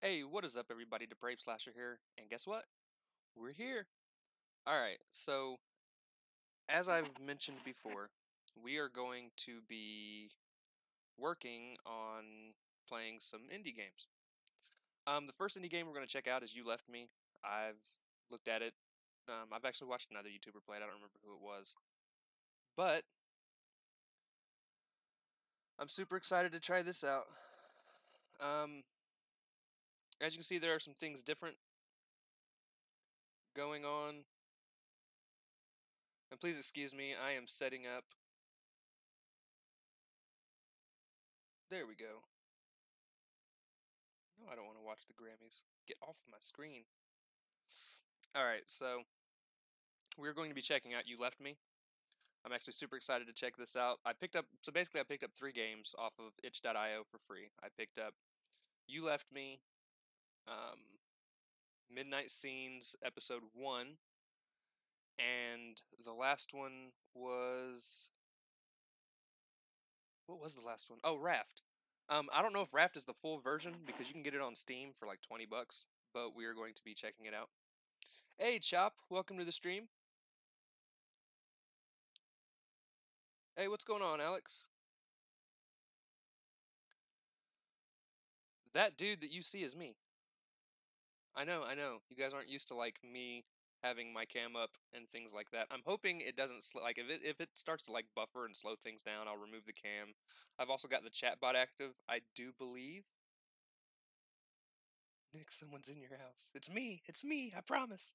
Hey, what is up, everybody? Depraved Slasher here, and guess what? We're here. Alright, so as I've mentioned before, we are going to be working on playing some indie games. The first indie game we're going to check out is You Left Me. I've looked at it. I've actually watched another YouTuber play it. I don't remember who it was. But I'm super excited to try this out. As you can see, there are some things different going on. And please excuse me, I am setting up. There we go. No, I don't want to watch the Grammys. Get off my screen. Alright, so we're going to be checking out You Left Me. I'm actually super excited to check this out. I picked up 3 games off of itch.io for free. I picked up You Left Me, Midnight Scenes Episode 1, and the last one was... What was the last one? Oh, Raft. I don't know if Raft is the full version, because you can get it on Steam for like $20, but we are going to be checking it out. Hey, Chop, welcome to the stream. Hey, what's going on, Alex? That dude that you see is me. I know. You guys aren't used to like me having my cam up and things like that. I'm hoping it doesn't like if it starts to like buffer and slow things down, I'll remove the cam. I've also got the chat bot active. I do believe. Nick, someone's in your house. It's me. It's me. I promise.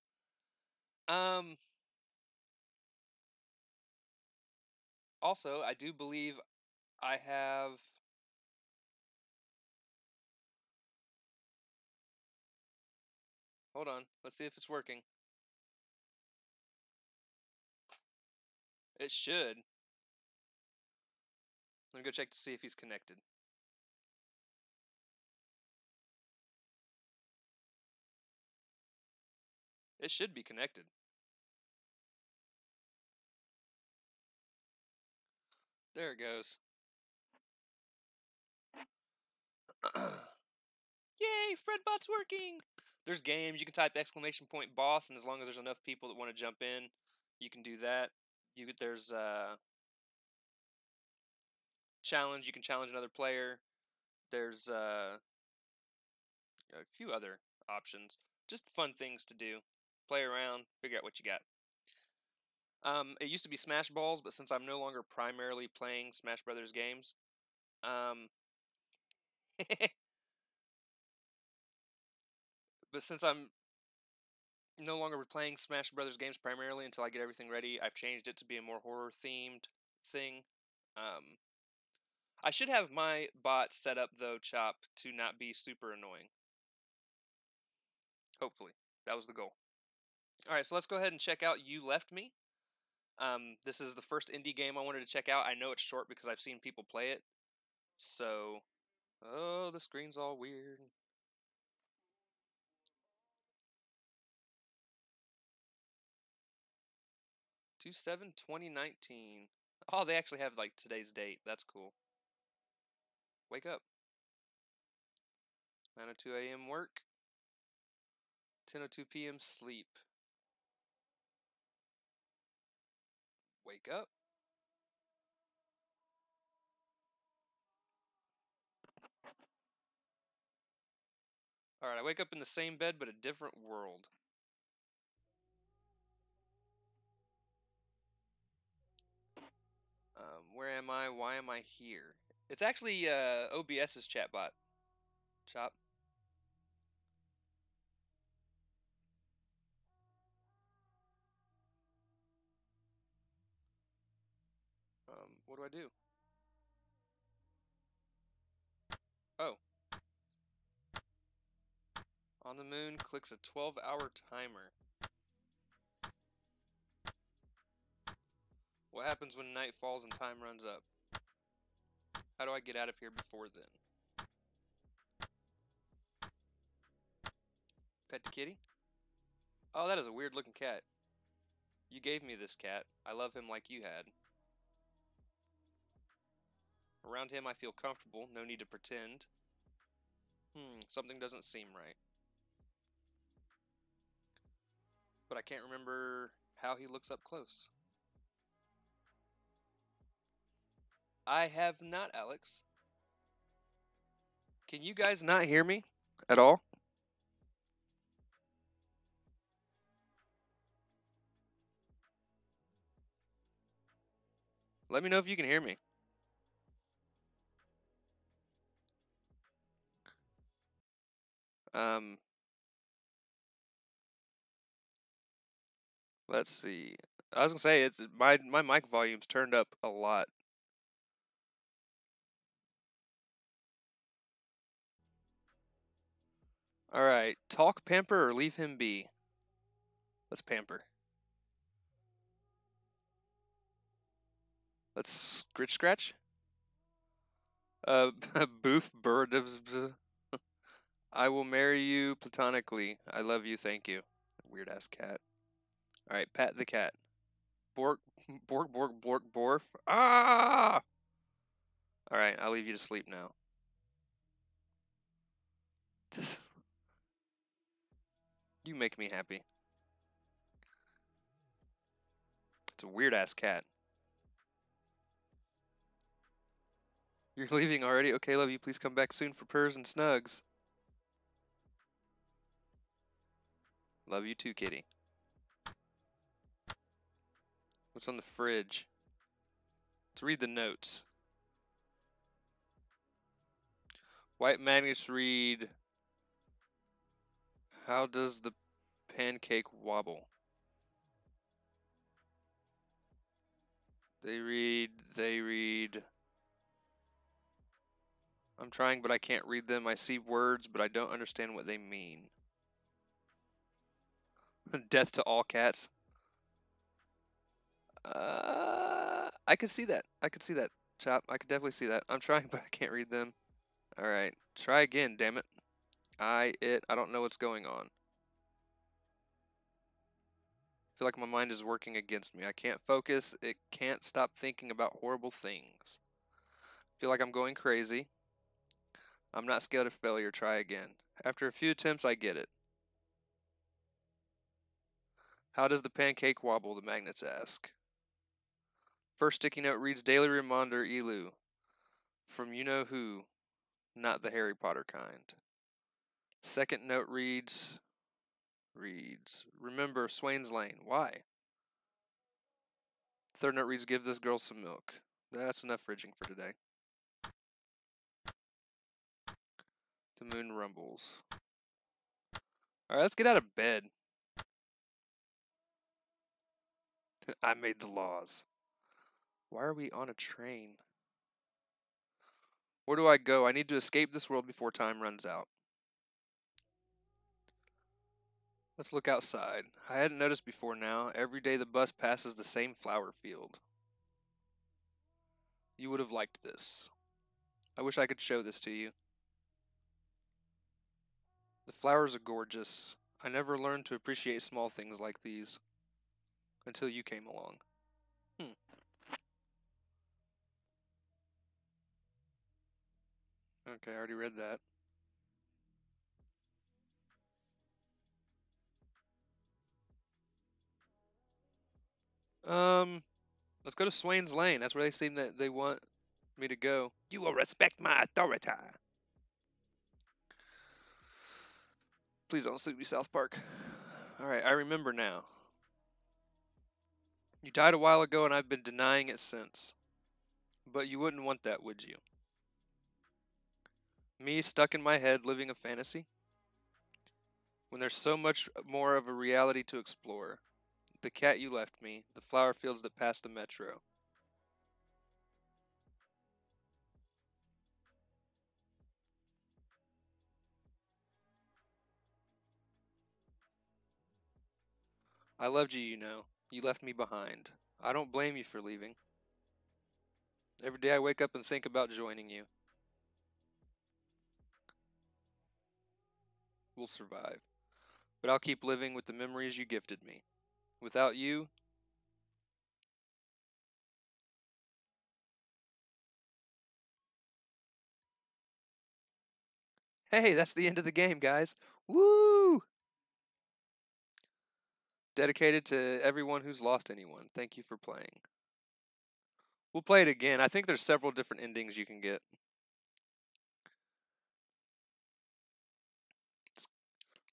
Also, I do believe I have. Hold on. Let's see if it's working. It should. Let me go check to see if he's connected. It should be connected. There it goes. Yay, Fredbot's working! There's games, you can type !boss, and as long as there's enough people that want to jump in, you can do that. There's challenge, you can challenge another player. There's a few other options. Just fun things to do. Play around, figure out what you got. It used to be Smash Balls, but since I'm no longer primarily playing Smash Brothers games, but since I'm no longer playing Smash Brothers games primarily until I get everything ready, I've changed it to be a more horror themed thing. I should have my bot set up though, Chop, to not be super annoying. Hopefully, that was the goal. All right, so let's go ahead and check out You Left Me. This is the first indie game I wanted to check out. I know it's short because I've seen people play it. So, oh, the screen's all weird. Two 2019. Oh, they actually have like today's date. That's cool. Wake up. 9:02 a.m. work. 10:02 p.m. sleep. Wake up. Alright, I wake up in the same bed but a different world. Where am I? Why am I here? It's actually OBS's chatbot. Chop. What do I do? Oh. On the moon, clicks a 12-hour timer. What happens when night falls and time runs up? How do I get out of here before then? Pet the kitty? Oh, that is a weird looking cat. You gave me this cat. I love him like you had. Around him I feel comfortable, no need to pretend. Something doesn't seem right. But I can't remember how he looks up close. I have not, Alex. Can you guys not hear me at all? Let me know if you can hear me. Um, let's see. I was gonna say it's my mic volume's turned up a lot. All right, talk pamper or leave him be. Let's pamper. Let's scritch scratch. Boof bird. I will marry you platonically. I love you. Thank you. Weird ass cat. All right, pat the cat. Bork, bork, bork, bork, borf. Ah! All right, I'll leave you to sleep now. You make me happy. It's a weird ass cat. You're leaving already? Okay, love you. Please come back soon for purrs and snugs. Love you too, kitty. What's on the fridge? Let's read the notes. White magnets read, how does the pancake wobble? They read, I'm trying but I can't read them. I see words but I don't understand what they mean. Death to all cats. I could see that. I could see that, Chop. I could definitely see that. I'm trying but I can't read them. Alright, try again, damn it. I don't know what's going on. I feel like my mind is working against me. I can't focus. It can't stop thinking about horrible things. I feel like I'm going crazy. I'm not scared of failure. Try again. After a few attempts, I get it. How does the pancake wobble? The magnets ask. First sticky note reads Daily Reminder Elu. From you know who, not the Harry Potter kind. Second note reads Remember Swain's Lane. Why? Third note reads Give this girl some milk. That's enough fridging for today. The moon rumbles. Alright, let's get out of bed. I made the laws. Why are we on a train? Where do I go? I need to escape this world before time runs out. Let's look outside. I hadn't noticed before now. Every day the bus passes the same flower field. You would have liked this. I wish I could show this to you. The flowers are gorgeous. I never learned to appreciate small things like these until you came along. Okay, I already read that. Let's go to Swain's Lane. That's where they seem that they want me to go. You will respect my authority. Please don't sue me, South Park. Alright, I remember now. You died a while ago and I've been denying it since. But you wouldn't want that, would you? Me stuck in my head living a fantasy? When there's so much more of a reality to explore. The cat you left me, the flower fields that pass the metro. I loved you, you know. You left me behind. I don't blame you for leaving. Every day I wake up and think about joining you. We'll survive. But I'll keep living with the memories you gifted me. Without you, Hey, that's the end of the game, guys. Woo! Dedicated to everyone who's lost anyone. Thank you for playing. We'll play it again. I think there's several different endings you can get.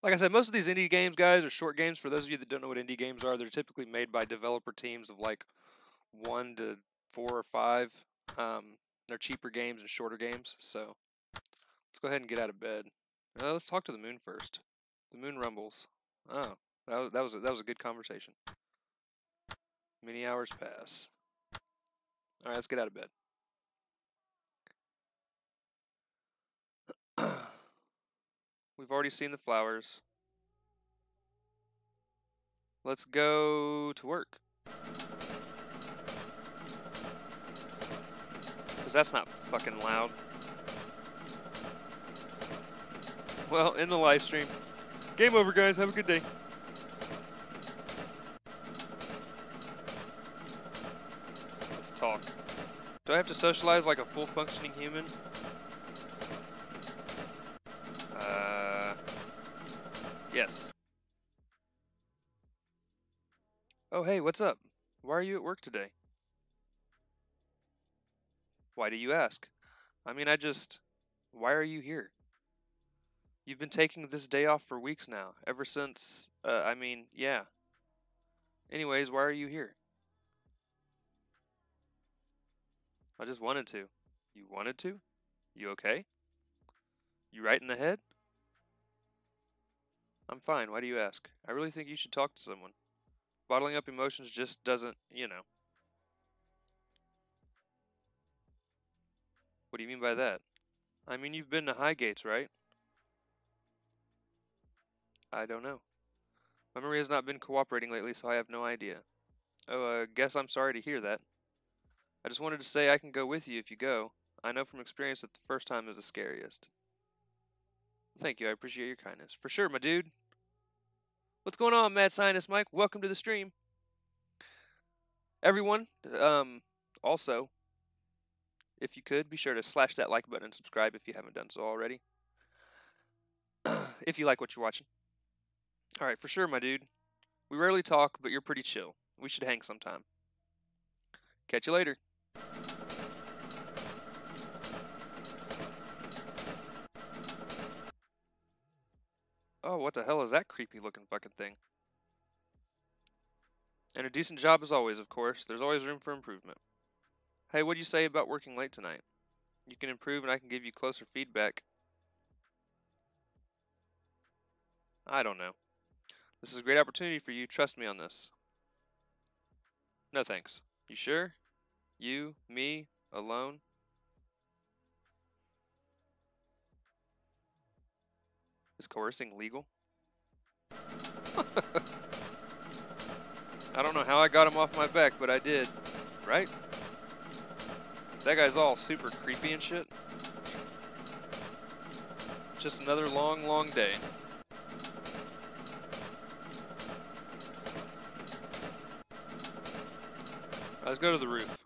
Like I said, most of these indie games, guys, are short games. For those of you that don't know what indie games are, they're typically made by developer teams of like 1 to 4 or 5. They're cheaper games and shorter games. So let's go ahead and get out of bed. Let's talk to the moon first. The moon rumbles. Oh, that was a good conversation. Many hours pass. All right, let's get out of bed. We've already seen the flowers. Let's go to work. Because that's not fucking loud. Well, in the live stream. Game over, guys. Have a good day. Let's talk. Do I have to socialize like a full functioning human? Yes. Oh, hey, what's up? Why are you at work today? Why do you ask? I mean, why are you here? You've been taking this day off for weeks now, ever since, yeah. Anyways, why are you here? I just wanted to. You wanted to? You okay? You right in the head? I'm fine, why do you ask? I really think you should talk to someone. Bottling up emotions just doesn't. What do you mean by that? I mean, you've been to Highgates, right? I don't know. My memory has not been cooperating lately, so I have no idea. Oh, guess I'm sorry to hear that. I just wanted to say I can go with you if you go. I know from experience that the first time is the scariest. Thank you, I appreciate your kindness. For sure, my dude. What's going on, Mad Scientist Mike? Welcome to the stream. Everyone, also, if you could, be sure to slash that like button and subscribe if you haven't done so already. If you like what you're watching. Alright, for sure, my dude. We rarely talk, but you're pretty chill. We should hang sometime. Catch you later. Oh, what the hell is that creepy looking fucking thing? And a decent job as always, of course. There's always room for improvement. Hey, what do you say about working late tonight? You can improve and I can give you closer feedback. I don't know. This is a great opportunity for you. Trust me on this. No thanks. You sure? You, me, alone? Is coercing legal? I don't know how I got him off my back, but I did. Right? That guy's all super creepy and shit. Just another long, long day. Let's go to the roof.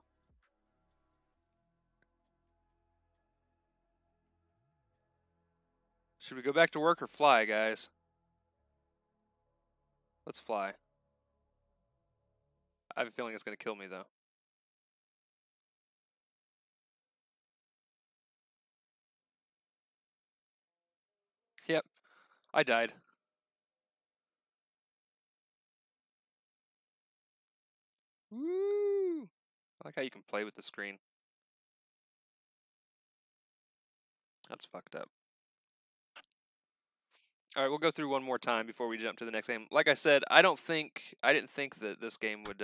Should we go back to work or fly, guys? Let's fly. I have a feeling it's going to kill me, though. Yep. I died. Woo! I like how you can play with the screen. That's fucked up. All right, we'll go through one more time before we jump to the next game. Like I said, I didn't think that this game would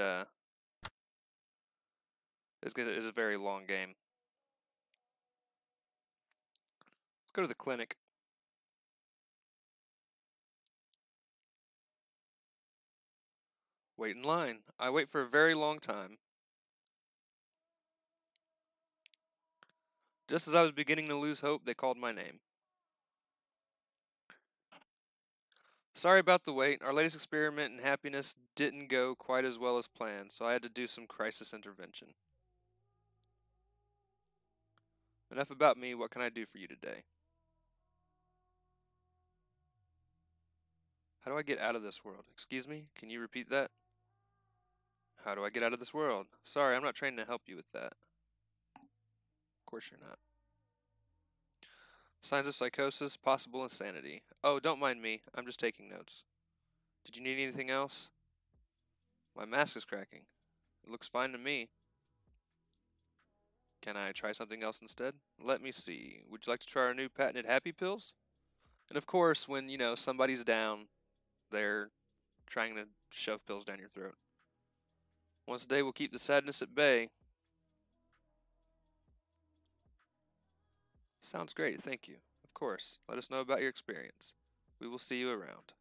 is a very long game. Let's go to the clinic. Wait in line. I wait for a very long time. Just as I was beginning to lose hope, they called my name. Sorry about the wait. Our latest experiment in happiness didn't go quite as well as planned, so I had to do some crisis intervention. Enough about me. What can I do for you today? How do I get out of this world? Excuse me? Can you repeat that? How do I get out of this world? Sorry, I'm not trying to help you with that. Of course you're not. Signs of psychosis, possible insanity. Oh, don't mind me. I'm just taking notes. Did you need anything else? My mask is cracking. It looks fine to me. Can I try something else instead? Let me see. Would you like to try our new patented happy pills? And of course, when, somebody's down, they're trying to shove pills down your throat. Once a day will keep the sadness at bay. Sounds great, thank you. Of course, let us know about your experience. We will see you around.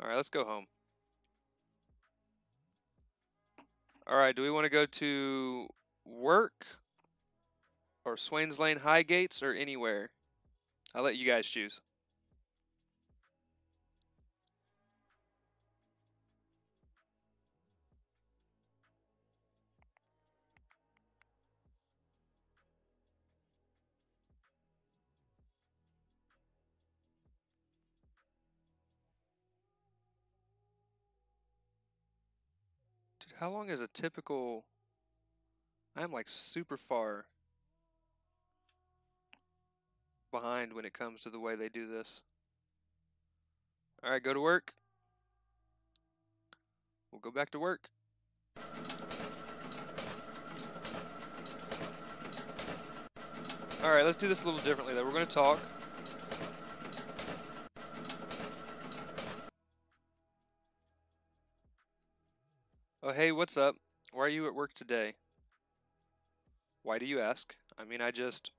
Alright, let's go home. Alright, do we want to go to work? Or Swains Lane Highgates? Or anywhere? I'll let you guys choose. Dude, how long is a typical... I'm like super far behind when it comes to the way they do this. Alright, go to work. We'll go back to work. Alright, let's do this a little differently though. We're going to talk. Oh, hey, what's up? Why are you at work today? Why do you ask? I mean,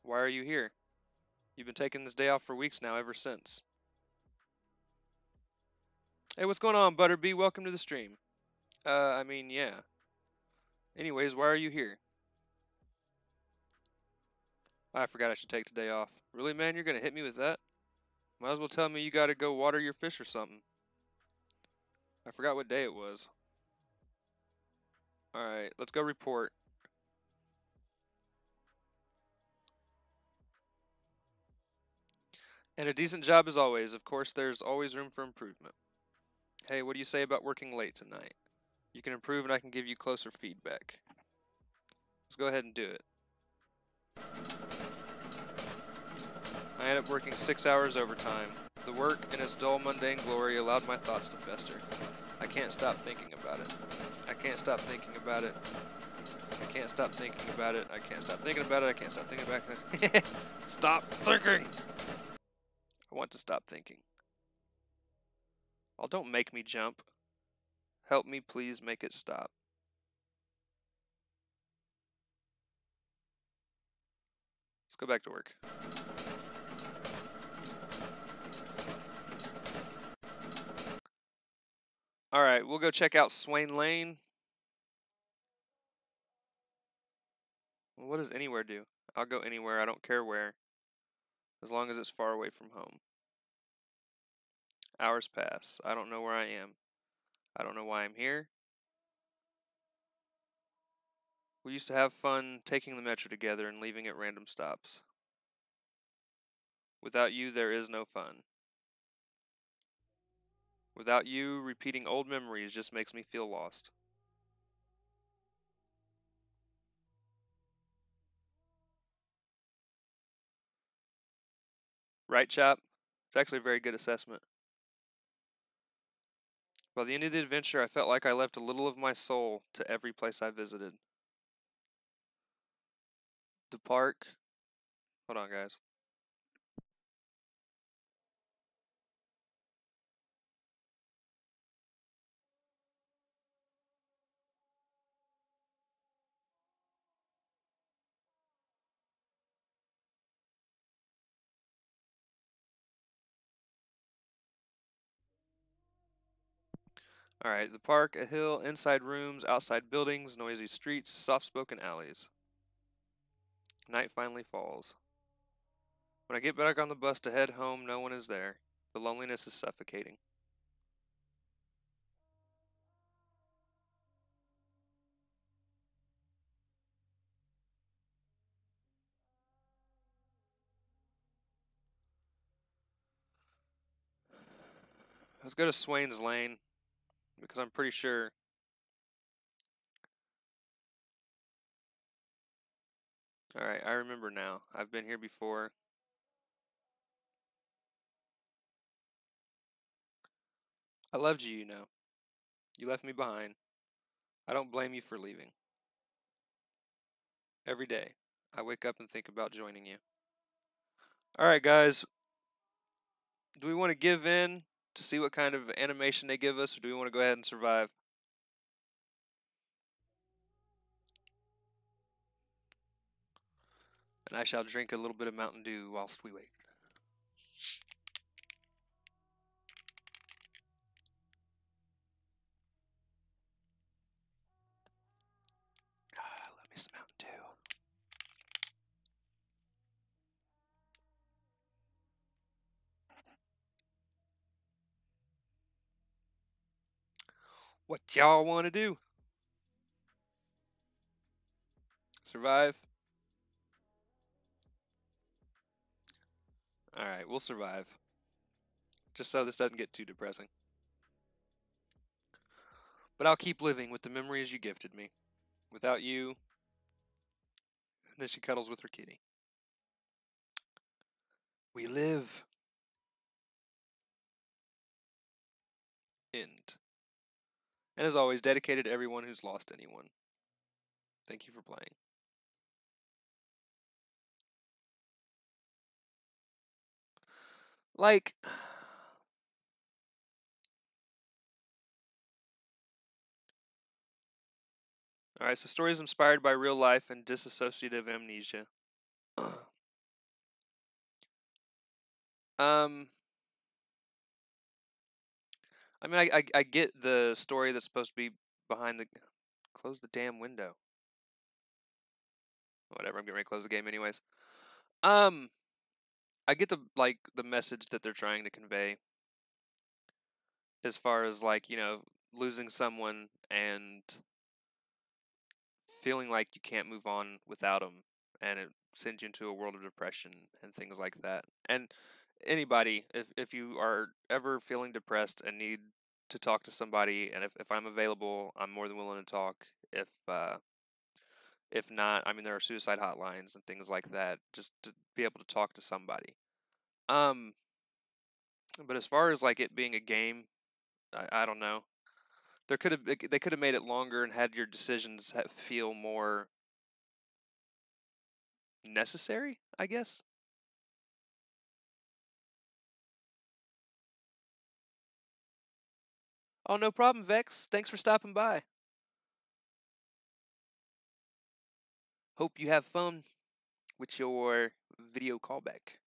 why are you here? You've been taking this day off for weeks now, ever since. Hey, what's going on, Butterbee? Welcome to the stream. I mean, yeah. Anyways, why are you here? I forgot I should take today off. Really, man? You're gonna hit me with that? Might as well tell me you gotta go water your fish or something. I forgot what day it was. Alright, let's go report. And a decent job as always. Of course, there's always room for improvement. Hey, what do you say about working late tonight? You can improve and I can give you closer feedback. Let's go ahead and do it. I ended up working 6 hours overtime. The work in its dull, mundane glory allowed my thoughts to fester. I can't stop thinking about it. I can't stop thinking about it. I can't stop thinking about it. I can't stop thinking about it. I can't stop thinking about it. Stop thinking! I want to stop thinking. Oh, don't make me jump. Help me, please make it stop. Let's go back to work. Alright, we'll go check out Swain Lane. Well, what does anywhere do? I'll go anywhere, I don't care where. As long as it's far away from home. Hours pass. I don't know where I am. I don't know why I'm here. We used to have fun taking the metro together and leaving at random stops. Without you, there is no fun. Without you, repeating old memories just makes me feel lost. Right, chap? It's actually a very good assessment. By the end of the adventure, I felt like I left a little of my soul to every place I visited. The park. Hold on, guys. Alright, the park, a hill, inside rooms, outside buildings, noisy streets, soft-spoken alleys. Night finally falls. When I get back on the bus to head home, no one is there. The loneliness is suffocating. Let's go to Swain's Lane, because I'm pretty sure... Alright, I remember now. I've been here before. I loved you, you know. You left me behind. I don't blame you for leaving. Every day, I wake up and think about joining you. Alright, guys. Do we want to give in to see what kind of animation they give us, or do we want to go ahead and survive? And I shall drink a little bit of Mountain Dew whilst we wait. Love me some Mountain Dew. What y'all want to do? Survive? Alright, we'll survive. Just so this doesn't get too depressing. But I'll keep living with the memories you gifted me. Without you... And then she cuddles with her kitty. We live. End. And as always, dedicated to everyone who's lost anyone. Thank you for playing. Like... Alright, so stories inspired by real life and dissociative amnesia. I mean, I get the story that's supposed to be behind the... Close the damn window. Whatever, I'm getting ready to close the game anyways. I get the message that they're trying to convey. As far as, like, you know, losing someone and feeling like you can't move on without them. And it sends you into a world of depression and things like that. And anybody, if you are ever feeling depressed and need to talk to somebody, and if I'm available, I'm more than willing to talk. If not, I mean, there are suicide hotlines and things like that, just to be able to talk to somebody. But as far as, like, it being a game, I don't know. They could have made it longer and had your decisions feel more necessary, I guess. Oh, no problem, Vex. Thanks for stopping by. Hope you have fun with your video callback.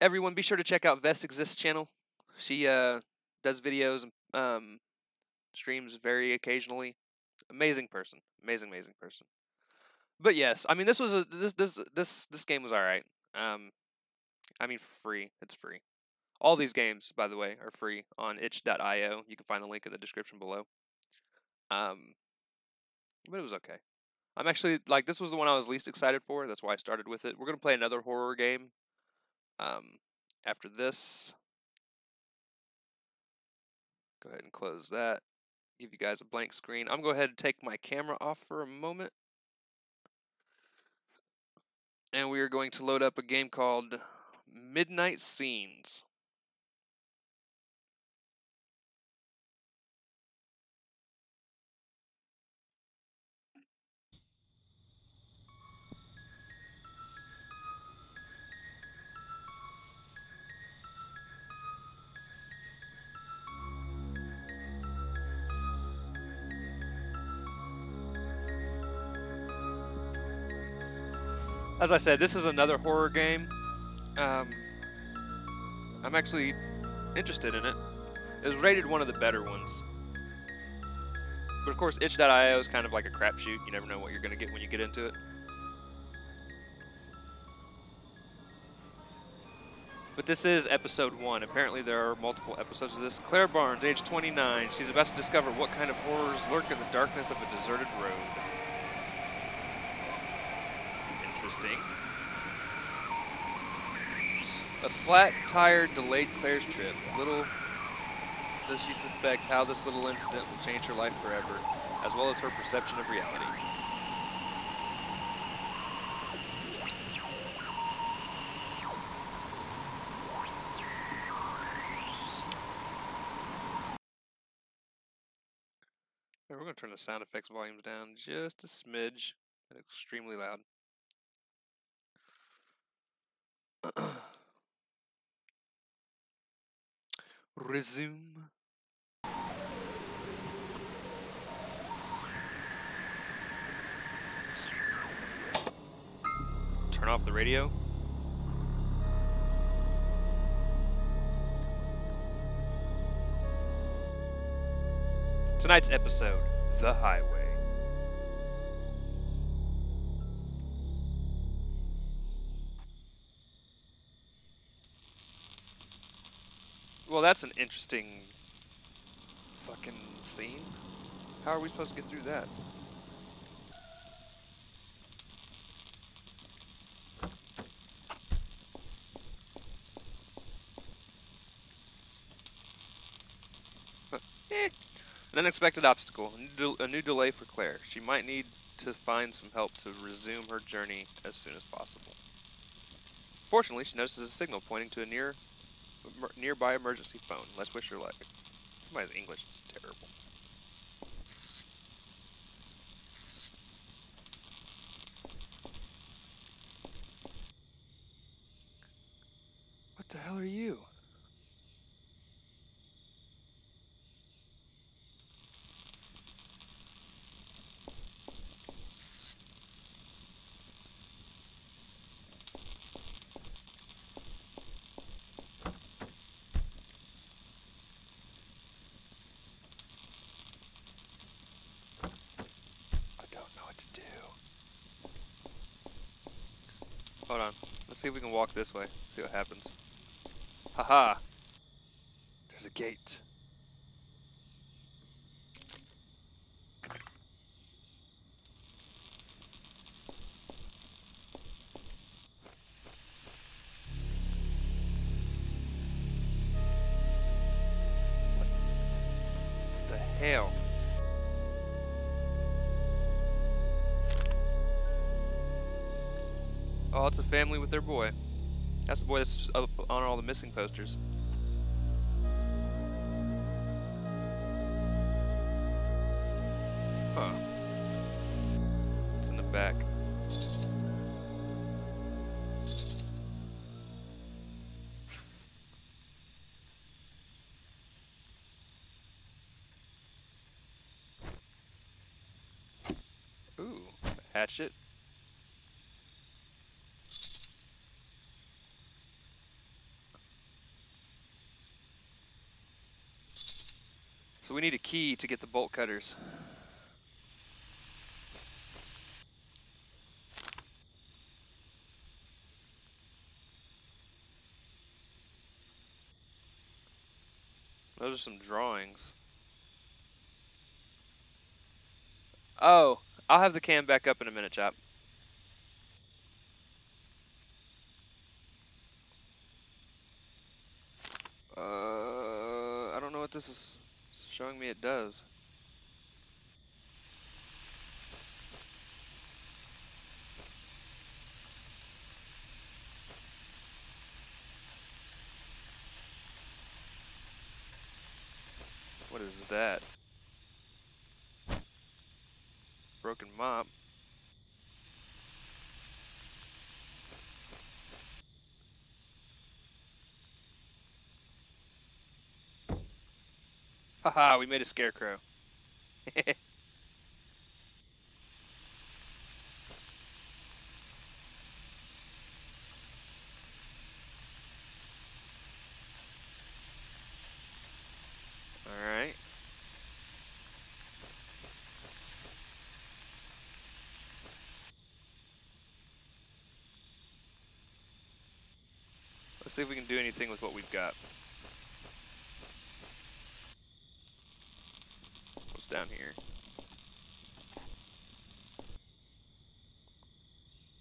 Everyone, be sure to check out Vest Exists channel. She does videos and streams very occasionally. Amazing person, amazing person. But yes, I mean, this was this game was all right. I mean, for free, it's free. All these games, by the way, are free on itch.io. You can find the link in the description below. But it was okay. I'm actually, like, this was the one I was least excited for. That's why I started with it. We're going to play another horror game after this. Go ahead and close that. Give you guys a blank screen. I'm going to go ahead and take my camera off for a moment. And we are going to load up a game called Midnight Scenes. As I said, this is another horror game. I'm actually interested in it. It was rated one of the better ones. But of course, itch.io is kind of like a crapshoot. You never know what you're going to get when you get into it. But this is episode 1. Apparently there are multiple episodes of this. Claire Barnes, age 29. She's about to discover what kind of horrors lurk in the darkness of a deserted road. Interesting. A flat tire delayed Claire's trip. Little does she suspect how this little incident will change her life forever, as well as her perception of reality. We're going to turn the sound effects volumes down just a smidge. It's extremely loud. Resume. Turn off the radio. Tonight's episode, The Highway. Well, that's an interesting fucking scene. How are we supposed to get through that? An unexpected obstacle, a new delay for Claire. She might need to find some help to resume her journey as soon as possible. Fortunately, she notices a signal pointing to a nearby emergency phone. Let's wish her luck. Somebody's English is terrible. What the hell are you? I don't know what to do. Hold on. Let's see if we can walk this way. See what happens. Haha. There's a gate. What the hell? Oh, it's a family with their boy. That's the boy that's up on all the missing posters. Huh. It's in the back. Ooh, a hatchet. So we need a key to get the bolt cutters. Those are some drawings. Oh, I'll have the cam back up in a minute, Chop. I don't know what this is showing me it does. What is that? Broken mop. Haha, we made a scarecrow. Alright. Let's see if we can do anything with what we've got. What's down here?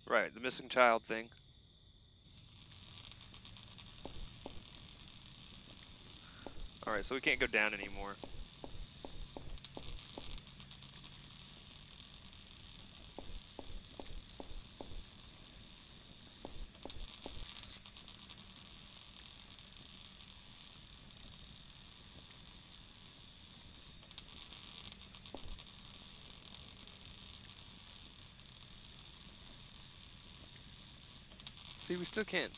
Right, the missing child thing. Alright, so we can't go down anymore. See, we still can't.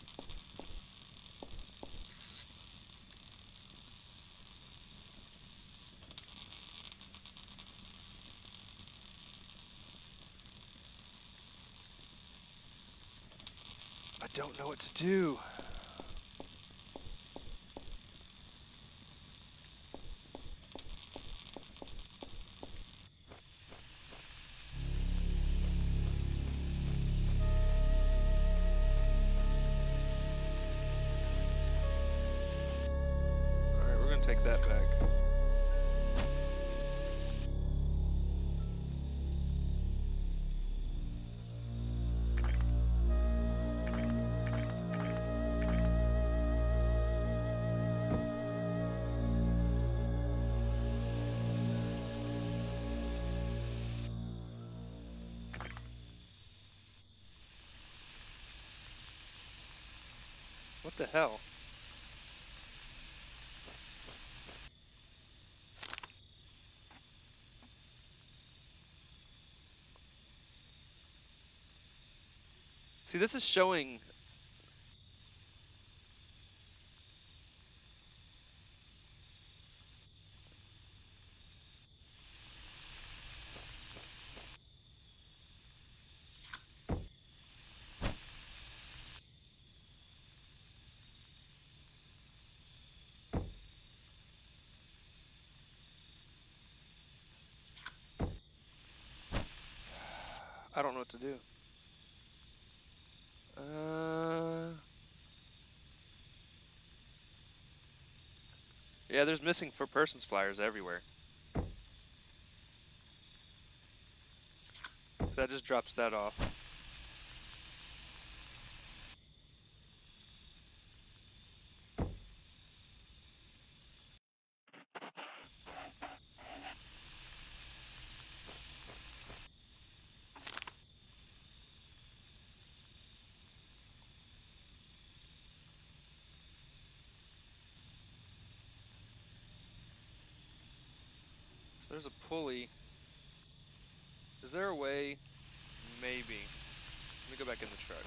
I don't know what to do. Alright, we're gonna take that back. What the hell? See, this is showing. I don't know what to do. Yeah, there's missing for persons flyers everywhere. That just drops that off. So there's a pulley. Is there a way? Maybe. Let me go back in the truck.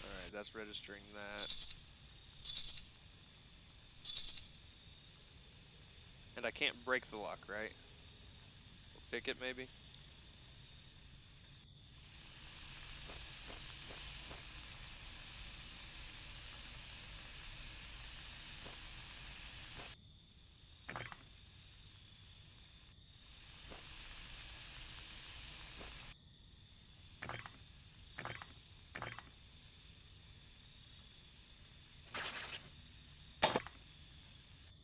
Alright, that's registering that. And I can't break the lock, right? We'll pick it, maybe?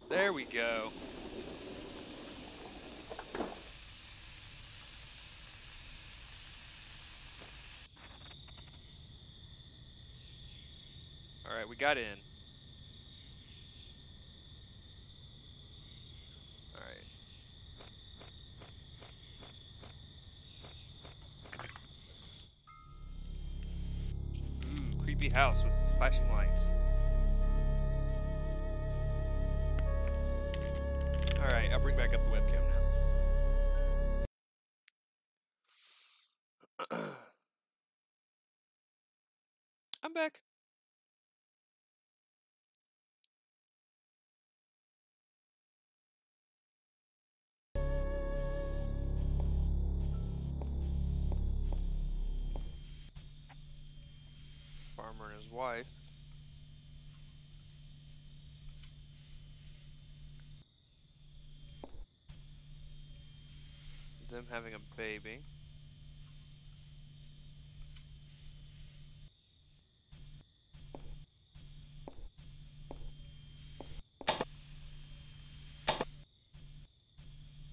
There we go. Alright, we got in. Alright. Ooh, creepy house with flashing lights. Alright, I'll bring back up the webcam now. I'm back. Farmer and his wife. Them having a baby.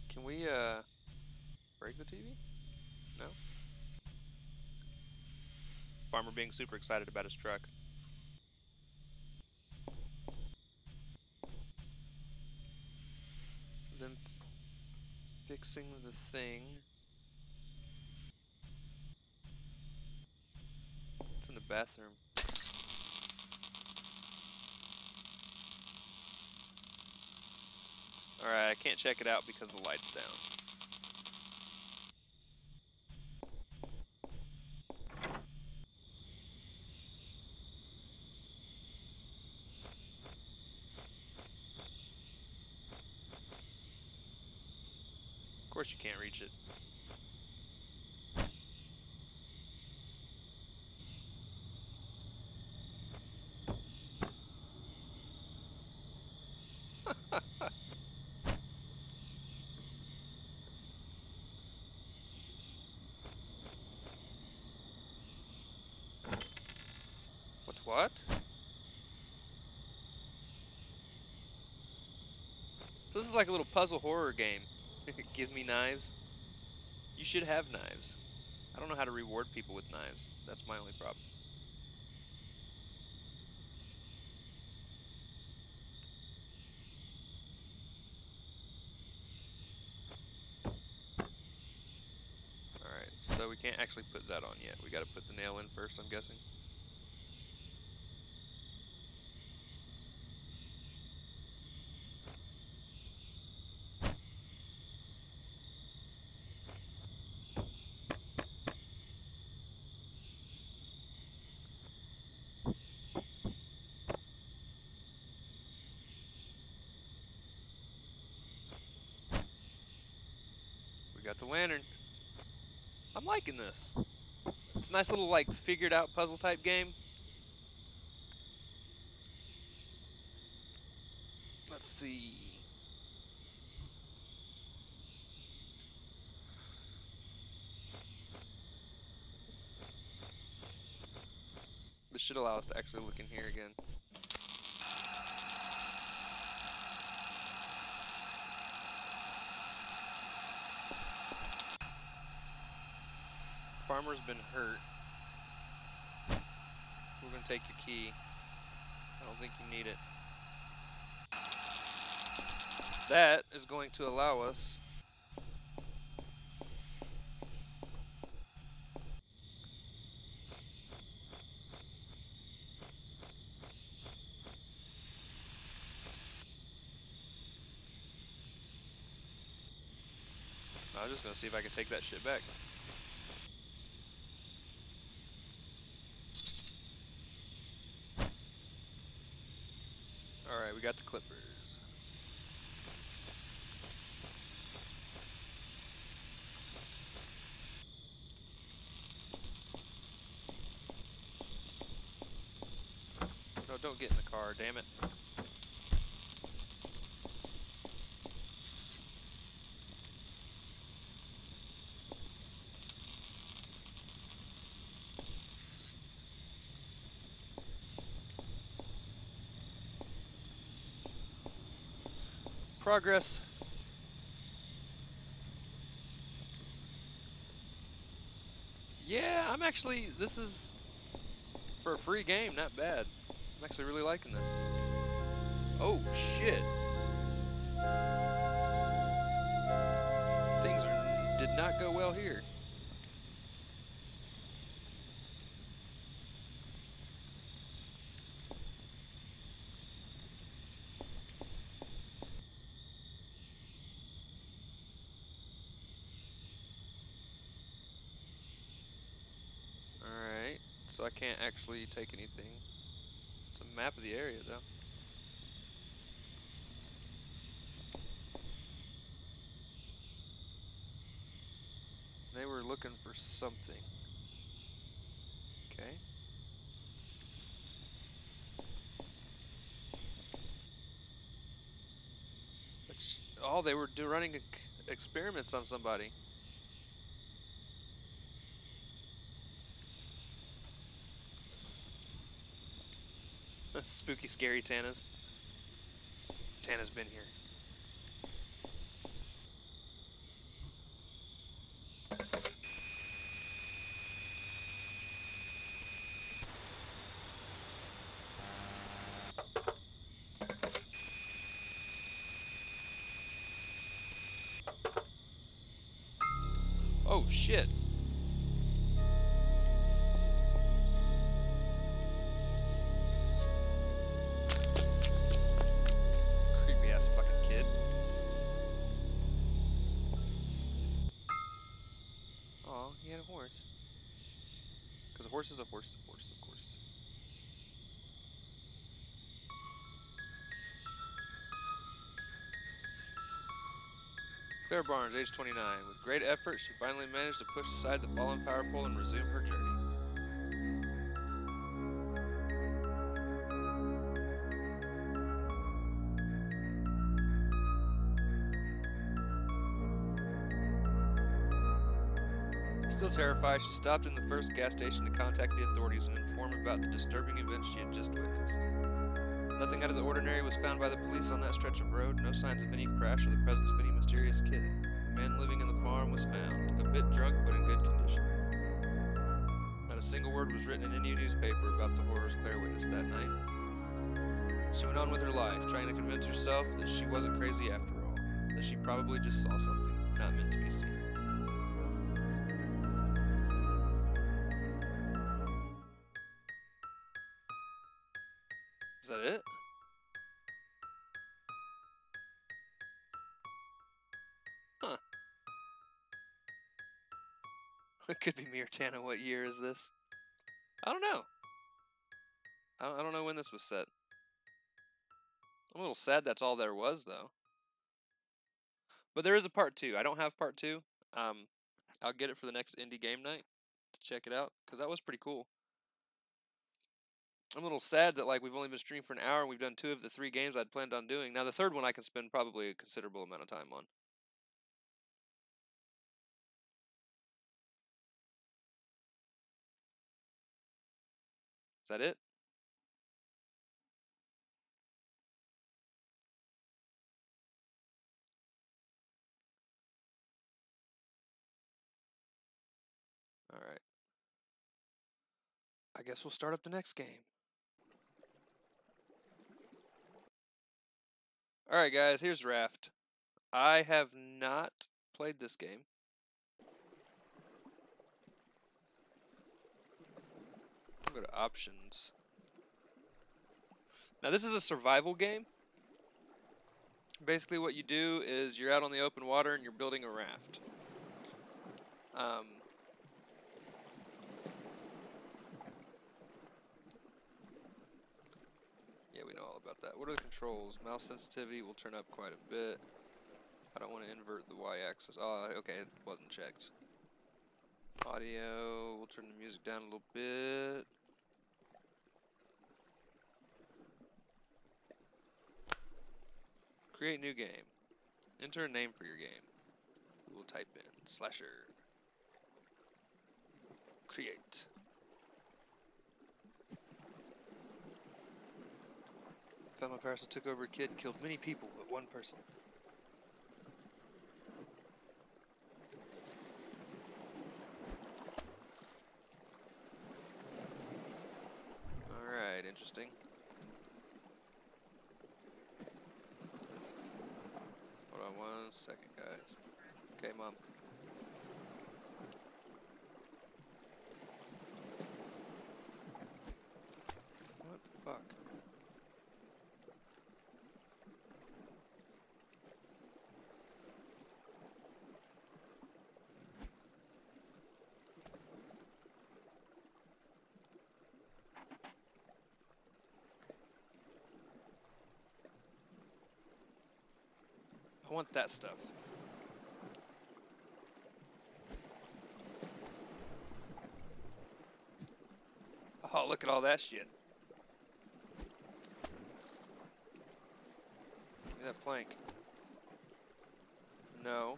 Can we, break the TV? No? Farmer being super excited about his truck. Then fixing the thing. It's in the bathroom. Alright, I can't check it out because the light's down. Of course you can't reach it. What? So this is like a little puzzle horror game. Give me knives. You should have knives. I don't know how to reward people with knives. That's my only problem. Alright, so we can't actually put that on yet. We gotta put the nail in first, I'm guessing. We got the lantern. I'm liking this. It's a nice little, like, figured out puzzle type game. Let's see. This should allow us to actually look in here again. Farmer's been hurt. We're gonna take your key. I don't think you need it. That is going to allow us I was just gonna see if I can take that shit back. Alright, we got the clippers. No, don't get in the car, damn it. Progress. Yeah, I'm actually, this is, for a free game, not bad. I'm actually really liking this. Oh, shit. Things did not go well here. Alright, so I can't actually take anything. It's a map of the area, though. They were looking for something. Okay. Oh, they were running experiments on somebody. Spooky, scary Tana's. Tana's been here. Oh shit. Creepy ass fucking kid. Aw, he had a horse. Because a horse is a horse, of course, of course. Claire Barnes, age 29. With great effort, she finally managed to push aside the fallen power pole and resume her journey. Still terrified, she stopped in the first gas station to contact the authorities and inform about the disturbing events she had just witnessed. Nothing out of the ordinary was found by the police on that stretch of road, no signs of any crash or the presence of any mysterious kid. The man living in the farm was found, a bit drunk but in good condition. Not a single word was written in any newspaper about the horrors Claire witnessed that night. She went on with her life, trying to convince herself that she wasn't crazy after all, that she probably just saw something not meant to be seen. Is that it? Huh. It could be me or Tana. What year is this? I don't know. I don't know when this was set. I'm a little sad that's all there was, though. But there is a part 2. I don't have part 2. I'll get it for the next indie game night to check it out, because that was pretty cool. I'm a little sad that like we've only been streaming for an hour and we've done 2 of the 3 games I'd planned on doing. Now the third one I can spend probably a considerable amount of time on. Is that it? Alright. I guess we'll start up the next game. Alright guys, here's Raft. I have not played this game. I'll go to options. Now this is a survival game. Basically what you do is you're out on the open water and you're building a raft. Yeah, we know all about that. What are the controls? Mouse sensitivity will turn up quite a bit. I don't want to invert the y-axis. Oh, okay, it wasn't checked. Audio, we'll turn the music down a little bit. Create new game. Enter a name for your game. We will type in slasher. Create. Found my parcel, took over a kid, killed many people, but one person. Alright, interesting. Hold on 1 second, guys. Okay, Mom. What the fuck? I want that stuff. Oh, look at all that shit. Give me that plank. No.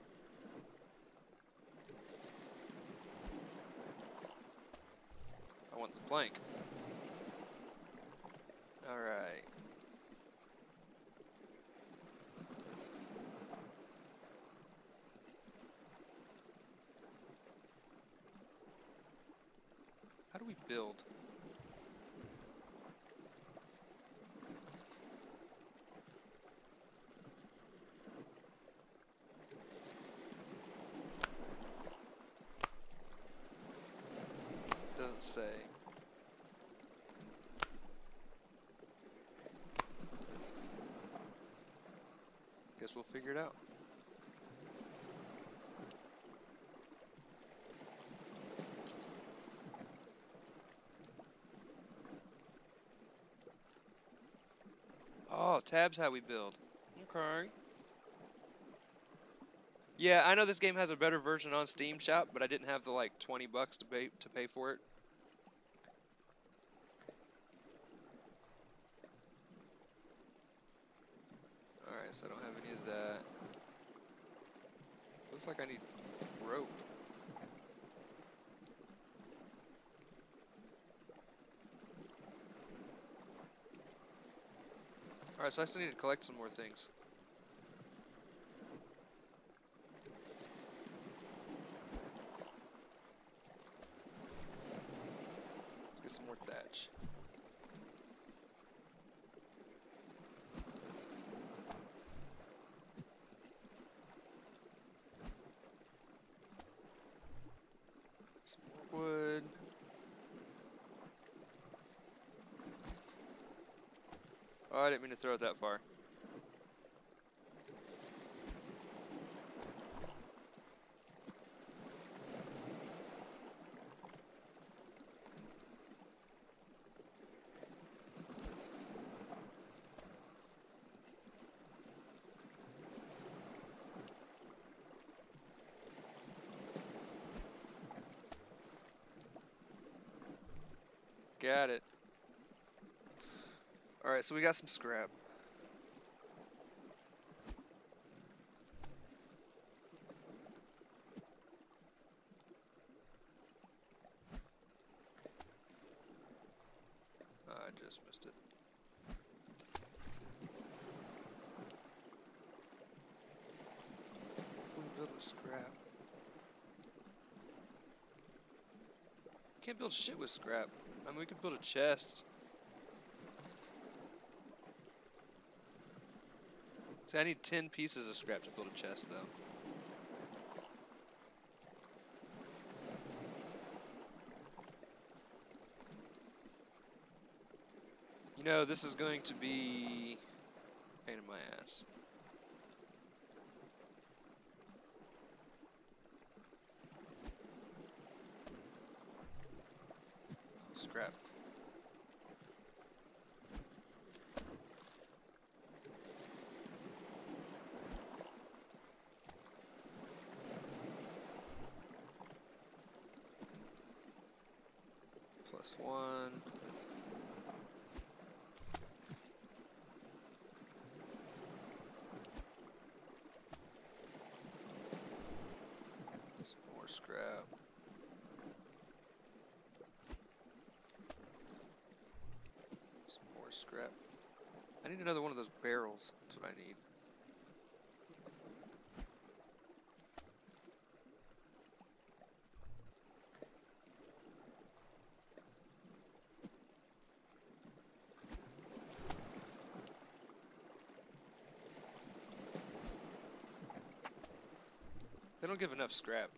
I want the plank. Alright. How do we build? say? Guess we'll figure it out. Oh, tab's how we build. Okay. Yeah, I know this game has a better version on Steam Shop, but I didn't have the like 20 bucks to pay for it. Alright, so I don't have any of that. Looks like I need rope. Alright, so I still need to collect some more things. Let's get some more thatch. Some more wood. Oh, I didn't mean to throw it that far. Got it. Alright, so we got some scrap. I just missed it. We build with scrap. Can't build shit with scrap. I mean, we could build a chest. See, I need 10 pieces of scrap to build a chest, though. You know, this is going to be a pain in my ass. Oh, scrap. +1. Some more scrap. Some more scrap. I need another one of those barrels. That's what I need. They don't give enough scrap.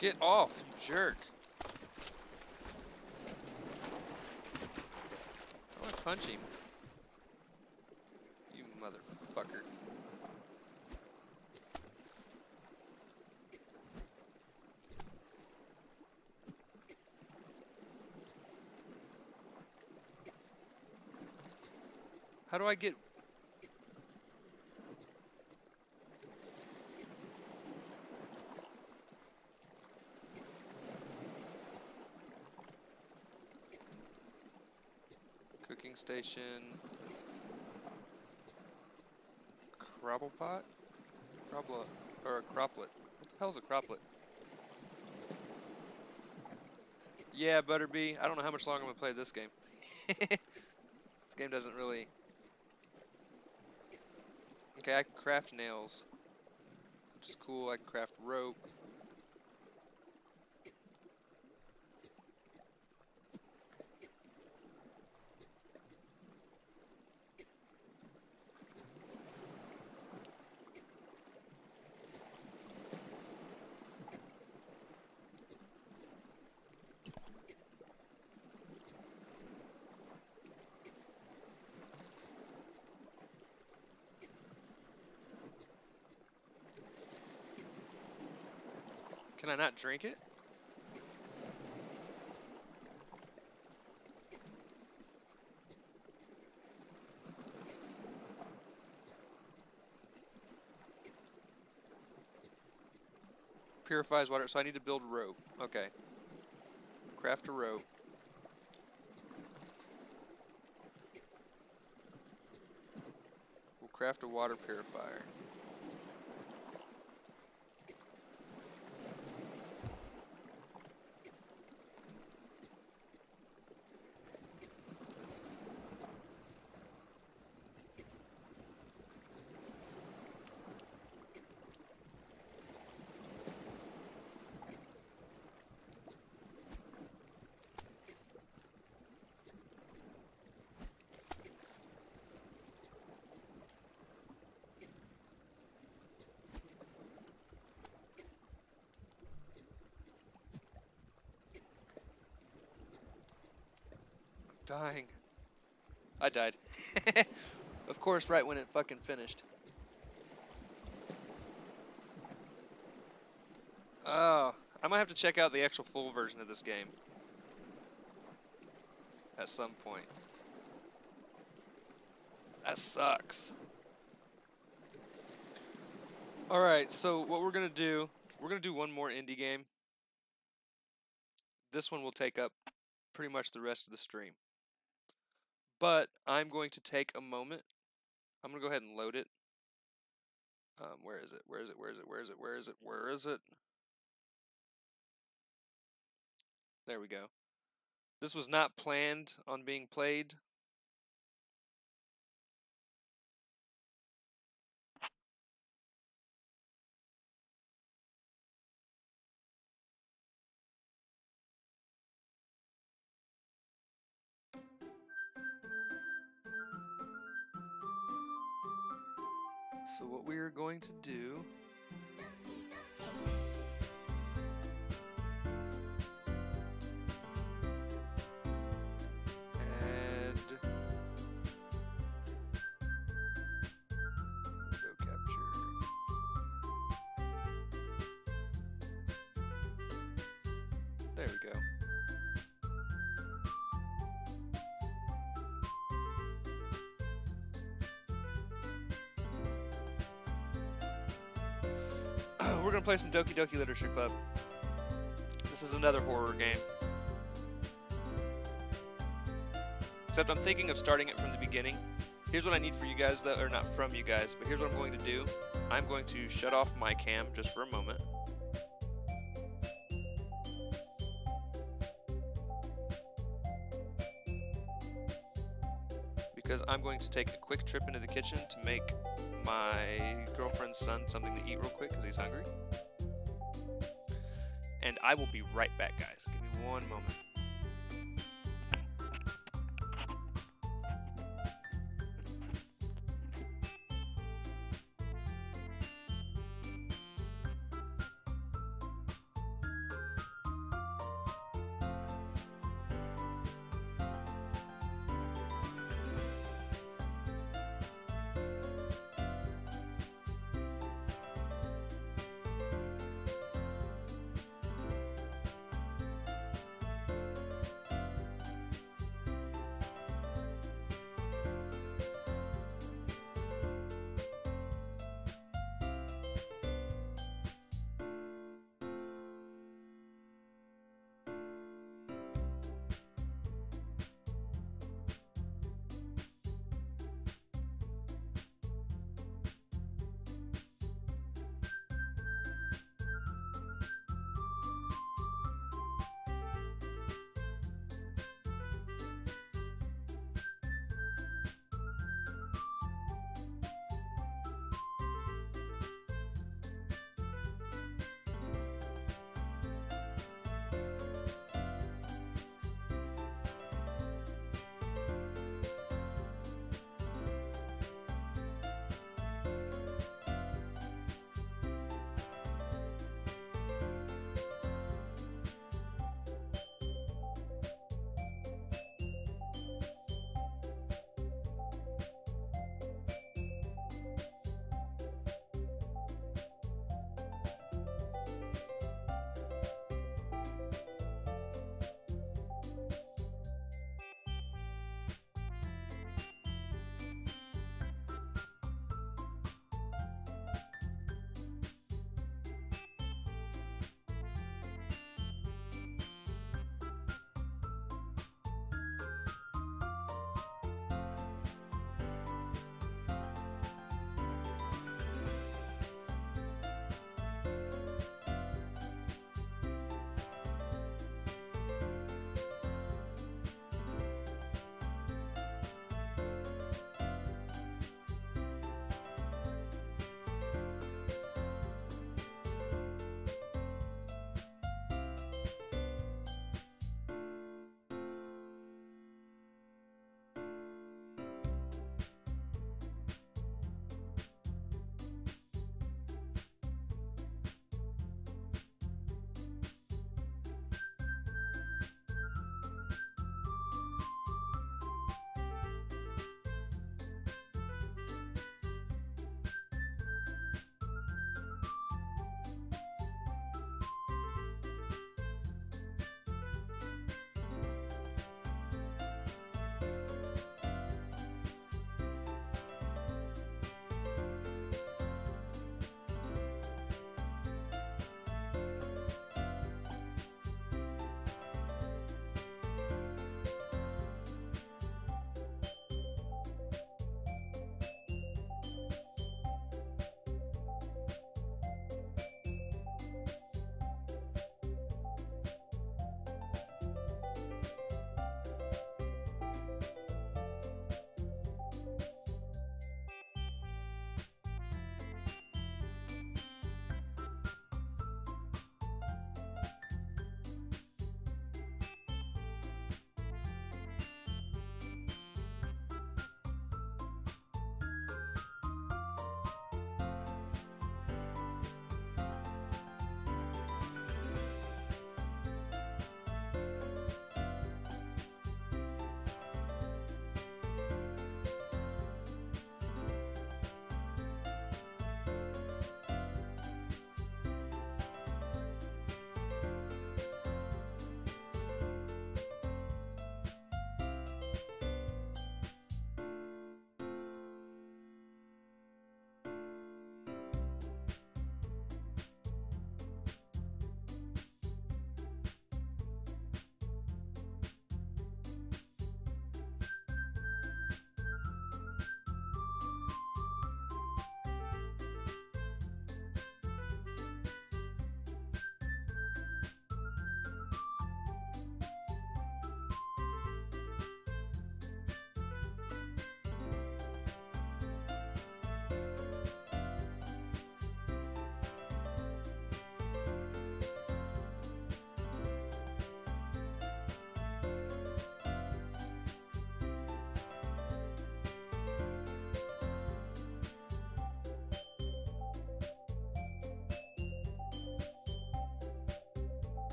Get off, you jerk. I want to punch him. You motherfucker. How do I get... Cooking station... Crobble pot? Croblet. Or a croplet. What the hell's a croplet? Yeah, Butterbee. I don't know how much longer I'm going to play this game. This game doesn't really... Okay, I can craft nails. Which is cool. I can craft rope. Can I not drink it? Purifies water, so I need to build rope. Okay. Craft a rope. We'll craft a water purifier. Dying. I died. Of course, right when it fucking finished. Oh, I might have to check out the actual full version of this game. At some point. That sucks. Alright, so what we're going to do one more indie game. This one will take up pretty much the rest of the stream. But I'm going to take a moment. I'm going to go ahead and load it. Where is it? Where is it? Where is it? Where is it? Where is it? Where is it? There we go. This was not planned on being played. So what we are going to do add window capture. There we go. We're gonna play some Doki Doki Literature Club. This is another horror game. Except I'm thinking of starting it from the beginning. Here's what I need for you guys, though, or not from you guys, but here's what I'm going to do. I'm going to shut off my cam just for a moment. Because I'm going to take a quick trip into the kitchen to make my girlfriend's son something to eat real quick because he's hungry. And I will be right back, guys. Give me one moment.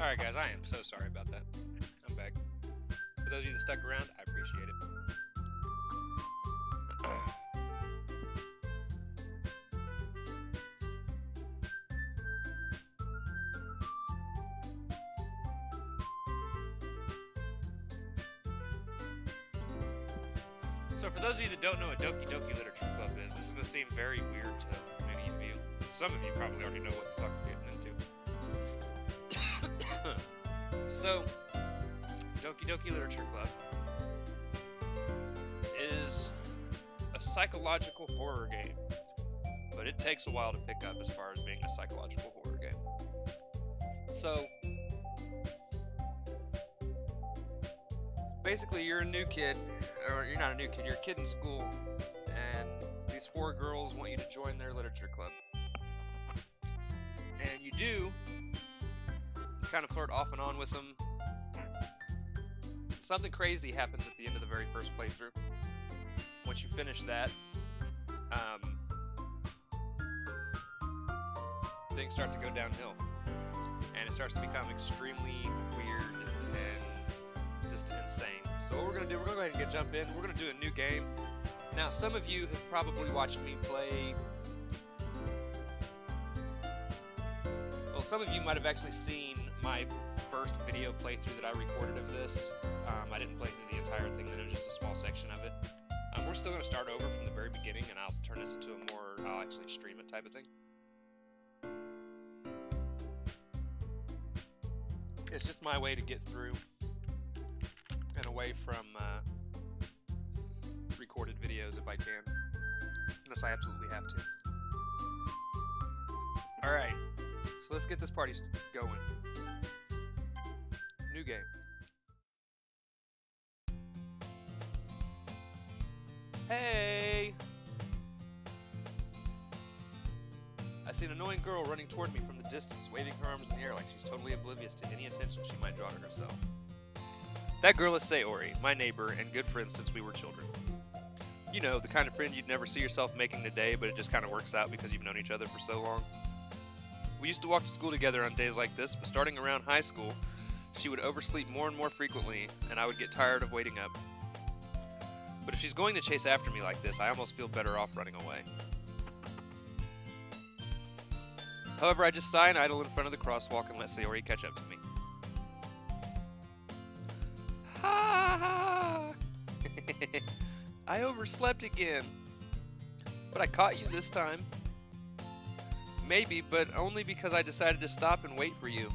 Alright guys, I am so sorry about that. I'm back. For those of you that stuck around, I appreciate it. So for those of you that don't know what Doki Literature Club is, this is going to seem very weird to many of you. Some of you probably already know what the fuck we're getting into. So, Doki Literature Club is a psychological horror game, but it takes a while to pick up as far as being a psychological horror game. So, basically you're a new kid, or you're not a new kid, you're a kid in school, and these 4 girls want you to join their literature club. And you do kind of flirt off and on with them. Something crazy happens at the end of the very first playthrough. Once you finish that, things start to go downhill. And it starts to become extremely weird and just insane. So what we're going to do, we're going to go ahead and jump in. We're going to do a new game. Now, some of you have probably watched me play... Well, some of you might have actually seen my first video playthrough that I recorded of this. I didn't play through the entire thing, then it was just a small section of it. We're still going to start over from the very beginning, and I'll turn this into a more, I'll actually stream it type of thing. It's just my way to get through and away from recorded videos if I can, unless I absolutely have to. Alright, so let's get this party going. New game. Hey! I see an annoying girl running toward me from the distance, waving her arms in the air like she's totally oblivious to any attention she might draw to herself. That girl is Sayori, my neighbor and good friend since we were children. You know, the kind of friend you'd never see yourself making today, but it just kind of works out because you've known each other for so long. We used to walk to school together on days like this, but starting around high school, she would oversleep more and more frequently, and I would get tired of waiting up. But if she's going to chase after me like this, I almost feel better off running away. However, I just sigh and idle in front of the crosswalk and let Sayori catch up to me. Ha ha! I overslept again. But I caught you this time. Maybe, but only because I decided to stop and wait for you.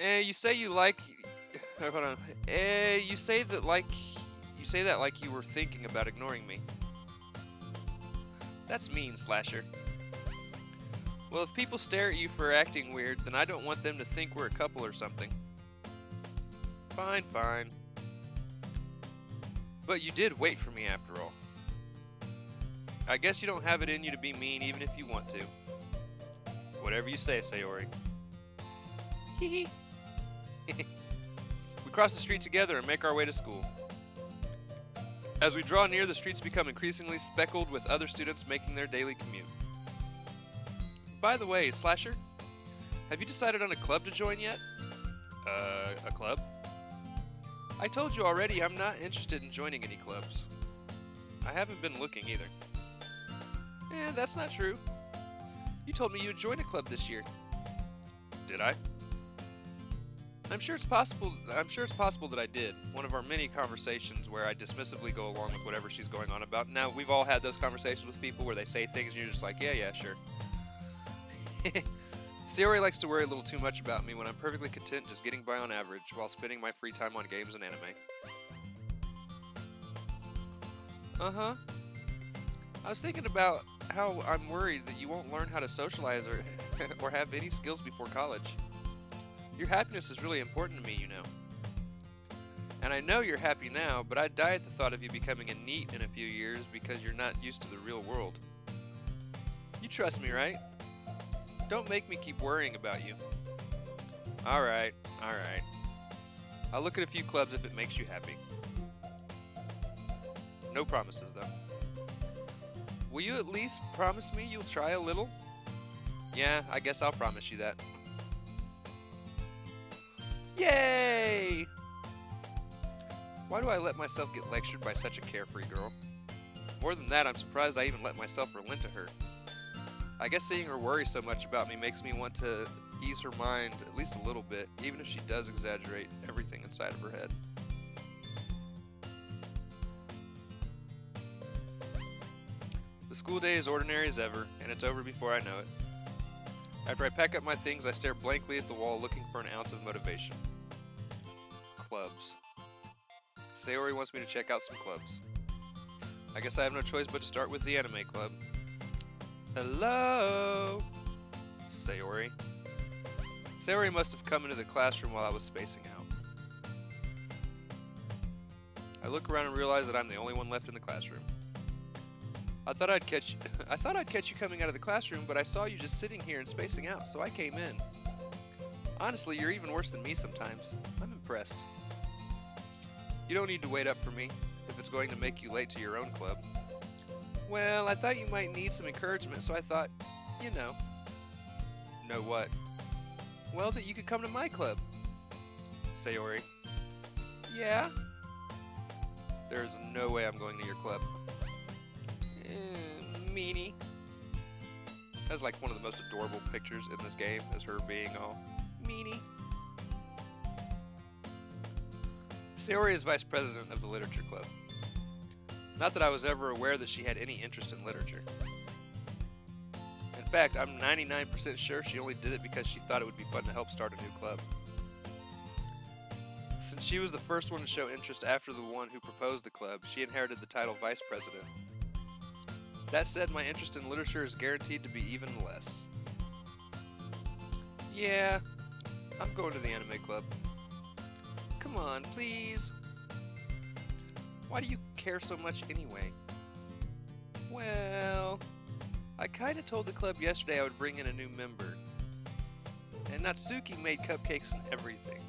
You say you like... hold on. You say that like you were thinking about ignoring me. That's mean, Slasher. Well, if people stare at you for acting weird, then I don't want them to think we're a couple or something. Fine, fine. But you did wait for me after all. I guess you don't have it in you to be mean even if you want to. Whatever you say, Sayori. Hee hee. We cross the street together and make our way to school. As we draw near, the streets become increasingly speckled with other students making their daily commute. By the way, Slasher, have you decided on a club to join yet? A club? I told you already I'm not interested in joining any clubs. I haven't been looking either. That's not true. You told me you would join a club this year. Did I? I'm sure it's possible that I did. One of our many conversations where I dismissively go along with whatever she's going on about. Now, we've all had those conversations with people where they say things and you're just like, yeah, sure. Sayori likes to worry a little too much about me when I'm perfectly content just getting by on average while spending my free time on games and anime. Uh-huh. I was thinking about how I'm worried that you won't learn how to socialize or have any skills before college. Your happiness is really important to me, you know. And I know you're happy now, but I'd die at the thought of you becoming a NEET in a few years because you're not used to the real world. You trust me, right? Don't make me keep worrying about you. Alright. I'll look at a few clubs if it makes you happy. No promises, though. Will you at least promise me you'll try a little? Yeah, I guess I'll promise you that. Yay! Why do I let myself get lectured by such a carefree girl? More than that, I'm surprised I even let myself relent to her. I guess seeing her worry so much about me makes me want to ease her mind at least a little bit, even if she does exaggerate everything inside of her head. The school day is ordinary as ever, and it's over before I know it. After I pack up my things, I stare blankly at the wall looking for an ounce of motivation. Clubs. Sayori wants me to check out some clubs. I guess I have no choice but to start with the anime club. Hello? Sayori. Sayori must have come into the classroom while I was spacing out. I look around and realize that I'm the only one left in the classroom. I thought I'd catch you coming out of the classroom, but I saw you just sitting here and spacing out, so I came in. Honestly, you're even worse than me sometimes. I'm impressed. You don't need to wait up for me if it's going to make you late to your own club. Well, I thought you might need some encouragement, so I thought, you know. Know what? Well, that you could come to my club. Sayori. Yeah? There's no way I'm going to your club. Meanie. That's like one of the most adorable pictures in this game, is her being all meanie. Sayori is vice president of the literature club. Not that I was ever aware that she had any interest in literature. In fact, I'm 99% sure she only did it because she thought it would be fun to help start a new club. Since she was the first one to show interest after the one who proposed the club, she inherited the title vice president. That said, my interest in literature is guaranteed to be even less. Yeah, I'm going to the anime club. Come on, please. Why do you care so much anyway? Well, I kinda told the club yesterday I would bring in a new member. And Natsuki made cupcakes and everything.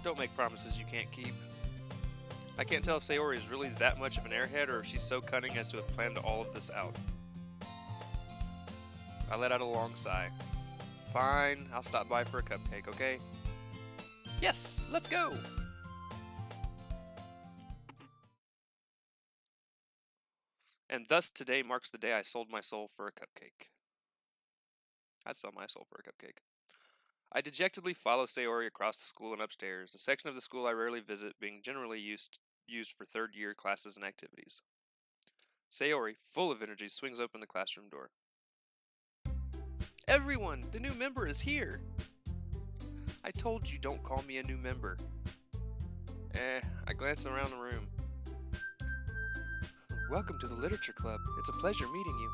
Don't make promises you can't keep. I can't tell if Sayori is really that much of an airhead or if she's so cunning as to have planned all of this out. I let out a long sigh. Fine, I'll stop by for a cupcake, okay? Yes, let's go! And thus today marks the day I sold my soul for a cupcake. I'd sell my soul for a cupcake. I dejectedly follow Sayori across the school and upstairs, a section of the school I rarely visit being generally used for third-year classes and activities. Sayori, full of energy, swings open the classroom door. Everyone, the new member is here! I told you don't call me a new member. I glance around the room. Welcome to the literature club. It's a pleasure meeting you.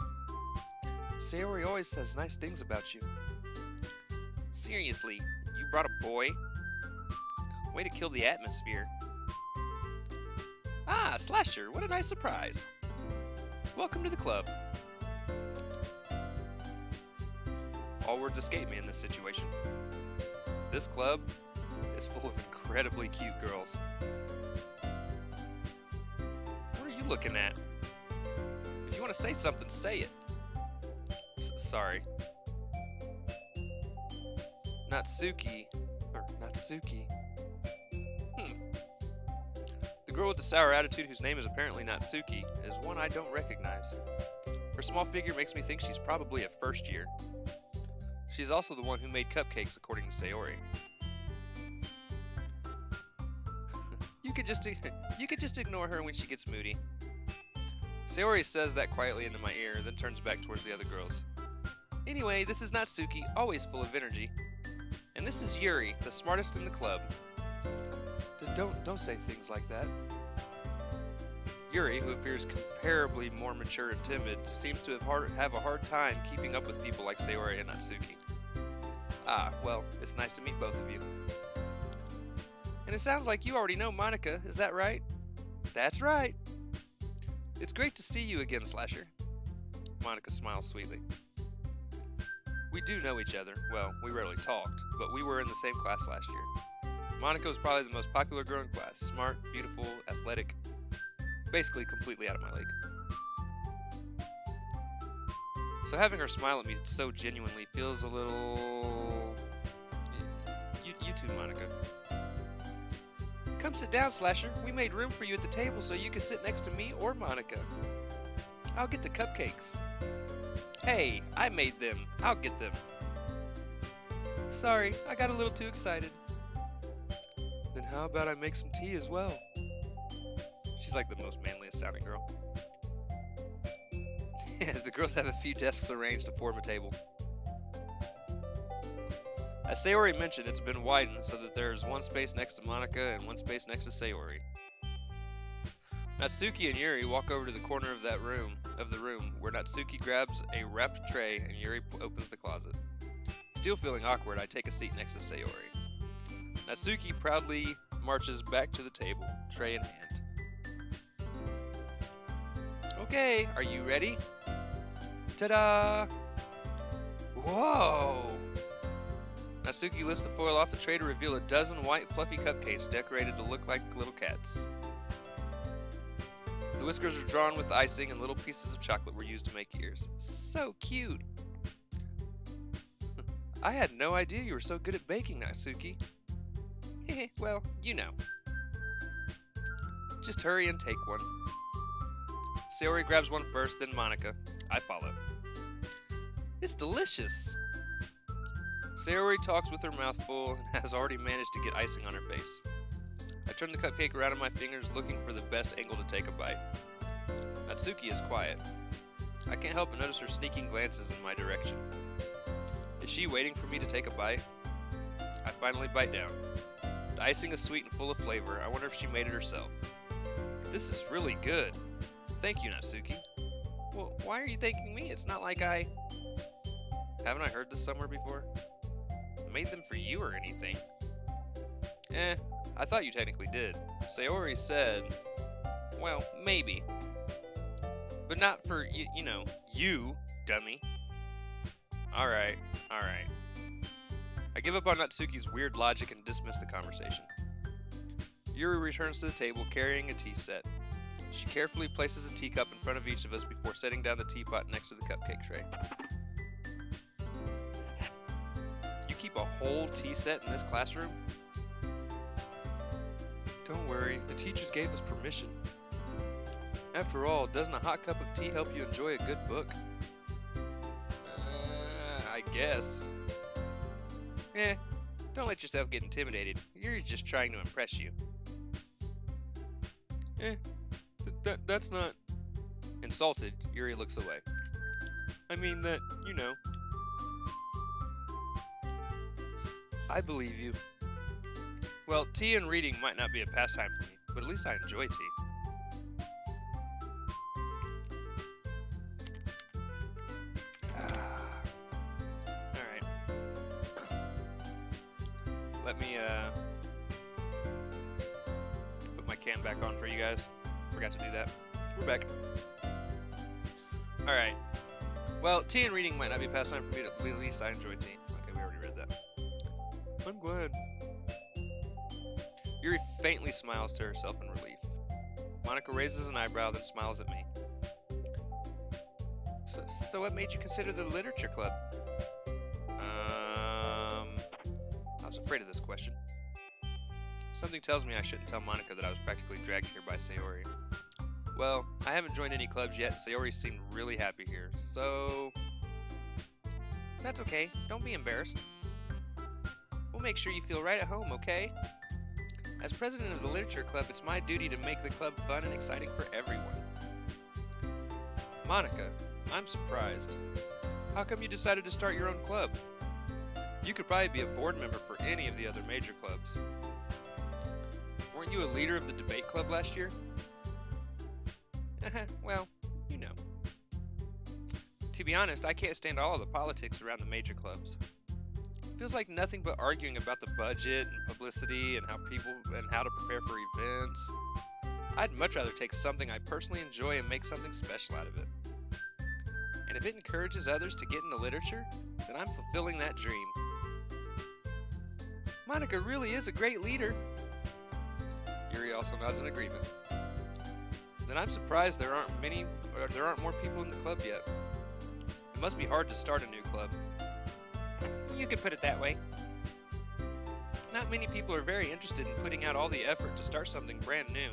Sayori always says nice things about you. Seriously, you brought a boy? Way to kill the atmosphere. Ah, Slasher, what a nice surprise. Welcome to the club. All words escape me in this situation. This club is full of incredibly cute girls. What are you looking at? If you want to say something, say it. Sorry. Natsuki. The girl with the sour attitude, whose name is apparently Natsuki, is one I don't recognize. Her small figure makes me think she's probably a first year. She's also the one who made cupcakes, according to Sayori. You could just ignore her when she gets moody. Sayori says that quietly into my ear, then turns back towards the other girls. Anyway, this is Natsuki, always full of energy. And this is Yuri, the smartest in the club. Don't say things like that. Yuri, who appears comparably more mature and timid, seems to have a hard time keeping up with people like Sayori and Natsuki. Ah, well, it's nice to meet both of you. And it sounds like you already know Monica, is that right? That's right. It's great to see you again, Slasher. Monica smiles sweetly. We do know each other. Well, we rarely talked, but we were in the same class last year. Monica was probably the most popular girl in class. Smart, beautiful, athletic. Basically completely out of my league. So having her smile at me so genuinely feels a little... You too, Monica. Come sit down, Slasher. We made room for you at the table so you can sit next to me or Monica. I'll get the cupcakes. Hey, I made them. I'll get them. Sorry, I got a little too excited. Then how about I make some tea as well? She's like the most manliest sounding girl. The girls have a few desks arranged to form a table. As Sayori mentioned, it's been widened so that there's one space next to Monica and one space next to Sayori. Natsuki and Yuri walk over to the corner of the room where Natsuki grabs a wrapped tray and Yuri opens the closet. Still feeling awkward, I take a seat next to Sayori. Natsuki proudly marches back to the table, tray in hand. Okay, are you ready? Ta-da! Whoa! Natsuki lifts the foil off the tray to reveal a dozen white fluffy cupcakes decorated to look like little cats. The whiskers are drawn with icing and little pieces of chocolate were used to make ears. So cute! I had no idea you were so good at baking, Natsuki. Well, you know. Just hurry and take one. Sayori grabs one first, then Monica. I follow. It's delicious! Sayori talks with her mouth full and has already managed to get icing on her face. I turn the cupcake around in my fingers, looking for the best angle to take a bite. Natsuki is quiet. I can't help but notice her sneaking glances in my direction. Is she waiting for me to take a bite? I finally bite down. The icing is sweet and full of flavor. I wonder if she made it herself. This is really good. Thank you, Natsuki. Well, why are you thanking me? It's not like I... Haven't I heard this somewhere before? I made them for you or anything. I thought you technically did. Sayori said... Well, maybe. But not for, you know, you, dummy. Alright. I give up on Natsuki's weird logic and dismiss the conversation. Yuri returns to the table carrying a tea set. She carefully places a teacup in front of each of us before setting down the teapot next to the cupcake tray. You keep a whole tea set in this classroom? Don't worry, the teachers gave us permission. After all, doesn't a hot cup of tea help you enjoy a good book? I guess. Don't let yourself get intimidated. Yuri's just trying to impress you. That's not... Insulted, Yuri looks away. I mean that, you know. I believe you. Well, tea and reading might not be a pastime for me, but at least I enjoy tea. Alright. Let me, put my cam back on for you guys. Forgot to do that. We're back. Alright. Well, tea and reading might not be a pastime for me, but at least I enjoy tea. Okay, we already read that. I'm glad. Yuri faintly smiles to herself in relief. Monica raises an eyebrow, then smiles at me. So what made you consider the literature club? I was afraid of this question. Something tells me I shouldn't tell Monica that I was practically dragged here by Sayori. Well, I haven't joined any clubs yet, and Sayori seemed really happy here, so... That's okay. Don't be embarrassed. We'll make sure you feel right at home, okay? As president of the literature club, it's my duty to make the club fun and exciting for everyone. Monica, I'm surprised. How come you decided to start your own club? You could probably be a board member for any of the other major clubs. Weren't you a leader of the debate club last year? Well, you know. To be honest, I can't stand all of the politics around the major clubs. Feels like nothing but arguing about the budget and publicity and how to prepare for events. I'd much rather take something I personally enjoy and make something special out of it. And if it encourages others to get into literature, then I'm fulfilling that dream. Monica really is a great leader. Yuri also nods in agreement. then I'm surprised there aren't more people in the club yet. It must be hard to start a new club. You could put it that way. Not many people are very interested in putting out all the effort to start something brand new,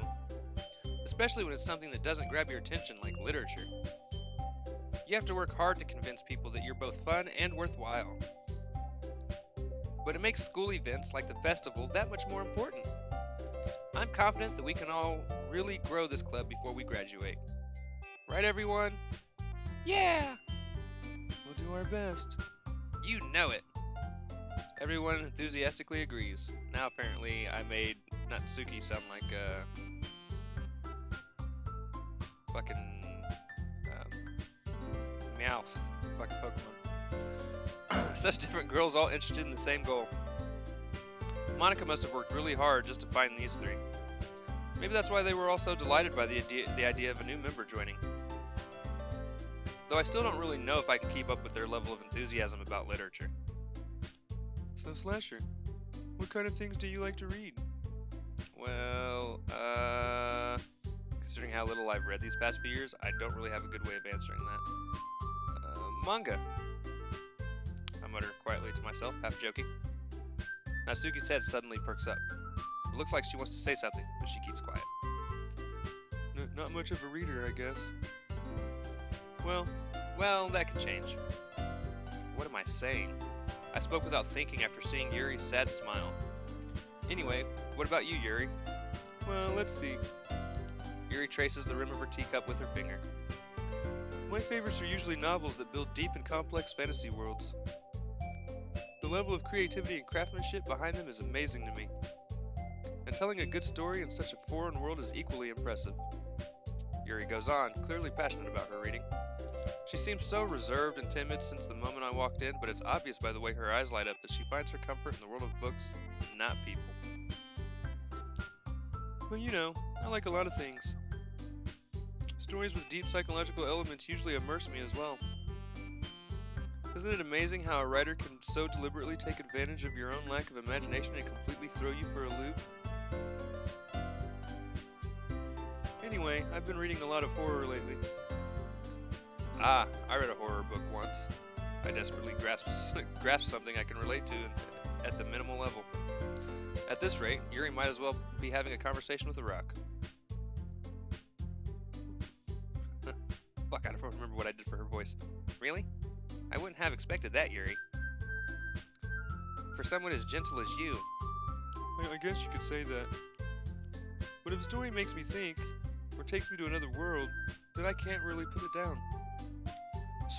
especially when it's something that doesn't grab your attention like literature. You have to work hard to convince people that you're both fun and worthwhile. But it makes school events like the festival that much more important. I'm confident that we can all really grow this club before we graduate. Right, everyone? Yeah! We'll do our best. You know it. Everyone enthusiastically agrees. Now apparently I made Natsuki sound like fucking Meowth, fucking Pokemon. Such different girls all interested in the same goal. Monica must have worked really hard just to find these three. Maybe that's why they were all so delighted by the idea of a new member joining. Though I still don't really know if I can keep up with their level of enthusiasm about literature. So Slasher, what kind of things do you like to read? Well, considering how little I've read these past few years, I don't really have a good way of answering that. Manga. I mutter quietly to myself, half joking. Natsuki's head suddenly perks up. It looks like she wants to say something, but she keeps quiet. Not much of a reader, I guess. Well, that could change. What am I saying? I spoke without thinking after seeing Yuri's sad smile. Anyway, what about you, Yuri? Well, let's see. Yuri traces the rim of her teacup with her finger. My favorites are usually novels that build deep and complex fantasy worlds. The level of creativity and craftsmanship behind them is amazing to me. And telling a good story in such a foreign world is equally impressive. Yuri goes on, clearly passionate about her reading. She seems so reserved and timid since the moment I walked in, but it's obvious by the way her eyes light up that she finds her comfort in the world of books, not people. Well, you know, I like a lot of things. Stories with deep psychological elements usually immerse me as well. Isn't it amazing how a writer can so deliberately take advantage of your own lack of imagination and completely throw you for a loop? Anyway, I've been reading a lot of horror lately. I read a horror book once. I desperately grasped something I can relate to at the minimal level. At this rate, Yuri might as well be having a conversation with a rock. Fuck, I don't remember what I did for her voice. Really? I wouldn't have expected that, Yuri. For someone as gentle as you. I guess you could say that. But if a story makes me think, or takes me to another world, then I can't really put it down.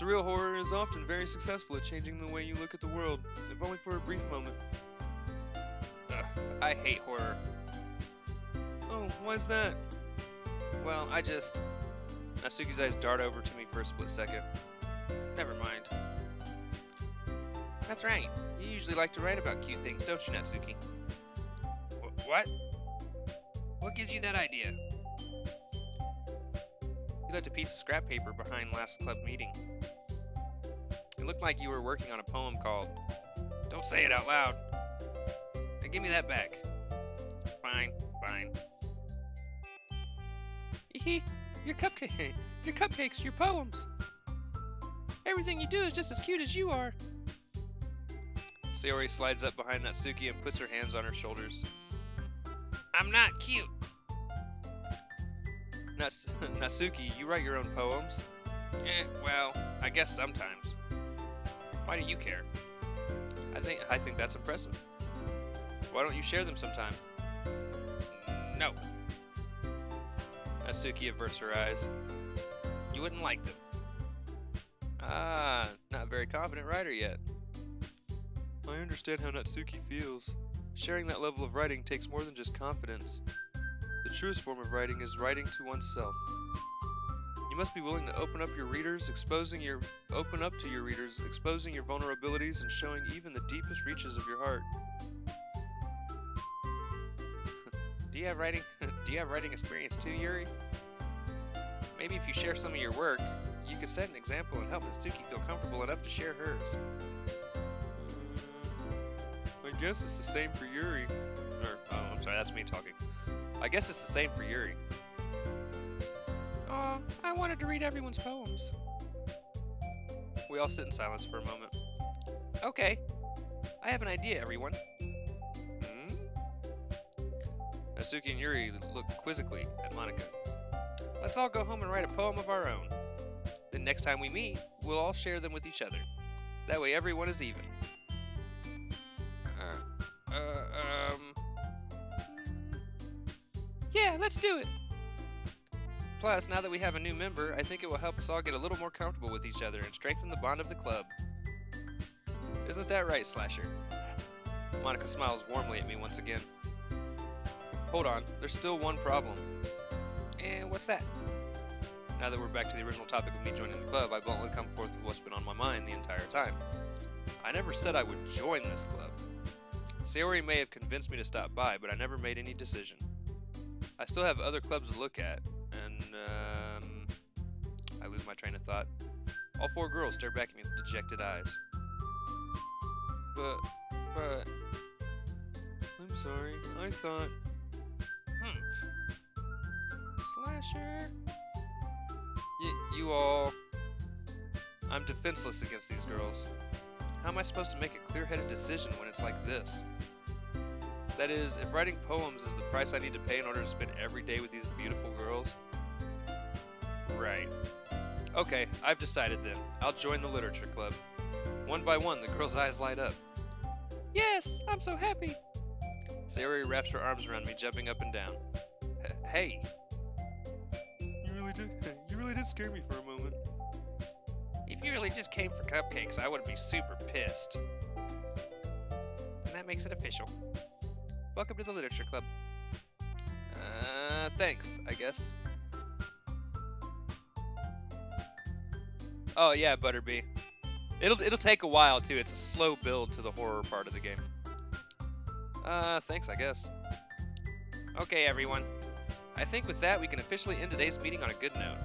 Surreal horror is often very successful at changing the way you look at the world, if only for a brief moment. I hate horror. Oh, why's that? Well, Natsuki's eyes dart over to me for a split second. Never mind. That's right. You usually like to write about cute things, don't you, Natsuki? What? What gives you that idea? You left a piece of scrap paper behind last club meeting. It looked like you were working on a poem called... Don't say it out loud. Now give me that back. Fine. Your cupcakes, your poems. Everything you do is just as cute as you are. Sayori slides up behind Natsuki and puts her hands on her shoulders. I'm not cute. Natsuki, you write your own poems? Well, I guess sometimes. Why do you care? I think that's impressive. Why don't you share them sometime? No. Natsuki averts her eyes. You wouldn't like them. Not a very confident writer yet. I understand how Natsuki feels. Sharing that level of writing takes more than just confidence. The truest form of writing is writing to oneself. You must be willing to open up to your readers, exposing your vulnerabilities and showing even the deepest reaches of your heart. Do you have writing experience too, Yuri? Maybe if you share some of your work, you could set an example and help Natsuki feel comfortable enough to share hers. I guess it's the same for Yuri. I'm sorry, that's me talking. I guess it's the same for Yuri. Aw, I wanted to read everyone's poems. We all sit in silence for a moment. Okay, I have an idea, everyone. Hmm? Natsuki and Yuri look quizzically at Monica. Let's all go home and write a poem of our own. Then next time we meet, we'll all share them with each other. That way everyone is even. Yeah, let's do it. Plus, now that we have a new member, I think it will help us all get a little more comfortable with each other and strengthen the bond of the club. Isn't that right, Slasher? Monica smiles warmly at me once again. Hold on, there's still one problem. And what's that? Now that we're back to the original topic of me joining the club, I bluntly come forth with what's been on my mind the entire time. I never said I would join this club. Sayori may have convinced me to stop by, but I never made any decision. I still have other clubs to look at, and, I lose my train of thought. All four girls stare back at me with dejected eyes. But, I'm sorry, I thought... Slasher. You all... I'm defenseless against these girls. How am I supposed to make a clear-headed decision when it's like this? That is, if writing poems is the price I need to pay in order to spend every day with these beautiful girls? Right. Okay, I've decided then. I'll join the literature club. One by one, the girls' eyes light up. Yes, I'm so happy. Sayori wraps her arms around me, jumping up and down. Hey! You really did scare me for a moment. If you really just came for cupcakes, I would be super pissed. And that makes it official. Welcome to the literature club. Thanks, I guess. Oh yeah, Butterby. It'll take a while too. It's a slow build to the horror part of the game. Thanks, I guess. Okay, everyone. I think with that, we can officially end today's meeting on a good note.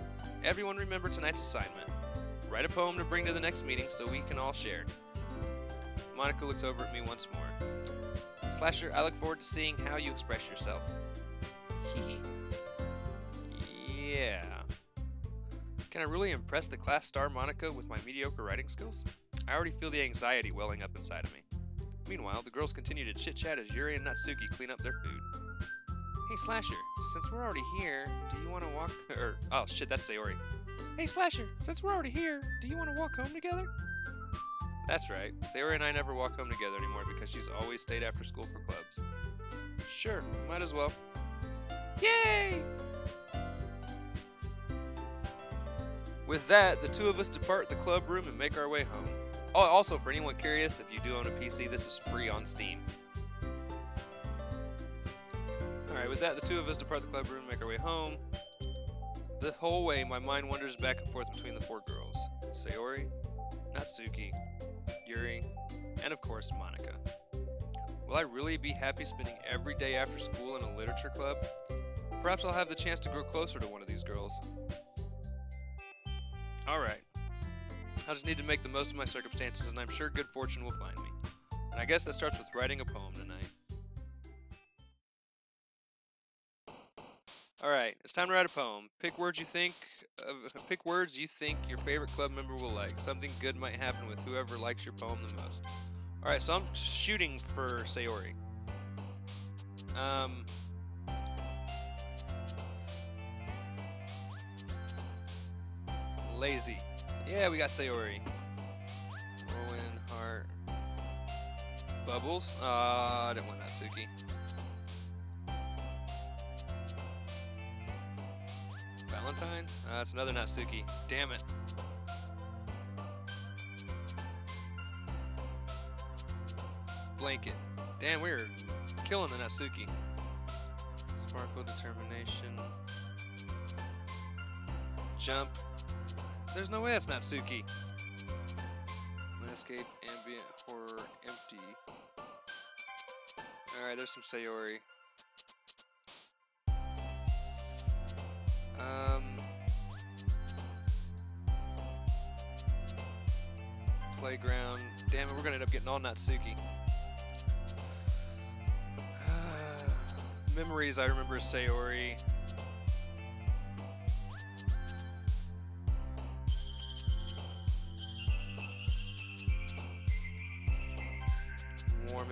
Everyone remember tonight's assignment. Write a poem to bring to the next meeting so we can all share. Monica looks over at me once more. Slasher, I look forward to seeing how you express yourself. Hehe. Yeah. Can I really impress the class star Monica with my mediocre writing skills? I already feel the anxiety welling up inside of me. Meanwhile, the girls continue to chit-chat as Yuri and Natsuki clean up their food. Hey Slasher, since we're already here, do you want to walk... oh shit, that's Sayori. Hey Slasher, since we're already here, do you want to walk home together? That's right. Sayori and I never walk home together anymore because she's always stayed after school for clubs. Sure, might as well. Yay! With that, the two of us depart the club room and make our way home. Oh, also, for anyone curious, if you do own a PC, this is free on Steam. Alright, with that, the two of us depart the club room and make our way home. The whole way, my mind wanders back and forth between the four girls. Sayori, Natsuki, Yuri, and of course, Monica. Will I really be happy spending every day after school in a literature club? Perhaps I'll have the chance to grow closer to one of these girls. Alright. I just need to make the most of my circumstances, and I'm sure good fortune will find me. And I guess that starts with writing a poem tonight. Alright, it's time to write a poem. Pick words you think your favorite club member will like. Something good might happen with whoever likes your poem the most. Alright, so I'm shooting for Sayori. Lazy. Yeah, we got Sayori. Owen, Heart. Bubbles. I didn't want Natsuki. Valentine? That's another Natsuki. Damn it. Blanket. Damn, we're killing the Natsuki. Sparkle, Determination. Jump. There's no way that's Natsuki. Landscape, ambient, horror, empty. Alright, there's some Sayori. Playground. Damn it, we're gonna end up getting all Natsuki. Memories, I remember Sayori.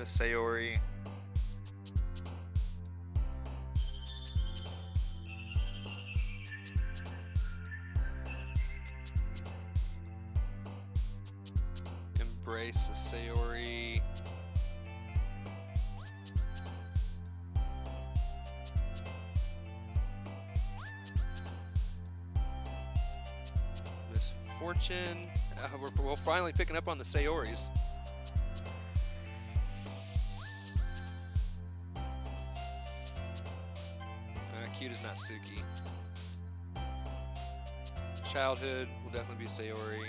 Miss Sayori. Embrace a Sayori. Misfortune. We're finally picking up on the Sayoris. Cute is not Suki. Childhood will definitely be Sayori.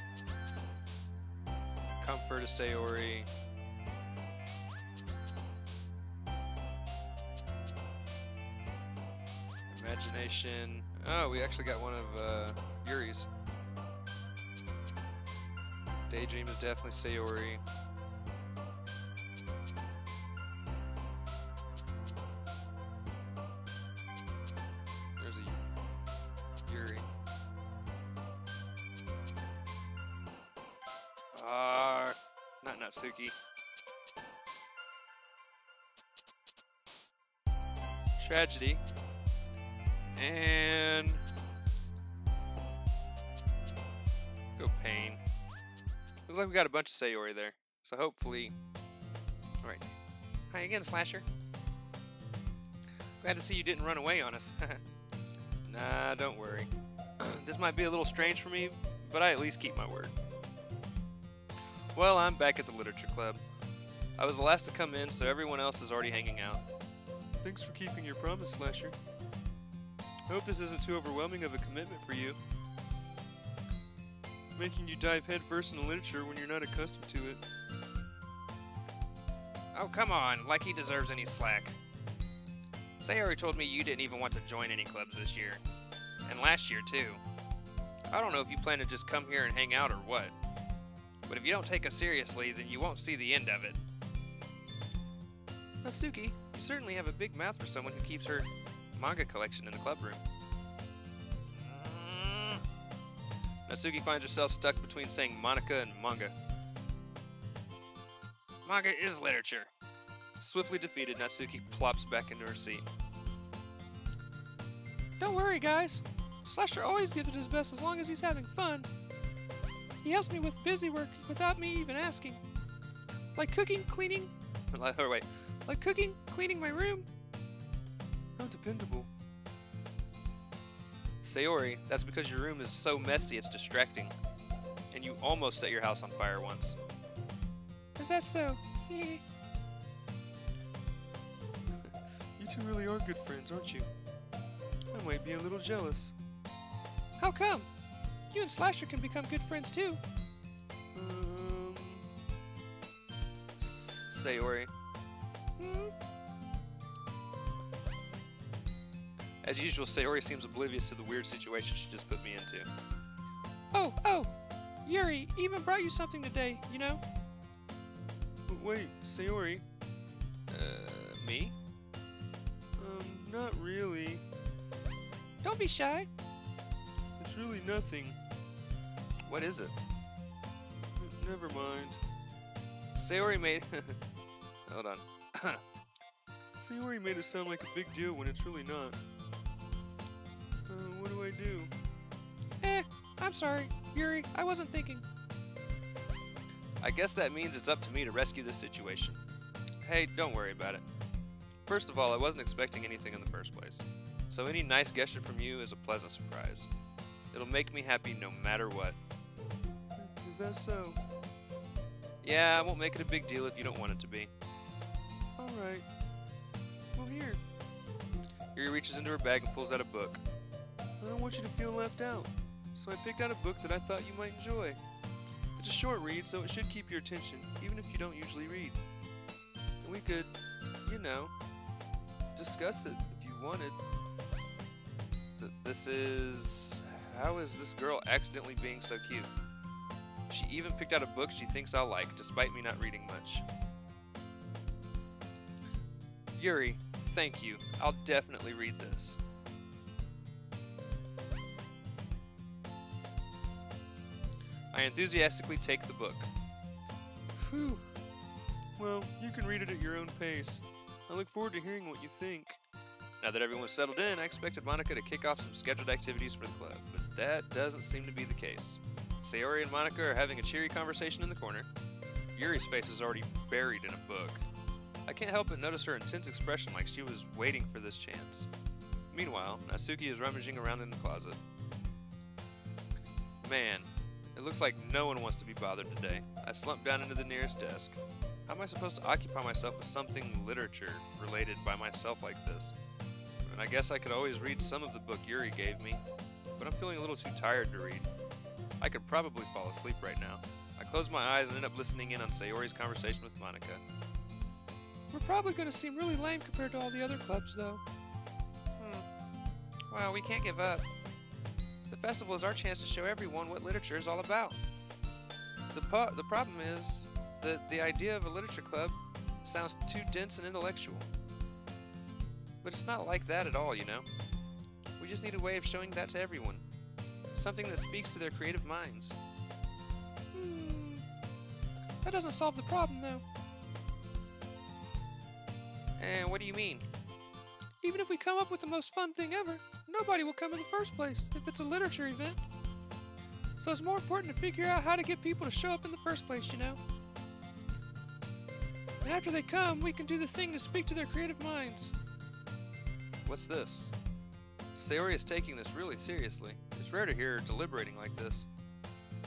Comfort is Sayori. Imagination. Oh, we actually got one of Yuri's. Daydream is definitely Sayori. There's a Yuri. Not Natsuki. Tragedy. And go Pain. Looks like we got a bunch of Sayori there. So hopefully. Alright. Hi again, Slasher. Glad to see you didn't run away on us. Nah, don't worry. This might be a little strange for me, but I at least keep my word. Well, I'm back at the literature club. I was the last to come in, so everyone else is already hanging out. Thanks for keeping your promise, Slasher. I hope this isn't too overwhelming of a commitment for you. Making you dive headfirst into literature when you're not accustomed to it. Oh, come on, like he deserves any slack. Sayori told me you didn't even want to join any clubs this year. And last year, too. I don't know if you plan to just come here and hang out or what. But if you don't take us seriously, then you won't see the end of it. Natsuki, you certainly have a big mouth for someone who keeps her manga collection in the club room. Natsuki finds herself stuck between saying Monica and manga. Manga is literature. Swiftly defeated, Natsuki plops back into her seat. Don't worry, guys. Slasher always gives it his best as long as he's having fun. He helps me with busy work without me even asking. Like cooking, cleaning. Like cooking, cleaning my room. How dependable. Sayori, that's because your room is so messy it's distracting. And you almost set your house on fire once. Is that so? You two really are good friends, aren't you? I might be a little jealous. How come? You and Slasher can become good friends too. Sayori. As usual, Sayori seems oblivious to the weird situation she just put me into. Oh! Yuri even brought you something today, you know? Wait, Sayori? Me? Not really. Don't be shy. It's really nothing. What is it? Never mind. Sayori made... Hold on. Sayori made it sound like a big deal when it's really not. What do I do? I'm sorry, Yuri. I wasn't thinking. I guess that means it's up to me to rescue this situation. Hey, don't worry about it. First of all, I wasn't expecting anything in the first place. So any nice gesture from you is a pleasant surprise. It'll make me happy no matter what. Is that so? Yeah, I won't make it a big deal if you don't want it to be. Alright. Well, here. Yuri reaches into her bag and pulls out a book. I don't want you to feel left out, so I picked out a book that I thought you might enjoy. It's a short read, so it should keep your attention, even if you don't usually read. And we could, you know, discuss it if you wanted. This is... How is this girl accidentally being so cute? She even picked out a book she thinks I'll like, despite me not reading much. Yuri, thank you. I'll definitely read this. I enthusiastically take the book. Whew. Well, you can read it at your own pace. I look forward to hearing what you think. Now that everyone's settled in, I expected Monica to kick off some scheduled activities for the club, but that doesn't seem to be the case. Sayori and Monica are having a cheery conversation in the corner. Yuri's face is already buried in a book. I can't help but notice her intense expression like she was waiting for this chance. Meanwhile, Natsuki is rummaging around in the closet. Man, it looks like no one wants to be bothered today. I slumped down into the nearest desk. How am I supposed to occupy myself with something literature related by myself like this? And I guess I could always read some of the book Yuri gave me, but I'm feeling a little too tired to read. I could probably fall asleep right now. I close my eyes and end up listening in on Sayori's conversation with Monica. We're probably going to seem really lame compared to all the other clubs, though. Well, we can't give up. The festival is our chance to show everyone what literature is all about. The problem is that the idea of a literature club sounds too dense and intellectual. But it's not like that at all, you know? We just need a way of showing that to everyone. Something that speaks to their creative minds. That doesn't solve the problem, though. And what do you mean? Even if we come up with the most fun thing ever, nobody will come in the first place if it's a literature event. So it's more important to figure out how to get people to show up in the first place, you know? And after they come, we can do the thing to speak to their creative minds. What's this? Sayori is taking this really seriously. It's rare to hear her deliberating like this.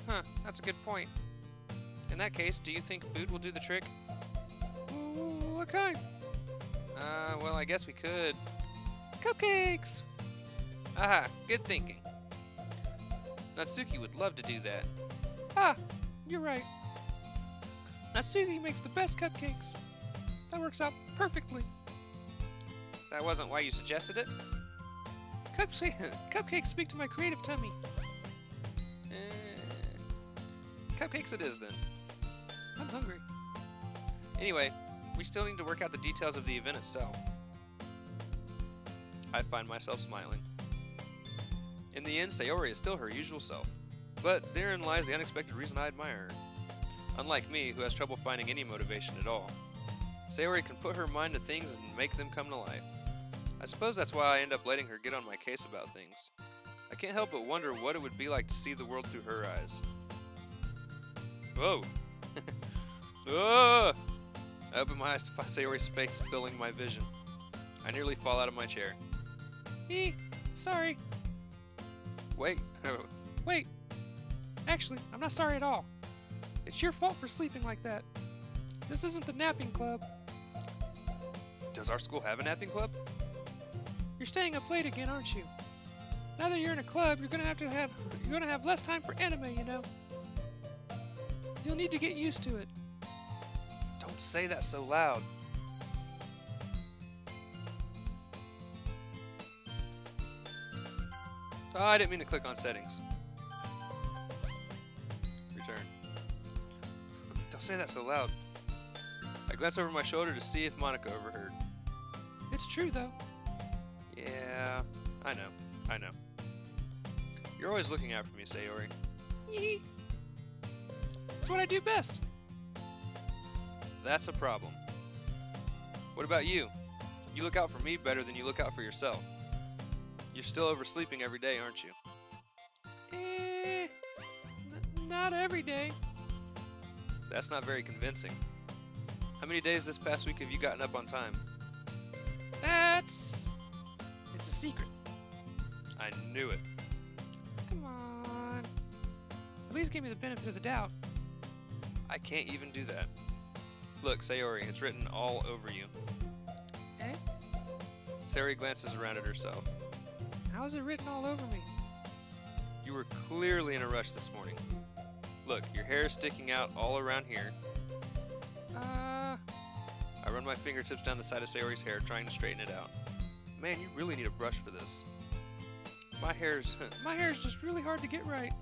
Huh, that's a good point. In that case, do you think food will do the trick? What kind? Well, I guess we could. Cupcakes! Aha, good thinking. Natsuki would love to do that. Ah, you're right. Natsuki makes the best cupcakes. That works out perfectly. That wasn't why you suggested it? Cupcakes speak to my creative tummy. Cupcakes it is then. I'm hungry. Anyway, we still need to work out the details of the event itself. I find myself smiling. In the end, Sayori is still her usual self. But therein lies the unexpected reason I admire her. Unlike me, who has trouble finding any motivation at all, Sayori can put her mind to things and make them come to life. I suppose that's why I end up letting her get on my case about things. I can't help but wonder what it would be like to see the world through her eyes. Whoa! Oh! I open my eyes to find Sayori's face filling my vision. I nearly fall out of my chair. Sorry. Wait. Wait. Actually, I'm not sorry at all. It's your fault for sleeping like that. This isn't the napping club. Does our school have a napping club? You're staying up late again, aren't you? Now that you're in a club, you're gonna have less time for anime, you know. You'll need to get used to it. Don't say that so loud. Oh, I didn't mean to click on settings. Return. Don't say that so loud. I glance over my shoulder to see if Monica overheard. It's true, though. Yeah, I know. You're always looking out for me, Sayori. Yee. It's what I do best. That's a problem. What about you? You look out for me better than you look out for yourself. You're still oversleeping every day, aren't you? Not every day. That's not very convincing. How many days this past week have you gotten up on time? It's a secret. I knew it. Come on. At least give me the benefit of the doubt. I can't even do that. Look, Sayori, it's written all over you. Eh? Sayori glances around at herself. How is it written all over me? You were clearly in a rush this morning. Look, your hair is sticking out all around here. I run my fingertips down the side of Sayori's hair, trying to straighten it out. Man, you really need a brush for this. My hair's just really hard to get right.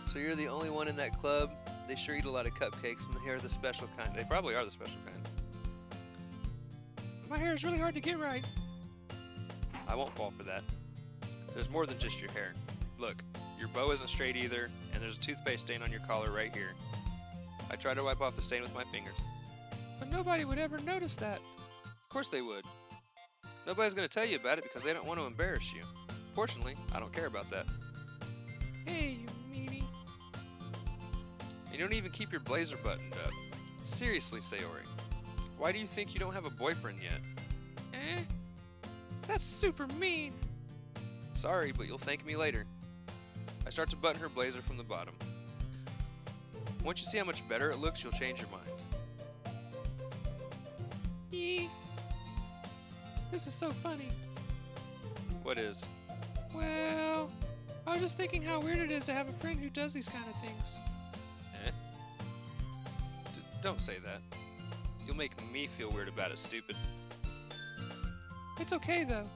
So you're the only one in that club? They sure eat a lot of cupcakes, and they are the special kind. They probably are the special kind. My hair is really hard to get right. I won't fall for that. There's more than just your hair. Look, Your bow isn't straight either, and there's a toothpaste stain on your collar right here. I tried to wipe off the stain with my fingers. But nobody would ever notice that. Of course they would. Nobody's going to tell you about it because they don't want to embarrass you. Fortunately, I don't care about that. Hey, you meanie. You don't even keep your blazer buttoned up. Seriously, Sayori. Why do you think you don't have a boyfriend yet? Eh? That's super mean. Sorry, but you'll thank me later. I start to button her blazer from the bottom. Once you see how much better it looks, you'll change your mind. Yee. This is so funny. What is? Well, I was just thinking how weird it is to have a friend who does these kind of things. Eh? Don't say that. You'll make me feel weird about it, stupid. It's okay, though.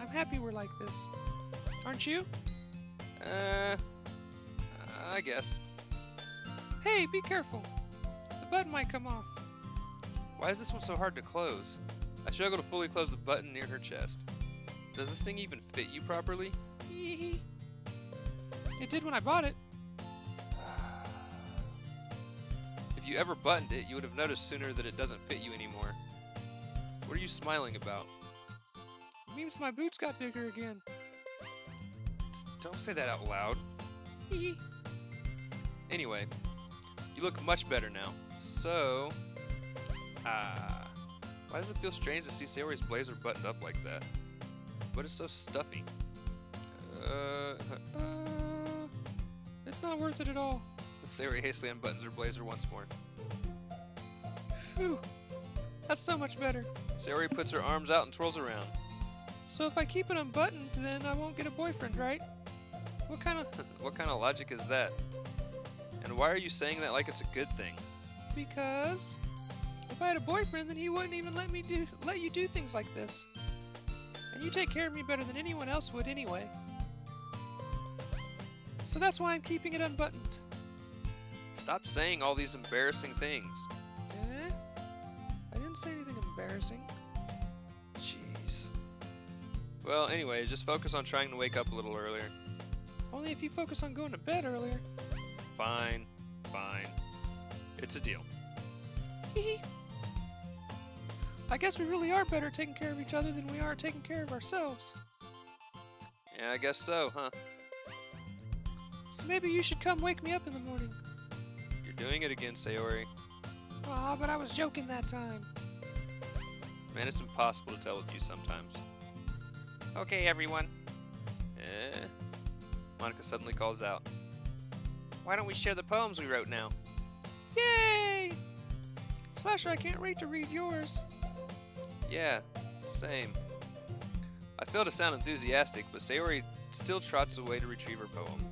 I'm happy we're like this. Aren't you? I guess. Hey, be careful. The button might come off. Why is this one so hard to close? I struggle to fully close the button near her chest. Does this thing even fit you properly? Hee. It did when I bought it. If you ever buttoned it, you would have noticed sooner that it doesn't fit you anymore. What are you smiling about? It means my boots got bigger again. Don't say that out loud. Hee. Anyway, you look much better now. So, why does it feel strange to see Sayori's blazer buttoned up like that? What is so stuffy? It's not worth it at all. Sayori hastily unbuttons her blazer once more. Phew. That's so much better. Sayori puts her arms out and twirls around. So if I keep it unbuttoned, then I won't get a boyfriend, right? What kind of logic is that? And why are you saying that like it's a good thing? Because if I had a boyfriend, then he wouldn't even let you do things like this. And you take care of me better than anyone else would anyway. So that's why I'm keeping it unbuttoned. Stop saying all these embarrassing things. Eh? I didn't say anything embarrassing. Jeez. Well, anyways, just focus on trying to wake up a little earlier. Only if you focus on going to bed earlier. Fine. It's a deal. Hee. I guess we really are better taking care of each other than we are taking care of ourselves. Yeah, I guess so, huh? So maybe you should come wake me up in the morning. You're doing it again, Sayori. Aw, but I was joking that time. Man, it's impossible to tell with you sometimes. Okay, everyone. Monica suddenly calls out. Why don't we share the poems we wrote now? Yay! Slasher, I can't wait to read yours. Yeah, same. I fail to sound enthusiastic, but Sayori still trots away to retrieve her poem.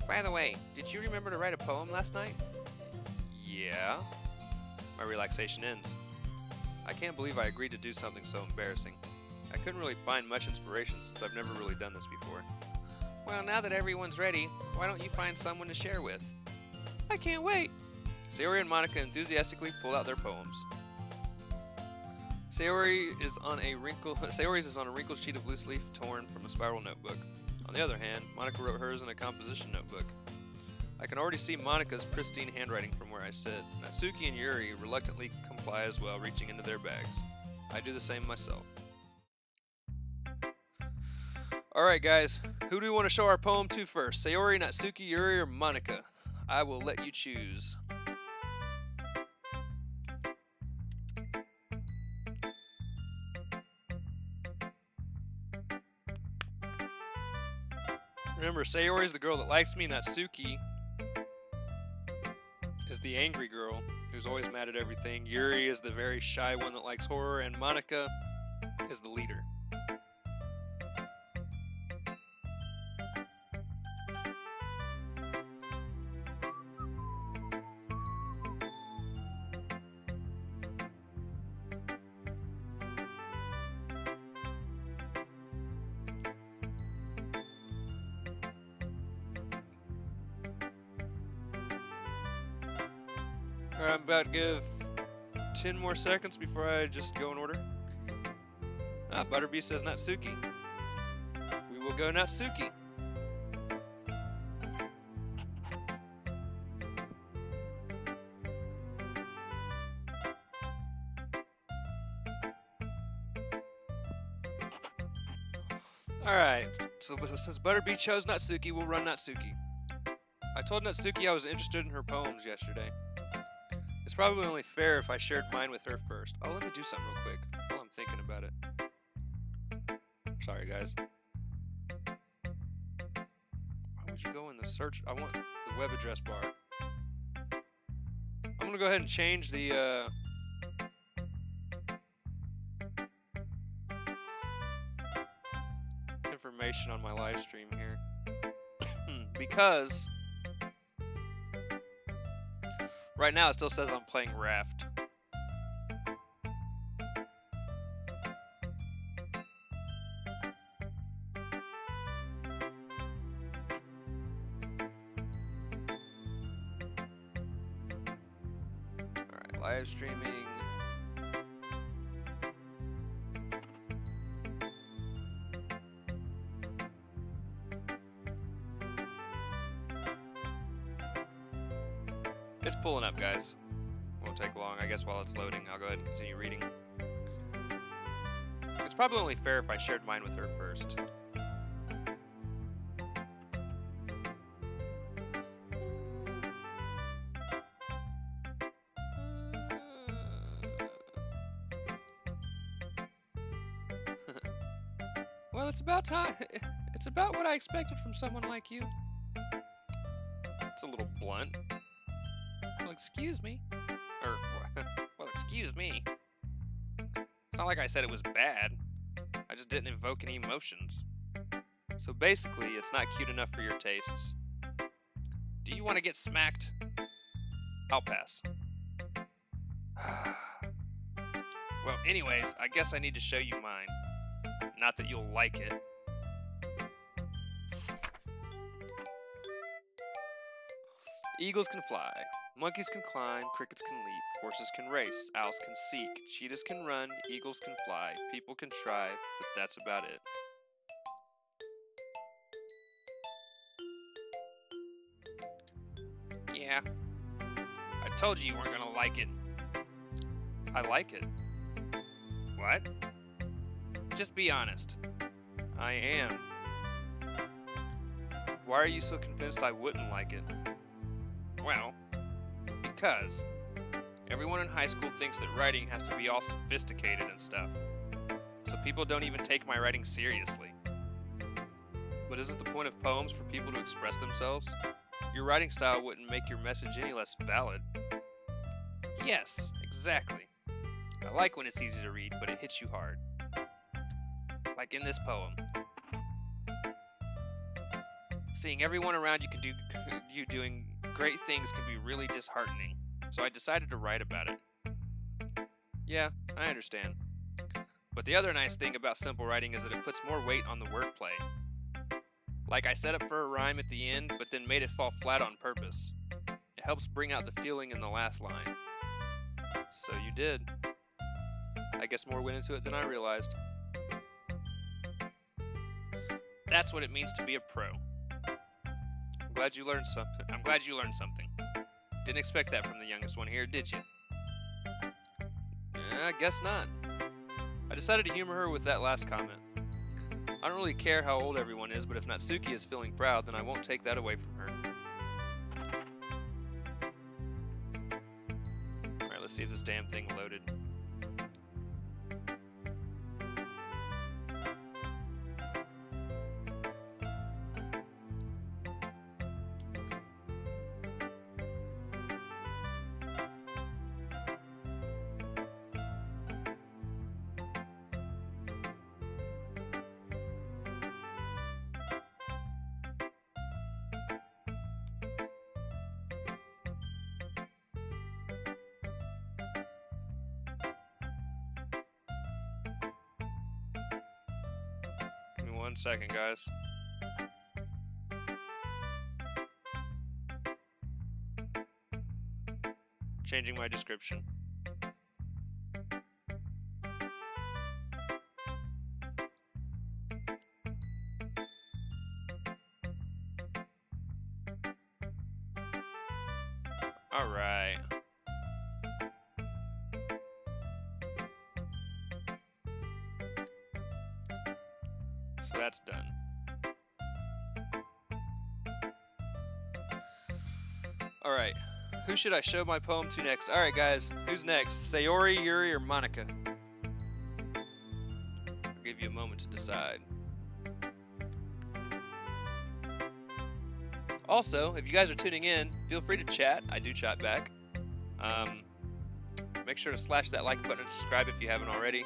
By the way, did you remember to write a poem last night? Yeah. My relaxation ends. I can't believe I agreed to do something so embarrassing. I couldn't really find much inspiration since I've never really done this before. Well, now that everyone's ready, why don't you find someone to share with? I can't wait. Sayori and Monica enthusiastically pull out their poems. Sayori's is on a wrinkled sheet of loose leaf torn from a spiral notebook. On the other hand, Monica wrote hers in a composition notebook. I can already see Monica's pristine handwriting from where I sit. Natsuki and Yuri reluctantly comply as well, reaching into their bags. I do the same myself. Alright guys, who do we want to show our poem to first? Sayori, Natsuki, Yuri, or Monica? I will let you choose. Remember, Sayori is the girl that likes me, Natsuki is the angry girl who's always mad at everything, Yuri is the very shy one that likes horror, and Monica is the leader. Alright, I'm about to give 10 more seconds before I just go in order. Butterbee says Natsuki. We will go Natsuki. Alright, so since Butterbean chose Natsuki, we'll run Natsuki. I told Natsuki I was interested in her poems yesterday. It's probably only fair if I shared mine with her first. Oh, let me do something real quick while I'm thinking about it. Sorry, guys. Why would you go in the search? I want the web address bar. I'm gonna go ahead and change the, information on my live stream here. Because right now it still says I'm playing Raft. Alright, live streaming. It's pulling up, guys. Won't take long. I guess while it's loading, I'll go ahead and continue reading. It's probably only fair if I shared mine with her first. Well, it's about time. It's about what I expected from someone like you. It's a little blunt. Well, excuse me. Or, well, excuse me. It's not like I said it was bad. I just didn't invoke any emotions. So basically, it's not cute enough for your tastes. Do you want to get smacked? I'll pass. Well, anyways, I guess I need to show you mine. Not that you'll like it. Eagles can fly. Monkeys can climb, crickets can leap, horses can race, owls can seek, cheetahs can run, eagles can fly, people can try, but that's about it. Yeah. I told you weren't gonna like it. I like it. What? Just be honest. I am. Why are you so convinced I wouldn't like it? Well, because everyone in high school thinks that writing has to be all sophisticated and stuff. So people don't even take my writing seriously. But isn't the point of poems for people to express themselves? Your writing style wouldn't make your message any less valid. Yes, exactly. I like when it's easy to read, but it hits you hard. Like in this poem. Seeing everyone around you doing great things can be really disheartening, so I decided to write about it. Yeah, I understand. But the other nice thing about simple writing is that it puts more weight on the wordplay. Like I set up for a rhyme at the end, but then made it fall flat on purpose. It helps bring out the feeling in the last line. So you did. I guess more went into it than I realized. That's what it means to be a pro. I'm glad you learned something. Didn't expect that from the youngest one here, did you? I guess not. I decided to humor her with that last comment. I don't really care how old everyone is, but if Natsuki is feeling proud, then I won't take that away from her. Alright, let's see if this damn thing loaded. Give me 1 second, guys. Changing my description. All right. So that's done. Alright, who should I show my poem to next? Alright guys, who's next? Sayori, Yuri, or Monica? I'll give you a moment to decide. Also, if you guys are tuning in, feel free to chat. I do chat back. Make sure to slash that like button and subscribe if you haven't already.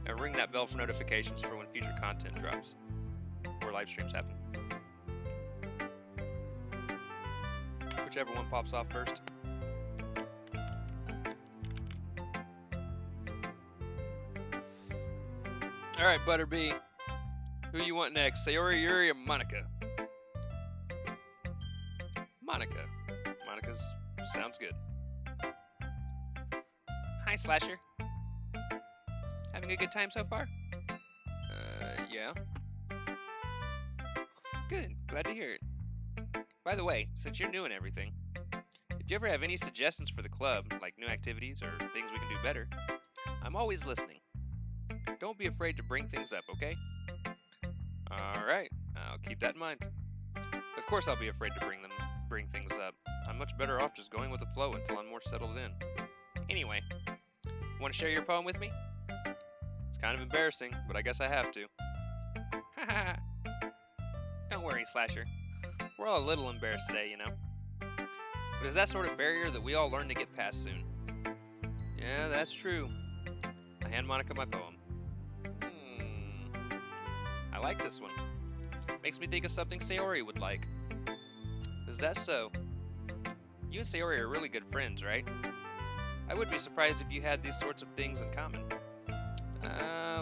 And ring that bell for notifications for when future content drops. Or live streams happen. Whichever one pops off first. Alright, Butterbee. Who you want next? Sayori, Yuri, or Monica? Monica. Monica's sounds good. Hi, Slasher. Having a good time so far? Yeah. Good. Glad to hear it. By the way, since you're new and everything, if you ever have any suggestions for the club, like new activities or things we can do better, I'm always listening. Don't be afraid to bring things up, okay? Alright, I'll keep that in mind. Of course I'll be afraid to bring things up. I'm much better off just going with the flow until I'm more settled in. Anyway, want to share your poem with me? It's kind of embarrassing, but I guess I have to. Haha. Don't worry, Slasher. We're all a little embarrassed today, you know. But it's that sort of barrier that we all learn to get past soon. Yeah, that's true. I hand Monica my poem. I like this one. Makes me think of something Sayori would like. Is that so? You and Sayori are really good friends, right? I wouldn't be surprised if you had these sorts of things in common.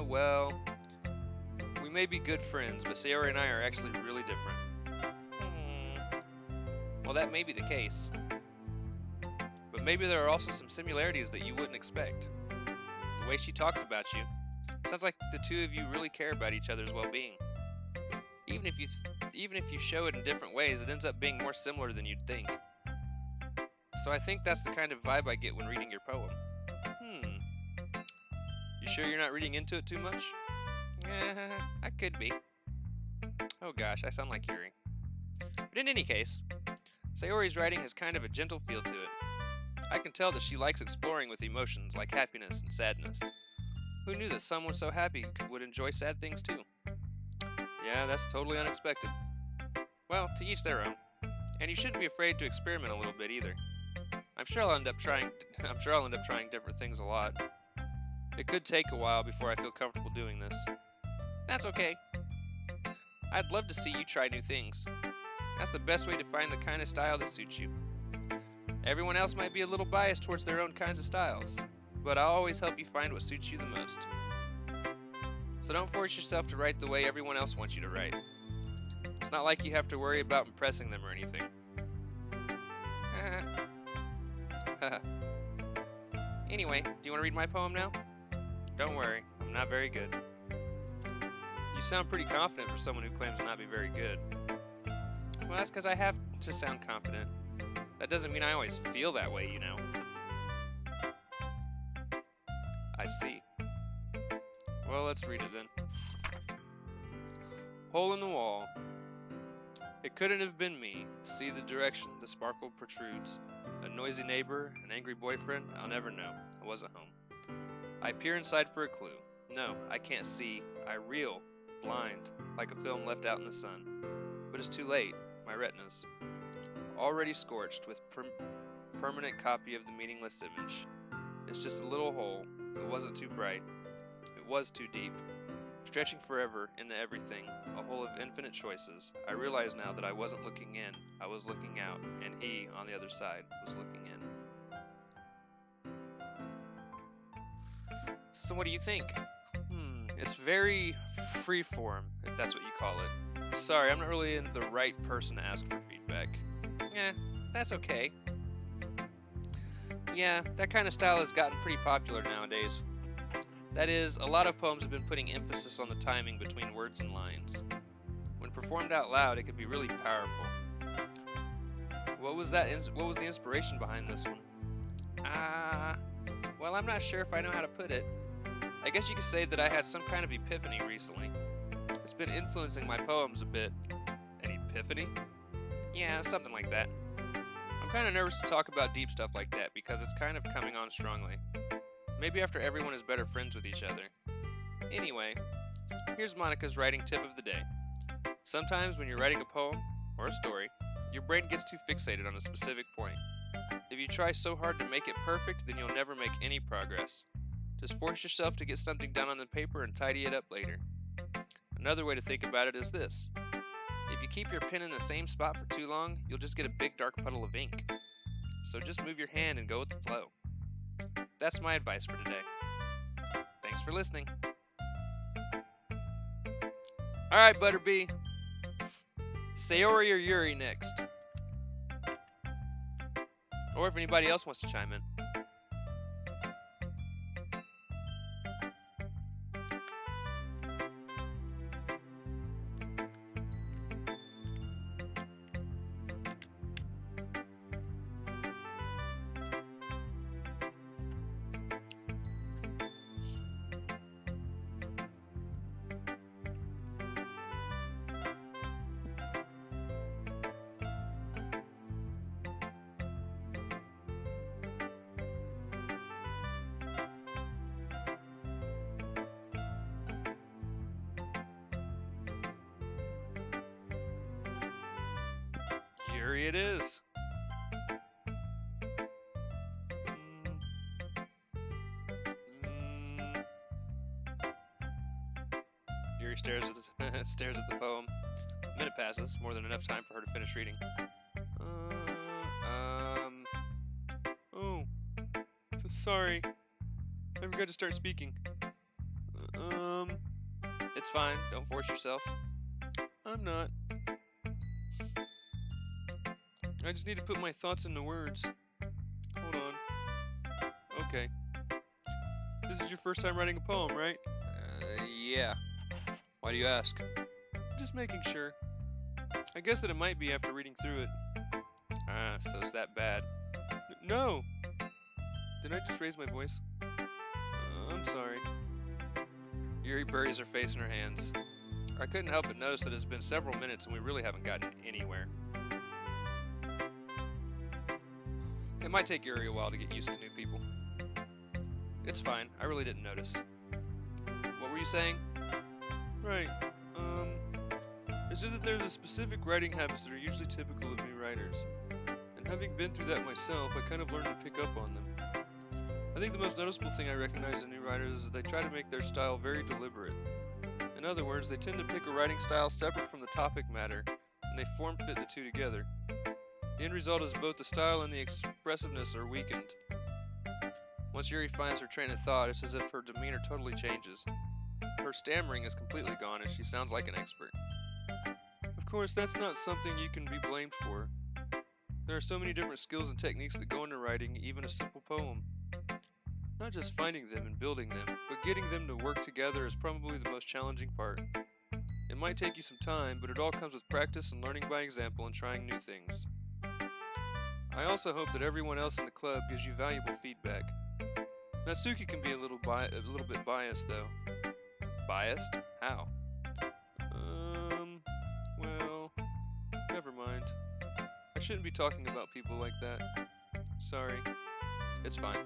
Well, we may be good friends, but Sayori and I are actually really different. Well, that may be the case. But maybe there are also some similarities that you wouldn't expect. The way she talks about you, sounds like the two of you really care about each other's well-being. Even if you show it in different ways, it ends up being more similar than you'd think. So I think that's the kind of vibe I get when reading your poem. You sure you're not reading into it too much? I could be. Oh gosh, I sound like Yuri. But in any case, Sayori's writing has kind of a gentle feel to it. I can tell that she likes exploring with emotions like happiness and sadness. Who knew that someone so happy would enjoy sad things too? Yeah, that's totally unexpected. Well, to each their own. And you shouldn't be afraid to experiment a little bit either. I'm sure I'll end up trying different things a lot. It could take a while before I feel comfortable doing this. That's okay. I'd love to see you try new things. That's the best way to find the kind of style that suits you. Everyone else might be a little biased towards their own kinds of styles, but I'll always help you find what suits you the most. So don't force yourself to write the way everyone else wants you to write. It's not like you have to worry about impressing them or anything. Anyway, do you want to read my poem now? Don't worry, I'm not very good. You sound pretty confident for someone who claims to not be very good. Well, that's because I have to sound confident. That doesn't mean I always feel that way, you know. I see. Well, let's read it then. Hole in the wall. It couldn't have been me. See the direction the sparkle protrudes. A noisy neighbor, an angry boyfriend, I'll never know. I wasn't home. I peer inside for a clue. No, I can't see. I reel, blind, like a film left out in the sun. But it's too late. My retinas. Already scorched with permanent copy of the meaningless image. It's just a little hole. It wasn't too bright. It was too deep. Stretching forever into everything, a hole of infinite choices. I realize now that I wasn't looking in, I was looking out, and he, on the other side, was looking in. So what do you think? It's very freeform, if that's what you call it. Sorry, I'm not really the right person to ask for feedback. That's okay. Yeah, that kind of style has gotten pretty popular nowadays. That is, a lot of poems have been putting emphasis on the timing between words and lines. When performed out loud, it could be really powerful. What was the inspiration behind this one? Well, I'm not sure if I know how to put it. I guess you could say that I had some kind of epiphany recently. It's been influencing my poems a bit. An epiphany? Yeah, something like that. I'm kind of nervous to talk about deep stuff like that because it's kind of coming on strongly. Maybe after everyone is better friends with each other. Anyway, here's Monica's writing tip of the day. Sometimes when you're writing a poem or a story, your brain gets too fixated on a specific point. If you try so hard to make it perfect, then you'll never make any progress. Just force yourself to get something down on the paper and tidy it up later. Another way to think about it is this. If you keep your pen in the same spot for too long, you'll just get a big dark puddle of ink. So just move your hand and go with the flow. That's my advice for today. Thanks for listening. Alright, Butterbee. Sayori or Yuri next. Or if anybody else wants to chime in. Yuri it is. Yuri stares at the poem. A minute passes, more than enough time for her to finish reading. Oh, sorry. I forgot to start speaking. It's fine. Don't force yourself. I'm not. I just need to put my thoughts into words. Hold on. Okay. This is your first time writing a poem, right? Yeah. Why do you ask? Just making sure. I guess that it might be after reading through it. Ah, so it's that bad. No! Did I just raise my voice? I'm sorry. Yuri buries her face in her hands. I couldn't help but notice that it's been several minutes and we really haven't gotten anywhere. It might take Yuri a while to get used to new people. It's fine, I really didn't notice. What were you saying? Right. I said that there's a specific writing habits that are usually typical of new writers. And having been through that myself, I kind of learned to pick up on them. I think the most noticeable thing I recognize in new writers is that they try to make their style very deliberate. In other words, they tend to pick a writing style separate from the topic matter, and they form-fit the two together. The end result is both the style and the expressiveness are weakened. Once Yuri finds her train of thought, it's as if her demeanor totally changes. Her stammering is completely gone and she sounds like an expert. Of course, that's not something you can be blamed for. There are so many different skills and techniques that go into writing even a simple poem. Not just finding them and building them, but getting them to work together is probably the most challenging part. It might take you some time, but it all comes with practice and learning by example and trying new things. I also hope that everyone else in the club gives you valuable feedback. Natsuki can be a little bit biased, though. Biased? How? Well, never mind. I shouldn't be talking about people like that. Sorry. It's fine.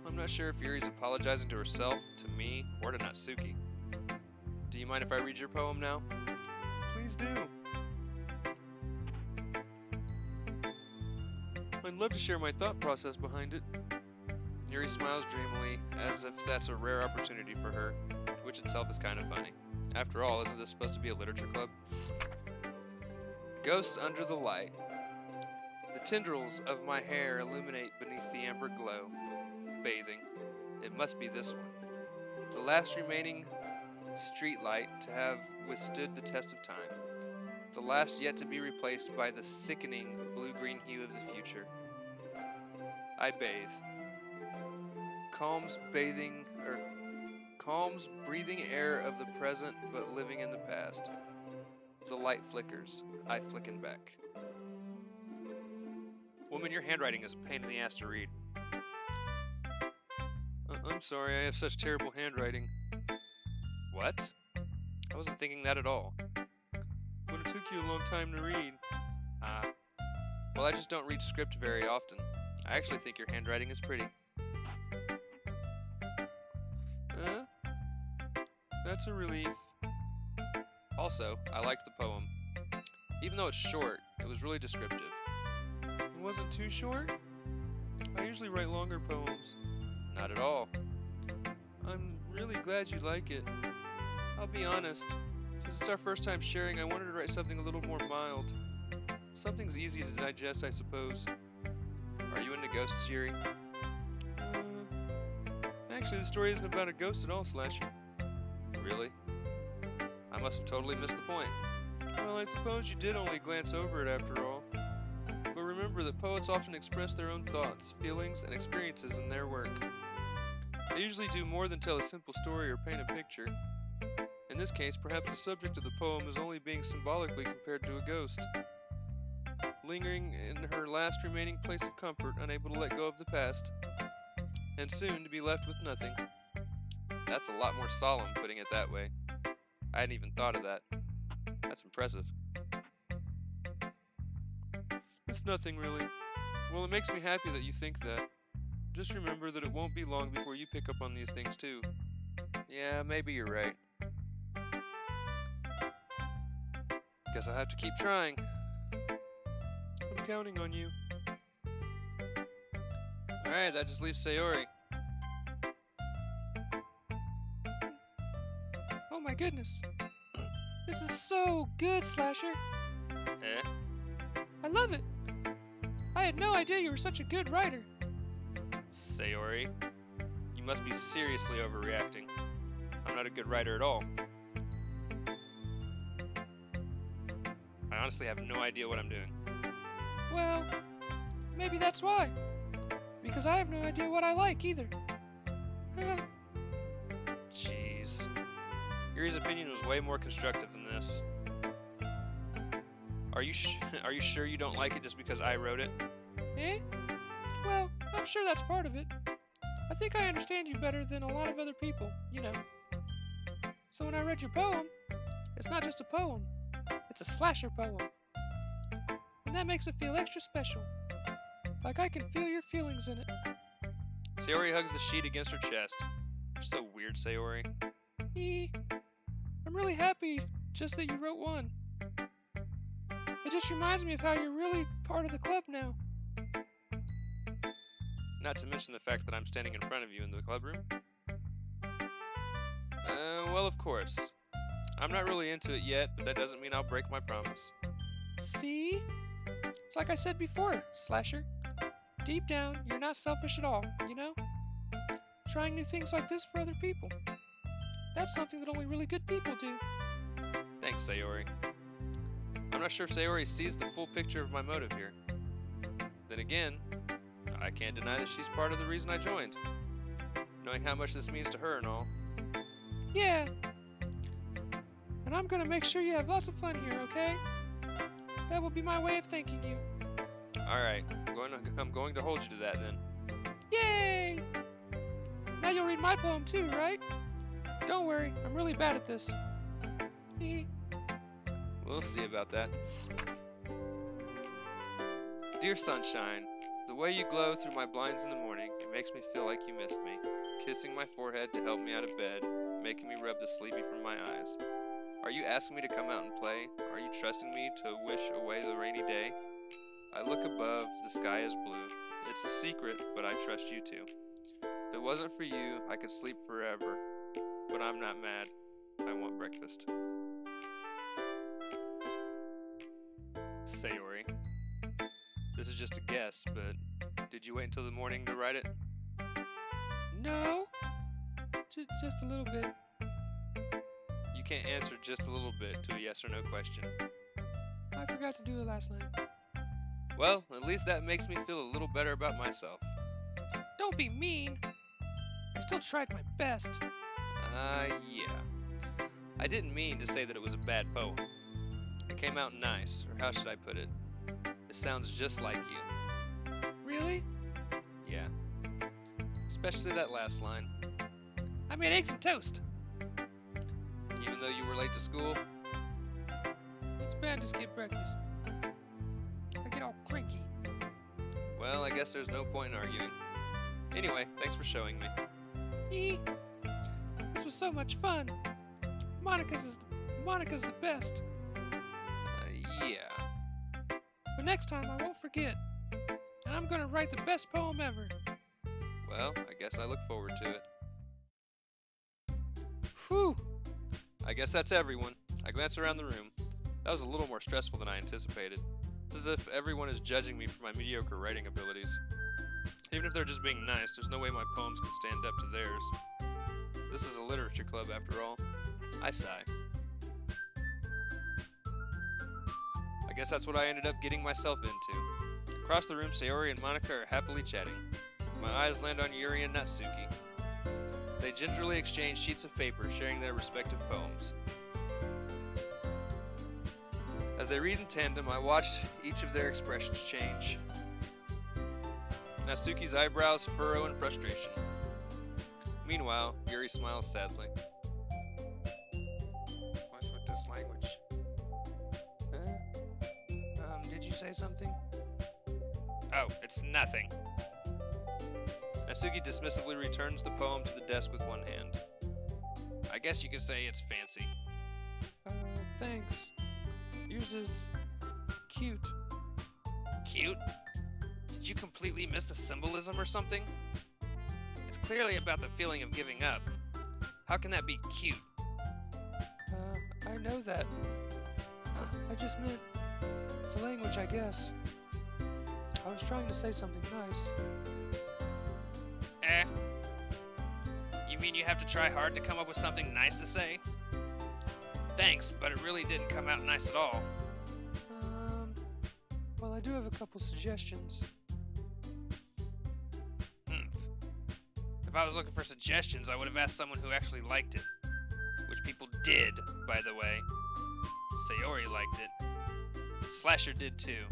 I'm not sure if Yuri's apologizing to herself, to me, or to Natsuki. Do you mind if I read your poem now? Please do. I'd love to share my thought process behind it. Yuri smiles dreamily, as if that's a rare opportunity for her, which itself is kind of funny. After all, isn't this supposed to be a literature club? Ghosts under the light. The tendrils of my hair illuminate beneath the amber glow. Bathing. It must be this one. The last remaining street light to have withstood the test of time. The last yet to be replaced by the sickening blue-green hue of the future. I bathe. Calms breathing air of the present, but living in the past. The light flickers. I flicken back. Woman, your handwriting is a pain in the ass to read. I'm sorry, I have such terrible handwriting. What? I wasn't thinking that at all. But it took you a long time to read. Ah. Well, I just don't read script very often. I actually think your handwriting is pretty. That's a relief. Also, I liked the poem. Even though it's short, it was really descriptive. It wasn't too short? I usually write longer poems. Not at all. I'm really glad you like it. I'll be honest, since it's our first time sharing, I wanted to write something a little more mild. Something's easy to digest, I suppose. Are you into ghosts, Yuri? Actually, the story isn't about a ghost at all, Slasher. Really? I must have totally missed the point. Well, I suppose you did only glance over it after all. But remember that poets often express their own thoughts, feelings, and experiences in their work. They usually do more than tell a simple story or paint a picture. In this case, perhaps the subject of the poem is only being symbolically compared to a ghost. Lingering in her last remaining place of comfort, unable to let go of the past, and soon to be left with nothing. That's a lot more solemn, putting it that way. I hadn't even thought of that. That's impressive. It's nothing, really. Well, it makes me happy that you think that. Just remember that it won't be long before you pick up on these things, too. Yeah, maybe you're right. Guess I'll have to keep trying. I'm counting on you. Alright, that just leaves Sayori. Oh my goodness. This is so good, Slasher. I love it. I had no idea you were such a good writer. Sayori, you must be seriously overreacting. I'm not a good writer at all. I honestly have no idea what I'm doing. Well, maybe that's why. Because I have no idea what I like either. Jeez. Yuri's opinion was way more constructive than this. Are you sure you don't like it just because I wrote it? Well, I'm sure that's part of it. I think I understand you better than a lot of other people, you know. So when I read your poem, it's not just a poem. It's a slasher poem. And that makes it feel extra special. Like I can feel your feelings in it. Sayori hugs the sheet against her chest. You're so weird, Sayori. I'm really happy just that you wrote one. It just reminds me of how you're really part of the club now. Not to mention the fact that I'm standing in front of you in the club room. Well, of course. I'm not really into it yet, but that doesn't mean I'll break my promise. See? It's like I said before, Slasher. Deep down, you're not selfish at all, you know? Trying new things like this for other people. That's something that only really good people do. Thanks, Sayori. I'm not sure if Sayori sees the full picture of my motive here. Then again, I can't deny that she's part of the reason I joined. Knowing how much this means to her and all. Yeah. And I'm gonna make sure you have lots of fun here, okay? That will be my way of thanking you. Alright, I'm going to hold you to that then. Yay! Now you'll read my poem too, right? Don't worry, I'm really bad at this. We'll see about that. Dear sunshine, the way you glow through my blinds in the morning, it makes me feel like you missed me. Kissing my forehead to help me out of bed, making me rub the sleepy from my eyes. Are you asking me to come out and play? Are you trusting me to wish away the rainy day? I look above, the sky is blue. It's a secret, but I trust you too. If it wasn't for you, I could sleep forever. But I'm not mad. I want breakfast. Sayori. This is just a guess, but did you wait until the morning to write it? No. Just a little bit. You can't answer just a little bit to a yes or no question. I forgot to do it last night. Well, at least that makes me feel a little better about myself. Don't be mean. I still tried my best. Yeah. I didn't mean to say that it was a bad poem. It came out nice, or how should I put it? It sounds just like you. Really? Yeah. Especially that last line. I made eggs and toast. even though you were late to school? It's bad to skip breakfast. I get all cranky. Well, I guess there's no point in arguing. Anyway, thanks for showing me. This was so much fun. Monica's the best. Yeah. But next time I won't forget. And I'm gonna write the best poem ever. Well, I guess I look forward to it. Whew. I guess that's everyone. I glance around the room. That was a little more stressful than I anticipated. It's as if everyone is judging me for my mediocre writing abilities. Even if they're just being nice, there's no way my poems can stand up to theirs. This is a literature club after all. I sigh. I guess that's what I ended up getting myself into. Across the room, Sayori and Monica are happily chatting. My eyes land on Yuri and Natsuki. They gingerly exchange sheets of paper, sharing their respective poems. As they read in tandem, I watch each of their expressions change. Natsuki's eyebrows furrow in frustration. Meanwhile, Yuri smiles sadly. What's with this language? Did you say something? Oh, it's nothing. Natsuki dismissively returns the poem to the desk with one hand. I guess you could say it's fancy. Thanks. Yours is cute. Cute? Did you completely miss the symbolism or something? It's clearly about the feeling of giving up. How can that be cute? I know that. I just meant the language, I guess. I was trying to say something nice. You mean you have to try hard to come up with something nice to say? Thanks, but it really didn't come out nice at all. Well, I do have a couple suggestions. If I was looking for suggestions, I would have asked someone who actually liked it. Which people did, by the way. Sayori liked it. Slasher did too.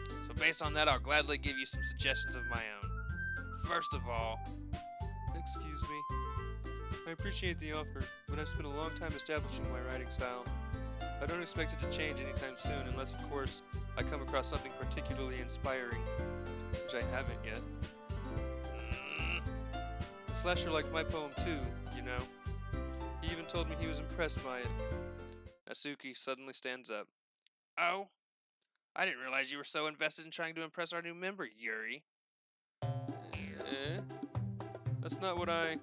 So based on that, I'll gladly give you some suggestions of my own. First of all... Excuse me. I appreciate the offer, but I've spent a long time establishing my writing style. I don't expect it to change anytime soon, unless, of course, I come across something particularly inspiring, which I haven't yet. The Slasher liked my poem too, you know. He even told me he was impressed by it. Natsuki suddenly stands up. Oh? I didn't realize you were so invested in trying to impress our new member, Yuri. That's not what I...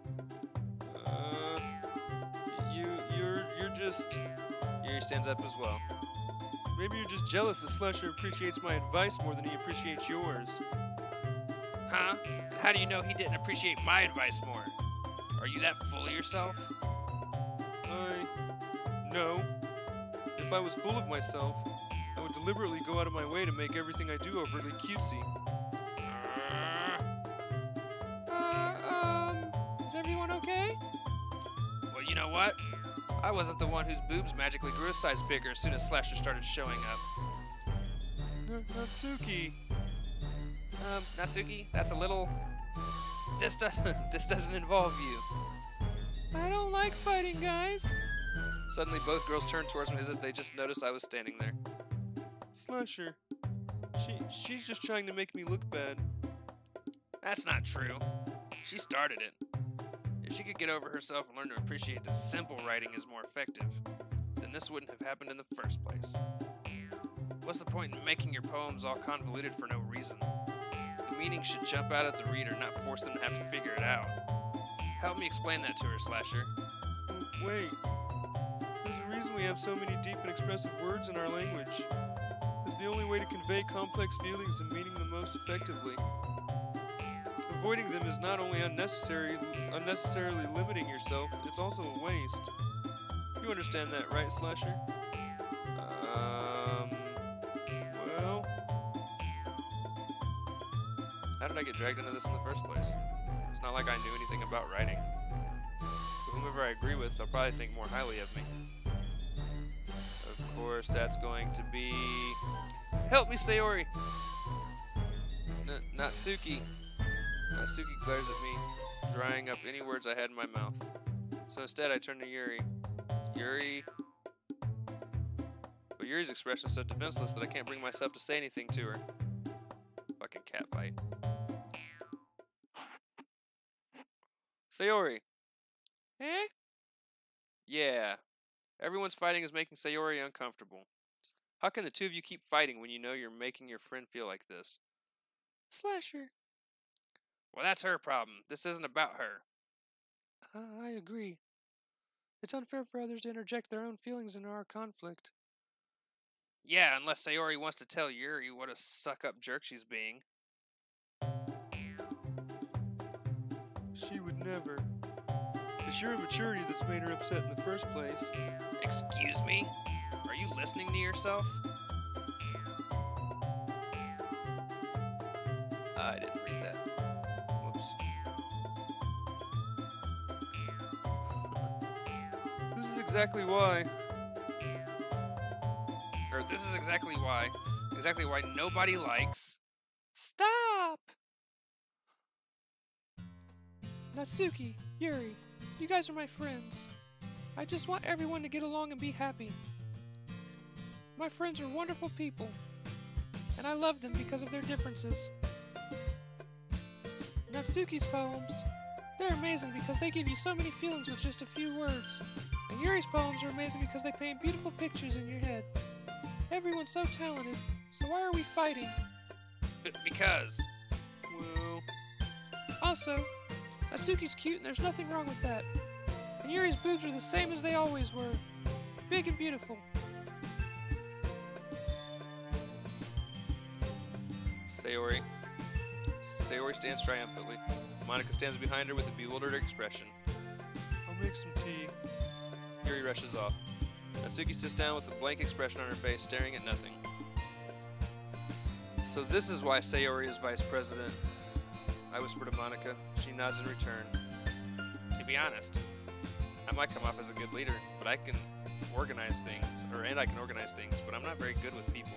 You're just... Yuri stands up as well. Maybe you're just jealous that Slasher appreciates my advice more than he appreciates yours. Huh? And how do you know he didn't appreciate my advice more? Are you that full of yourself? No. If I was full of myself, I would deliberately go out of my way to make everything I do overtly cutesy. Is everyone okay? Well, you know what? I wasn't the one whose boobs magically grew a size bigger as soon as Slasher started showing up. Natsuki. Natsuki, that's a little... This doesn't involve you. I don't like fighting, guys. Suddenly, both girls turned towards me as if they just noticed I was standing there. Slasher. She's just trying to make me look bad. That's not true. She started it. If she could get over herself and learn to appreciate that simple writing is more effective, then this wouldn't have happened in the first place. What's the point in making your poems all convoluted for no reason? The meaning should jump out at the reader, not force them to have to figure it out. Help me explain that to her, Slasher. Wait. There's a reason we have so many deep and expressive words in our language. It's the only way to convey complex feelings and meaning the most effectively. Avoiding them is not only unnecessarily limiting yourself, it's also a waste. You understand that, right, Slasher? Well... How did I get dragged into this in the first place? It's not like I knew anything about writing. But whomever I agree with, they'll probably think more highly of me. Of course, that's going to be... Help me, Sayori! Natsuki. Natsuki glares at me, drying up any words I had in my mouth. So instead, I turn to Yuri. Yuri. But Yuri's expression is so defenseless that I can't bring myself to say anything to her. Fucking catfight. Sayori. Eh? Yeah. Everyone's fighting is making Sayori uncomfortable. How can the two of you keep fighting when you know you're making your friend feel like this? Slasher. Well, that's her problem. This isn't about her. I agree. It's unfair for others to interject their own feelings into our conflict. Yeah, unless Sayori wants to tell Yuri what a suck-up jerk she's being. She would never. It's your immaturity that's made her upset in the first place. Excuse me? Are you listening to yourself? I didn't read that. Whoops. This is exactly why. Or this is exactly why nobody likes... Stop! Natsuki, Yuri, you guys are my friends. I just want everyone to get along and be happy. My friends are wonderful people, and I love them because of their differences. Natsuki's poems, they're amazing because they give you so many feelings with just a few words. And Yuri's poems are amazing because they paint beautiful pictures in your head. Everyone's so talented, so why are we fighting? Because... Well... Also, Natsuki's cute and there's nothing wrong with that. And Yuri's boobs are the same as they always were. Big and beautiful. Sayori. Sayori stands triumphantly. Monica stands behind her with a bewildered expression. I'll make some tea. Yuri rushes off. Natsuki sits down with a blank expression on her face, staring at nothing. So this is why Sayori is vice president, I whisper to Monica. She nods in return. To be honest, I might come off as a good leader, but I can organize things, but I'm not very good with people.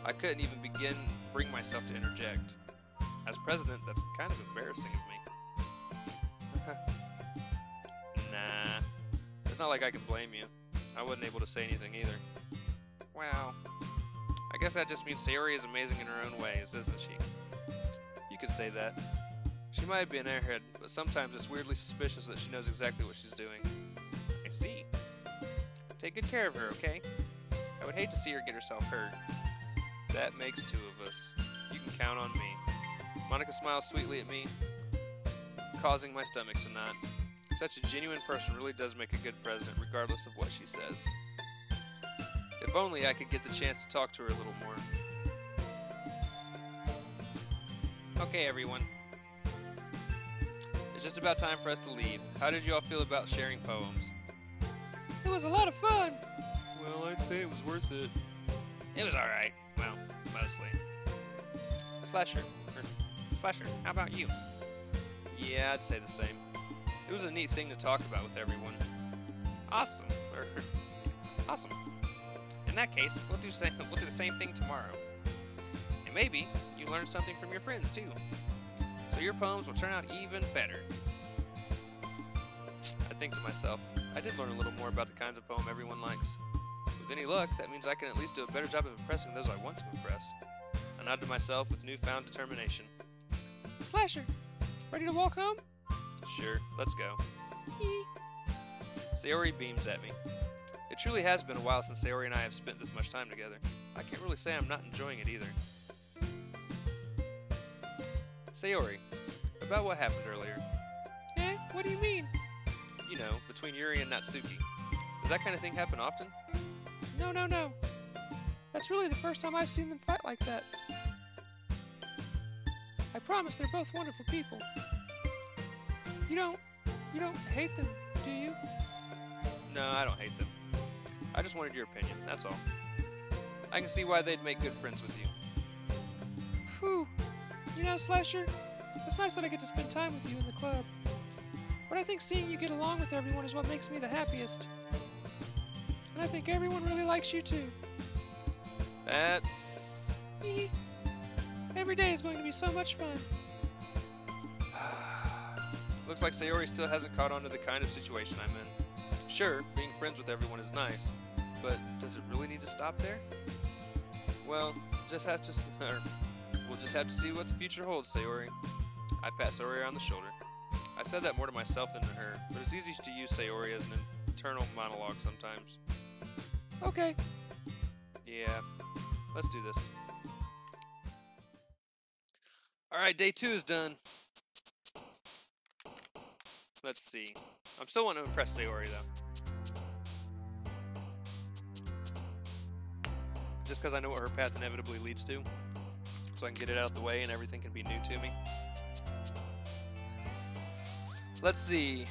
I couldn't even bring myself to interject. As president, that's kind of embarrassing of me. Nah, it's not like I can blame you. I wasn't able to say anything either. Wow. I guess that just means Sayori is amazing in her own ways, isn't she? You could say that. She might be an airhead, but sometimes it's weirdly suspicious that she knows exactly what she's doing. I see. Take good care of her, okay? I would hate to see her get herself hurt. That makes two of us. You can count on me. Monica smiles sweetly at me, causing my stomach to knot. Such a genuine person really does make a good president, regardless of what she says. If only I could get the chance to talk to her a little more. Okay, everyone. It's just about time for us to leave. How did you all feel about sharing poems? It was a lot of fun. Well, I'd say it was worth it. It was alright. Well, mostly. Slasher, how about you? Yeah, I'd say the same. It was a neat thing to talk about with everyone. Awesome. Awesome. In that case, we'll do the same thing tomorrow. And maybe you learn something from your friends too. So your poems will turn out even better. I think to myself, I did learn a little more about the kinds of poem everyone likes. With any luck, that means I can at least do a better job of impressing those I want to impress. I nod to myself with newfound determination. Slasher, ready to walk home? Sure, let's go. Sayori beams at me. It truly has been a while since Sayori and I have spent this much time together. I can't really say I'm not enjoying it either. Sayori, about what happened earlier. What do you mean? You know, between Yuri and Natsuki. Does that kind of thing happen often? No. That's really the first time I've seen them fight like that. I promise they're both wonderful people. You don't hate them, do you? No, I don't hate them. I just wanted your opinion, that's all. I can see why they'd make good friends with you. Phew. You know, Slasher, it's nice that I get to spend time with you in the club. But I think seeing you get along with everyone is what makes me the happiest. And I think everyone really likes you too. That's... Every day is going to be so much fun. Looks like Sayori still hasn't caught on to the kind of situation I'm in. Sure, being friends with everyone is nice, but does it really need to stop there? Well, we'll just have to see what the future holds, Sayori. I pat Sayori on the shoulder. I said that more to myself than to her, but it's easy to use Sayori as an internal monologue sometimes. Okay. Yeah, let's do this. Alright, day 2 is done. Let's see. I'm still wanting to impress Sayori, though. Just because I know what her path inevitably leads to. So I can get it out of the way and everything can be new to me. Let's see.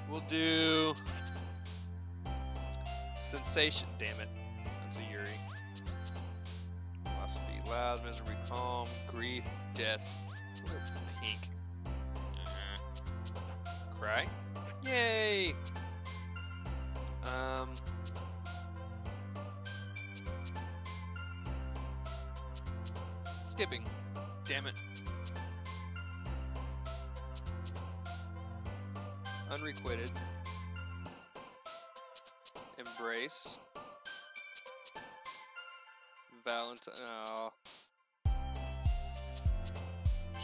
We'll do... Sensation, damn it. That's a Yuri. Philosophy, loud, misery, calm, grief, death. We'll go pink. Cry? Yay! Skipping. Damn it. Unrequited. Embrace. Valentine. Oh.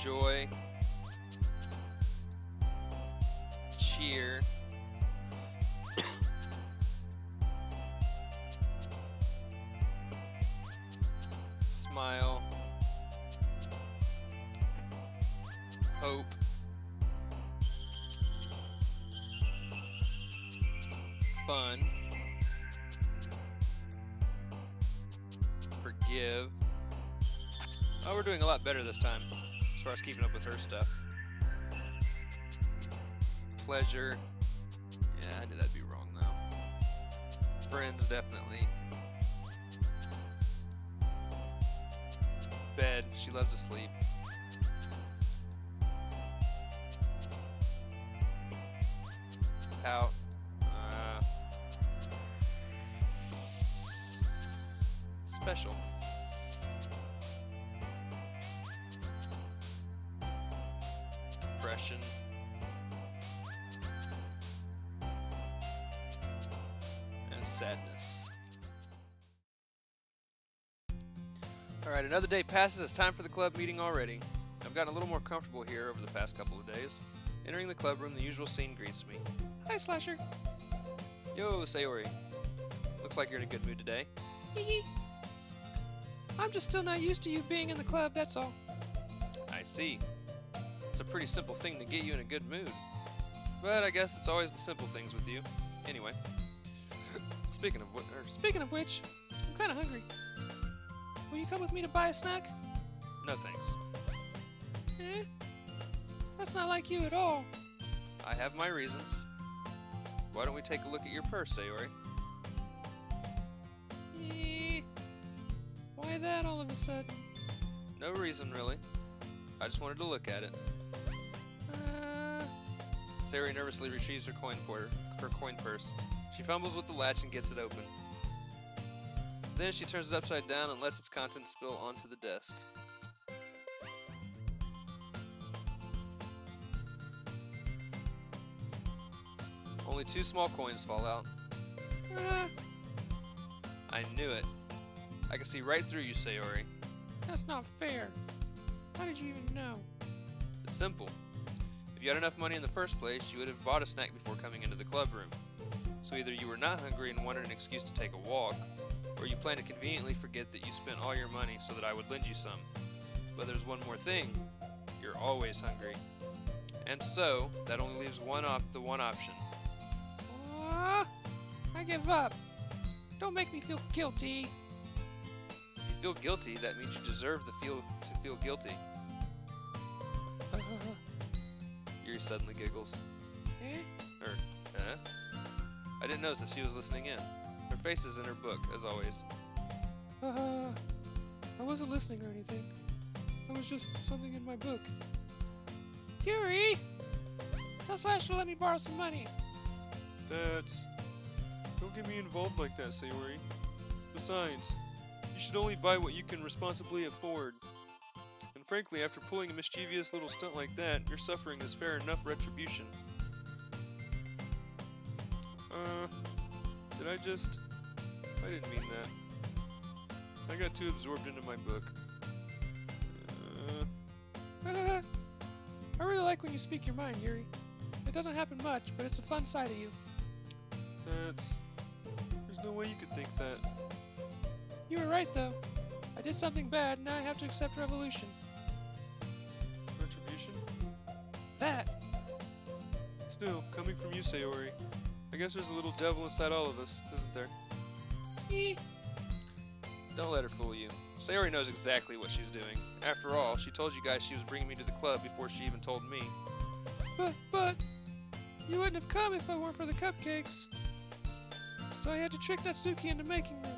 Joy. Cheer. Smile. Hope. Fun. Forgive. Oh, we're doing a lot better this time as far as keeping up with her stuff. Pleasure. Yeah, I knew that'd be wrong though. Friends, definitely. Bed. She loves to sleep. Pout. Special. Depression. And sadness. Alright, another day passes. It's time for the club meeting already. I've gotten a little more comfortable here over the past couple of days. Entering the club room, the usual scene greets me. Hi, Slasher. Yo, Sayori. Looks like you're in a good mood today. Hee. I'm just still not used to you being in the club, that's all. I see. It's a pretty simple thing to get you in a good mood. But I guess it's always the simple things with you. Anyway. Speaking of which, I'm kind of hungry. Will you come with me to buy a snack? No thanks. Eh? That's not like you at all. I have my reasons. Why don't we take a look at your purse, Sayori? Why that all of a sudden? No reason, really. I just wanted to look at it. Sayori nervously retrieves her coin purse. She fumbles with the latch and gets it open. Then she turns it upside down and lets its contents spill onto the desk. Only 2 small coins fall out. I knew it. I can see right through you, Sayori. That's not fair. How did you even know? It's simple. If you had enough money in the first place, you would have bought a snack before coming into the club room. So either you were not hungry and wanted an excuse to take a walk, or you plan to conveniently forget that you spent all your money so that I would lend you some. But there's one more thing. You're always hungry. And so, that only leaves the one option. I give up. Don't make me feel guilty. If you feel guilty, that means you deserve to feel guilty. Yuri suddenly giggles. Eh? Huh? I didn't notice that she was listening in. Her face is in her book, as always. I wasn't listening or anything. That was just something in my book. Yuri! Tell Slash to let me borrow some money. Don't get me involved like that, Sayori. Besides, you should only buy what you can responsibly afford. And frankly, after pulling a mischievous little stunt like that, your suffering is fair enough retribution. Did I just... I didn't mean that. I got too absorbed into my book. I really like when you speak your mind, Yuri. It doesn't happen much, but it's a fun side of you. There's no way you could think that. You were right, though. I did something bad, and now I have to accept revolution. Retribution? That! Still, coming from you, Sayori, I guess there's a little devil inside all of us, isn't there? Eee. Don't let her fool you. Sayori knows exactly what she's doing. After all, she told you guys she was bringing me to the club before she even told me. But, you wouldn't have come if I weren't for the cupcakes. So I had to trick Natsuki into making them.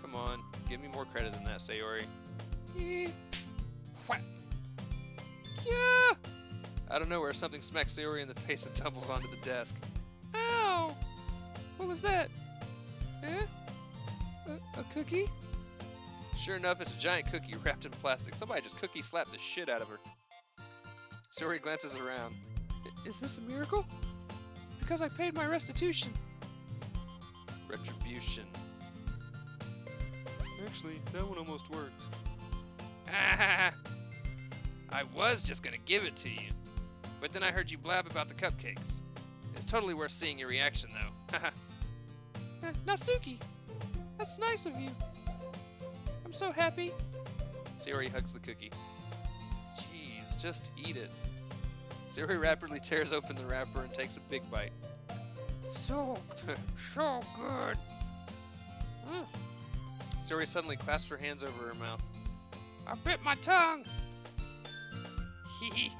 Come on, give me more credit than that, Sayori. Whack! Yeah! Out of nowhere, something smacks Sayori in the face and tumbles onto the desk. Ow! What was that? Eh? A cookie? Sure enough, it's a giant cookie wrapped in plastic. Somebody just cookie slapped the shit out of her. Sayori glances around. Is this a miracle? Because I paid my restitution. Retribution. Actually, that one almost worked. Ah! I was just gonna give it to you, but then I heard you blab about the cupcakes. It's totally worth seeing your reaction, though. Haha. Natsuki! That's nice of you. I'm so happy. Sayori hugs the cookie. Jeez, just eat it. Sayori rapidly tears open the wrapper and takes a big bite. So good. Mm. Sayori suddenly clasps her hands over her mouth. I bit my tongue. Hee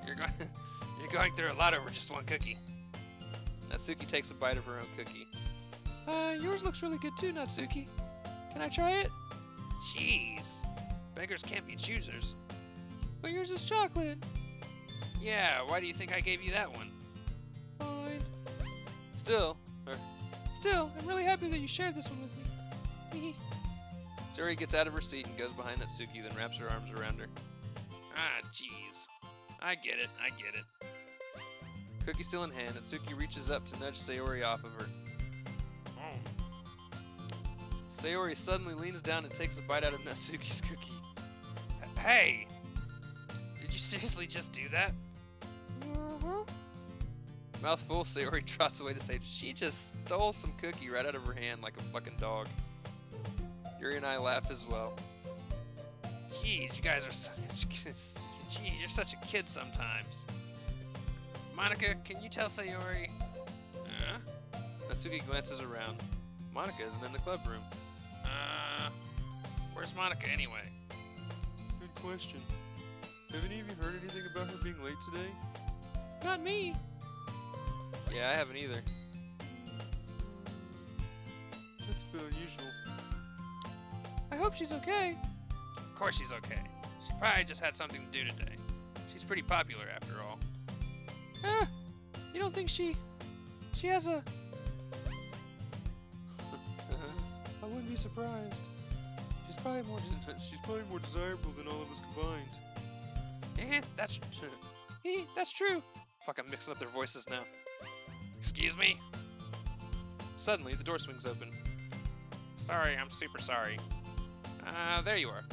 You're going through a lot over just one cookie. Natsuki takes a bite of her own cookie. Yours looks really good too, Natsuki. Can I try it? Jeez. Beggars can't be choosers. But yours is chocolate. Yeah, why do you think I gave you that one? Fine. Still, I'm really happy that you shared this one with me. Sayori gets out of her seat and goes behind Natsuki, then wraps her arms around her. Ah, jeez. I get it. Cookie still in hand, Natsuki reaches up to nudge Sayori off of her. Sayori suddenly leans down and takes a bite out of Natsuki's cookie. Hey! Did you seriously just do that? Mouth full, Sayori trots away to say she just stole some cookie right out of her hand like a fucking dog. Yuri and I laugh as well. Jeez, you guys are Jeez, you're such a kid sometimes. Monica, can you tell Sayori? Natsuki glances around. Monica isn't in the club room. Where's Monica anyway? Good question. Have any of you heard anything about her being late today? Not me. Yeah, I haven't either. That's a bit unusual. I hope she's okay. Of course she's okay. She probably just had something to do today. She's pretty popular after all. You don't think she has a... I wouldn't be surprised. She's probably more desirable than all of us combined. That's That's true. Fuck, I'm mixing up their voices now. Excuse me? Suddenly, the door swings open. Sorry, I'm super sorry. There you are.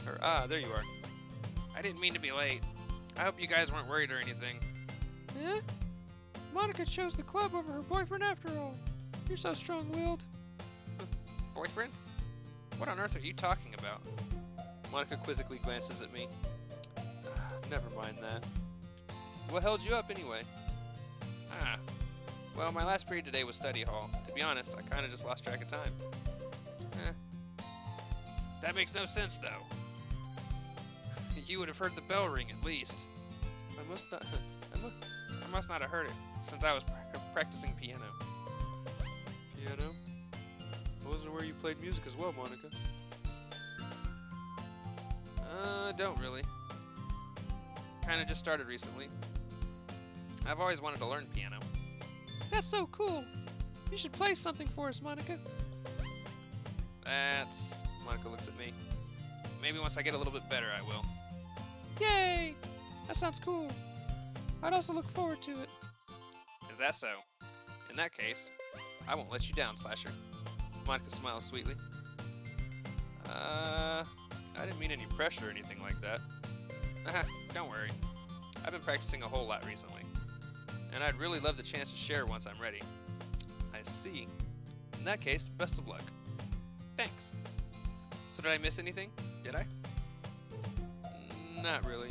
There you are. I didn't mean to be late. I hope you guys weren't worried or anything. Eh? Monica chose the club over her boyfriend after all. You're so strong-willed. Boyfriend? What on earth are you talking about? Monica quizzically glances at me. Never mind that. What held you up anyway? Well, my last period today was study hall. To be honest, I kind of just lost track of time. That makes no sense, though. You would have heard the bell ring at least. I must not have heard it since I was practicing piano. Piano? I wasn't aware you played music as well, Monica. Don't really. Kind of just started recently. I've always wanted to learn piano. That's so cool. You should play something for us, Monica. Monica looks at me. Maybe once I get a little bit better, I will. Yay! That sounds cool. I'd also look forward to it. Is that so? In that case, I won't let you down, Slasher. Monica smiles sweetly. I didn't mean any pressure or anything like that. Don't worry. I've been practicing a whole lot recently, and I'd really love the chance to share once I'm ready. I see. In that case, best of luck. Thanks. So did I miss anything? Did I? Not really.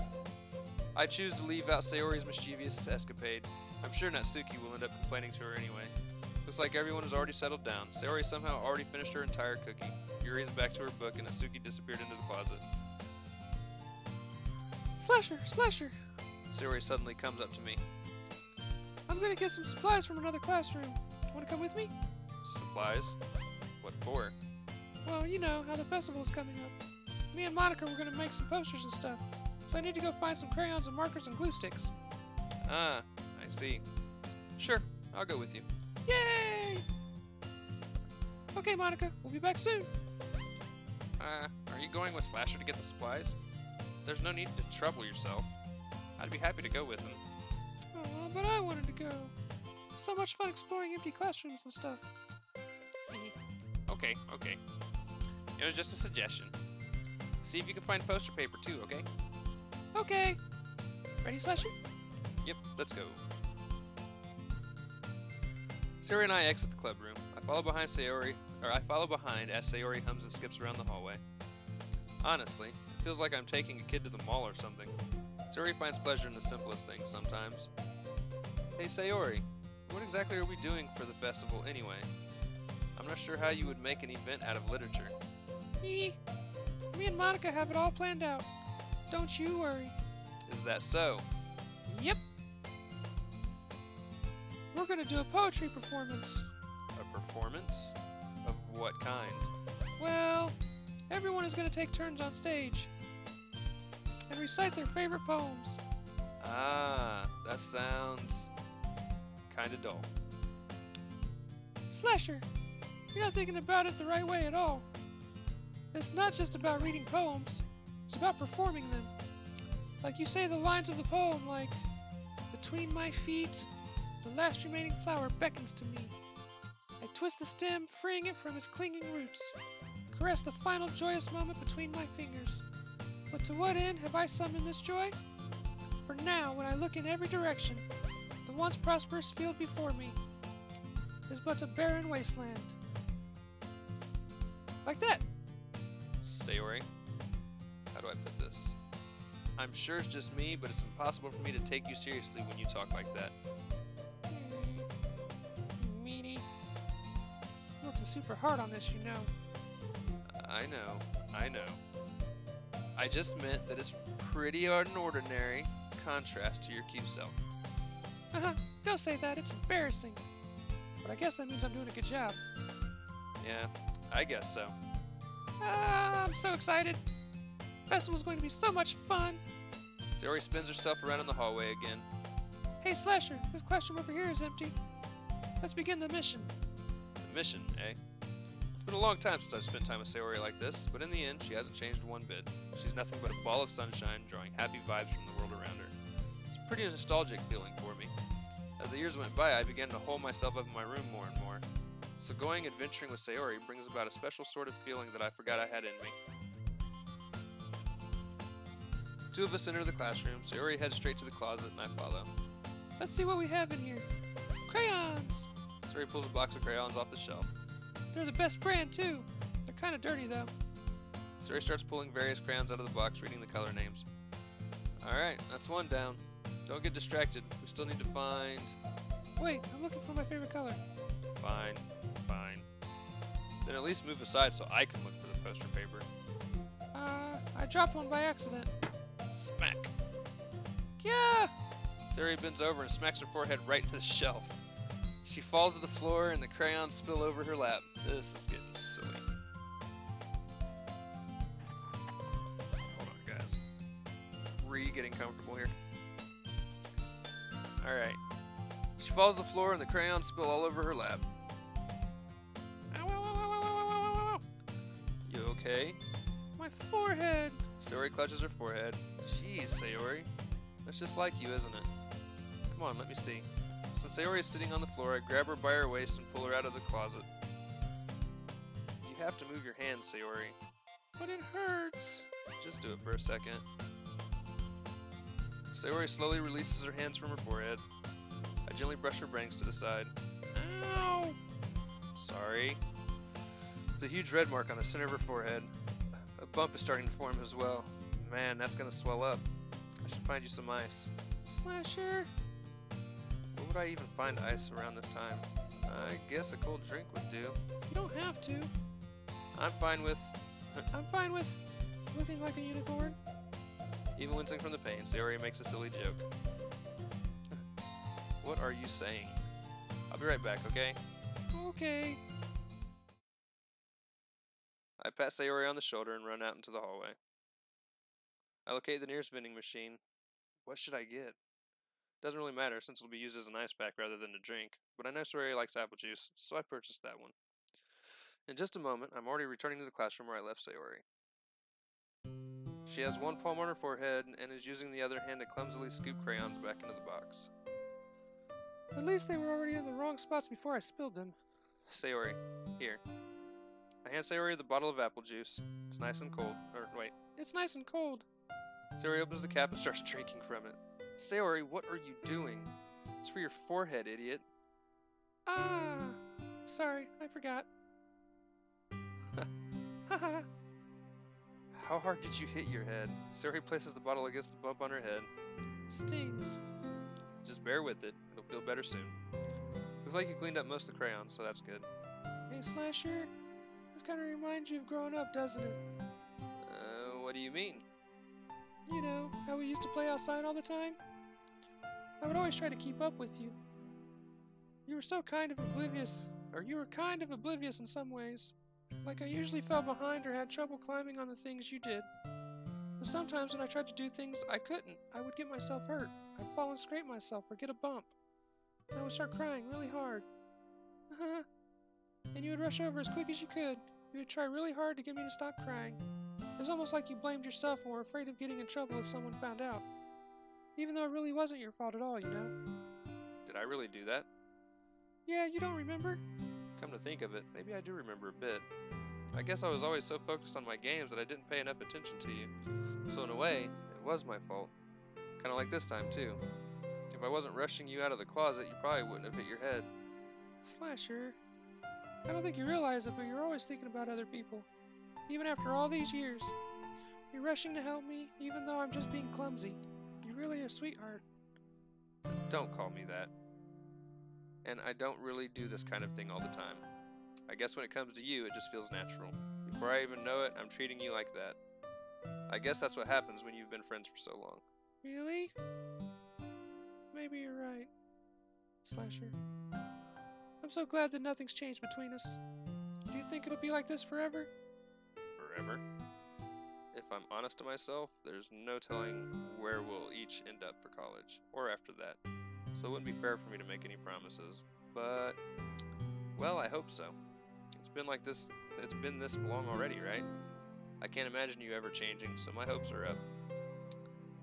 I choose to leave out Sayori's mischievous escapade. I'm sure Natsuki will end up complaining to her anyway. Looks like everyone has already settled down. Sayori somehow already finished her entire cookie. Yuri is back to her book, and Natsuki disappeared into the closet. Slasher! Slasher! Sayori suddenly comes up to me. I'm gonna get some supplies from another classroom. Wanna come with me? Supplies? What for? Well, you know how the festival's coming up. Me and Monica were gonna make some posters and stuff, so I need to go find some crayons and markers and glue sticks. Ah, I see. Sure, I'll go with you. Yay! Okay, Monica, we'll be back soon. Are you going with Slasher to get the supplies? There's no need to trouble yourself. I'd be happy to go with him. Oh, but I wanted to go. So much fun exploring empty classrooms and stuff. Okay. It was just a suggestion. See if you can find poster paper too, okay? Okay. Ready, Slasher? Yep, let's go. Sayori and I exit the club room. I follow behind as Sayori hums and skips around the hallway. Honestly, it feels like I'm taking a kid to the mall or something. Sayori finds pleasure in the simplest things sometimes. Hey Sayori, what exactly are we doing for the festival anyway? I'm not sure how you would make an event out of literature. Me and Monica have it all planned out. Don't you worry. Is that so? Yep. We're gonna do a poetry performance. A performance? Of what kind? Well, everyone is gonna take turns on stage and recite their favorite poems. Ah, that sounds kinda dull. Slasher, you're not thinking about it the right way at all. It's not just about reading poems, it's about performing them. Like you say the lines of the poem like, "Between my feet, the last remaining flower beckons to me. I twist the stem, freeing it from its clinging roots. Caress the final joyous moment between my fingers. But to what end have I summoned this joy? For now, when I look in every direction, the once prosperous field before me is but a barren wasteland." Like that. Sayori, how do I put this? I'm sure it's just me, but it's impossible for me to take you seriously when you talk like that. Meanie. You're working super hard on this, you know. I know. I just meant that it's pretty ordinary contrast to your cute self. Don't say that, it's embarrassing. But I guess that means I'm doing a good job. Yeah, I guess so. I'm so excited. Festival's going to be so much fun. Sayori spins herself around in the hallway again. Hey Slasher, this classroom over here is empty. Let's begin the mission. The mission, eh? It's been a long time since I've spent time with Sayori like this, but in the end, she hasn't changed one bit. She's nothing but a ball of sunshine, drawing happy vibes from the world around her. It's a pretty nostalgic feeling for me. As the years went by, I began to hole myself up in my room more and more. So going adventuring with Sayori brings about a special sort of feeling that I forgot I had in me. Two of us enter the classroom. Sayori heads straight to the closet, and I follow. Let's see what we have in here. Crayons! Sayori pulls a box of crayons off the shelf. They're the best brand, too. They're kind of dirty, though. Sayori starts pulling various crayons out of the box, reading the color names. Alright, that's one down. Don't get distracted. We still need to find... Wait, I'm looking for my favorite color. Fine. Then at least move aside so I can look for the poster paper. I dropped one by accident. Smack. Yeah! Sayori bends over and smacks her forehead right into the shelf. She falls to the floor and the crayons spill over her lap. This is getting silly. Hold on, guys. Getting comfortable here. Alright. She falls to the floor and the crayons spill all over her lap. Ow, ow, ow, ow, ow, ow, ow, ow. You okay? My forehead! Sayori clutches her forehead. Jeez, Sayori. That's just like you, isn't it? Come on, let me see. Since Sayori is sitting on the floor, I grab her by her waist and pull her out of the closet. You have to move your hands, Sayori. But it hurts. Just do it for a second. Sayori slowly releases her hands from her forehead. I gently brush her bangs to the side. Ow! Sorry. The huge red mark on the center of her forehead. A bump is starting to form as well. Man, that's gonna swell up. I should find you some ice. Slasher? Where would I even find ice around this time? I guess a cold drink would do. You don't have to. I'm fine with... I'm fine with looking like a unicorn. Even wincing from the pain, Sayori makes a silly joke. What are you saying? I'll be right back, okay? Okay. I pat Sayori on the shoulder and run out into the hallway. I locate the nearest vending machine. What should I get? Doesn't really matter since it'll be used as an ice pack rather than a drink, but I know Sayori likes apple juice, so I purchased that one. In just a moment, I'm already returning to the classroom where I left Sayori. She has one palm on her forehead and is using the other hand to clumsily scoop crayons back into the box. At least they were already in the wrong spots before I spilled them. Sayori, here. I hand Sayori the bottle of apple juice. It's nice and cold. Or, wait. It's nice and cold. Sayori opens the cap and starts drinking from it. Sayori, what are you doing? It's for your forehead, idiot. Ah! Sorry, I forgot. Haha. How hard did you hit your head? Sayori places the bottle against the bump on her head. Stings. Just bear with it. It'll feel better soon. Looks like you cleaned up most of the crayons, so that's good. Hey, Slasher. This kind of reminds you of growing up, doesn't it? What do you mean? You know, how we used to play outside all the time? I would always try to keep up with you. You were so kind of oblivious, or you were kind of oblivious in some ways. Like I usually fell behind or had trouble climbing on the things you did. But sometimes when I tried to do things I couldn't, I would get myself hurt. I'd fall and scrape myself or get a bump. And I would start crying really hard. And you would rush over as quick as you could. You would try really hard to get me to stop crying. It was almost like you blamed yourself and were afraid of getting in trouble if someone found out. Even though it really wasn't your fault at all, you know. Did I really do that? Yeah, you don't remember? Come to think of it, maybe I do remember a bit. I guess I was always so focused on my games that I didn't pay enough attention to you. So in a way, it was my fault. Kinda like this time too. If I wasn't rushing you out of the closet, you probably wouldn't have hit your head. Slasher, I don't think you realize it, but you're always thinking about other people. Even after all these years. You're rushing to help me, even though I'm just being clumsy. You're really a sweetheart. Don't call me that. And I don't really do this kind of thing all the time. I guess when it comes to you, it just feels natural. Before I even know it, I'm treating you like that. I guess that's what happens when you've been friends for so long. Really? Maybe you're right, Slasher. I'm so glad that nothing's changed between us. Do you think it'll be like this forever? Forever? If I'm honest to myself, there's no telling where we'll each end up for college, or after that. So it wouldn't be fair for me to make any promises. But, well, I hope so. It's been this long already, right? I can't imagine you ever changing, so my hopes are up.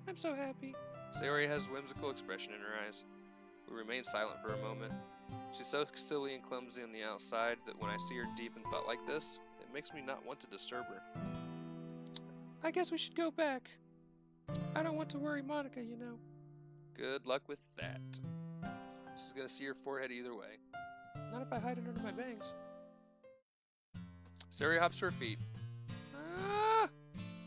I'm so happy. Sayori has a whimsical expression in her eyes. We remain silent for a moment. She's so silly and clumsy on the outside that when I see her deep in thought like this, it makes me not want to disturb her. I guess we should go back. I don't want to worry Monica, you know. Good luck with that. She's gonna see your forehead either way. Not if I hide it under my bangs. Sayori hops to her feet. Ah!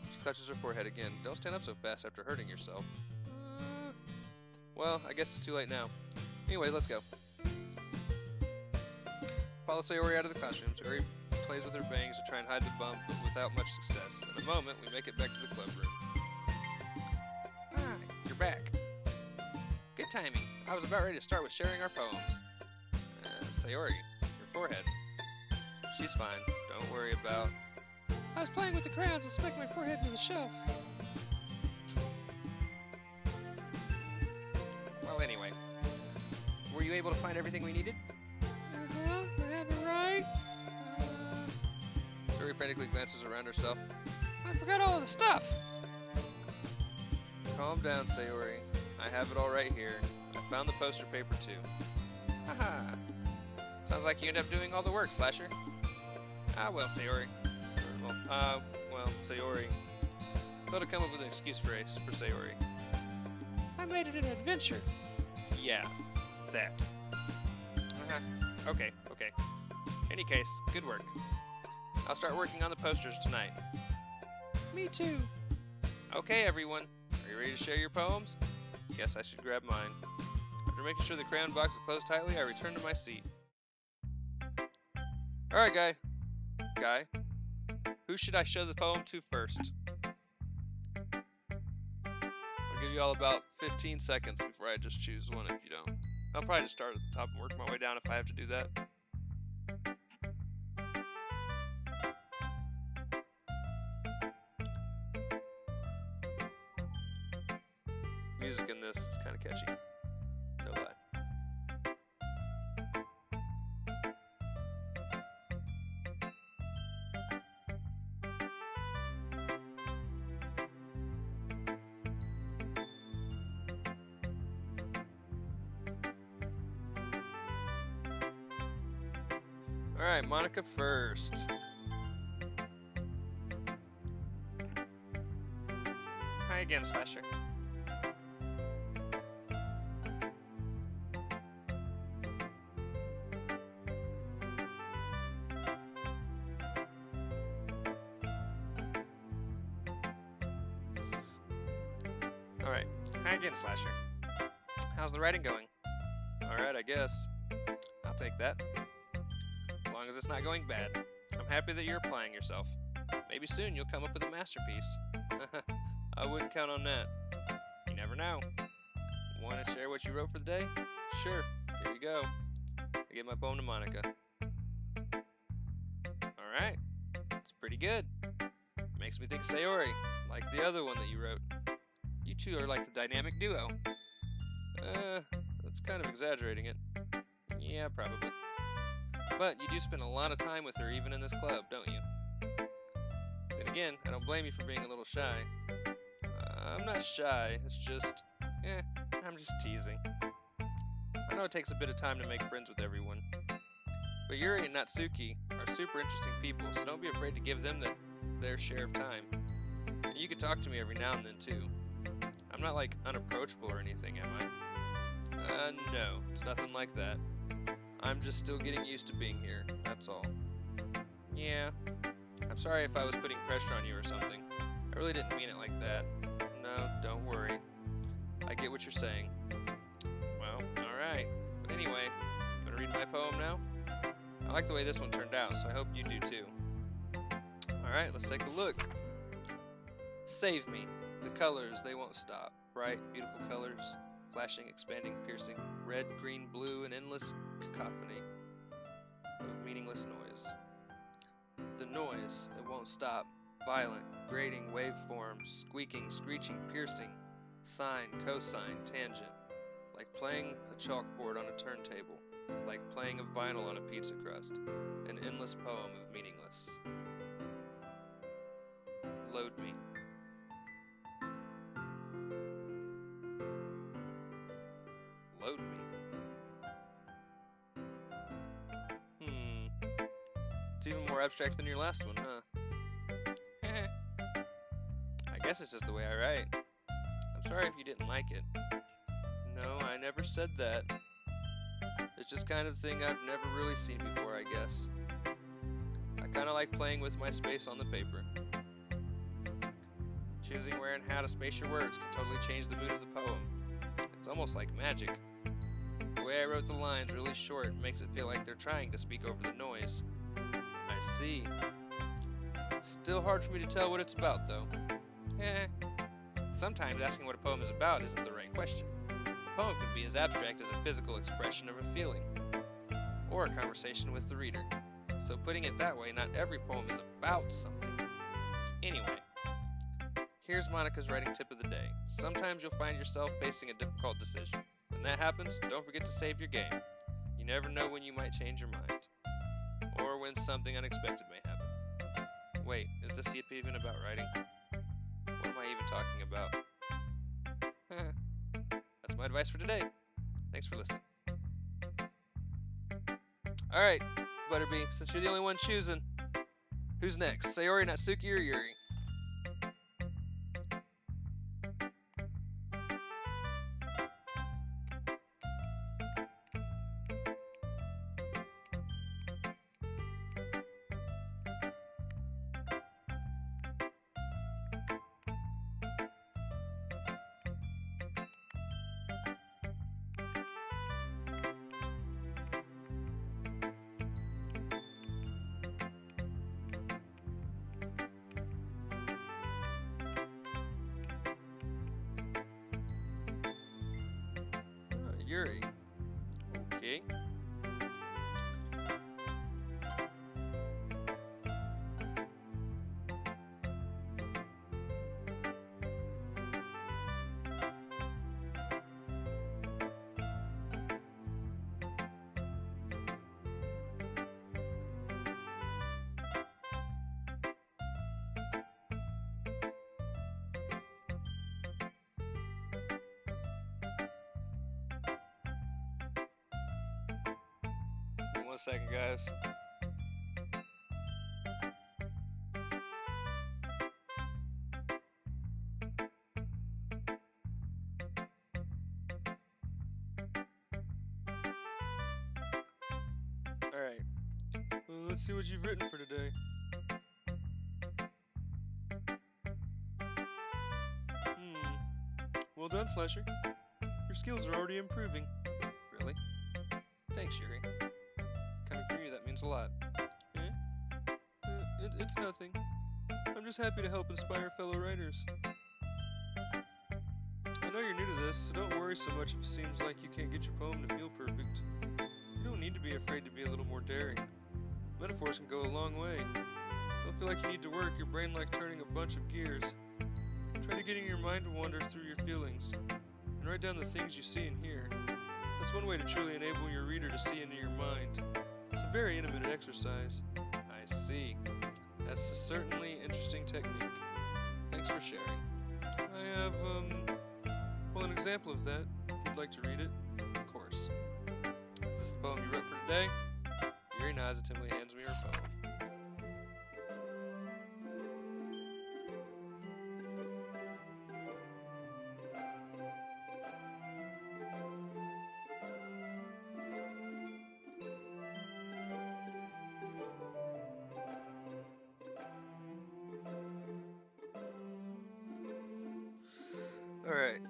She clutches her forehead again. Don't stand up so fast after hurting yourself. Well, I guess it's too late now. Anyways, let's go. Follow Sayori out of the classroom. Sayori plays with her bangs to try and hide the bump, but without much success. In a moment, we make it back to the club room. Ah, you're back. Good timing. I was about ready to start with sharing our poems. Sayori, your forehead. She's fine. Don't worry about... I was playing with the crayons and smacked my forehead into the shelf. Well, anyway. Were you able to find everything we needed? I have it right. Sayori frantically glances around herself. I forgot all of the stuff. Calm down, Sayori. I have it all right here. I Found the poster paper too. Haha. Sounds like you end up doing all the work, Slasher. Ah, well, Sayori. Well, Sayori. Thought I'd come up with an excuse for Sayori. I made it an adventure. Yeah, that. Okay. Any case, good work. I'll start working on the posters tonight. Me too. Okay, everyone. Are you ready to share your poems? Guess I should grab mine. After making sure the crayon box is closed tightly, I return to my seat. Alright, Guy. Who should I show the poem to first? I'll give you all about 15 seconds before I just choose one if you don't. I'll probably just start at the top and work my way down if I have to do that. Music in this is kind of catchy. No lie. Alright, Monica first. Hi again, Slasher. Alright, hi again, Slasher. How's the writing going? Alright, I guess. I'll take that. As long as it's not going bad. I'm happy that you're applying yourself. Maybe soon you'll come up with a masterpiece. I wouldn't count on that. You never know. Want to share what you wrote for the day? Sure, here you go. I give my poem to Monica. Alright, it's pretty good. Makes me think of Sayori, like the other one that you wrote. You two are like the dynamic duo. That's kind of exaggerating it. Yeah, probably. But you do spend a lot of time with her even in this club, don't you? Then again, I don't blame you for being a little shy. I'm not shy, it's just... I'm just teasing. I know it takes a bit of time to make friends with everyone. But Yuri and Natsuki are super interesting people, so don't be afraid to give them their share of time. And you can talk to me every now and then, too. I'm not, like, unapproachable or anything, am I? No, it's nothing like that. I'm just still getting used to being here, that's all. Yeah, I'm sorry if I was putting pressure on you or something. I really didn't mean it like that. No, don't worry. I get what you're saying. Well, alright. But anyway, you want to read my poem now? I like the way this one turned out, so I hope you do too. Alright, let's take a look. Save me. The colors, they won't stop. Bright, beautiful colors. Flashing, expanding, piercing. Red, green, blue, an endless cacophony of meaningless noise. The noise, it won't stop. Violent, grating, waveforms, squeaking, screeching, piercing. Sine, cosine, tangent. Like playing a chalkboard on a turntable. Like playing a vinyl on a pizza crust. An endless poem of meaningless. Load me. Load me. It's even more abstract than your last one, huh? I guess it's just the way I write. I'm sorry if you didn't like it. No, I never said that. It's just kind of thing I've never really seen before, I guess. I kind of like playing with my space on the paper. Choosing where and how to space your words can totally change the mood of the poem. It's almost like magic. The way I wrote the lines really short makes it feel like they're trying to speak over the noise. I see. Still hard for me to tell what it's about, though. Sometimes asking what a poem is about isn't the right question. A poem can be as abstract as a physical expression of a feeling, or a conversation with the reader. So putting it that way, not every poem is about something. Anyway, here's Monica's writing tip of the day. Sometimes you'll find yourself facing a difficult decision. When that happens, don't forget to save your game. You never know when you might change your mind, or when something unexpected may happen. Wait, is this tip even about writing? What am I even talking about? That's my advice for today. Thanks for listening. Alright, Butterby, since you're the only one choosing, who's next? Sayori, Natsuki, or Yuri? Yuri. Okay. Give me 1 second, guys. Alright. Well, let's see what you've written for today. Well done, Slasher. Your skills are already improving. Really? Thanks, Yuri. Coming from you, that means a lot. Eh? It's nothing. I'm just happy to help inspire fellow writers. I know you're new to this, so don't worry so much if it seems like you can't get your poem to feel perfect. You don't need to be afraid to be a little more daring. Metaphors can go a long way. Don't feel like you need to work your brain like turning a bunch of gears. Try to getting your mind to wander through your feelings, and write down the things you see and hear. That's one way to truly enable your reader to see into your mind. It's a very intimate exercise. I see. That's a certainly interesting technique. Thanks for sharing. I have, an example of that, if you'd like to read it. Of course. This is the poem you wrote for today. Yuri hesitantly hands me her phone. Alright.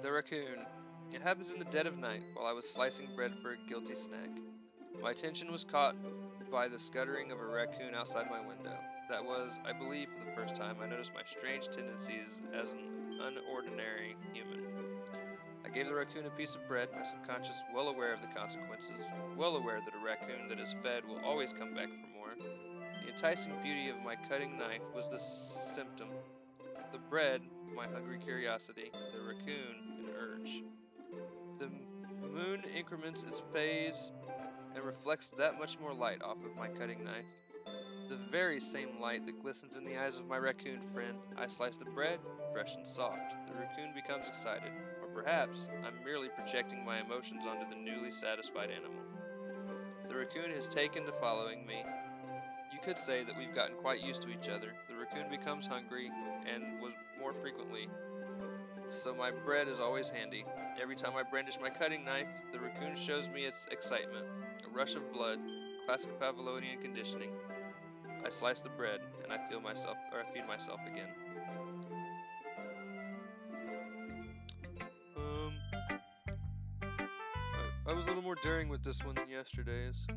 The raccoon. It happens in the dead of night while I was slicing bread for a guilty snack. My attention was caught by the scuttering of a raccoon outside my window. That was, I believe, for the first time I noticed my strange tendencies as an unordinary human. I gave the raccoon a piece of bread, my subconscious well aware of the consequences, well aware that a raccoon that is fed will always come back for more. The enticing beauty of my cutting knife was the symptom. The bread, my hungry curiosity, the raccoon, an urge. The moon increments its phase and reflects that much more light off of my cutting knife. The very same light that glistens in the eyes of my raccoon friend. I slice the bread, fresh and soft. The raccoon becomes excited, or perhaps I'm merely projecting my emotions onto the newly satisfied animal. The raccoon has taken to following me. You could say that we've gotten quite used to each other. The raccoon becomes hungry, and was more frequently, so my bread is always handy. Every time I brandish my cutting knife, the raccoon shows me its excitement. A rush of blood, classic Pavlovian conditioning. I slice the bread, and I feed myself again. I was a little more daring with this one than yesterday's.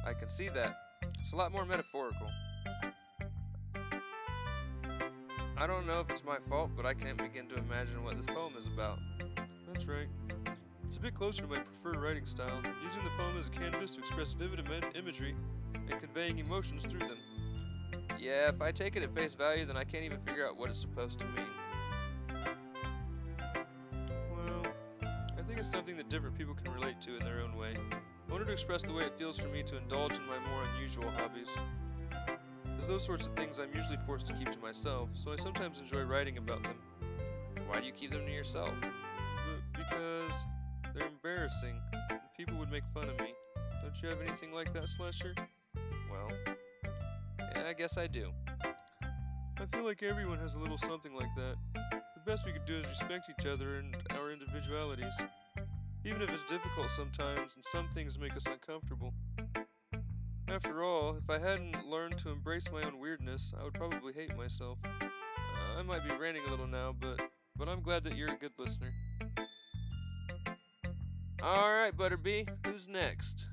I can see that. It's a lot more metaphorical. I don't know if it's my fault, but I can't begin to imagine what this poem is about. That's right. It's a bit closer to my preferred writing style, using the poem as a canvas to express vivid imagery and conveying emotions through them. Yeah, if I take it at face value, then I can't even figure out what it's supposed to mean. Well, I think it's something that different people can relate to in their own way. I wanted to express the way it feels for me to indulge in my more unusual hobbies. As those sorts of things I'm usually forced to keep to myself, so I sometimes enjoy writing about them. Why do you keep them to yourself? Because they're embarrassing, and people would make fun of me. Don't you have anything like that, Slusher? Well, yeah, I guess I do. I feel like everyone has a little something like that. The best we could do is respect each other and our individualities. Even if it's difficult sometimes and some things make us uncomfortable. After all, if I hadn't learned to embrace my own weirdness, I would probably hate myself. I might be ranting a little now, but I'm glad that you're a good listener. Alright, Butterbee, who's next?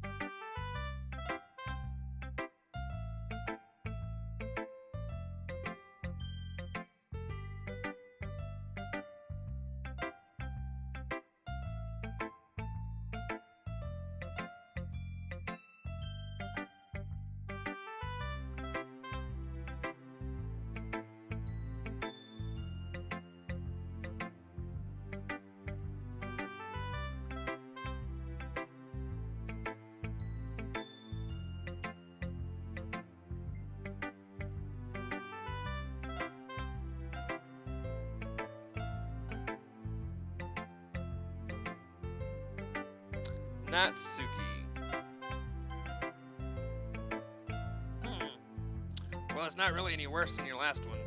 Natsuki. Well, it's not really any worse than your last one,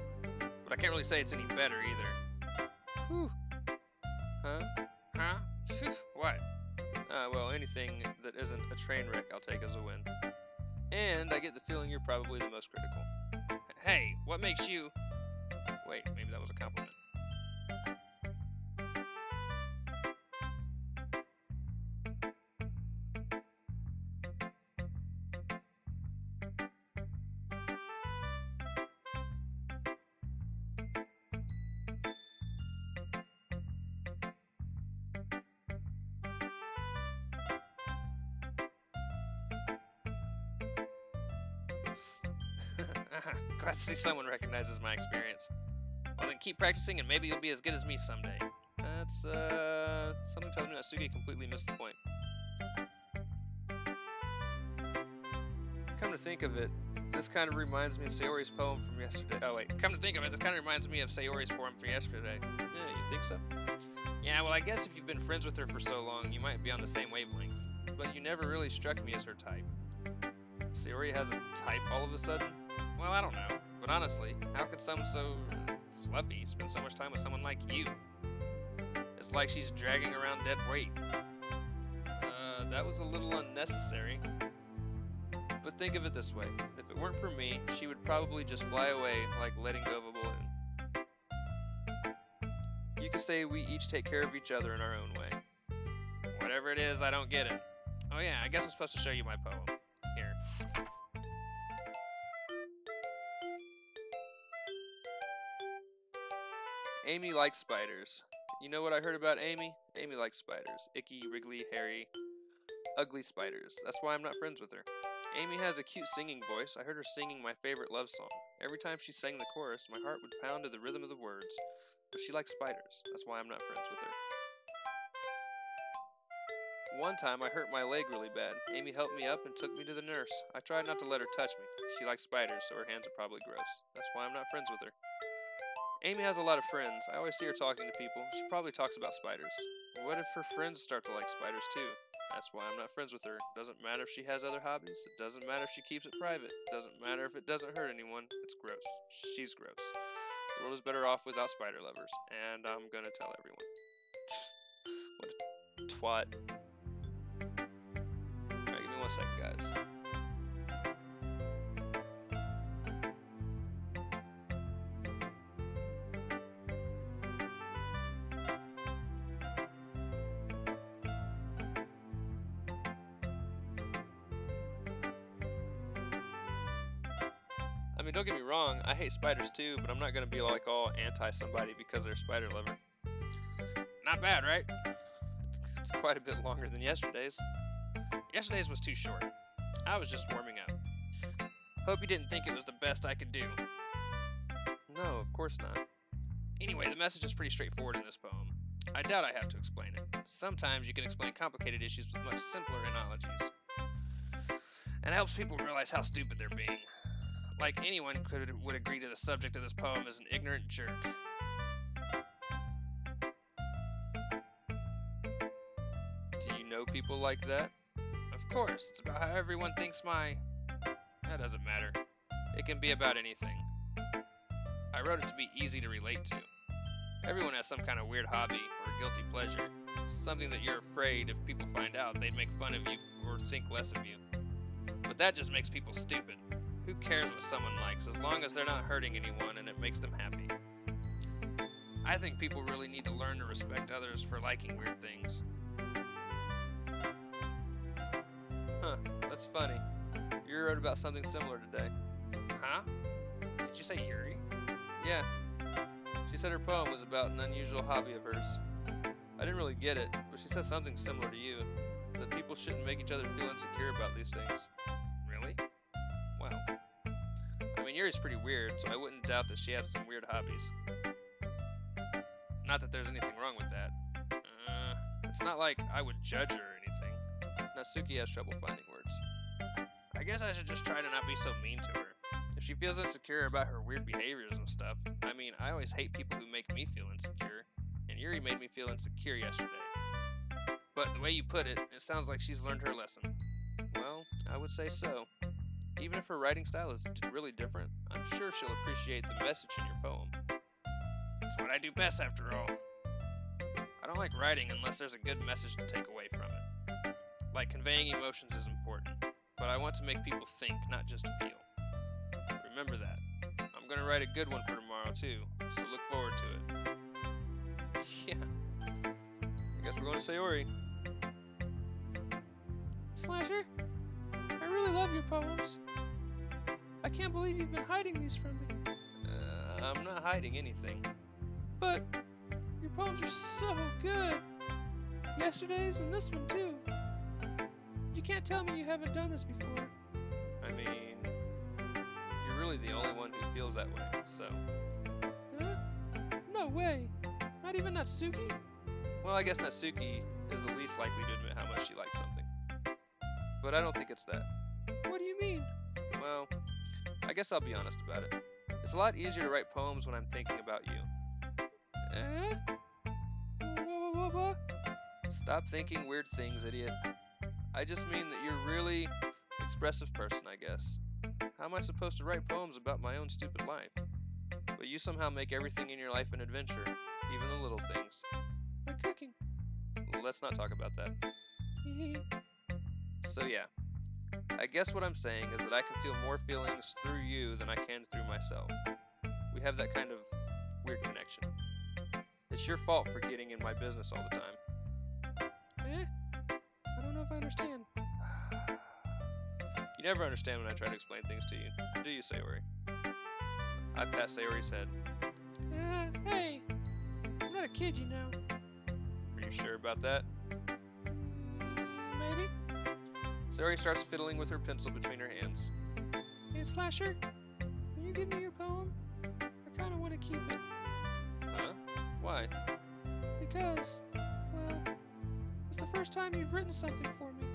but I can't really say it's any better either. Whew. Huh? Huh? Phew, what? Well, anything that isn't a train wreck I'll take as a win. And I get the feeling you're probably the most critical. Hey, what makes you... Wait, maybe that was a compliment. Glad to see someone recognizes my experience. Well, then keep practicing and maybe you'll be as good as me someday. That's, something tells me Natsuki completely missed the point. Come to think of it, this kind of reminds me of Sayori's poem from yesterday. Oh, wait. Come to think of it, this kind of reminds me of Sayori's poem from yesterday. Yeah, you think so? Yeah, well, I guess if you've been friends with her for so long, you might be on the same wavelength. But you never really struck me as her type. Sayori has a type all of a sudden? Well, I don't know. But honestly, how could someone so fluffy spend so much time with someone like you? It's like she's dragging around dead weight. That was a little unnecessary. But think of it this way. If it weren't for me, she would probably just fly away like letting go of a balloon. You could say we each take care of each other in our own way. Whatever it is, I don't get it. Oh yeah, I guess I'm supposed to show you my poem. Here. Amy likes spiders. You know what I heard about Amy? Amy likes spiders. Icky, wriggly, hairy, ugly spiders. That's why I'm not friends with her. Amy has a cute singing voice. I heard her singing my favorite love song. Every time she sang the chorus, my heart would pound to the rhythm of the words. But she likes spiders. That's why I'm not friends with her. One time I hurt my leg really bad. Amy helped me up and took me to the nurse. I tried not to let her touch me. She likes spiders, so her hands are probably gross. That's why I'm not friends with her. Amy has a lot of friends. I always see her talking to people. She probably talks about spiders. What if her friends start to like spiders too? That's why I'm not friends with her. Doesn't matter if she has other hobbies. It doesn't matter if she keeps it private. Doesn't matter if it doesn't hurt anyone. It's gross. She's gross. The world is better off without spider lovers. And I'm gonna tell everyone. What a twat. Alright, give me 1 second, guys. I mean, don't get me wrong, I hate spiders too, but I'm not gonna be like all anti-somebody because they're a spider lover. Not bad, right? It's quite a bit longer than yesterday's. Yesterday's was too short. I was just warming up. Hope you didn't think it was the best I could do. No, of course not. Anyway, the message is pretty straightforward in this poem. I doubt I have to explain it. Sometimes you can explain complicated issues with much simpler analogies. And it helps people realize how stupid they're being. Like anyone would agree to the subject of this poem is an ignorant jerk. Do you know people like that? Of course, it's about how everyone thinks That doesn't matter. It can be about anything. I wrote it to be easy to relate to. Everyone has some kind of weird hobby or guilty pleasure. Something that you're afraid if people find out, they'd make fun of you or think less of you. But that just makes people stupid. Who cares what someone likes as long as they're not hurting anyone and it makes them happy? I think people really need to learn to respect others for liking weird things. Huh, that's funny. You wrote about something similar today. Huh? Did you say Yuri? Yeah. She said her poem was about an unusual hobby of hers. I didn't really get it, but she said something similar to you. That people shouldn't make each other feel insecure about these things. Really? Wow. I mean, Yuri's pretty weird, so I wouldn't doubt that she has some weird hobbies. Not that there's anything wrong with that. It's not like I would judge her or anything. Natsuki has trouble finding words. I guess I should just try to not be so mean to her. If she feels insecure about her weird behaviors and stuff, I mean, I always hate people who make me feel insecure, and Yuri made me feel insecure yesterday. But the way you put it, it sounds like she's learned her lesson. Well, I would say so. Even if her writing style is really different, I'm sure she'll appreciate the message in your poem. It's what I do best, after all. I don't like writing unless there's a good message to take away from it. Like, conveying emotions is important, but I want to make people think, not just feel. Remember that. I'm going to write a good one for tomorrow, too, so look forward to it. Yeah. I guess we're going to Sayori. Slasher, I really love your poems. I can't believe you've been hiding these from me. I'm not hiding anything. But your poems are so good. Yesterday's and this one too. You can't tell me you haven't done this before. I mean, you're really the only one who feels that way, so... Huh? No way. Not even Natsuki? Well, I guess Natsuki is the least likely to admit how much she likes something. But I don't think it's that. What do you mean? Well, I guess I'll be honest about it. It's a lot easier to write poems when I'm thinking about you. What? Stop thinking weird things, idiot. I just mean that you're a really expressive person, I guess. How am I supposed to write poems about my own stupid life? But you somehow make everything in your life an adventure, even the little things. Like cooking. Well, let's not talk about that. So yeah, I guess what I'm saying is that I can feel more feelings through you than I can through myself. We have that kind of weird connection. It's your fault for getting in my business all the time. I don't know if I understand. You never understand when I try to explain things to you, do you, Sayori? I pat Sayori's head. Hey, I'm not a kid, you know. Are you sure about that? Maybe. Sayori starts fiddling with her pencil between her hands. Hey, Slasher, can you give me your poem? I kind of want to keep it. Huh? Why? Because, well, it's the first time you've written something for me.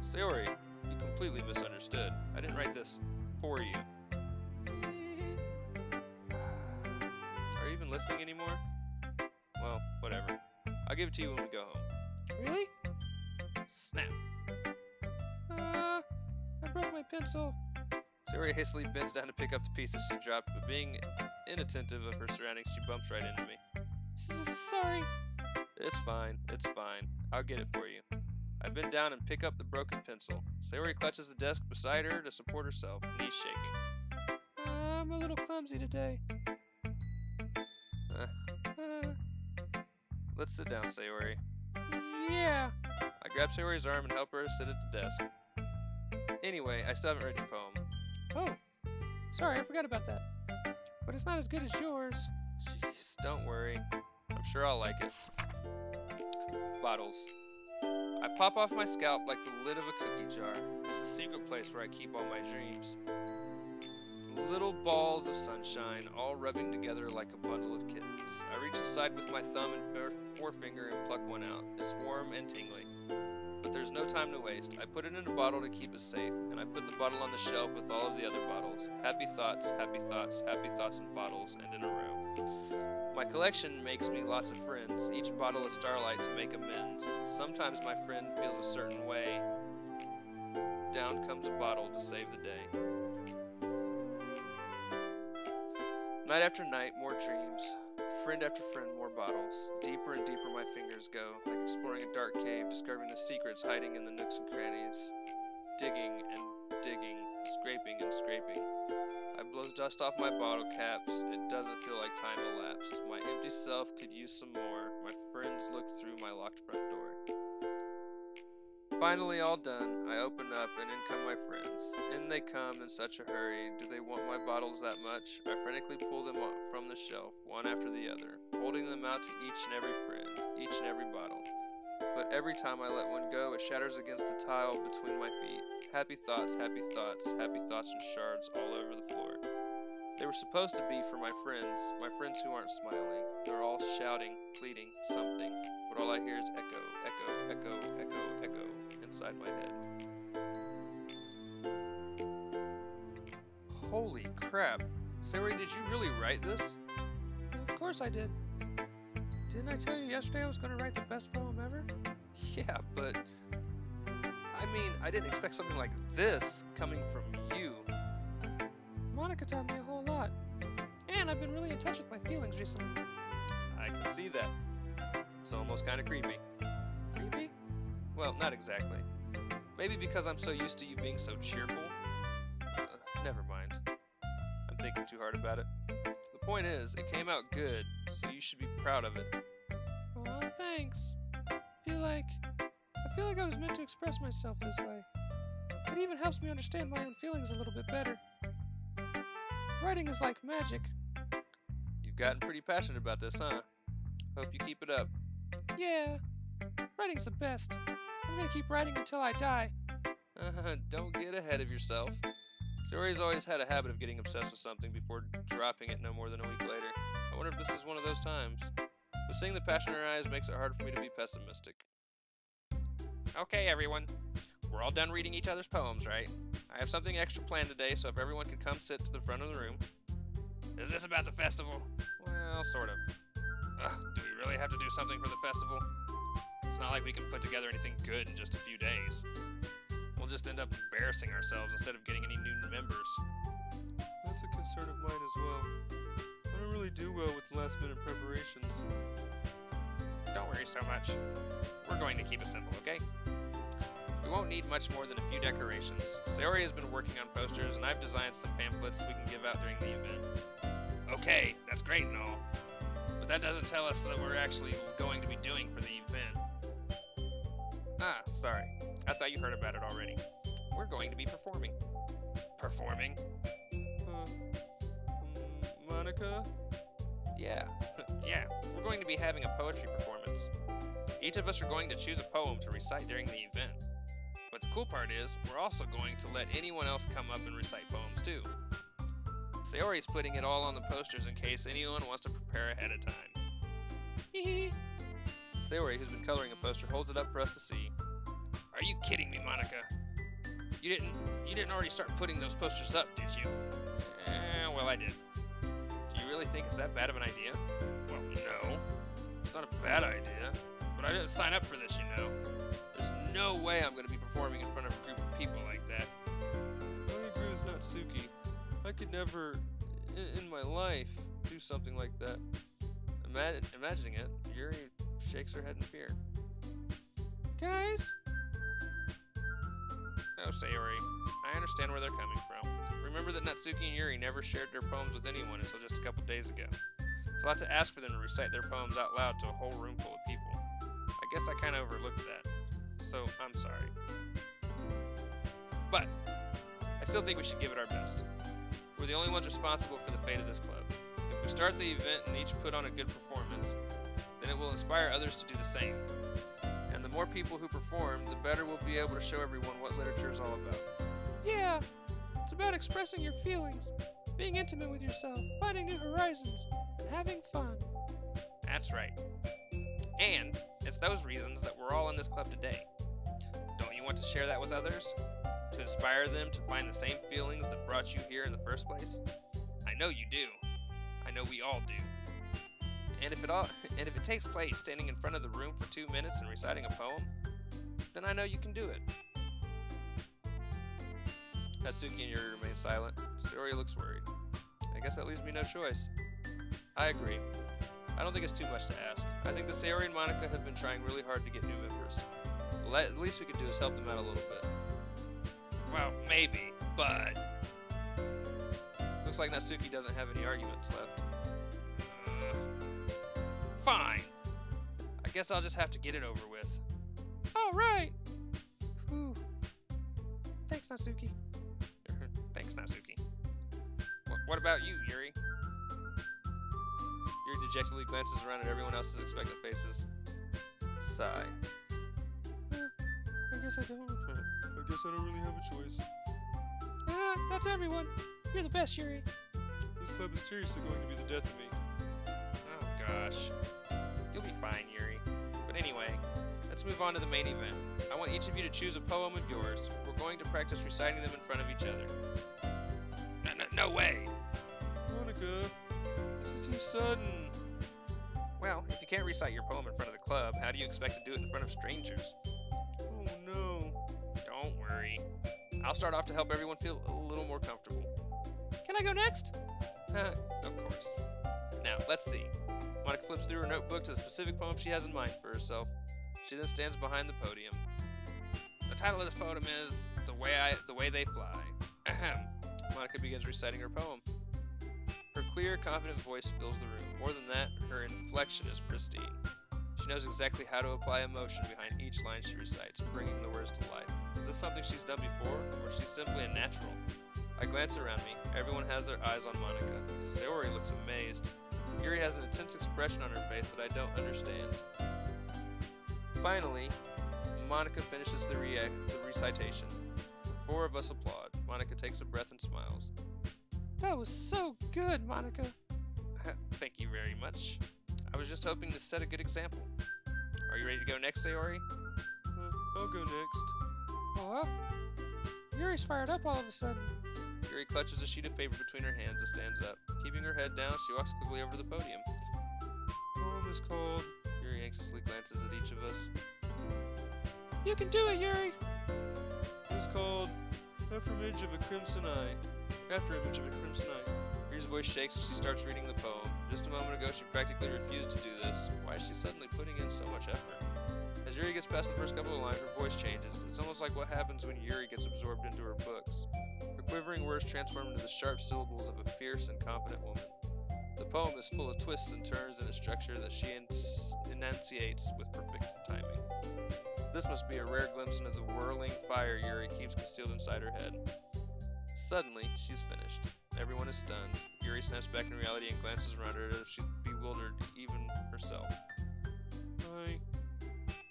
Sayori, you completely misunderstood. I didn't write this for you. Are you even listening anymore? Well, whatever. I'll give it to you when we go home. Really? Snap. I broke my pencil. Sayori hastily bends down to pick up the pieces she dropped, but being inattentive of her surroundings, she bumps right into me. Sorry. It's fine. It's fine. I'll get it for you. I bend down and pick up the broken pencil. Sayori clutches the desk beside her to support herself, knees shaking. I'm a little clumsy today. Let's sit down, Sayori. Yeah. I grab Sayori's arm and help her sit at the desk. Anyway, I still haven't read your poem. Oh, sorry, I forgot about that. But it's not as good as yours. Jeez, don't worry. I'm I'm sure I'll like it. Bottles. I pop off my scalp like the lid of a cookie jar. It's the secret place where I keep all my dreams. Little balls of sunshine, all rubbing together like a bundle of kittens. I reach aside with my thumb and forefinger and pluck one out. It's warm and tingly. But there's no time to waste. I put it in a bottle to keep it safe, and I put the bottle on the shelf with all of the other bottles. Happy thoughts, happy thoughts, happy thoughts in bottles, and in a row. My collection makes me lots of friends, each bottle a starlight to make amends. Sometimes my friend feels a certain way. Down comes a bottle to save the day. Night after night, more dreams. Friend after friend, more bottles. Deeper and deeper my fingers go, like exploring a dark cave, discovering the secrets hiding in the nooks and crannies. Digging and digging, scraping and scraping. I blow dust off my bottle caps. It doesn't feel like time elapsed. My empty self could use some more. My friends look through my locked front door. Finally all done, I open up and in come my friends. In they come in such a hurry. Do they want my bottles that much? I frantically pull them from the shelf, one after the other, holding them out to each and every friend, each and every bottle. But every time I let one go, it shatters against the tile between my feet. Happy thoughts, happy thoughts, happy thoughts in shards all over the floor. They were supposed to be for my friends who aren't smiling. They're all shouting, pleading, something, but all I hear is echo, echo, echo, echo, echo inside my head. Holy crap. Sayori, did you really write this? Of course I did. Didn't I tell you yesterday I was going to write the best poem ever? Yeah, but I mean, I didn't expect something like this coming from you. Monica taught me a whole lot. And I've been really in touch with my feelings recently. I can see that. It's almost kind of creepy. Creepy? Well, not exactly. Maybe because I'm so used to you being so cheerful. Never mind. I'm thinking too hard about it. The point is, it came out good, so you should be proud of it. Aw, thanks. I feel like I was meant to express myself this way. It even helps me understand my own feelings a little bit better. Writing is like magic. You've gotten pretty passionate about this, huh? Hope you keep it up. Yeah. Writing's the best. I'm gonna keep writing until I die. Don't get ahead of yourself. Sayori's always had a habit of getting obsessed with something before dropping it no more than a week later. I wonder if this is one of those times. But seeing the passion in her eyes makes it hard for me to be pessimistic. Okay, everyone. We're all done reading each other's poems, right? I have something extra planned today, so if everyone could come sit to the front of the room. Is this about the festival? Well, sort of. Do we really have to do something for the festival? It's not like we can put together anything good in just a few days. We'll just end up embarrassing ourselves instead of getting any new members. That's a concern of mine as well. I don't really do well with last-minute preparations. Don't worry so much. We're going to keep it simple, okay? We won't need much more than a few decorations. Sayori has been working on posters, and I've designed some pamphlets we can give out during the event. Okay, that's great and all. But that doesn't tell us that we're actually going to be doing for the event. Sorry. I thought you heard about it already. We're going to be performing. Performing? Monica? Yeah. Yeah, we're going to be having a poetry performance. Each of us are going to choose a poem to recite during the event. But the cool part is, we're also going to let anyone else come up and recite poems too. Sayori's putting it all on the posters in case anyone wants to prepare ahead of time. Hee. Sayori, who's been coloring a poster, holds it up for us to see. Are you kidding me, Monica? You didn't already start putting those posters up, did you? Well, I did. Do you really think it's that bad of an idea? Well, no. It's not a bad idea. But I didn't sign up for this, you know. There's no way I'm going to be performing in front of a group of people like that. I agree with Natsuki. I could never, in my life, do something like that. Imagining it, Yuri shakes her head in fear. Guys? No, Sayori. I understand where they're coming from. Remember that Natsuki and Yuri never shared their poems with anyone until just a couple days ago. It's a lot to ask for them to recite their poems out loud to a whole room full of people. I guess I kind of overlooked that. So, I'm sorry. But, I still think we should give it our best. We're the only ones responsible for the fate of this club. If we start the event and each put on a good performance, will inspire others to do the same. And the more people who perform, the better we'll be able to show everyone what literature is all about. Yeah, it's about expressing your feelings, being intimate with yourself, finding new horizons, and having fun. That's right. And it's those reasons that we're all in this club today. Don't you want to share that with others? To inspire them to find the same feelings that brought you here in the first place? I know you do. I know we all do. And if it takes place standing in front of the room for 2 minutes and reciting a poem, then I know you can do it. Natsuki and Yuri remain silent. Sayori looks worried. I guess that leaves me no choice. I agree. I don't think it's too much to ask. I think that Sayori and Monica have been trying really hard to get new members. The least we could do is help them out a little bit. Well, maybe, but... Looks like Natsuki doesn't have any arguments left. Fine. I guess I'll just have to get it over with. All right. Whew. Thanks, Natsuki. Thanks, Natsuki. What about you, Yuri? Yuri dejectedly glances around at everyone else's expectant faces. Sigh. I guess I don't. I guess I don't really have a choice. That's everyone. You're the best, Yuri. This club is seriously going to be the death of me. Oh gosh. You'll be fine, Yuri. But anyway, let's move on to the main event. I want each of you to choose a poem of yours. We're going to practice reciting them in front of each other. No way! Monica, this is too sudden. Well, if you can't recite your poem in front of the club, how do you expect to do it in front of strangers? Oh no. Don't worry. I'll start off to help everyone feel a little more comfortable. Can I go next? Of course. Now, let's see. Monica flips through her notebook to the specific poem she has in mind for herself. She then stands behind the podium. The title of this poem is The Way They Fly. Ahem. Monica begins reciting her poem. Her clear, confident voice fills the room. More than that, her inflection is pristine. She knows exactly how to apply emotion behind each line she recites, bringing the words to life. Is this something she's done before, or is she simply a natural? I glance around me. Everyone has their eyes on Monica. Sayori looks amazed. Yuri has an intense expression on her face that I don't understand. Finally, Monica finishes the recitation. The four of us applaud. Monica takes a breath and smiles. That was so good, Monica. Thank you very much. I was just hoping to set a good example. Are you ready to go next, Sayori? I'll go next. Oh, Yuri's fired up all of a sudden. Yuri clutches a sheet of paper between her hands and stands up. Keeping her head down, she walks quickly over to the podium. The poem is called... Yuri anxiously glances at each of us. You can do it, Yuri. It's called Afterimage of a Crimson Eye. Afterimage of a Crimson Eye. Yuri's voice shakes as she starts reading the poem. Just a moment ago, she practically refused to do this. Why is she suddenly putting in so much effort? As Yuri gets past the first couple of lines, her voice changes. It's almost like what happens when Yuri gets absorbed into her books. Her quivering words transform into the sharp syllables of a fierce and confident woman. The poem is full of twists and turns in a structure that she enunciates with perfect timing. This must be a rare glimpse into the whirling fire Yuri keeps concealed inside her head. Suddenly, she's finished. Everyone is stunned. Yuri snaps back in reality and glances around her as if she's bewildered even herself.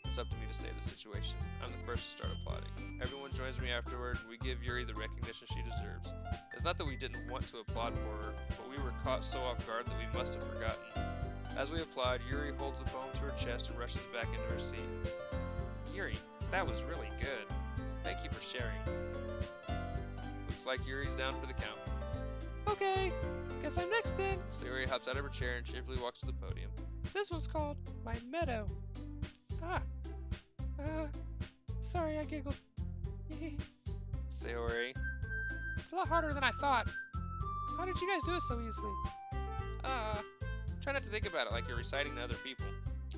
It's up to me to save the situation. I'm the first to start applauding. Everyone joins me afterward, and we give Yuri the recognition she deserves. It's not that we didn't want to applaud for her, but we were caught so off guard that we must have forgotten. As we applaud, Yuri holds the poem to her chest and rushes back into her seat. Yuri, that was really good. Thank you for sharing. Looks like Yuri's down for the count. Okay, guess I'm next then. Sayori hops out of her chair and cheerfully walks to the podium. This one's called My Meadow. Sorry I giggled. Sayori. It's a lot harder than I thought. How did you guys do it so easily? Try not to think about it like you're reciting to other people.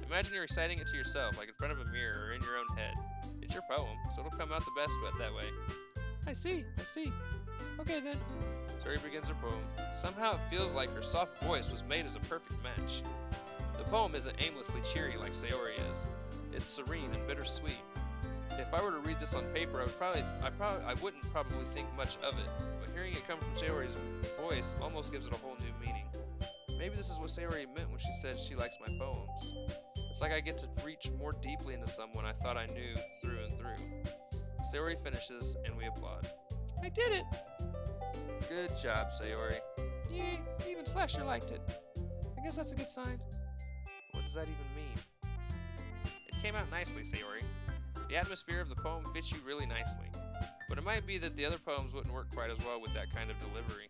Imagine you're reciting it to yourself, like in front of a mirror or in your own head. It's your poem, so it'll come out the best that way. I see. Okay then. Sayori begins her poem. Somehow it feels like her soft voice was made as a perfect match. The poem isn't aimlessly cheery like Sayori is. It's serene and bittersweet. If I were to read this on paper, I wouldn't probably think much of it, but hearing it come from Sayori's voice almost gives it a whole new meaning. Maybe this is what Sayori meant when she said she likes my poems. It's like I get to reach more deeply into someone I thought I knew through and through. Sayori finishes, and we applaud. I did it! Good job, Sayori. Yeah, even Slasher liked it. I guess that's a good sign. What does that even mean? It came out nicely, Sayori. The atmosphere of the poem fits you really nicely. But it might be that the other poems wouldn't work quite as well with that kind of delivery.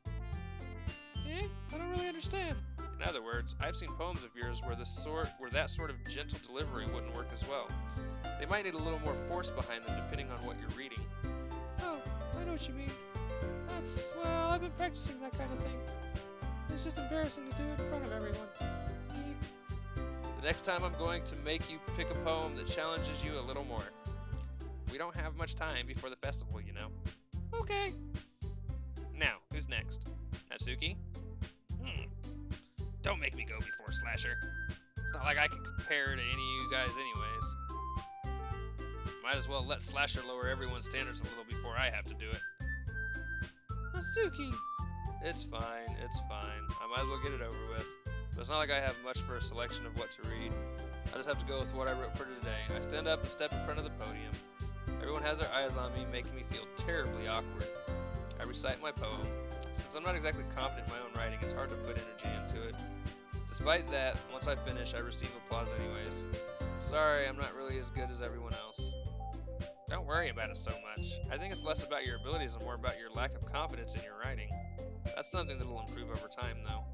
Yeah? I don't really understand. In other words, I've seen poems of yours where that sort of gentle delivery wouldn't work as well. They might need a little more force behind them depending on what you're reading. Oh, I know what you mean. Well, I've been practicing that kind of thing. It's just embarrassing to do it in front of everyone. The next time I'm going to make you pick a poem that challenges you a little more. We don't have much time before the festival, you know. Okay. Now, who's next? Natsuki? Don't make me go before Slasher. It's not like I can compare to any of you guys anyways. Might as well let Slasher lower everyone's standards a little before I have to do it. Natsuki. It's fine. I might as well get it over with. But it's not like I have much for a selection of what to read. I just have to go with what I wrote for today. I stand up and step in front of the podium. Everyone has their eyes on me, making me feel terribly awkward. I recite my poem. Since I'm not exactly confident in my own writing, it's hard to put energy into it. Despite that, once I finish, I receive applause anyways. Sorry, I'm not really as good as everyone else. Don't worry about it so much. I think it's less about your abilities and more about your lack of confidence in your writing. That's something that'll improve over time, though.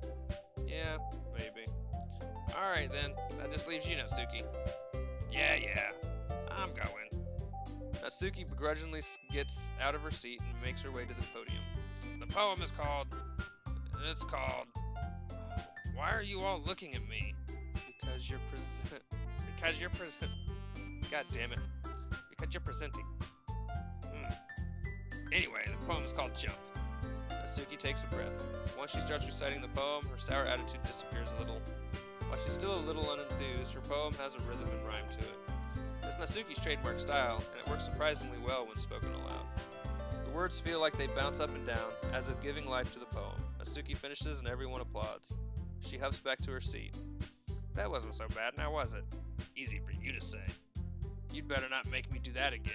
Yeah, maybe. Alright then, that just leaves you, Natsuki. Yeah, I'm going. Natsuki begrudgingly gets out of her seat and makes her way to the podium. The poem is called... Why are you all looking at me? Because you're God damn it. Because you're presenting. Anyway, the poem is called Jump. Natsuki takes a breath. Once she starts reciting the poem, her sour attitude disappears a little. While she's still a little unenthused, her poem has a rhythm and rhyme to it. It's Natsuki's trademark style, and it works surprisingly well when spoken aloud. The words feel like they bounce up and down, as if giving life to the poem. Natsuki finishes and everyone applauds. She huffs back to her seat. That wasn't so bad, now was it? Easy for you to say. You'd better not make me do that again.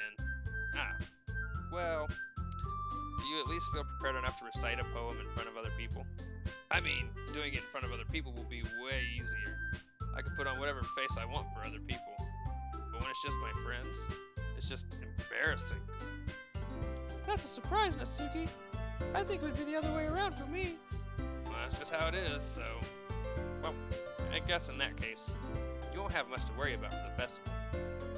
Well, do you at least feel prepared enough to recite a poem in front of other people? I mean, doing it in front of other people will be way easier. I can put on whatever face I want for other people. But when it's just my friends, it's just embarrassing. That's a surprise, Natsuki. I think it would be the other way around for me. Well, that's just how it is, so... Well, I guess in that case, you won't have much to worry about for the festival.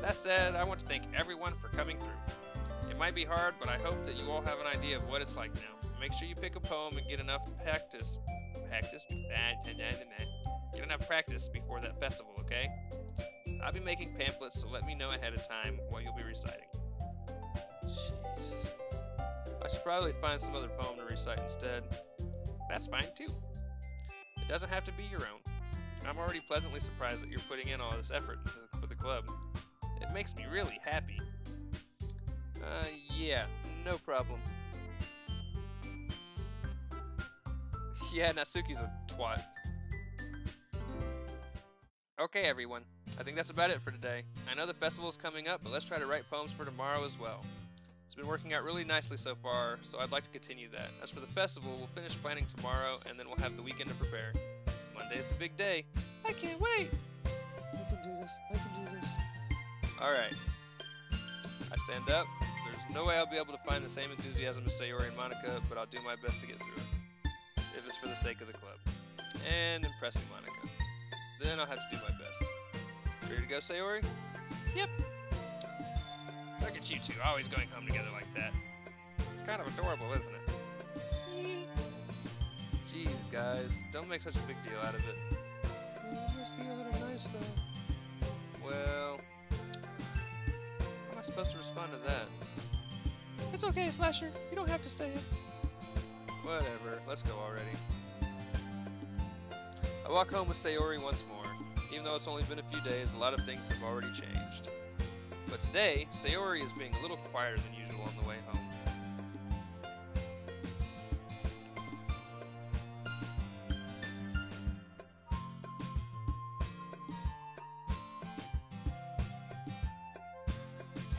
That said, I want to thank everyone for coming through. It might be hard, but I hope that you all have an idea of what it's like now. Make sure you pick a poem and get enough practice. Get enough practice before that festival, okay? I'll be making pamphlets, so let me know ahead of time what you'll be reciting. Jeez. I should probably find some other poem to recite instead. That's fine too. It doesn't have to be your own. I'm already pleasantly surprised that you're putting in all this effort for the club. It makes me really happy. Yeah, no problem. Yeah, Natsuki's a twat. Okay, everyone. I think that's about it for today. I know the festival's coming up, but let's try to write poems for tomorrow as well. It's been working out really nicely so far, so I'd like to continue that. As for the festival, we'll finish planning tomorrow, and then we'll have the weekend to prepare. Monday's the big day. I can't wait. I can do this. Alright. I stand up. There's no way I'll be able to find the same enthusiasm as Sayori and Monica, but I'll do my best to get through it. If it's for the sake of the club. And impressing Monica. Then I'll have to do my best. Ready to go, Sayori? Yep. Look at you two, always going home together like that. It's kind of adorable, isn't it? Jeez, guys. Don't make such a big deal out of it. It must be a little nice, though. Well... how am I supposed to respond to that? It's okay, Slasher. You don't have to say it. Whatever. Let's go already. I walk home with Sayori once more. Even though it's only been a few days, a lot of things have already changed. But today, Sayori is being a little quieter than usual on the way home.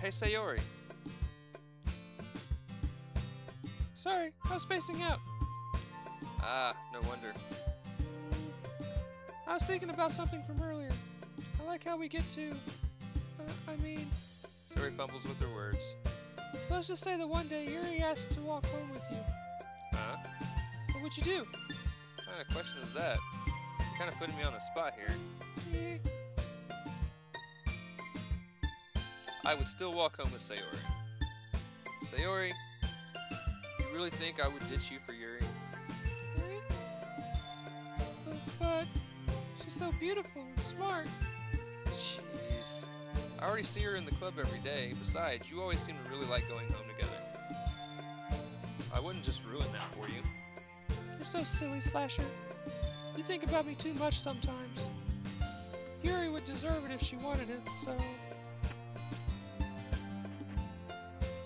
Hey, Sayori. Sorry, I was spacing out. Ah, no wonder. I was thinking about something from earlier. I like how we get to... I mean... Sayori fumbles with her words. So let's just say that one day Yuri asked to walk home with you. Huh? What would you do? What kind of question is that? You're kind of putting me on the spot here. Eh, I would still walk home with Sayori. Sayori, you really think I would ditch you for Yuri? But she's so beautiful and smart. Jeez. I already see her in the club every day. Besides, you always seem to really like going home together. I wouldn't just ruin that for you. You're so silly, Slasher. You think about me too much sometimes. Yuri would deserve it if she wanted it, so...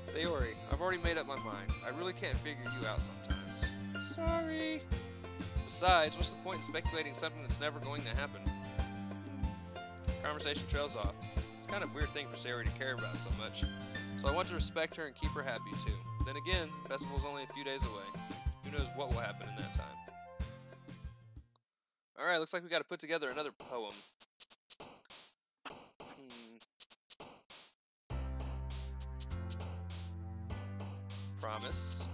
Sayori, I've already made up my mind. I really can't figure you out sometimes. Sorry. Besides, what's the point in speculating something that's never going to happen? Conversation trails off. It's kind of a weird thing for Sayori to care about so much, so I want to respect her and keep her happy too. Then again, the festival's only a few days away. Who knows what will happen in that time. Alright, looks like we gotta put together another poem. Promise.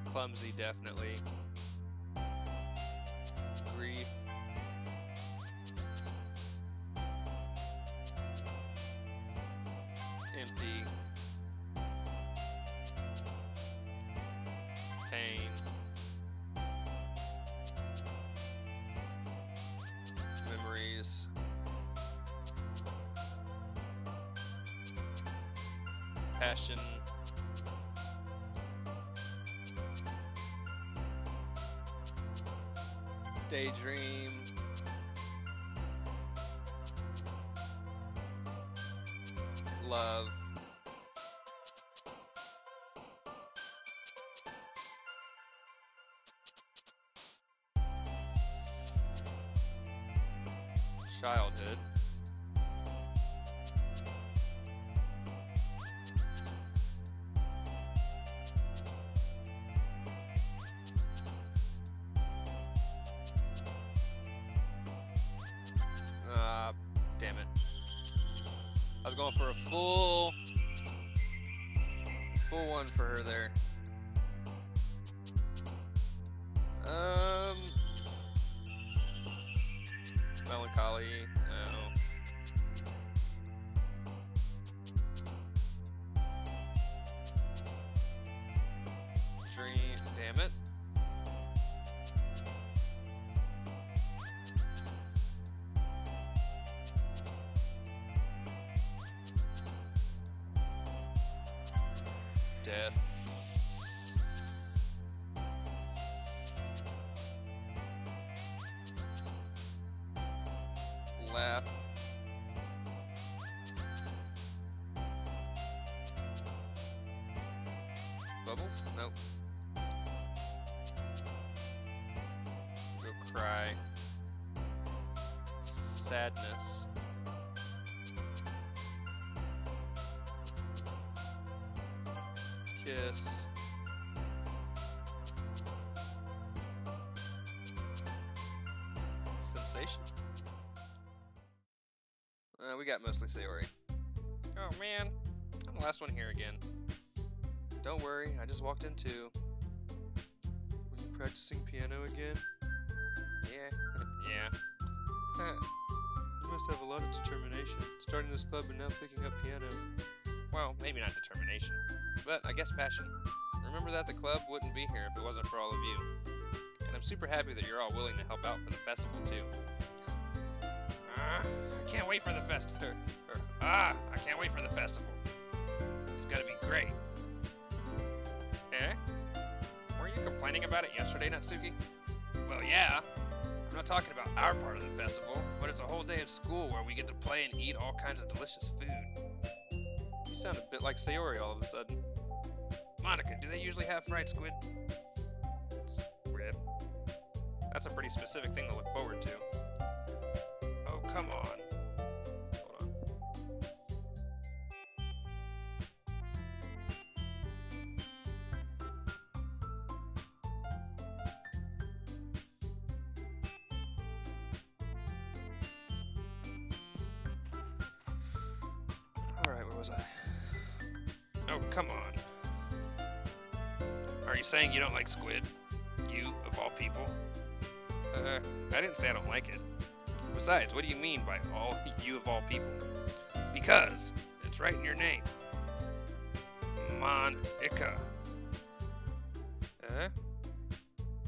Clumsy, definitely. Grief. Empty. Pain. Memories. Passion. Daydream. Love. Childhood. Damn it. I was going for a full one for her there. Melancholy, no. Dream, damn it. Death. Laugh. Bubbles? Nope. Go cry. Sadness. Kiss. Sensation. We got mostly Sayori. Oh man, I'm the last one here again. Don't worry, I just walked in too. Were you practicing piano again? Yeah. Yeah. You must have a lot of determination, starting this club and now picking up piano. Well, maybe not determination, but I guess passion. Remember that the club wouldn't be here if it wasn't for all of you. And I'm super happy that you're all willing to help out for the festival too. I can't wait for the festival. I can't wait for the festival. It's gonna be great. Eh? Weren't you complaining about it yesterday, Natsuki? Well, yeah. I'm not talking about our part of the festival, but it's a whole day of school where we get to play and eat all kinds of delicious food. You sound a bit like Sayori all of a sudden. Monica, do they usually have fried squid? Squid? That's a pretty specific thing to look forward to. Oh, come on. Hold on. Where was I? Oh, come on. Are you saying you don't like squid? You, of all people? I didn't say I don't like it. Besides, what do you mean by all you of all people? Because it's right in your name. Monica.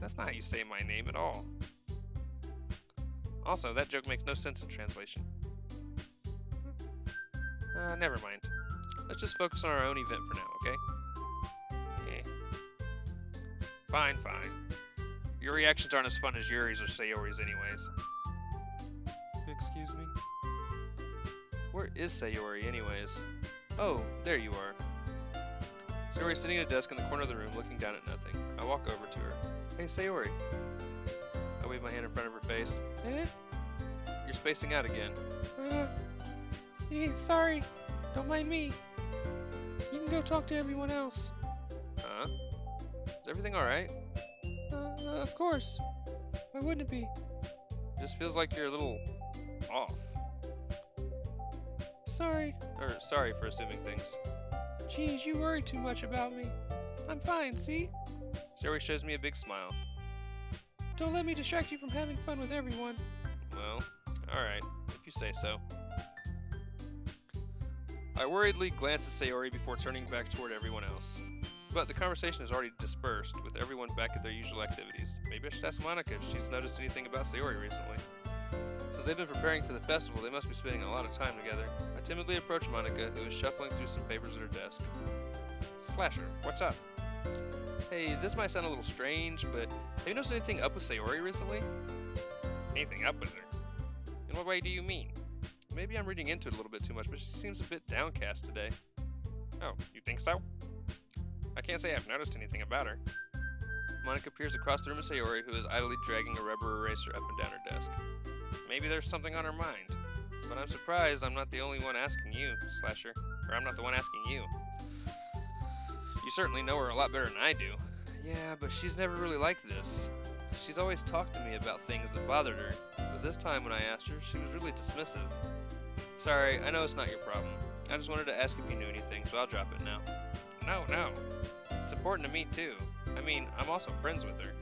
That's not how you say my name at all. Also, that joke makes no sense in translation. Never mind. Let's just focus on our own event for now, okay? Fine. Your reactions aren't as fun as Yuri's or Sayori's anyways. Excuse me? Where is Sayori, anyways? Oh, there you are. Sayori's sitting at a desk in the corner of the room, looking down at nothing. I walk over to her. Hey, Sayori. I wave my hand in front of her face. You're spacing out again. Sorry. Don't mind me. You can go talk to everyone else. Huh? Is everything alright? Of course. Why wouldn't it be? Just feels like you're a little off. Sorry. Sorry for assuming things. Geez, you worry too much about me. I'm fine, see? Sayori shows me a big smile. Don't let me distract you from having fun with everyone. Well, alright, if you say so. I worriedly glance at Sayori before turning back toward everyone else. But the conversation has already dispersed, with everyone back at their usual activities. Maybe I should ask Monica if she's noticed anything about Sayori recently. Since they've been preparing for the festival, they must be spending a lot of time together. I timidly approach Monica, who is shuffling through some papers at her desk. Slasher, what's up? Hey, this might sound a little strange, but have you noticed anything up with Sayori recently? Anything up with her? In what way do you mean? Maybe I'm reading into it a little bit too much, but she seems a bit downcast today. Oh, you think so? I can't say I've noticed anything about her. Monica peers across the room at Sayori, who is idly dragging a rubber eraser up and down her desk. Maybe there's something on her mind. But I'm surprised I'm not the only one asking you, Slasher. Or I'm not the one asking you. You certainly know her a lot better than I do. Yeah, but she's never really like this. She's always talked to me about things that bothered her, but this time when I asked her, she was really dismissive. Sorry, I know it's not your problem. I just wanted to ask if you knew anything, so I'll drop it now. No. It's important to me, too. I mean, I'm also friends with her.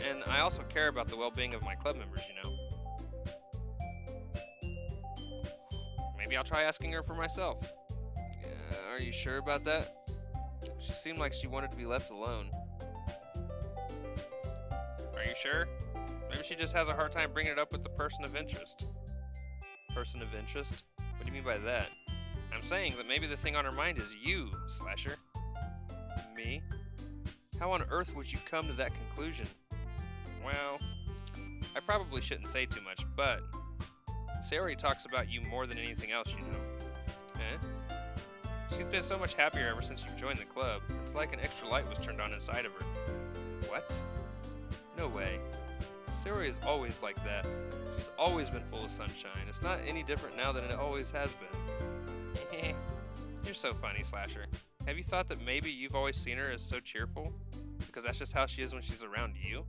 And I also care about the well-being of my club members, you know. Maybe I'll try asking her for myself. Are you sure about that? She seemed like she wanted to be left alone. Are you sure? Maybe she just has a hard time bringing it up with the person of interest. Person of interest? What do you mean by that? I'm saying that maybe the thing on her mind is you, Slasher. Me? How on earth would you come to that conclusion? Well, I probably shouldn't say too much, but Sayori talks about you more than anything else, you know. She's been so much happier ever since you've joined the club. It's like an extra light was turned on inside of her. What? No way. Sayori is always like that. She's always been full of sunshine. It's not any different now than it always has been. You're so funny, Slasher. Have you thought that maybe you've always seen her as so cheerful? Because that's just how she is when she's around you?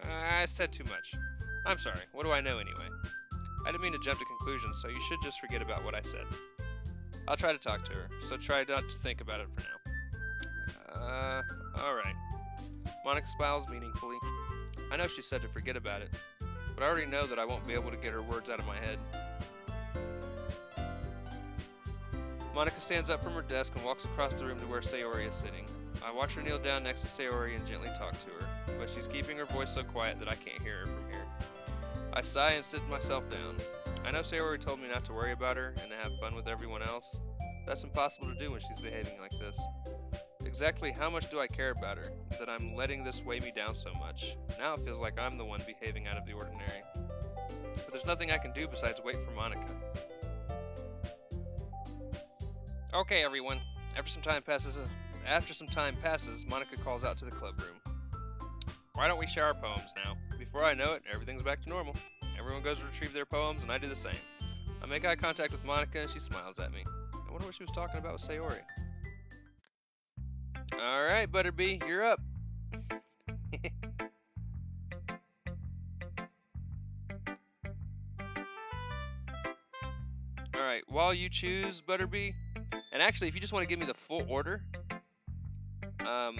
I said too much. I'm sorry. What do I know anyway? I didn't mean to jump to conclusions, so you should just forget about what I said. I'll try to talk to her, so try not to think about it for now. Alright. Monica smiles meaningfully. I know she said to forget about it, but I already know that I won't be able to get her words out of my head. Monica stands up from her desk and walks across the room to where Sayori is sitting. I watch her kneel down next to Sayori and gently talk to her, but she's keeping her voice so quiet that I can't hear her from here. I sigh and sit myself down. I know Sayori told me not to worry about her and to have fun with everyone else. That's impossible to do when she's behaving like this. Exactly how much do I care about her, that I'm letting this weigh me down so much? Now it feels like I'm the one behaving out of the ordinary. But there's nothing I can do besides wait for Monica. Okay, everyone. After some time passes, Monica calls out to the club room. Why don't we share our poems now? Before I know it, everything's back to normal. Everyone goes to retrieve their poems, and I do the same. I make eye contact with Monica, and she smiles at me. I wonder what she was talking about with Sayori. Alright, Butterbee, you're up. Alright, while you choose, Butterbee, and actually, if you just want to give me the full order of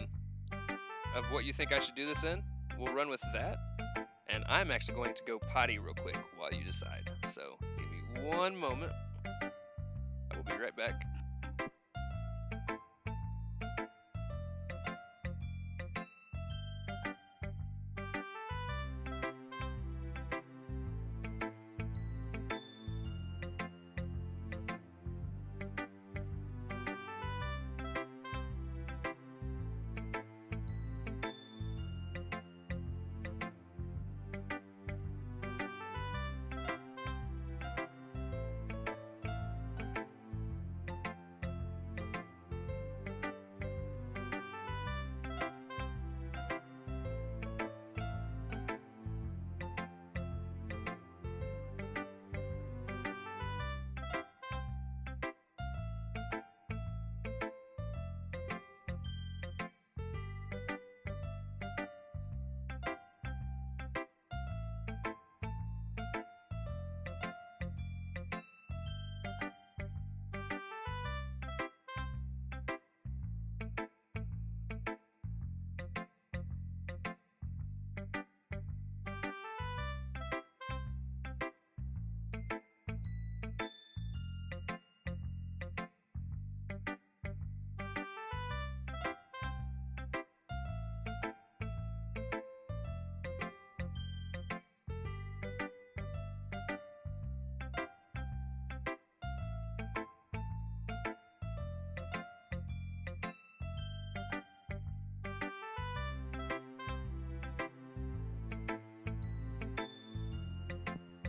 what you think I should do this in, we'll run with that. And I'm actually going to go potty real quick while you decide. So, give me one moment. I will be right back.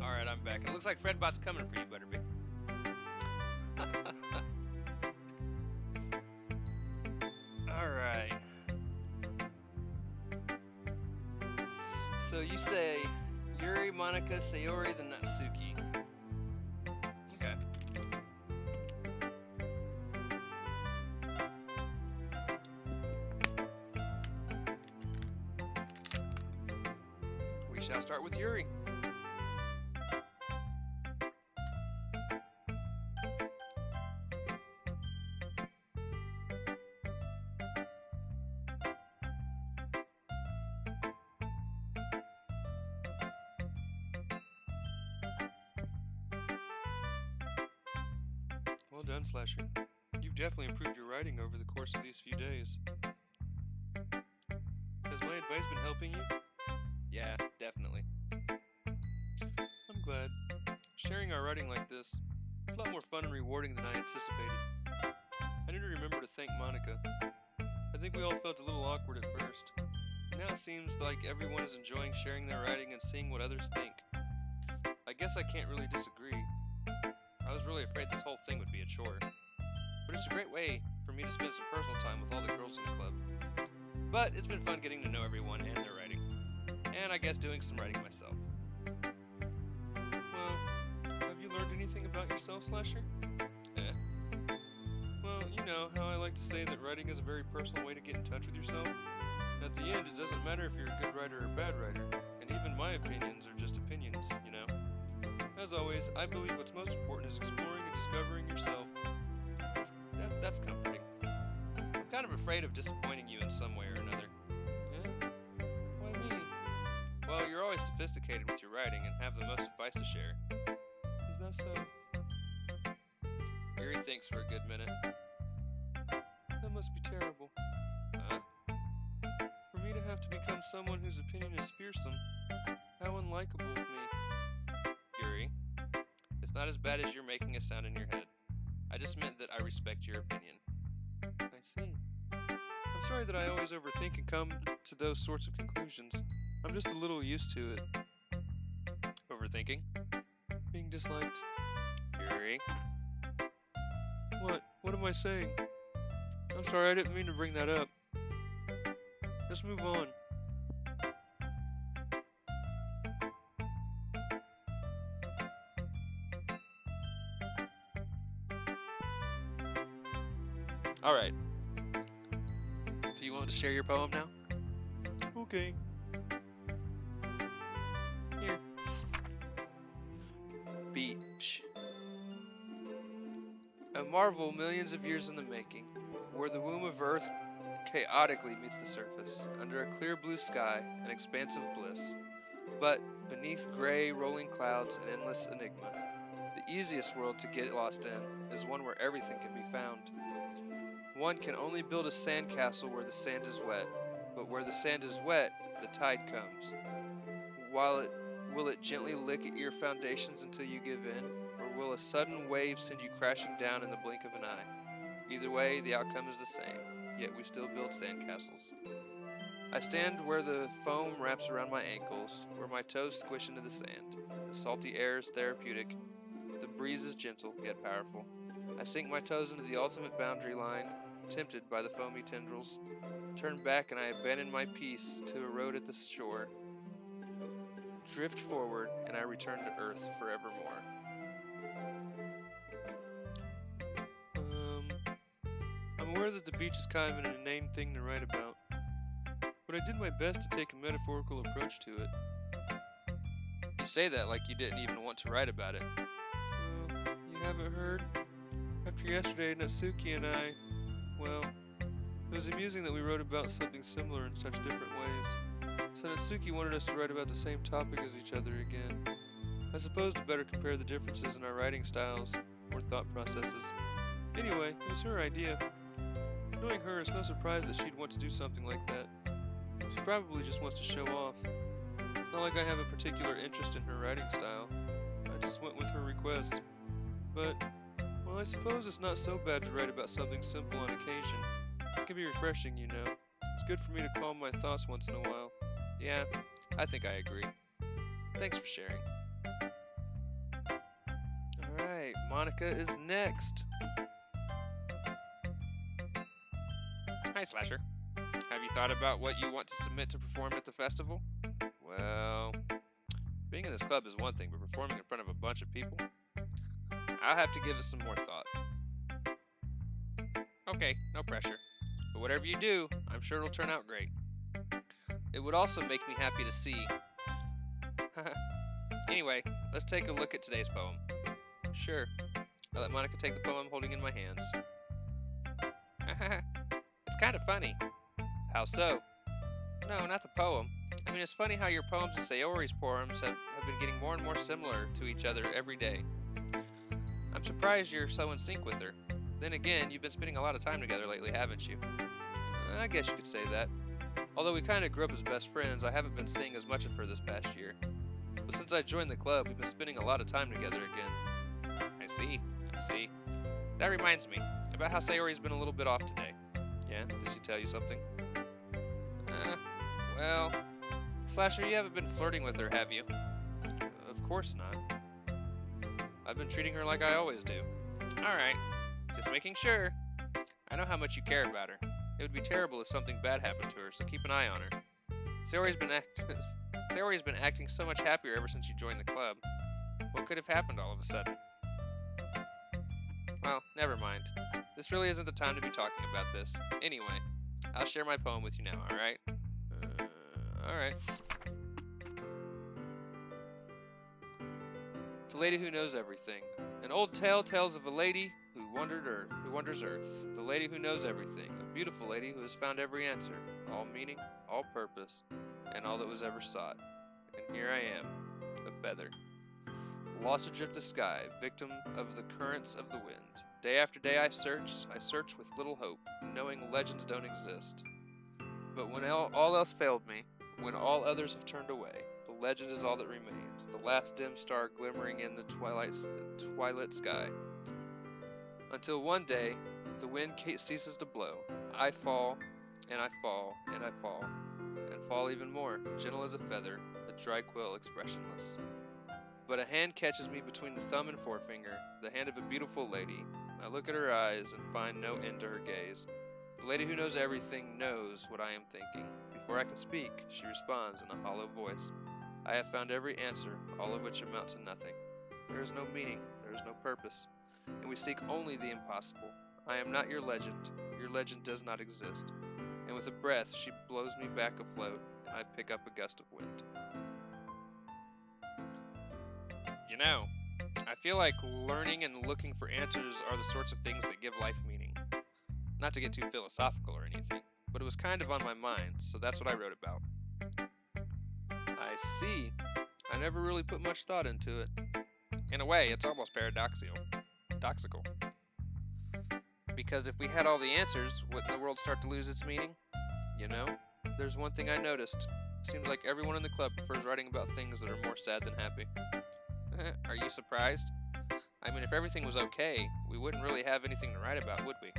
Alright, I'm back. It looks like Fredbot's coming for you, Butterbee. Alright. So you say Yuri, Monica, Sayori, then Natsuki. Okay. We shall start with Yuri. Well done, Slasher. You've definitely improved your writing over the course of these few days. Has my advice been helping you? Yeah, definitely. I'm glad. Sharing our writing like this is a lot more fun and rewarding than I anticipated. I need to remember to thank Monica. I think we all felt a little awkward at first. Now it seems like everyone is enjoying sharing their writing and seeing what others think. I guess I can't really disagree. I was really afraid this whole thing would be a chore. But it's a great way for me to spend some personal time with all the girls in the club. But it's been fun getting to know everyone and their writing. And I guess doing some writing myself. Well, have you learned anything about yourself, Slasher? Well, you know how I like to say that writing is a very personal way to get in touch with yourself? At the end, it doesn't matter if you're a good writer or a bad writer. And even my opinions are just opinions, you know? As always, I believe what's most important is exploring and discovering yourself. That's comforting. I'm kind of afraid of disappointing you in some way or another. Yeah? Why me? Well, you're always sophisticated with your writing and have the most advice to share. Is that so? Yuri thinks for a good minute. That must be terrible. Huh? For me to have to become someone whose opinion is fearsome. How unlikable of me. Yuri, it's not as bad as you're making it sound in your head. I just meant that I respect your opinion. I see. I'm sorry that I always overthink and come to those sorts of conclusions. I'm just a little used to it. Overthinking? Being disliked. Yuri? What? What am I saying? I'm sorry, I didn't mean to bring that up. Let's move on. Alright. Do you want to share your poem now? Okay. Here. Beach. A marvel millions of years in the making, where the womb of Earth chaotically meets the surface, under a clear blue sky, an expansive bliss. But beneath gray, rolling clouds, an endless enigma. The easiest world to get lost in is one where everything can be found. One can only build a sandcastle where the sand is wet, but where the sand is wet, the tide comes. Will it gently lick at your foundations until you give in, or will a sudden wave send you crashing down in the blink of an eye? Either way, the outcome is the same, yet we still build sandcastles. I stand where the foam wraps around my ankles, where my toes squish into the sand. The salty air is therapeutic, the breeze is gentle, yet powerful. I sink my toes into the ultimate boundary line, tempted by the foamy tendrils. Turn back and I abandon my peace to erode at the shore. Drift forward and I return to Earth forevermore. I'm aware that the beach is kind of an inane thing to write about, but I did my best to take a metaphorical approach to it. You say that like you didn't even want to write about it. You haven't heard? After yesterday, Natsuki and I, well, it was amusing that we wrote about something similar in such different ways. So Natsuki wanted us to write about the same topic as each other again. I suppose to better compare the differences in our writing styles or thought processes. Anyway, it was her idea. Knowing her, it's no surprise that she'd want to do something like that. She probably just wants to show off. It's not like I have a particular interest in her writing style. I just went with her request. But, well, I suppose it's not so bad to write about something simple on occasion. It can be refreshing, you know. It's good for me to calm my thoughts once in a while. Yeah, I think I agree. Thanks for sharing. Alright, Monica is next. Hi, Slasher. Have you thought about what you want to submit to perform at the festival? Well, being in this club is one thing, but performing in front of a bunch of people? I'll have to give it some more thought. Okay, no pressure. But whatever you do, I'm sure it'll turn out great. It would also make me happy to see. Anyway, let's take a look at today's poem. Sure. I let Monica take the poem I'm holding in my hands. It's kind of funny. How so? No, not the poem. I mean, it's funny how your poems and Sayori's poems have been getting more and more similar to each other every day. I'm surprised you're so in sync with her. Then again, you've been spending a lot of time together lately, haven't you? I guess you could say that. Although we kind of grew up as best friends, I haven't been seeing as much of her this past year. But since I joined the club, we've been spending a lot of time together again. I see. That reminds me about how Sayori's been a little bit off today. Yeah? Did she tell you something? Well, Slasher, you haven't been flirting with her, have you? Of course not. I've been treating her like I always do. Alright, just making sure. I know how much you care about her. It would be terrible if something bad happened to her, so keep an eye on her. Sayori's been acting so much happier ever since you joined the club. What could have happened all of a sudden? Well, never mind. This really isn't the time to be talking about this. Anyway, I'll share my poem with you now, alright? Alright. The Lady Who Knows Everything. An old tale tells of a lady who wanders Earth. The lady who knows everything. A beautiful lady who has found every answer, all meaning, all purpose, and all that was ever sought. And here I am, a feather. Lost adrift the sky, victim of the currents of the wind. Day after day I search with little hope, knowing legends don't exist. But when all else failed me, when all others have turned away, the legend is all that remains, the last dim star glimmering in the twilight sky. Until one day, the wind ceases to blow. I fall, and I fall, and I fall, and fall even more, gentle as a feather, a dry quill expressionless. But a hand catches me between the thumb and forefinger, the hand of a beautiful lady. I look at her eyes and find no end to her gaze. The lady who knows everything knows what I am thinking. Before I can speak, she responds in a hollow voice. I have found every answer, all of which amount to nothing. There is no meaning, there is no purpose, and we seek only the impossible. I am not your legend does not exist. And with a breath, she blows me back afloat, and I pick up a gust of wind. You know, I feel like learning and looking for answers are the sorts of things that give life meaning. Not to get too philosophical or anything, but it was kind of on my mind, so that's what I wrote about. I see. I never really put much thought into it. In a way, it's almost paradoxical. Because if we had all the answers, wouldn't the world start to lose its meaning? You know, there's one thing I noticed. Seems like everyone in the club prefers writing about things that are more sad than happy. Are you surprised? I mean, if everything was okay, we wouldn't really have anything to write about, would we?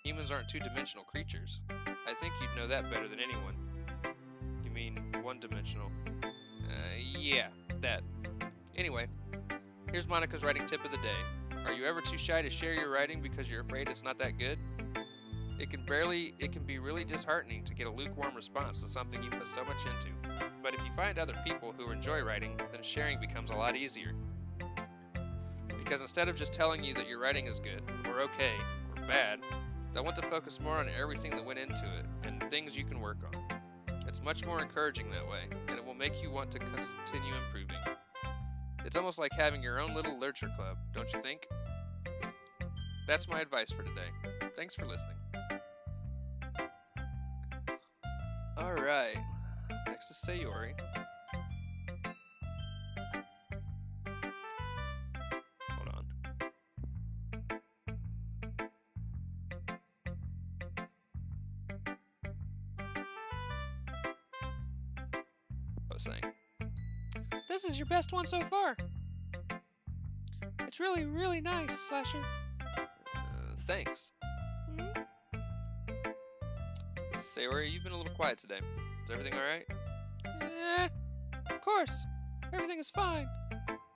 Humans aren't two-dimensional creatures. I think you'd know that better than anyone. You mean one-dimensional? Yeah, that. Anyway, here's Monica's writing tip of the day. Are you ever too shy to share your writing because you're afraid it's not that good? It can be really disheartening to get a lukewarm response to something you put so much into. But if you find other people who enjoy writing, then sharing becomes a lot easier. Because instead of just telling you that your writing is good, or okay, or bad, they'll want to focus more on everything that went into it, and things you can work on. It's much more encouraging that way, and it will make you want to continue improving. It's almost like having your own little literature club, don't you think? That's my advice for today. Thanks for listening. Alright, next is Sayori. Hold on. I was saying. This is your best one so far. It's really, really nice, Slasher. Thanks. Hmm? Sayori, you've been a little quiet today. Is everything alright? Of course. Everything is fine.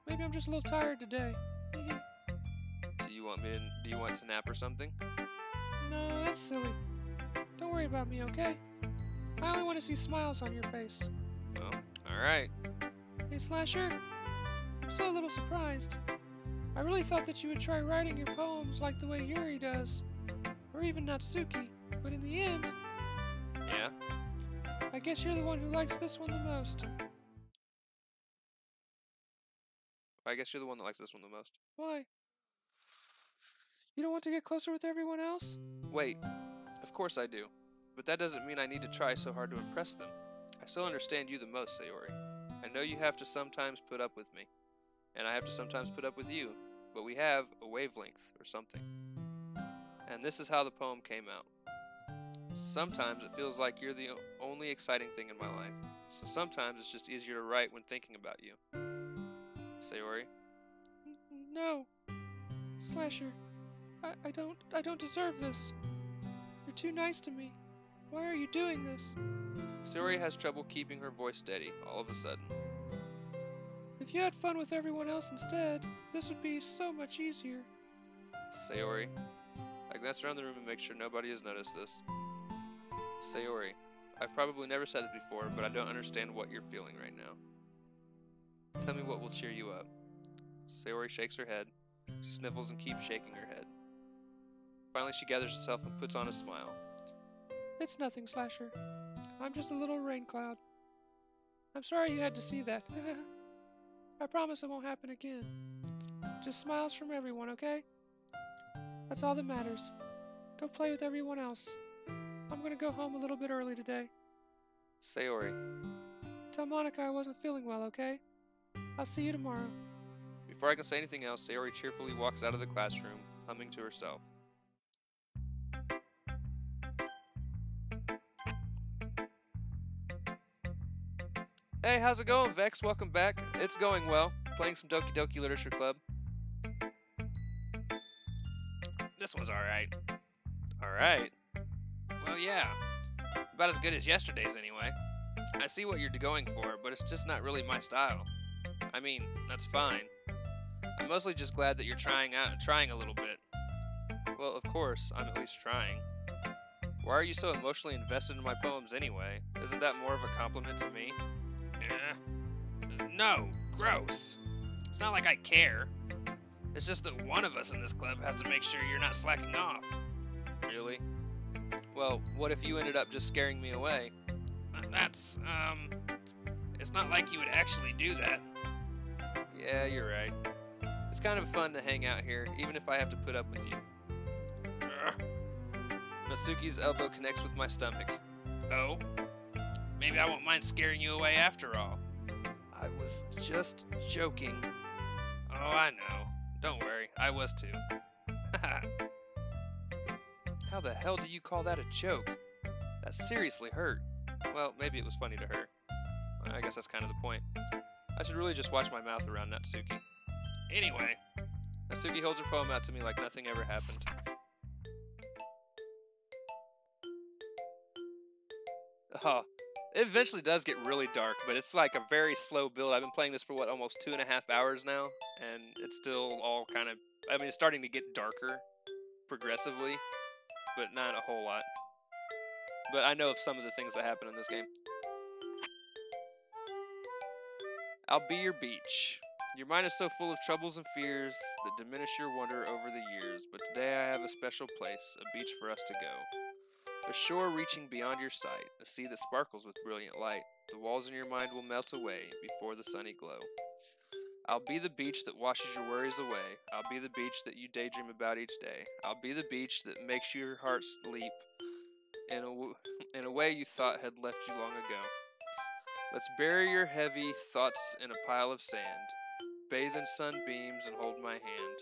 Maybe I'm just a little tired today. Do you want to nap or something? No, that's silly. Don't worry about me, okay? I only want to see smiles on your face. Well, alright. Hey, Slasher. I'm still a little surprised. I really thought that you would try writing your poems like the way Yuri does. Or even Natsuki. But in the end, Yeah? I guess you're the one who likes this one the most. I guess you're the one that likes this one the most. Why? You don't want to get closer with everyone else? Wait, of course I do. But that doesn't mean I need to try so hard to impress them. I still understand you the most, Sayori. I know you have to sometimes put up with me. And I have to sometimes put up with you. But we have a wavelength or something. And this is how the poem came out. Sometimes it feels like you're the only exciting thing in my life. So sometimes it's just easier to write when thinking about you. Sayori? No. Slasher, I don't deserve this. You're too nice to me. Why are you doing this? Sayori has trouble keeping her voice steady all of a sudden. If you had fun with everyone else instead, this would be so much easier. Sayori, I glance around the room and make sure nobody has noticed this. Sayori, I've probably never said this before, but I don't understand what you're feeling right now. Tell me what will cheer you up. Sayori shakes her head. She sniffles and keeps shaking her head. Finally, she gathers herself and puts on a smile. It's nothing, Slasher. I'm just a little rain cloud. I'm sorry you had to see that. I promise it won't happen again. Just smiles from everyone, okay? That's all that matters. Go play with everyone else. I'm gonna go home a little bit early today. Sayori, Tell Monica I wasn't feeling well, okay? I'll see you tomorrow. before I can say anything else, Sayori cheerfully walks out of the classroom, humming to herself. Hey, how's it going, Vex? Welcome back. It's going well. Playing some Doki Doki Literature Club. This one's alright. Alright. Well, yeah. About as good as yesterday's, anyway. I see what you're going for, but it's just not really my style. I mean, that's fine. I'm mostly just glad that you're trying a little bit. Well, of course, I'm at least trying. Why are you so emotionally invested in my poems anyway? Isn't that more of a compliment to me? No, gross. It's not like I care. It's just that one of us in this club has to make sure you're not slacking off. Really? Well, what if you ended up just scaring me away? That's, it's not like you would actually do that. Yeah, you're right. It's kind of fun to hang out here, even if I have to put up with you. Natsuki's elbow connects with my stomach. Oh? Maybe I won't mind scaring you away after all. I was just joking. Oh, I know. Don't worry, I was too. How the hell do you call that a joke? That seriously hurt. Well, maybe it was funny to her. I guess that's kind of the point. I should really just watch my mouth around Natsuki. Anyway, Natsuki holds her poem out to me like nothing ever happened. Oh, it eventually does get really dark, but it's like a very slow build. I've been playing this for, what, almost 2.5 hours now, and it's still all kind of, I mean, it's starting to get darker progressively, but not a whole lot. But I know of some of the things that happen in this game. I'll be your beach. Your mind is so full of troubles and fears that diminish your wonder over the years, but today I have a special place, a beach for us to go. A shore reaching beyond your sight, a sea that sparkles with brilliant light. The walls in your mind will melt away before the sunny glow. I'll be the beach that washes your worries away. I'll be the beach that you daydream about each day. I'll be the beach that makes your heart leap in a way you thought had left you long ago. Let's bury your heavy thoughts in a pile of sand. Bathe in sunbeams and hold my hand.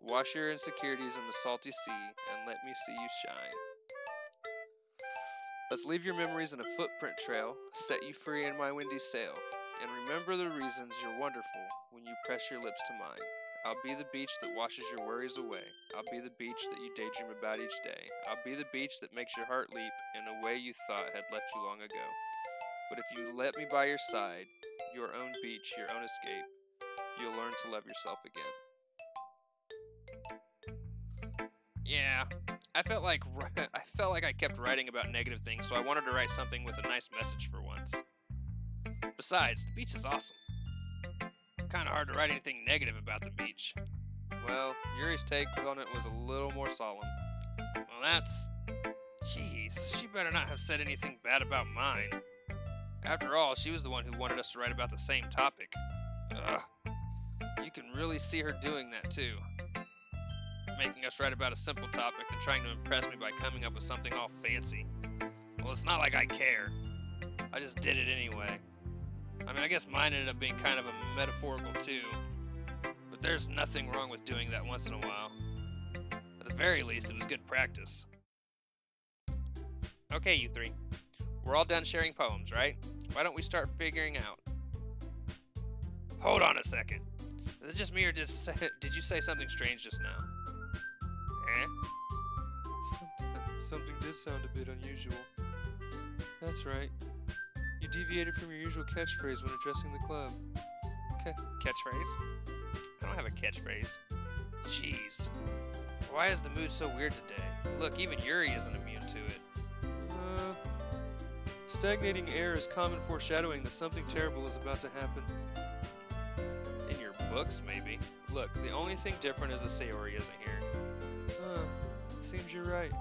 Wash your insecurities in the salty sea and let me see you shine. Let's leave your memories in a footprint trail, set you free in my windy sail, and remember the reasons you're wonderful when you press your lips to mine. I'll be the beach that washes your worries away. I'll be the beach that you daydream about each day. I'll be the beach that makes your heart leap in a way you thought had left you long ago. But if you let me by your side, your own beach, your own escape, you'll learn to love yourself again. yeah, I felt like I kept writing about negative things, so I wanted to write something with a nice message for once. Besides, the beach is awesome. Kind of hard to write anything negative about the beach. Well, Yuri's take on it was a little more solemn. Well, that's... Jeez, she better not have said anything bad about mine. After all, she was the one who wanted us to write about the same topic. Ugh. You can really see her doing that, too. Making us write about a simple topic, then trying to impress me by coming up with something all fancy. Well, it's not like I care. I just did it anyway. I mean, I guess mine ended up being kind of a metaphorical, too. But there's nothing wrong with doing that once in a while. At the very least, it was good practice. Okay, you three. We're all done sharing poems, right? Why don't we start figuring out? Hold on a second. Is it just me or did you say something strange just now? Eh? Something did sound a bit unusual. That's right. You deviated from your usual catchphrase when addressing the club. Catchphrase? I don't have a catchphrase. Jeez. Why is the mood so weird today? Look, even Yuri isn't immune to it. Stagnating air is common foreshadowing that something terrible is about to happen. In your books, maybe. Look, the only thing different is that Sayori isn't here. Seems you're right.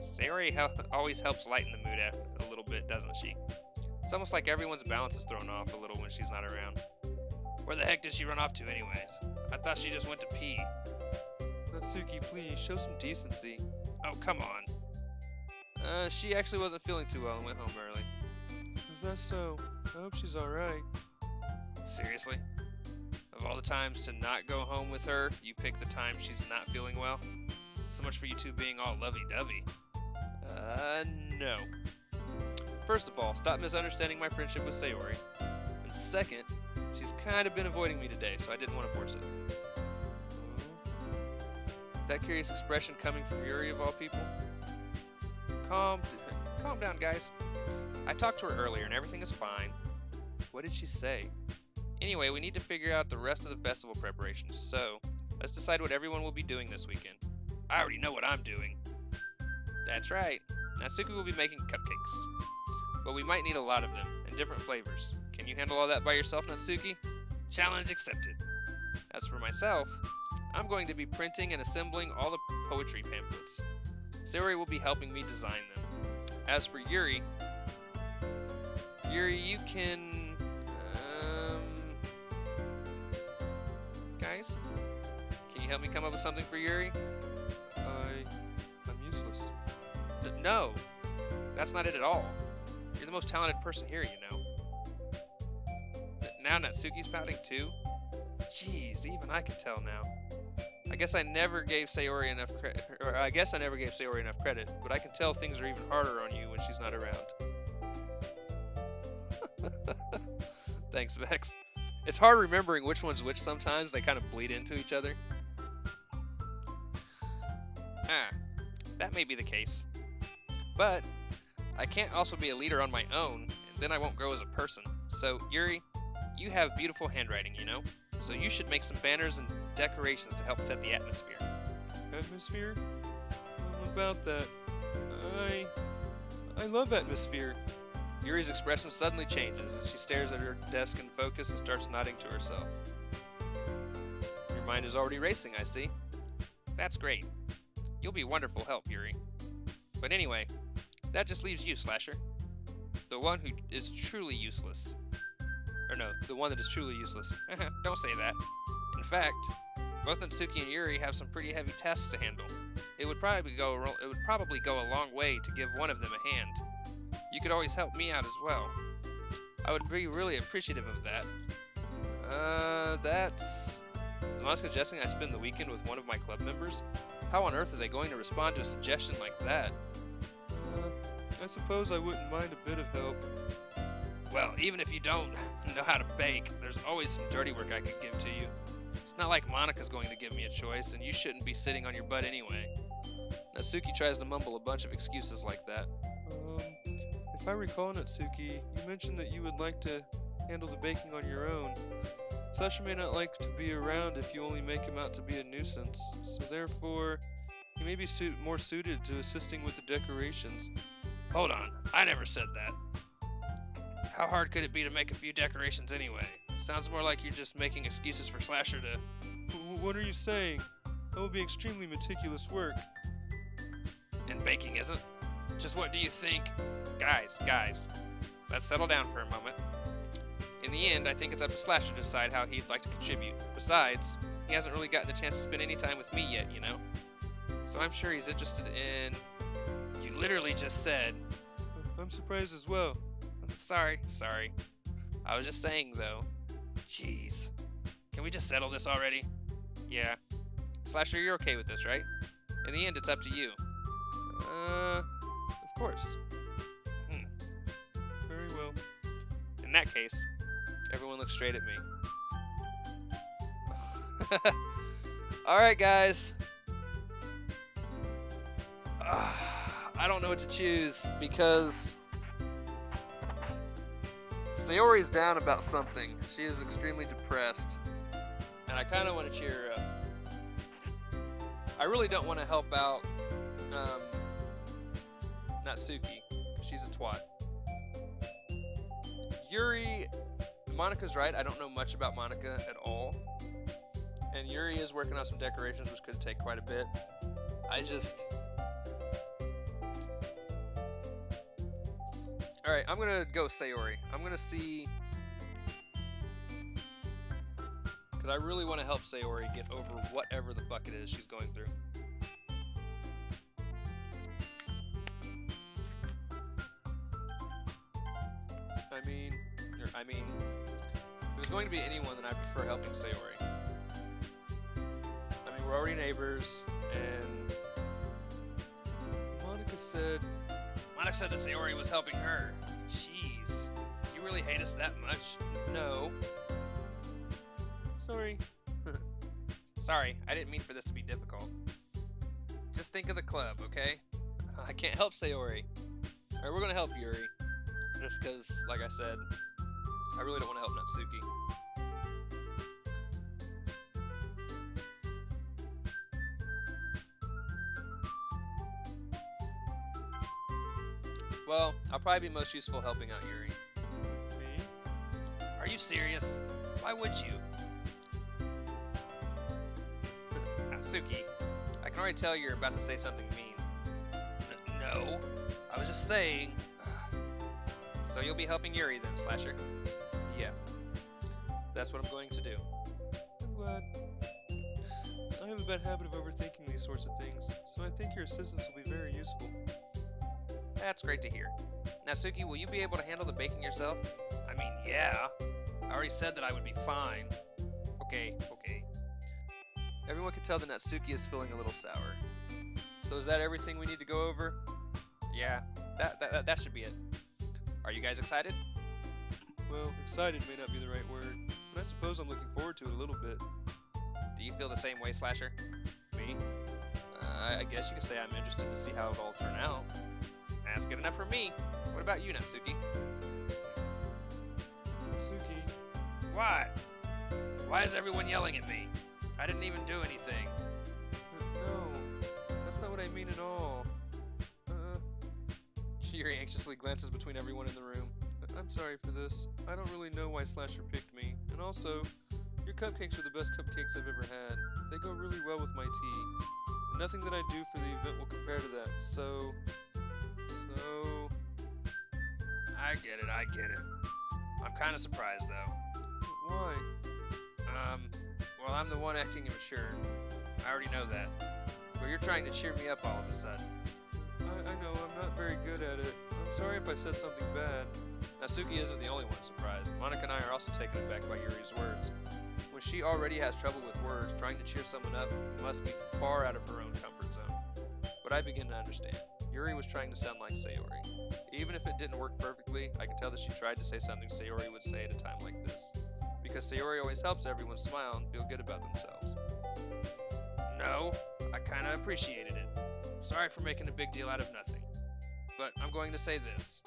Sayori always helps lighten the mood a little bit, doesn't she? It's almost like everyone's balance is thrown off a little when she's not around. Where the heck did she run off to anyways? I thought she just went to pee. Natsuki, please, show some decency. Oh, come on. She actually wasn't feeling too well and went home early. Is that so? I hope she's alright. Seriously? Of all the times to not go home with her, you pick the time she's not feeling well? So much for you two being all lovey-dovey. No. First of all, stop misunderstanding my friendship with Sayori. And second, she's kind of been avoiding me today, so I didn't want to force it. That curious expression coming from Yuri of all people? Calm down, guys. I talked to her earlier and everything is fine. What did she say? Anyway, we need to figure out the rest of the festival preparations, so let's decide what everyone will be doing this weekend. I already know what I'm doing. That's right. Natsuki will be making cupcakes. But we might need a lot of them, and different flavors. Can you handle all that by yourself, Natsuki? Challenge accepted. As for myself, I'm going to be printing and assembling all the poetry pamphlets. Sayori will be helping me design them. As for Yuri, you can... guys? Can you help me come up with something for Yuri? I'm useless. No, that's not it at all. You're the most talented person here, you know. Now Natsuki's pouting too? Jeez, even I can tell now. I guess I never gave Sayori enough credit, but I can tell things are even harder on you when she's not around. Thanks, Vex. It's hard remembering which one's which sometimes. They kind of bleed into each other. That may be the case. But I can't also be a leader on my own, and then I won't grow as a person. So, Yuri, you have beautiful handwriting, you know? So you should make some banners and decorations to help set the atmosphere. Atmosphere? About that. I love atmosphere. Yuri's expression suddenly changes as she stares at her desk in focus and starts nodding to herself. Your mind is already racing, I see. That's great. You'll be wonderful help, Yuri. But anyway, that just leaves you, Slasher. The one who is truly useless. Or no, the one that is truly useless. Don't say that. In fact, both Natsuki and Yuri have some pretty heavy tasks to handle. It would probably go a long way to give one of them a hand. You could always help me out as well. I would be really appreciative of that. Is Monica suggesting I spend the weekend with one of my club members? How on earth are they going to respond to a suggestion like that? I suppose I wouldn't mind a bit of help. Well, even if you don't know how to bake, there's always some dirty work I could give to you. It's not like Monica's going to give me a choice, and you shouldn't be sitting on your butt anyway. Natsuki tries to mumble a bunch of excuses like that. If I recall, Natsuki, you mentioned that you would like to handle the baking on your own. Slasher may not like to be around if you only make him out to be a nuisance, so therefore, he may be more suited to assisting with the decorations. Hold on, I never said that. How hard could it be to make a few decorations anyway? Sounds more like you're just making excuses for Slasher to... What are you saying? That will be extremely meticulous work. And baking isn't? Just what do you think? Guys, let's settle down for a moment. In the end, I think it's up to Slasher to decide how he'd like to contribute. Besides, he hasn't really gotten the chance to spend any time with me yet, you know? So I'm sure he's interested in... You literally just said... I'm surprised as well. Sorry. I was just saying, though. Jeez. Can we just settle this already? Yeah. Slasher, you're okay with this, right? In the end, it's up to you. Of course. Very well. In that case, everyone looks straight at me. Alright, guys. I don't know what to choose because Sayori's down about something. She is extremely depressed, and I kind of want to cheer her up. I really don't want to help out Natsuki. She's a twat. Yuri, Monica's right. I don't know much about Monica at all. And Yuri is working on some decorations, which could take quite a bit. Alright, I'm gonna go Sayori. I'm gonna see... Because I really want to help Sayori get over whatever the fuck it is she's going through. I mean, if it was going to be anyone, then I prefer helping Sayori. I mean, we're already neighbors, and Monica said that Sayori was helping her. Jeez, you really hate us that much? No. Sorry. Sorry, I didn't mean for this to be difficult. Just think of the club, okay? I can't help Sayori. Alright, we're gonna help Yuri. Just because, like I said, I really don't want to help Natsuki. Well, I'll probably be most useful helping out Yuri. Me? Are you serious? Why would you? Natsuki, I can already tell you're about to say something mean. No, I was just saying... So you'll be helping Yuri then, Slasher? Yeah. That's what I'm going to do. I'm glad. bad habit of overthinking these sorts of things, so I think your assistance will be very useful. That's great to hear. Now, Suki, will you be able to handle the baking yourself? I mean, yeah. I already said that I would be fine. Okay. Everyone can tell that Natsuki is feeling a little sour. So is that everything we need to go over? Yeah, that should be it. Are you guys excited? Well, excited may not be the right word, but I suppose I'm looking forward to it a little bit. Do you feel the same way, Slasher? Me? I guess you could say I'm interested to see how it'll all turn out. That's good enough for me. What about you, Natsuki? Suki, What? Why is everyone yelling at me? I didn't even do anything. no, that's not what I mean at all. Yuri anxiously glances between everyone in the room. I'm sorry for this. I don't really know why Slasher picked me, and also, your cupcakes are the best cupcakes I've ever had. They go really well with my tea, and nothing that I do for the event will compare to that, so... I get it. I'm kind of surprised, though. Why? Well, I'm the one acting immature. I already know that. But you're trying to cheer me up all of a sudden. I know, I'm not very good at it. I'm sorry if I said something bad. Natsuki isn't the only one surprised. Monica and I are also taken aback by Yuri's words. When she already has trouble with words, trying to cheer someone up must be far out of her own comfort zone. But I begin to understand. Yuri was trying to sound like Sayori. Even if it didn't work perfectly, I can tell that she tried to say something Sayori would say at a time like this. Because Sayori always helps everyone smile and feel good about themselves. No, I kind of appreciated it. Sorry for making a big deal out of nothing. But I'm going to say this.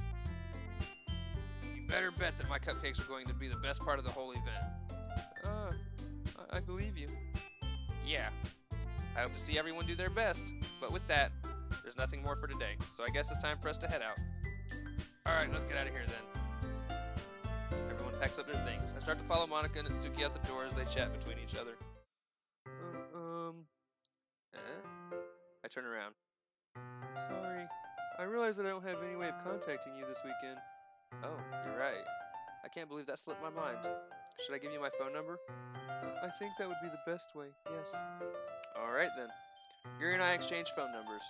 You better bet that my cupcakes are going to be the best part of the whole event. I believe you. Yeah. I hope to see everyone do their best. But with that, there's nothing more for today. So I guess it's time for us to head out. Alright, let's get out of here then. Everyone packs up their things. I start to follow Monica and Natsuki out the door as they chat between each other. I turn around. Sorry. I realize that I don't have any way of contacting you this weekend. Oh, you're right. I can't believe that slipped my mind. Should I give you my phone number? I think that would be the best way, yes. Alright then. Yuri and I exchange phone numbers.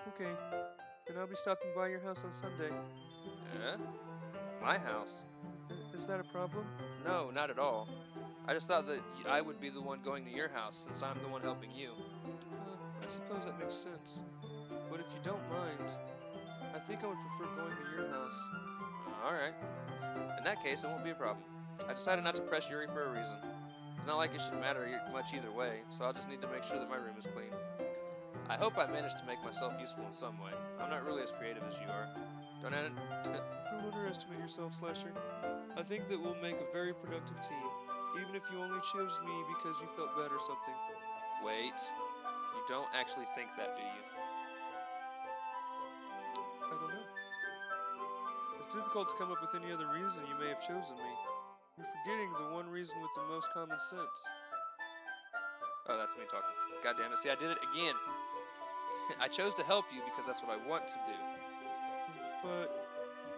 Okay. And I'll be stopping by your house on Sunday. My house? Is that a problem? No, not at all. I just thought that I would be the one going to your house since I'm the one helping you. I suppose that makes sense. But if you don't mind, I think I would prefer going to your house. Alright. In that case, it won't be a problem. I decided not to press Yuri for a reason. It's not like it should matter much either way, so I'll just need to make sure that my room is clean. I hope I managed to make myself useful in some way. I'm not really as creative as you are. Don't underestimate yourself, Slasher. I think that we'll make a very productive team, even if you only chose me because you felt bad or something. Wait. You don't actually think that, do you? I don't know. It's difficult to come up with any other reason you may have chosen me. You're forgetting the one reason with the most common sense. Oh, that's me talking. God damn it. See, I did it again. I chose to help you because that's what I want to do. But...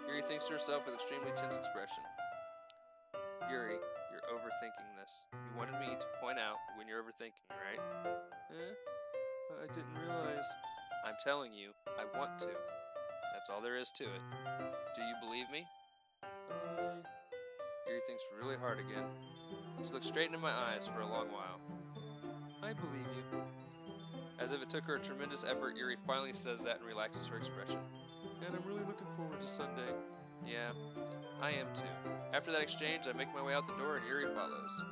Yuri thinks to herself with extremely tense expression. Yuri, you're overthinking this. You wanted me to point out when you're overthinking, right? I didn't realize. I'm telling you, I want to. That's all there is to it. Do you believe me? Yuri thinks really hard again. She looks straight into my eyes for a long while. I believe you. As if it took her a tremendous effort, Yuri finally says that and relaxes her expression. And I'm really looking forward to Sunday. Yeah, I am too. After that exchange, I make my way out the door and Yuri follows.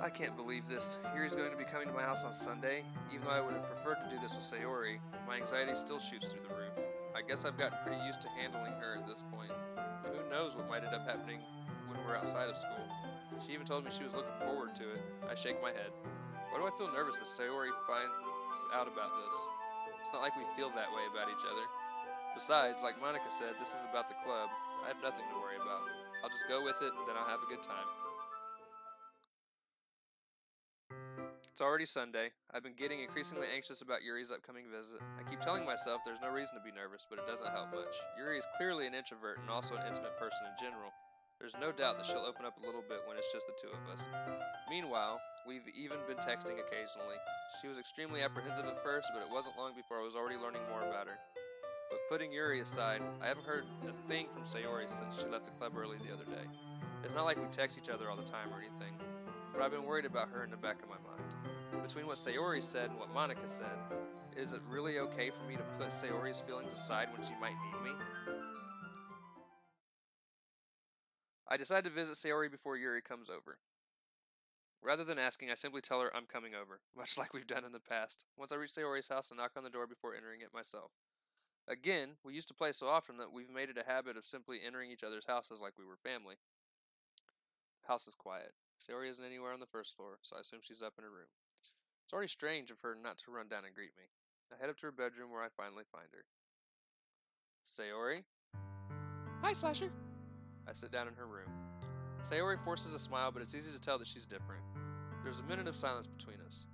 I can't believe this. Yuri's going to be coming to my house on Sunday. Even though I would have preferred to do this with Sayori, my anxiety still shoots through the roof. I guess I've gotten pretty used to handling her at this point. But who knows what might end up happening when we're outside of school. She even told me she was looking forward to it. I shake my head. Why do I feel nervous that Sayori finds out about this? It's not like we feel that way about each other. Besides, like Monica said, this is about the club. I have nothing to worry about. I'll just go with it, then I'll have a good time. It's already Sunday. I've been getting increasingly anxious about Yuri's upcoming visit. I keep telling myself there's no reason to be nervous, but it doesn't help much. Yuri is clearly an introvert and also an intimate person in general. There's no doubt that she'll open up a little bit when it's just the two of us. Meanwhile, We've even been texting occasionally. She was extremely apprehensive at first, but it wasn't long before I was already learning more about her. But putting Yuri aside, I haven't heard a thing from Sayori since she left the club early the other day. It's not like we text each other all the time or anything, but I've been worried about her in the back of my mind. Between what Sayori said and what Monica said, is it really okay for me to put Sayori's feelings aside when she might need me? I decide to visit Sayori before Yuri comes over. Rather than asking, I simply tell her I'm coming over, much like we've done in the past. Once I reach Sayori's house, I knock on the door before entering it myself. Again, we used to play so often that we've made it a habit of simply entering each other's houses like we were family. House is quiet. Sayori isn't anywhere on the first floor, so I assume she's up in her room. It's already strange of her not to run down and greet me. I head up to her bedroom where I finally find her. Sayori? Hi, Slasher. I sit down in her room. Sayori forces a smile, but it's easy to tell that she's different. There's a minute of silence between us.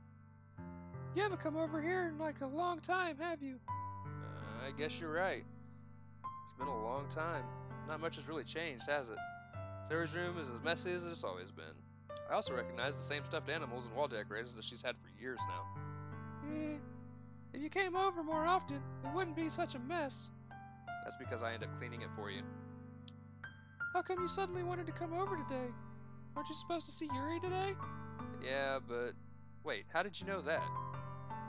You haven't come over here in like a long time, have you? I guess you're right. It's been a long time. Not much has really changed, has it? Sayori's room is as messy as it's always been. I also recognize the same stuffed animals and wall decorators that she's had for years now. If you came over more often, it wouldn't be such a mess. That's because I end up cleaning it for you. How come you suddenly wanted to come over today? Aren't you supposed to see Yuri today? Yeah, but... Wait, how did you know that?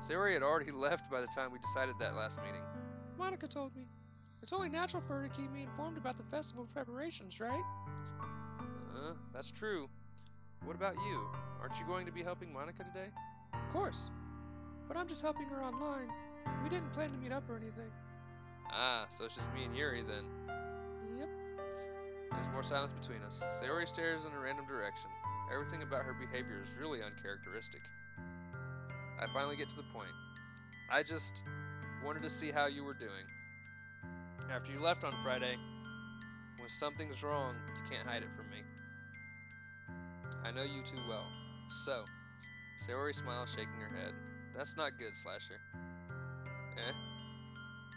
Sayori had already left by the time we decided that last meeting. Monica told me. It's only natural for her to keep me informed about the festival preparations, right? That's true. What about you? Aren't you going to be helping Monica today? Of course. But I'm just helping her online. We didn't plan to meet up or anything. Ah, so it's just me and Yuri then. Yep. There's more silence between us. Sayori stares in a random direction. Everything about her behavior is really uncharacteristic. I finally get to the point. I just wanted to see how you were doing. After you left on Friday, when something's wrong, you can't hide it from me. I know you too well. So, Sayori smiles, shaking her head. That's not good, Slasher.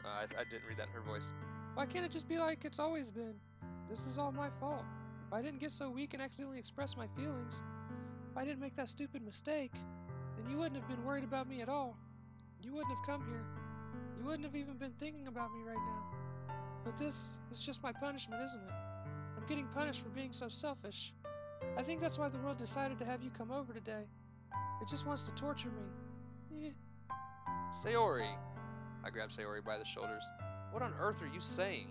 I didn't read that in her voice. Why can't it just be like it's always been? This is all my fault. If I didn't get so weak and accidentally express my feelings, if I didn't make that stupid mistake, then you wouldn't have been worried about me at all. You wouldn't have come here. You wouldn't have even been thinking about me right now. But this is just my punishment, isn't it? I'm getting punished for being so selfish. I think that's why the world decided to have you come over today. It just wants to torture me. Sayori! I grab Sayori by the shoulders. What on earth are you saying?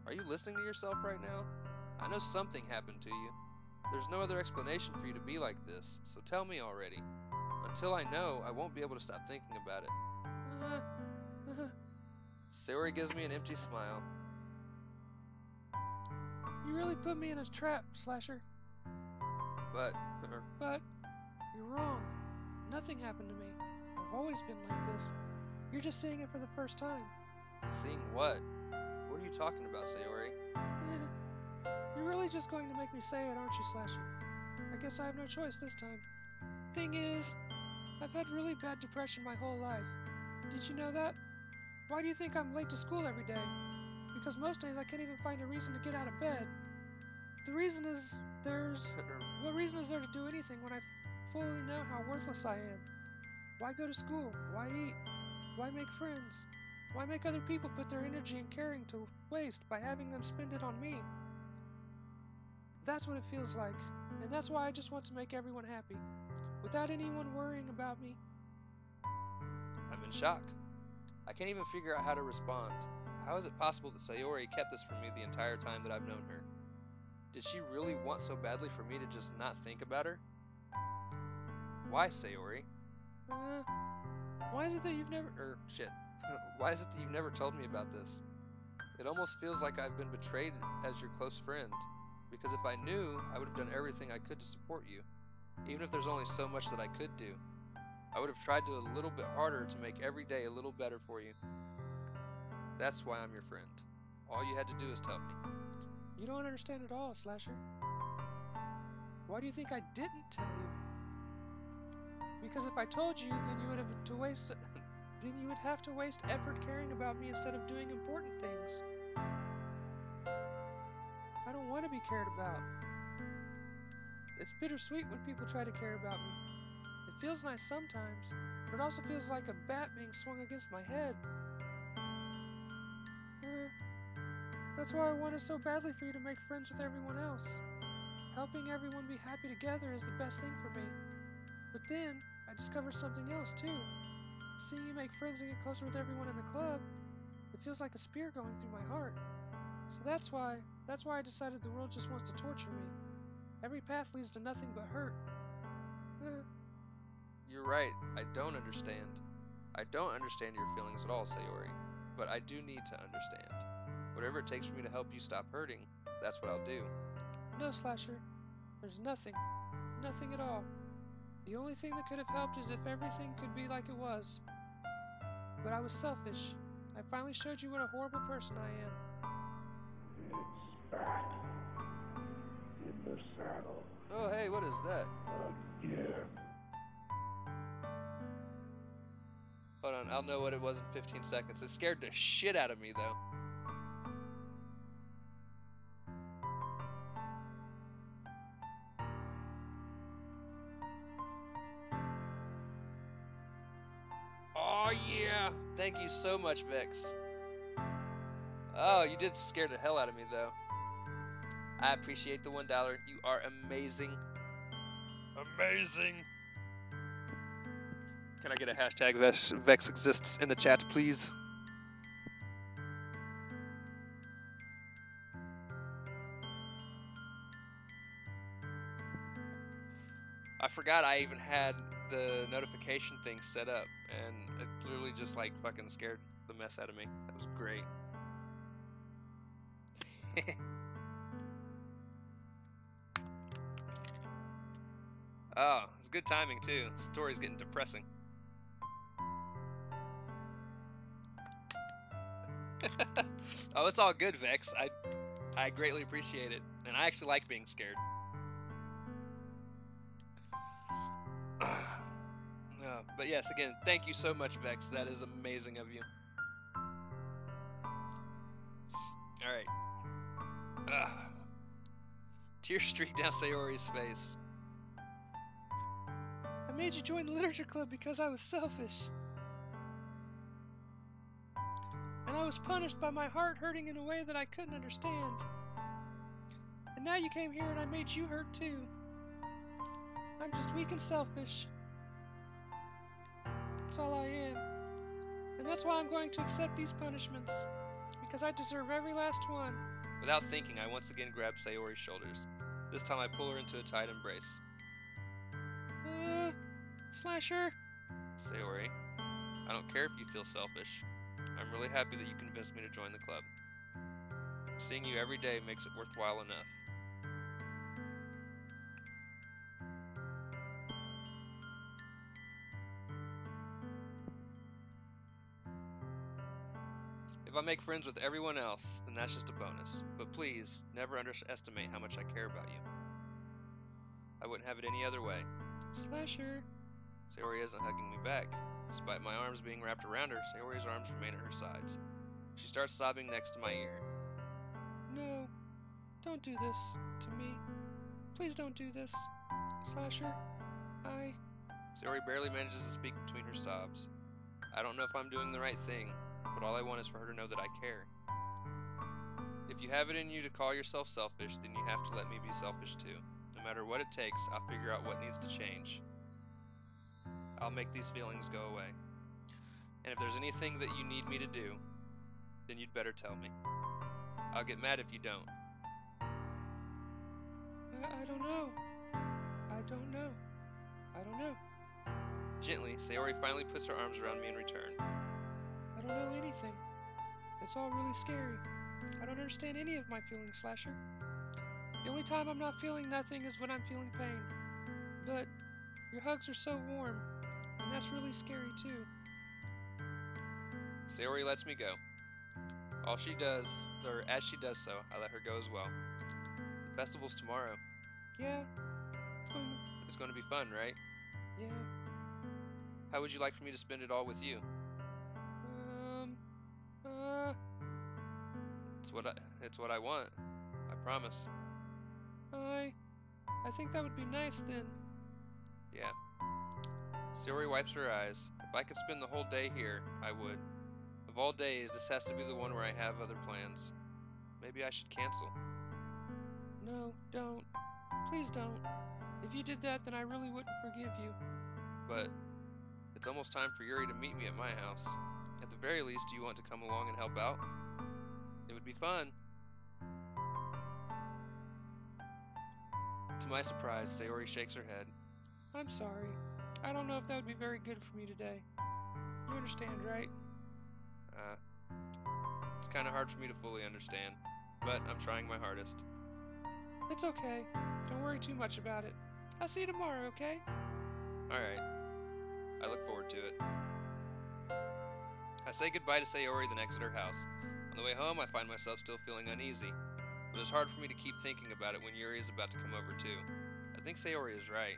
Are you listening to yourself right now? I know something happened to you. There's no other explanation for you to be like this, so tell me already. Until I know, I won't be able to stop thinking about it. Sayori gives me an empty smile. You really put me in a trap, Slasher. But You're wrong. Nothing happened to me. I've always been like this. You're just seeing it for the first time. Seeing what? What are you talking about, Sayori? You're really just going to make me say it, aren't you, Slasher? I guess I have no choice this time. Thing is, I've had really bad depression my whole life. Did you know that? Why do you think I'm late to school every day? Because most days I can't even find a reason to get out of bed. The reason is what reason is there to do anything when I fully know how worthless I am? Why go to school? Why eat? Why make friends? Why make other people put their energy and caring to waste by having them spend it on me? That's what it feels like, and that's why I just want to make everyone happy, without anyone worrying about me. I'm in shock. I can't even figure out how to respond. How is it possible that Sayori kept this from me the entire time that I've known her? Did she really want so badly for me to just not think about her? Why, Sayori? Why is it that you've never... Why is it that you've never told me about this? It almost feels like I've been betrayed as your close friend. Because if I knew, I would have done everything I could to support you. Even if there's only so much that I could do. I would have tried to a little bit harder to make every day a little better for you. That's why I'm your friend. All you had to do is tell me. You don't understand at all, Slasher. Why do you think I didn't tell you? Because if I told you, then you would have to waste effort caring about me instead of doing important things. I don't want to be cared about. It's bittersweet when people try to care about me. feels nice sometimes, but it also feels like a bat being swung against my head. That's why I wanted so badly for you to make friends with everyone else. Helping everyone be happy together is the best thing for me. But then, I discovered something else too. Seeing you make friends and get closer with everyone in the club, it feels like a spear going through my heart. So that's why I decided the world just wants to torture me. Every path leads to nothing but hurt. You're right, I don't understand. I don't understand your feelings at all, Sayori, but I do need to understand. Whatever it takes for me to help you stop hurting, that's what I'll do. No, Slasher. There's nothing. Nothing at all. The only thing that could have helped is if everything could be like it was. But I was selfish. I finally showed you what a horrible person I am. It's back. In the saddle. Oh, hey, what is that? Again. Hold on, I'll know what it was in 15 seconds. It scared the shit out of me, though. Oh, yeah! Thank you so much, Vex. Oh, you did scare the hell out of me, though. I appreciate the $1. You are amazing. Amazing! Can I get a hashtag Vex exists in the chat, please? I forgot I even had the notification thing set up, and it literally just like fucking scared the mess out of me. That was great. Oh, it's good timing too. The story's getting depressing. Oh, it's all good, Vex. I greatly appreciate it, and I actually like being scared. But yes, again, thank you so much, Vex. That is amazing of you. Alright. Tears streak down Sayori's face. I made you join the literature club because I was selfish. And I was punished by my heart hurting in a way that I couldn't understand. And now you came here and I made you hurt too. I'm just weak and selfish. That's all I am. And that's why I'm going to accept these punishments. Because I deserve every last one. Without thinking, I once again grab Sayori's shoulders. This time I pull her into a tight embrace. Slasher? Sayori, I don't care if you feel selfish. I'm really happy that you convinced me to join the club. Seeing you every day makes it worthwhile enough. If I make friends with everyone else, then that's just a bonus. But please, never underestimate how much I care about you. I wouldn't have it any other way. Slasher. Sayori isn't hugging me back. Despite my arms being wrapped around her, Sayori's arms remain at her sides. She starts sobbing next to my ear. No, don't do this to me. Please don't do this. Slasher, Sayori barely manages to speak between her sobs. I don't know if I'm doing the right thing, but all I want is for her to know that I care. If you have it in you to call yourself selfish, then you have to let me be selfish too. No matter what it takes, I'll figure out what needs to change. I'll make these feelings go away. And if there's anything that you need me to do, then you'd better tell me. I'll get mad if you don't. I don't know. I don't know. I don't know. Gently, Sayori finally puts her arms around me in return. I don't know anything. It's all really scary. I don't understand any of my feelings, Slasher. The only time I'm not feeling nothing is when I'm feeling pain. But your hugs are so warm, and that's really scary too. Sayori lets me go. As she does so, I let her go as well. The festival's tomorrow. Yeah, It's going to be fun, right? yeah. How would you like for me to spend it all with you? It's what I want. I promise. I think that would be nice then. Yeah. Sayori wipes her eyes. If I could spend the whole day here, I would. Of all days, this has to be the one where I have other plans. Maybe I should cancel. No, don't. Please don't. If you did that, then I really wouldn't forgive you. But it's almost time for Yuri to meet me at my house. At the very least, do you want to come along and help out? It would be fun. To my surprise, Sayori shakes her head. I'm sorry. I don't know if that would be very good for me today. You understand, right? It's kind of hard for me to fully understand, but I'm trying my hardest. It's okay. Don't worry too much about it. I'll see you tomorrow, okay? Alright. I look forward to it. I say goodbye to Sayori, then exit her house. On the way home, I find myself still feeling uneasy, but it's hard for me to keep thinking about it when Yuri is about to come over too. I think Sayori is right.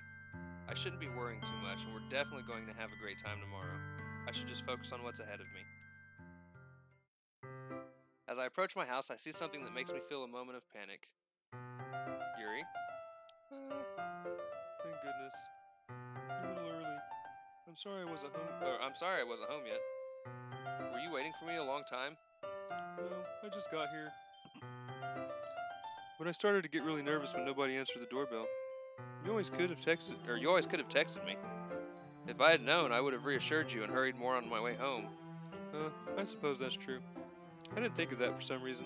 I shouldn't be worrying too much, and we're definitely going to have a great time tomorrow. I should just focus on what's ahead of me. As I approach my house, I see something that makes me feel a moment of panic. Yuri? Thank goodness. You're a little early. I'm sorry I wasn't home yet. Were you waiting for me a long time? No, I just got here. But I started to get really nervous when nobody answered the doorbell. You always could have texted me. If I had known, I would have reassured you and hurried more on my way home. I suppose that's true. I didn't think of that for some reason.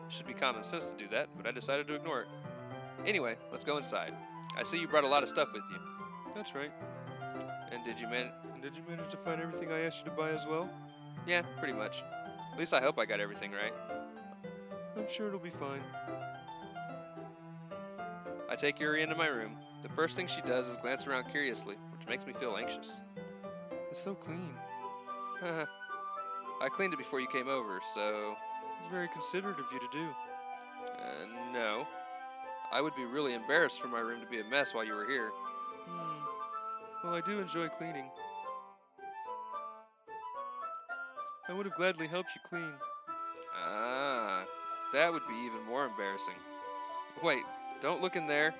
It should be common sense to do that, but I decided to ignore it. Anyway, let's go inside. I see you brought a lot of stuff with you. That's right. And did you manage to find everything I asked you to buy as well? Yeah, pretty much. At least I hope I got everything right. I'm sure it'll be fine. I take Yuri into my room. The first thing she does is glance around curiously, which makes me feel anxious. It's so clean. I cleaned it before you came over, so... It's very considerate of you to do. No. I would be really embarrassed for my room to be a mess while you were here. Well, I do enjoy cleaning. I would have gladly helped you clean. That would be even more embarrassing. Wait, don't look in there.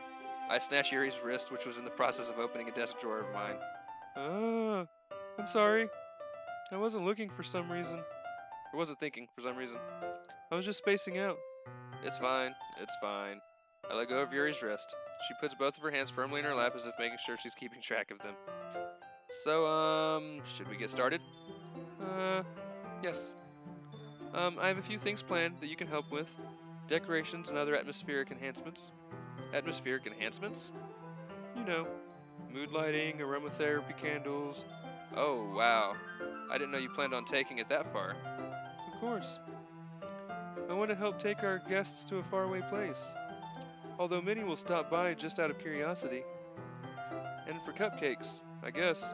I snatch Yuri's wrist, which was in the process of opening a desk drawer of mine. I'm sorry. I wasn't looking for some reason. I wasn't thinking for some reason. I was just spacing out. It's fine. I let go of Yuri's wrist. She puts both of her hands firmly in her lap as if making sure she's keeping track of them. So, should we get started? Yes. I have a few things planned that you can help with. Decorations and other atmospheric enhancements. Atmospheric enhancements? You know, mood lighting, aromatherapy candles. Oh, wow. I didn't know you planned on taking it that far. Of course. I want to help take our guests to a faraway place. Although many will stop by just out of curiosity. And for cupcakes, I guess.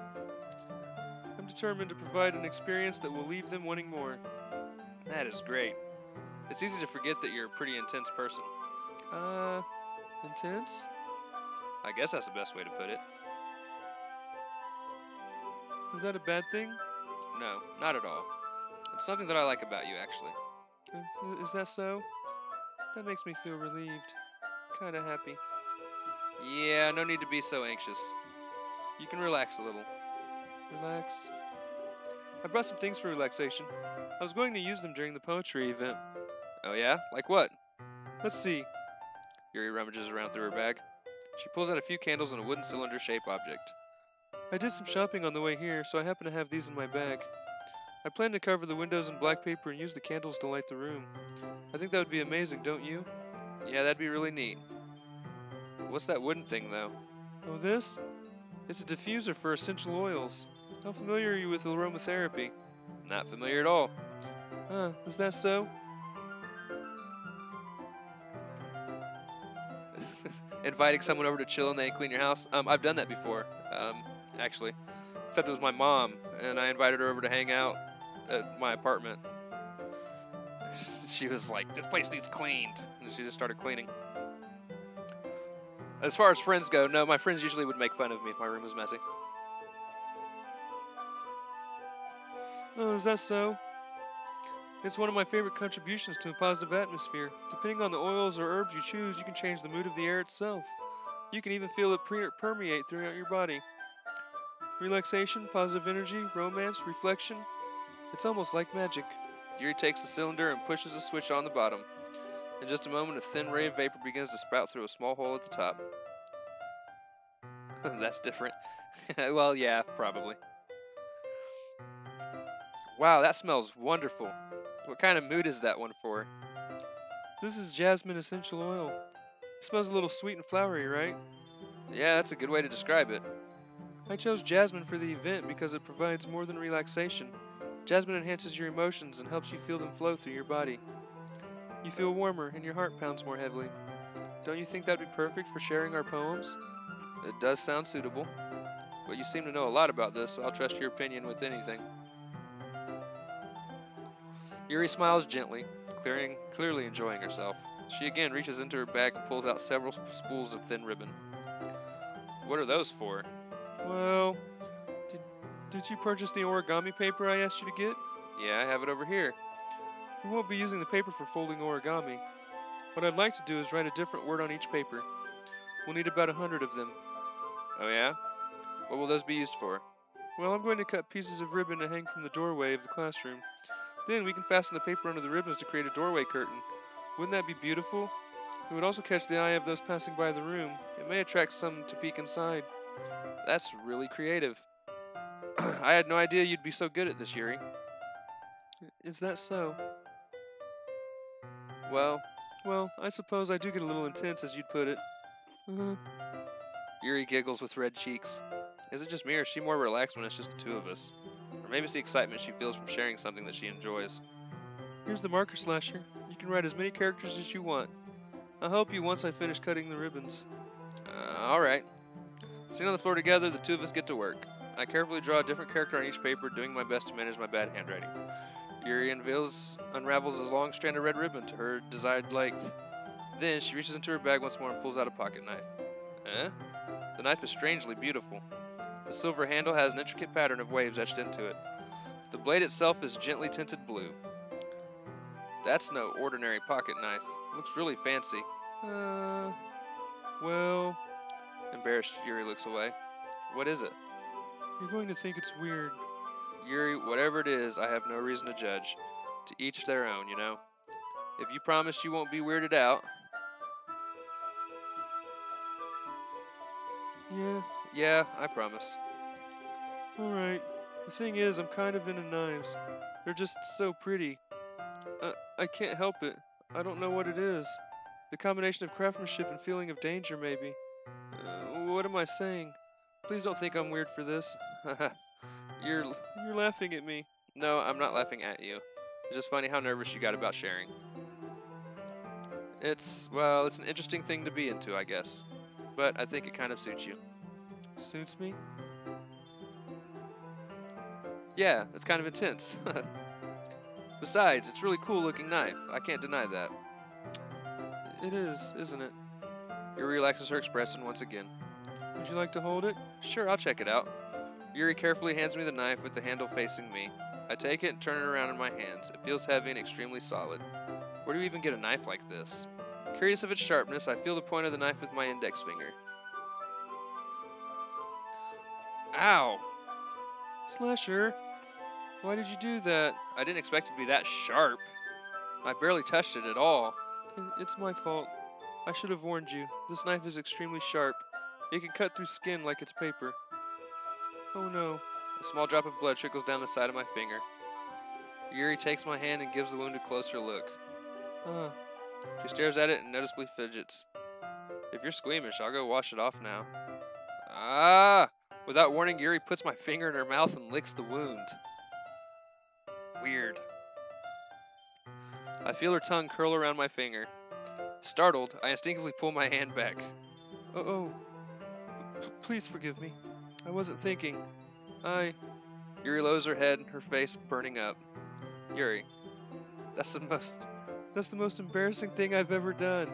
I'm determined to provide an experience that will leave them wanting more. That is great. It's easy to forget that you're a pretty intense person. Intense? I guess that's the best way to put it. Is that a bad thing? No, not at all. It's something that I like about you, actually. Is that so? That makes me feel relieved. Kinda happy. Yeah, no need to be so anxious. You can relax a little. Relax? I brought some things for relaxation. I was going to use them during the poetry event. Oh yeah? Like what? Let's see. Yuri rummages around through her bag. She pulls out a few candles and a wooden cylinder-shaped object. I did some shopping on the way here, so I happen to have these in my bag. I plan to cover the windows in black paper and use the candles to light the room. I think that would be amazing, don't you? Yeah, that'd be really neat. What's that wooden thing, though? Oh, this? It's a diffuser for essential oils. How familiar are you with aromatherapy? Not familiar at all. Is that so? Inviting someone over to chill and they clean your house? I've done that before, actually. Except it was my mom, and I invited her over to hang out at my apartment. She was like, this place needs cleaned. And she just started cleaning. As far as friends go, no, my friends usually would make fun of me if my room was messy. Oh, is that so? It's one of my favorite contributions to a positive atmosphere. Depending on the oils or herbs you choose, you can change the mood of the air itself. You can even feel it permeate throughout your body. Relaxation, positive energy, romance, reflection. It's almost like magic. Yuri takes the cylinder and pushes the switch on the bottom. In just a moment, a thin ray of vapor begins to sprout through a small hole at the top. That's different. Well, yeah, probably. Wow, that smells wonderful. What kind of mood is that one for? This is jasmine essential oil. It smells a little sweet and flowery, right? Yeah, that's a good way to describe it. I chose jasmine for the event because it provides more than relaxation. Jasmine enhances your emotions and helps you feel them flow through your body. You feel warmer and your heart pounds more heavily. Don't you think that'd be perfect for sharing our poems? It does sound suitable. But you seem to know a lot about this, so I'll trust your opinion with anything. Yuri smiles gently, clearly enjoying herself. She again reaches into her bag and pulls out several spools of thin ribbon. What are those for? Well, did you purchase the origami paper I asked you to get? Yeah, I have it over here. We won't be using the paper for folding origami. What I'd like to do is write a different word on each paper. We'll need about 100 of them. Oh yeah? What will those be used for? Well, I'm going to cut pieces of ribbon to hang from the doorway of the classroom. Then we can fasten the paper under the ribbons to create a doorway curtain. Wouldn't that be beautiful? It would also catch the eye of those passing by the room. It may attract some to peek inside. That's really creative. I had no idea you'd be so good at this, Yuri. Is that so? Well, I suppose I do get a little intense, as you'd put it. Yuri giggles with red cheeks. Is it just me, or is she more relaxed when it's just the two of us? Or maybe it's the excitement she feels from sharing something that she enjoys. Here's the marker slasher. You can write as many characters as you want. I'll help you once I finish cutting the ribbons. Alright. Sitting on the floor together, the two of us get to work. I carefully draw a different character on each paper, doing my best to manage my bad handwriting. Yuri unravels a long strand of red ribbon to her desired length. Then she reaches into her bag once more and pulls out a pocket knife. The knife is strangely beautiful. The silver handle has an intricate pattern of waves etched into it. The blade itself is gently tinted blue. That's no ordinary pocket knife. It looks really fancy. Well, Embarrassed, Yuri looks away. What is it? you're going to think it's weird. Yuri, whatever it is, I have no reason to judge. To each their own, you know. If you promise you won't be weirded out. Yeah, I promise. Alright. The thing is, I'm kind of into knives. They're just so pretty. I can't help it. I don't know what it is. The combination of craftsmanship and feeling of danger, maybe. What am I saying? Please don't think I'm weird for this. You're laughing at me. No, I'm not laughing at you. It's just funny how nervous you got about sharing. It's an interesting thing to be into, I guess. But I think it kind of suits you. Suits me? Yeah, it's kind of intense. Besides, it's a really cool looking knife. I can't deny that. It is, isn't it? Yuri relaxes her expression once again. Would you like to hold it? Sure, I'll check it out. Yuri carefully hands me the knife with the handle facing me. I take it and turn it around in my hands. It feels heavy and extremely solid. Where do you even get a knife like this? Curious of its sharpness, I feel the point of the knife with my index finger. Ow! Slasher, why did you do that? I didn't expect it to be that sharp. I barely touched it at all. It's my fault. I should have warned you. This knife is extremely sharp. It can cut through skin like it's paper. Oh no. A small drop of blood trickles down the side of my finger. Yuri takes my hand and gives the wound a closer look. She stares at it and noticeably fidgets. If you're squeamish, I'll go wash it off now. Ah! Without warning, Yuri puts my finger in her mouth and licks the wound. Weird. I feel her tongue curl around my finger. Startled, I instinctively pull my hand back. Please forgive me. I wasn't thinking. Yuri lowers her head, her face burning up. Yuri, that's the most embarrassing thing I've ever done.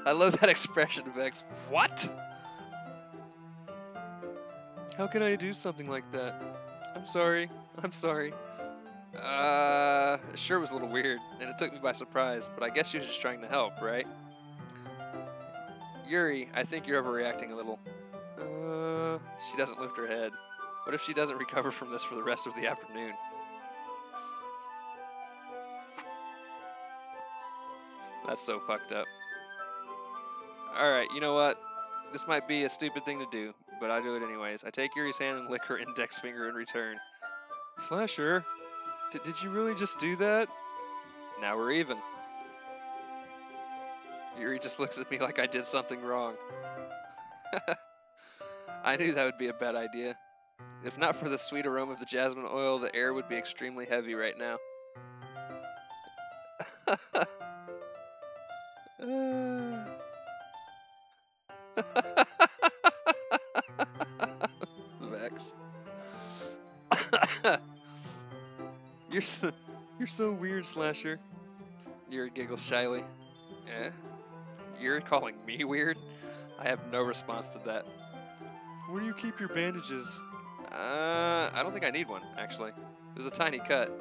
I love that expression, Vex. What? How can I do something like that? I'm sorry. It sure was a little weird, and it took me by surprise, but I guess she was just trying to help, right? Yuri, I think you're overreacting a little. She doesn't lift her head. What if she doesn't recover from this for the rest of the afternoon? That's so fucked up. Alright, you know what? This might be a stupid thing to do, but I do it anyways. I take Yuri's hand and lick her index finger in return. Slasher, did you really just do that? Now we're even. Yuri just looks at me like I did something wrong. I knew that would be a bad idea. If not for the sweet aroma of the jasmine oil, the air would be extremely heavy right now. Vex. You're so weird, Slasher. Yuri giggles shyly. Eh? You're calling me weird? I have no response to that. Where do you keep your bandages? I don't think I need one, actually. It was a tiny cut.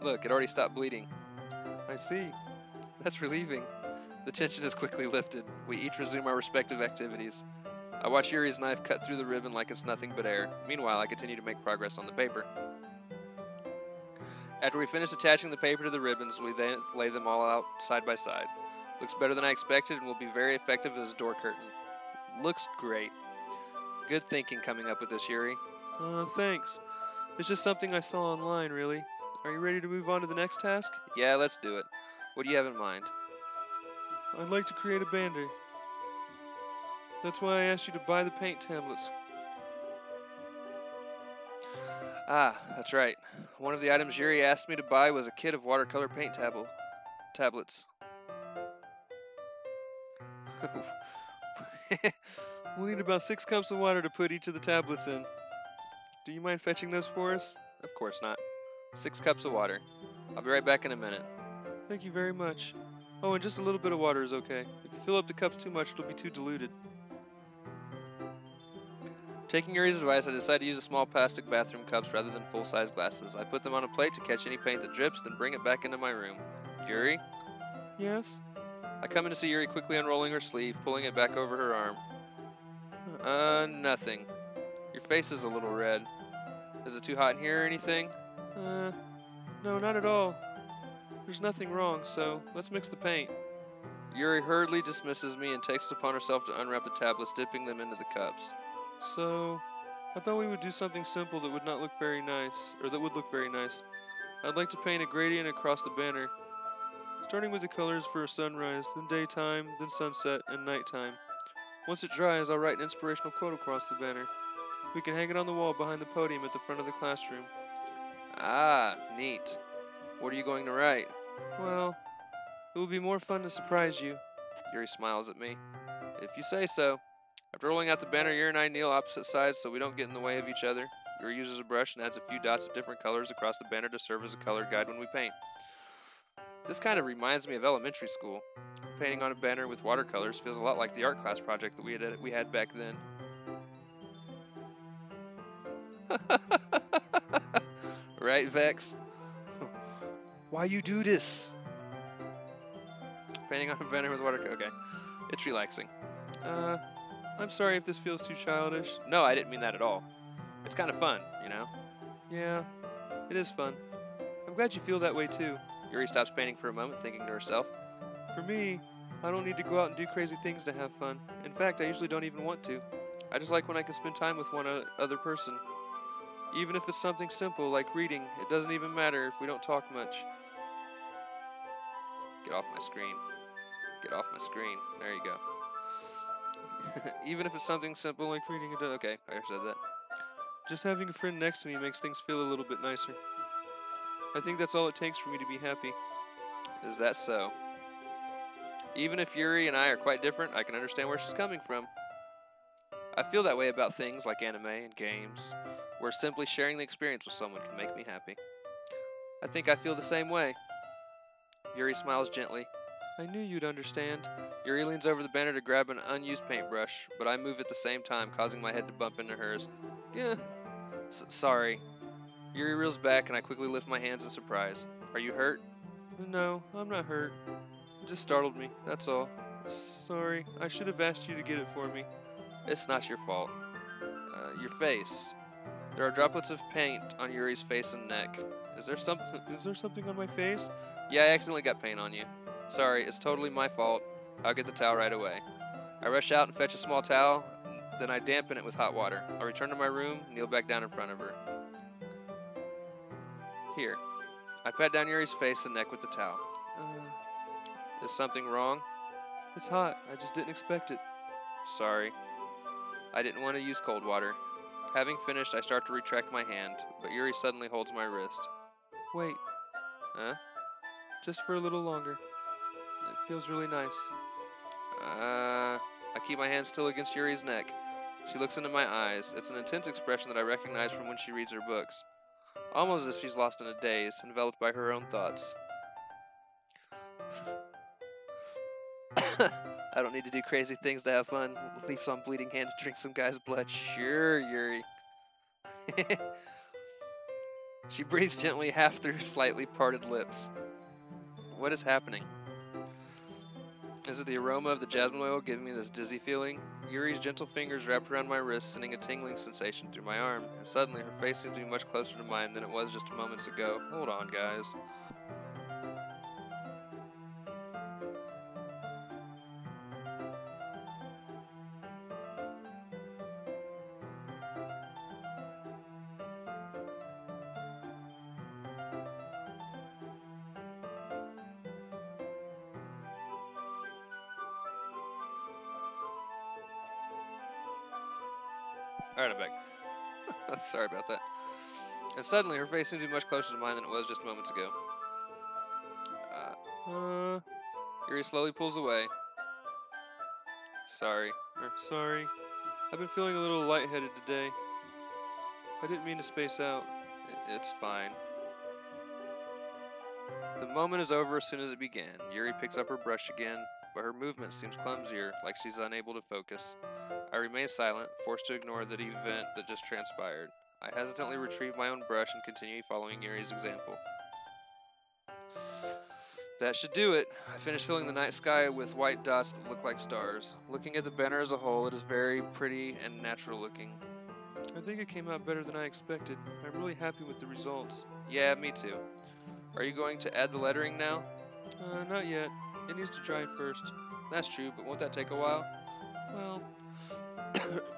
Look, it already stopped bleeding. I see. That's relieving. The tension is quickly lifted. We each resume our respective activities. I watch Yuri's knife cut through the ribbon like it's nothing but air. Meanwhile, I continue to make progress on the paper. After we finish attaching the paper to the ribbons, we then lay them all out side by side. Looks better than I expected and will be very effective as a door curtain. Looks great. Good thinking coming up with this, Yuri. Thanks. It's just something I saw online, really. Are you ready to move on to the next task? Yeah, let's do it. What do you have in mind? I'd like to create a banner. That's why I asked you to buy the paint tablets. Ah, that's right. One of the items Yuri asked me to buy was a kit of watercolor paint tablets. We'll need about 6 cups of water to put each of the tablets in. Do you mind fetching those for us? Of course not. 6 cups of water. I'll be right back in a minute. Thank you very much. Oh, and just a little bit of water is okay. If you fill up the cups too much, it'll be too diluted. Taking Yuri's advice, I decided to use small plastic bathroom cups rather than full-size glasses. I put them on a plate to catch any paint that drips, then bring it back into my room. Yuri? Yes? I come in to see Yuri quickly unrolling her sleeve, pulling it back over her arm. Nothing. Your face is a little red. Is it too hot in here or anything? No, not at all. There's nothing wrong, so let's mix the paint. Yuri hurriedly dismisses me and takes it upon herself to unwrap the tablets, dipping them into the cups. So, I thought we would do something simple that would not look very nice, or that would look very nice. I'd like to paint a gradient across the banner, starting with the colors for a sunrise, then daytime, then sunset, and nighttime. Once it dries, I'll write an inspirational quote across the banner. We can hang it on the wall behind the podium at the front of the classroom. Ah, neat. What are you going to write? Well, it will be more fun to surprise you. Yuri smiles at me. If you say so. After rolling out the banner, Yuri and I kneel opposite sides so we don't get in the way of each other. Yuri uses a brush and adds a few dots of different colors across the banner to serve as a color guide when we paint. This kind of reminds me of elementary school. Painting on a banner with watercolors feels a lot like the art class project that we had back then. Right, Vex? Why you do this? Painting on a banner with watercolor. Okay. It's relaxing. I'm sorry if this feels too childish. No, I didn't mean that at all. It's kind of fun, you know? Yeah, it is fun. I'm glad you feel that way too. Yuri stops painting for a moment, thinking to herself. For me, I don't need to go out and do crazy things to have fun. In fact, I usually don't even want to. I just like when I can spend time with one other person. Even if it's something simple like reading, it doesn't even matter if we don't talk much. Get off my screen. Get off my screen. There you go. Even if it's something simple like reading, it does. Okay, I said that. Just having a friend next to me makes things feel a little bit nicer. I think that's all it takes for me to be happy. Is that so? Even if Yuri and I are quite different, I can understand where she's coming from. I feel that way about things like anime and games, where simply sharing the experience with someone can make me happy. I think I feel the same way. Yuri smiles gently. I knew you'd understand. Yuri leans over the banner to grab an unused paintbrush, but I move at the same time, causing my head to bump into hers. Yeah, sorry. Yuri reels back, and I quickly lift my hands in surprise. Are you hurt? No, I'm not hurt. It just startled me, that's all. Sorry, I should have asked you to get it for me. It's not your fault. Your face. There are droplets of paint on Yuri's face and neck. Is there something on my face? Yeah, I accidentally got paint on you. Sorry, it's totally my fault. I'll get the towel right away. I rush out and fetch a small towel, then I dampen it with hot water. I return to my room, kneel back down in front of her. Here. I pat down Yuri's face and neck with the towel. Is something wrong? It's hot. I just didn't expect it. Sorry. I didn't want to use cold water. Having finished, I start to retract my hand, but Yuri suddenly holds my wrist. Wait. Huh? Just for a little longer. It feels really nice. I keep my hand still against Yuri's neck. She looks into my eyes. It's an intense expression that I recognize from when she reads her books. Almost as if she's lost in a daze, enveloped by her own thoughts. I don't need to do crazy things to have fun. Leaps on bleeding hand to drink some guy's blood. Sure, Yuri. She breathes gently, half through slightly parted lips. What is happening? Is it the aroma of the jasmine oil giving me this dizzy feeling? Yuri's gentle fingers wrapped around my wrist, sending a tingling sensation through my arm, and suddenly her face seems to be much closer to mine than it was just moments ago. Hold on, guys. Alright, I'm back. Sorry about that. And suddenly, her face seemed to be much closer to mine than it was just moments ago. Yuri slowly pulls away. Sorry. Sorry. I've been feeling a little lightheaded today. I didn't mean to space out. It's fine. The moment is over as soon as it began. Yuri picks up her brush again, but her movement seems clumsier, like she's unable to focus. I remain silent, forced to ignore the event that just transpired. I hesitantly retrieve my own brush and continue following Yuri's example. That should do it. I finish filling the night sky with white dots that look like stars. Looking at the banner as a whole, it is very pretty and natural looking. I think it came out better than I expected. I'm really happy with the results. Yeah, me too. Are you going to add the lettering now? Not yet. It needs to dry first. That's true, but won't that take a while? Well,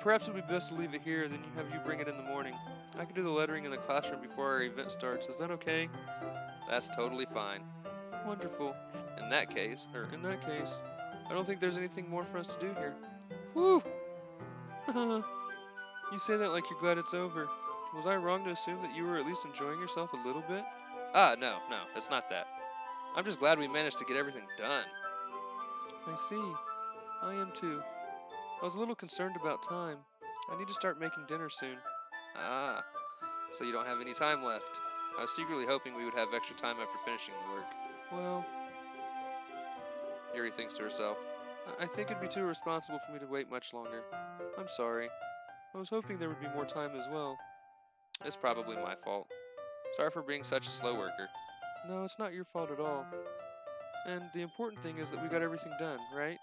perhaps it would be best to leave it here, then have you bring it in the morning. I can do the lettering in the classroom before our event starts. Is that okay? That's totally fine. Wonderful. In that case, I don't think there's anything more for us to do here. Whew! You say that like you're glad it's over. Was I wrong to assume that you were at least enjoying yourself a little bit? No, it's not that. I'm just glad we managed to get everything done. I see. I am too. I was a little concerned about time. I need to start making dinner soon. Ah, so you don't have any time left. I was secretly hoping we would have extra time after finishing the work. Well, Yuri thinks to herself, I think it'd be too irresponsible for me to wait much longer. I'm sorry. I was hoping there would be more time as well. It's probably my fault. Sorry for being such a slow worker. No, it's not your fault at all. And the important thing is that we got everything done, right?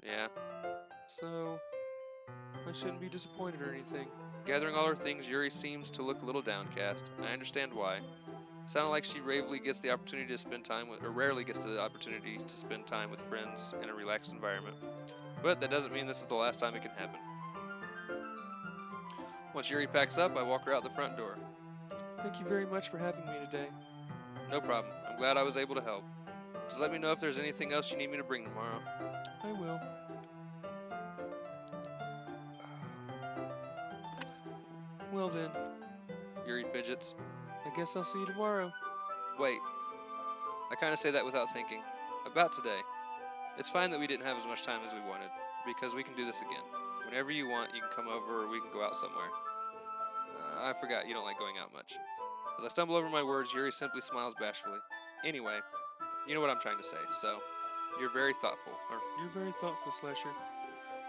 Yeah. So, I shouldn't be disappointed or anything. Gathering all her things, Yuri seems to look a little downcast. I understand why. It sounded like she rarely gets the opportunity to spend time with friends in a relaxed environment. But that doesn't mean this is the last time it can happen. Once Yuri packs up, I walk her out the front door. Thank you very much for having me today. No problem. I'm glad I was able to help. Just let me know if there's anything else you need me to bring tomorrow. I will. Well then, Yuri fidgets. I guess I'll see you tomorrow. Wait. I kind of say that without thinking. About today. It's fine that we didn't have as much time as we wanted, because we can do this again. Whenever you want, you can come over or we can go out somewhere. I forgot, you don't like going out much. As I stumble over my words, Yuri simply smiles bashfully. Anyway, you know what I'm trying to say, so you're very thoughtful. Or, you're very thoughtful, Slasher.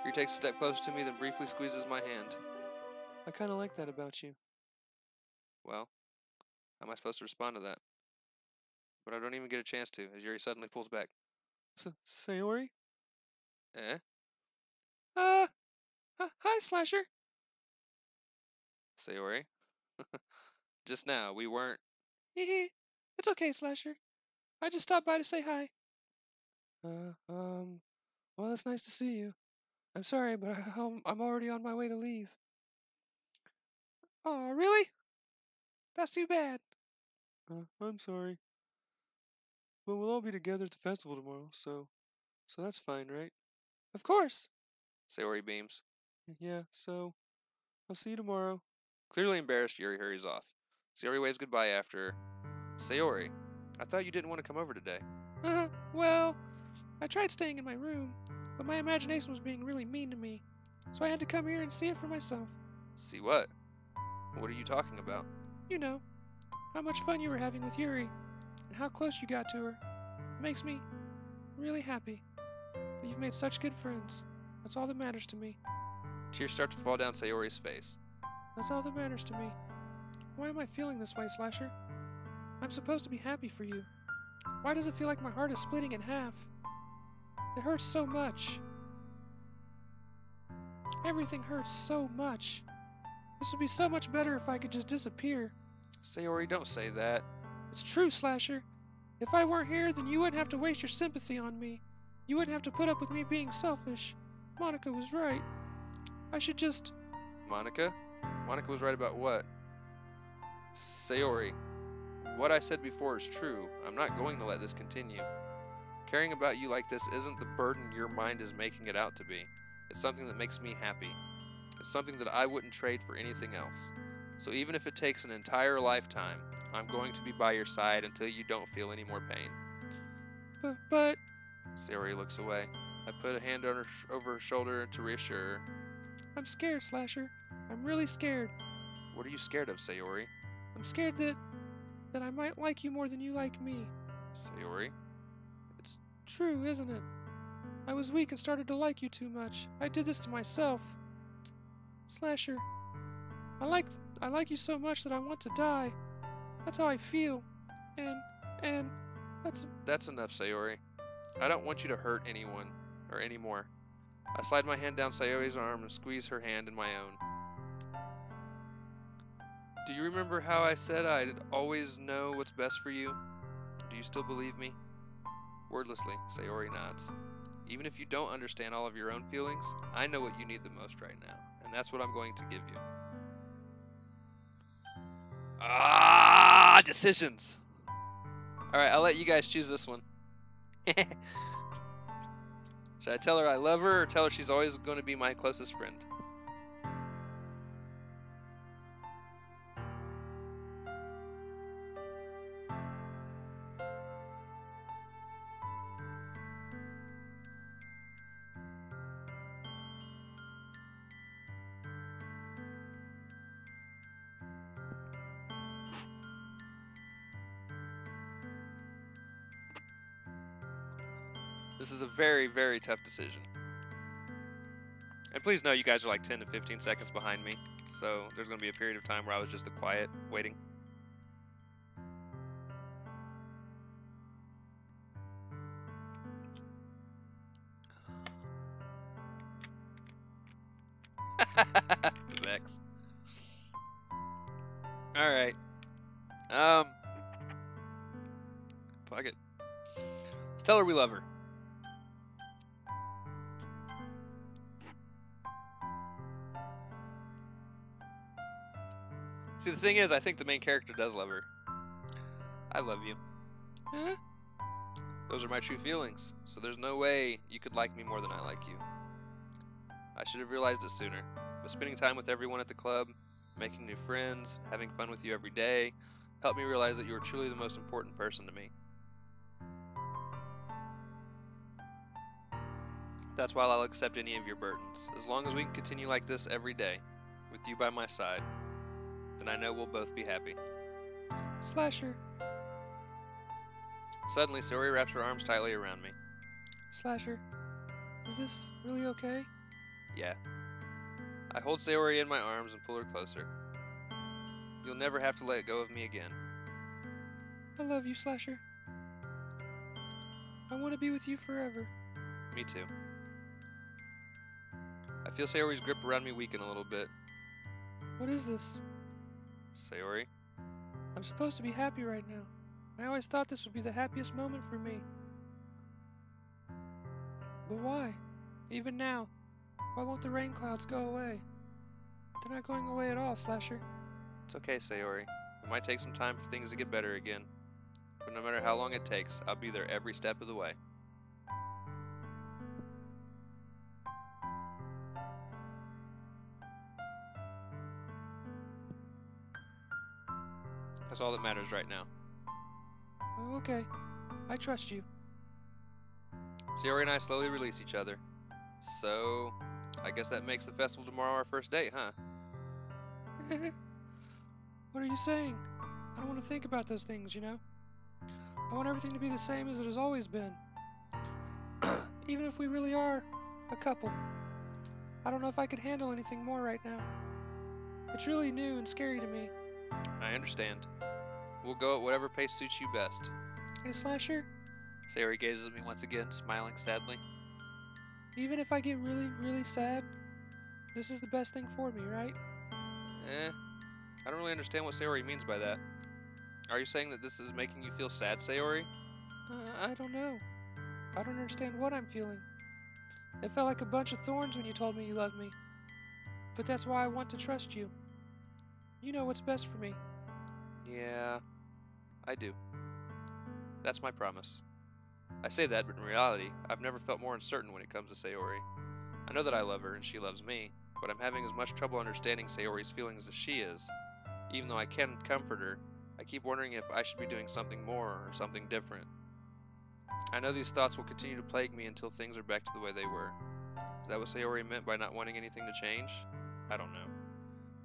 Yuri takes a step closer to me, then briefly squeezes my hand. I kind of like that about you. Well, how am I supposed to respond to that? But I don't even get a chance to, as Yuri suddenly pulls back. Sayori? Eh? Hi, Slasher. Sayori. Just now, we weren't. Hehe. It's okay, Slasher. I just stopped by to say hi. Well, it's nice to see you. I'm sorry, but I'm already on my way to leave. Oh, really? That's too bad. I'm sorry. But we'll all be together at the festival tomorrow, so that's fine, right? Of course. Sayori beams. Yeah, so I'll see you tomorrow. Clearly embarrassed, Yuri hurries off. Sayori waves goodbye after her. Sayori, I thought you didn't want to come over today. Well, I tried staying in my room, but my imagination was being really mean to me, so I had to come here and see it for myself. See what? What are you talking about? You know, how much fun you were having with Yuri, and how close you got to her. It makes me really happy that you've made such good friends. That's all that matters to me. Tears start to fall down Sayori's face. That's all that matters to me. Why am I feeling this way, Slasher? I'm supposed to be happy for you. Why does it feel like my heart is splitting in half? It hurts so much. Everything hurts so much. This would be so much better if I could just disappear. Sayori, don't say that. It's true, Slasher. If I weren't here, then you wouldn't have to waste your sympathy on me. You wouldn't have to put up with me being selfish. Monica was right. I should just... Monica? Monica was right about what? Sayori, what I said before is true. I'm not going to let this continue. Caring about you like this isn't the burden your mind is making it out to be. It's something that makes me happy. It's something that I wouldn't trade for anything else. So even if it takes an entire lifetime, I'm going to be by your side until you don't feel any more pain. But... Sayori looks away. I put a hand on over her shoulder to reassure her. I'm scared, Slasher. I'm really scared. What are you scared of, Sayori? I'm scared that I might like you more than you like me. Sayori? It's true, isn't it? I was weak and started to like you too much. I did this to myself. Slasher, I like you so much that I want to die. That's how I feel. And That's enough, Sayori. I don't want you to hurt anyone or anymore. I slide my hand down Sayori's arm and squeeze her hand in my own. Do you remember how I said I'd always know what's best for you? Do you still believe me? Wordlessly, Sayori nods. Even if you don't understand all of your own feelings, I know what you need the most right now, and that's what I'm going to give you. Decisions! Alright, I'll let you guys choose this one. Should I tell her I love her or tell her she's always going to be my closest friend? This is a very, very tough decision. And please know you guys are like 10 to 15 seconds behind me, so there's going to be a period of time where I was just the quiet, waiting. Vex. Alright. Fuck it. Tell her we love her. See, the thing is, I think the main character does love her. I love you. Huh? Those are my true feelings, so there's no way you could like me more than I like you. I should have realized it sooner, but spending time with everyone at the club, making new friends, having fun with you every day, helped me realize that you are truly the most important person to me. That's why I'll accept any of your burdens. As long as we can continue like this every day, with you by my side, then I know we'll both be happy. Slasher. Suddenly, Sayori wraps her arms tightly around me. Slasher, is this really okay? Yeah. I hold Sayori in my arms and pull her closer. You'll never have to let go of me again. I love you, Slasher. I want to be with you forever. Me too. I feel Sayori's grip around me weaken a little bit. What is this? Sayori? I'm supposed to be happy right now. I always thought this would be the happiest moment for me. But why? Even now, why won't the rain clouds go away? They're not going away at all, Slasher. It's okay, Sayori. It might take some time for things to get better again. But no matter how long it takes, I'll be there every step of the way. That's all that matters right now. Oh, okay. I trust you. Sayori and I slowly release each other. So, I guess that makes the festival tomorrow our first date, huh? What are you saying? I don't want to think about those things, you know? I want everything to be the same as it has always been. Even if we really are a couple. I don't know if I could handle anything more right now. It's really new and scary to me. I understand. We'll go at whatever pace suits you best. Hey, Slasher, Sayori gazes at me once again, smiling sadly. even if I get really, really sad, this is the best thing for me, right? I don't really understand what Sayori means by that. Are you saying that this is making you feel sad, Sayori? I don't know. I don't understand what I'm feeling. It felt like a bunch of thorns when you told me you loved me. But that's why I want to trust you. You know what's best for me. Yeah, I do. That's my promise. I say that, but in reality, I've never felt more uncertain when it comes to Sayori. I know that I love her and she loves me, but I'm having as much trouble understanding Sayori's feelings as she is. Even though I can comfort her, I keep wondering if I should be doing something more or something different. I know these thoughts will continue to plague me until things are back to the way they were. Is that what Sayori meant by not wanting anything to change? I don't know.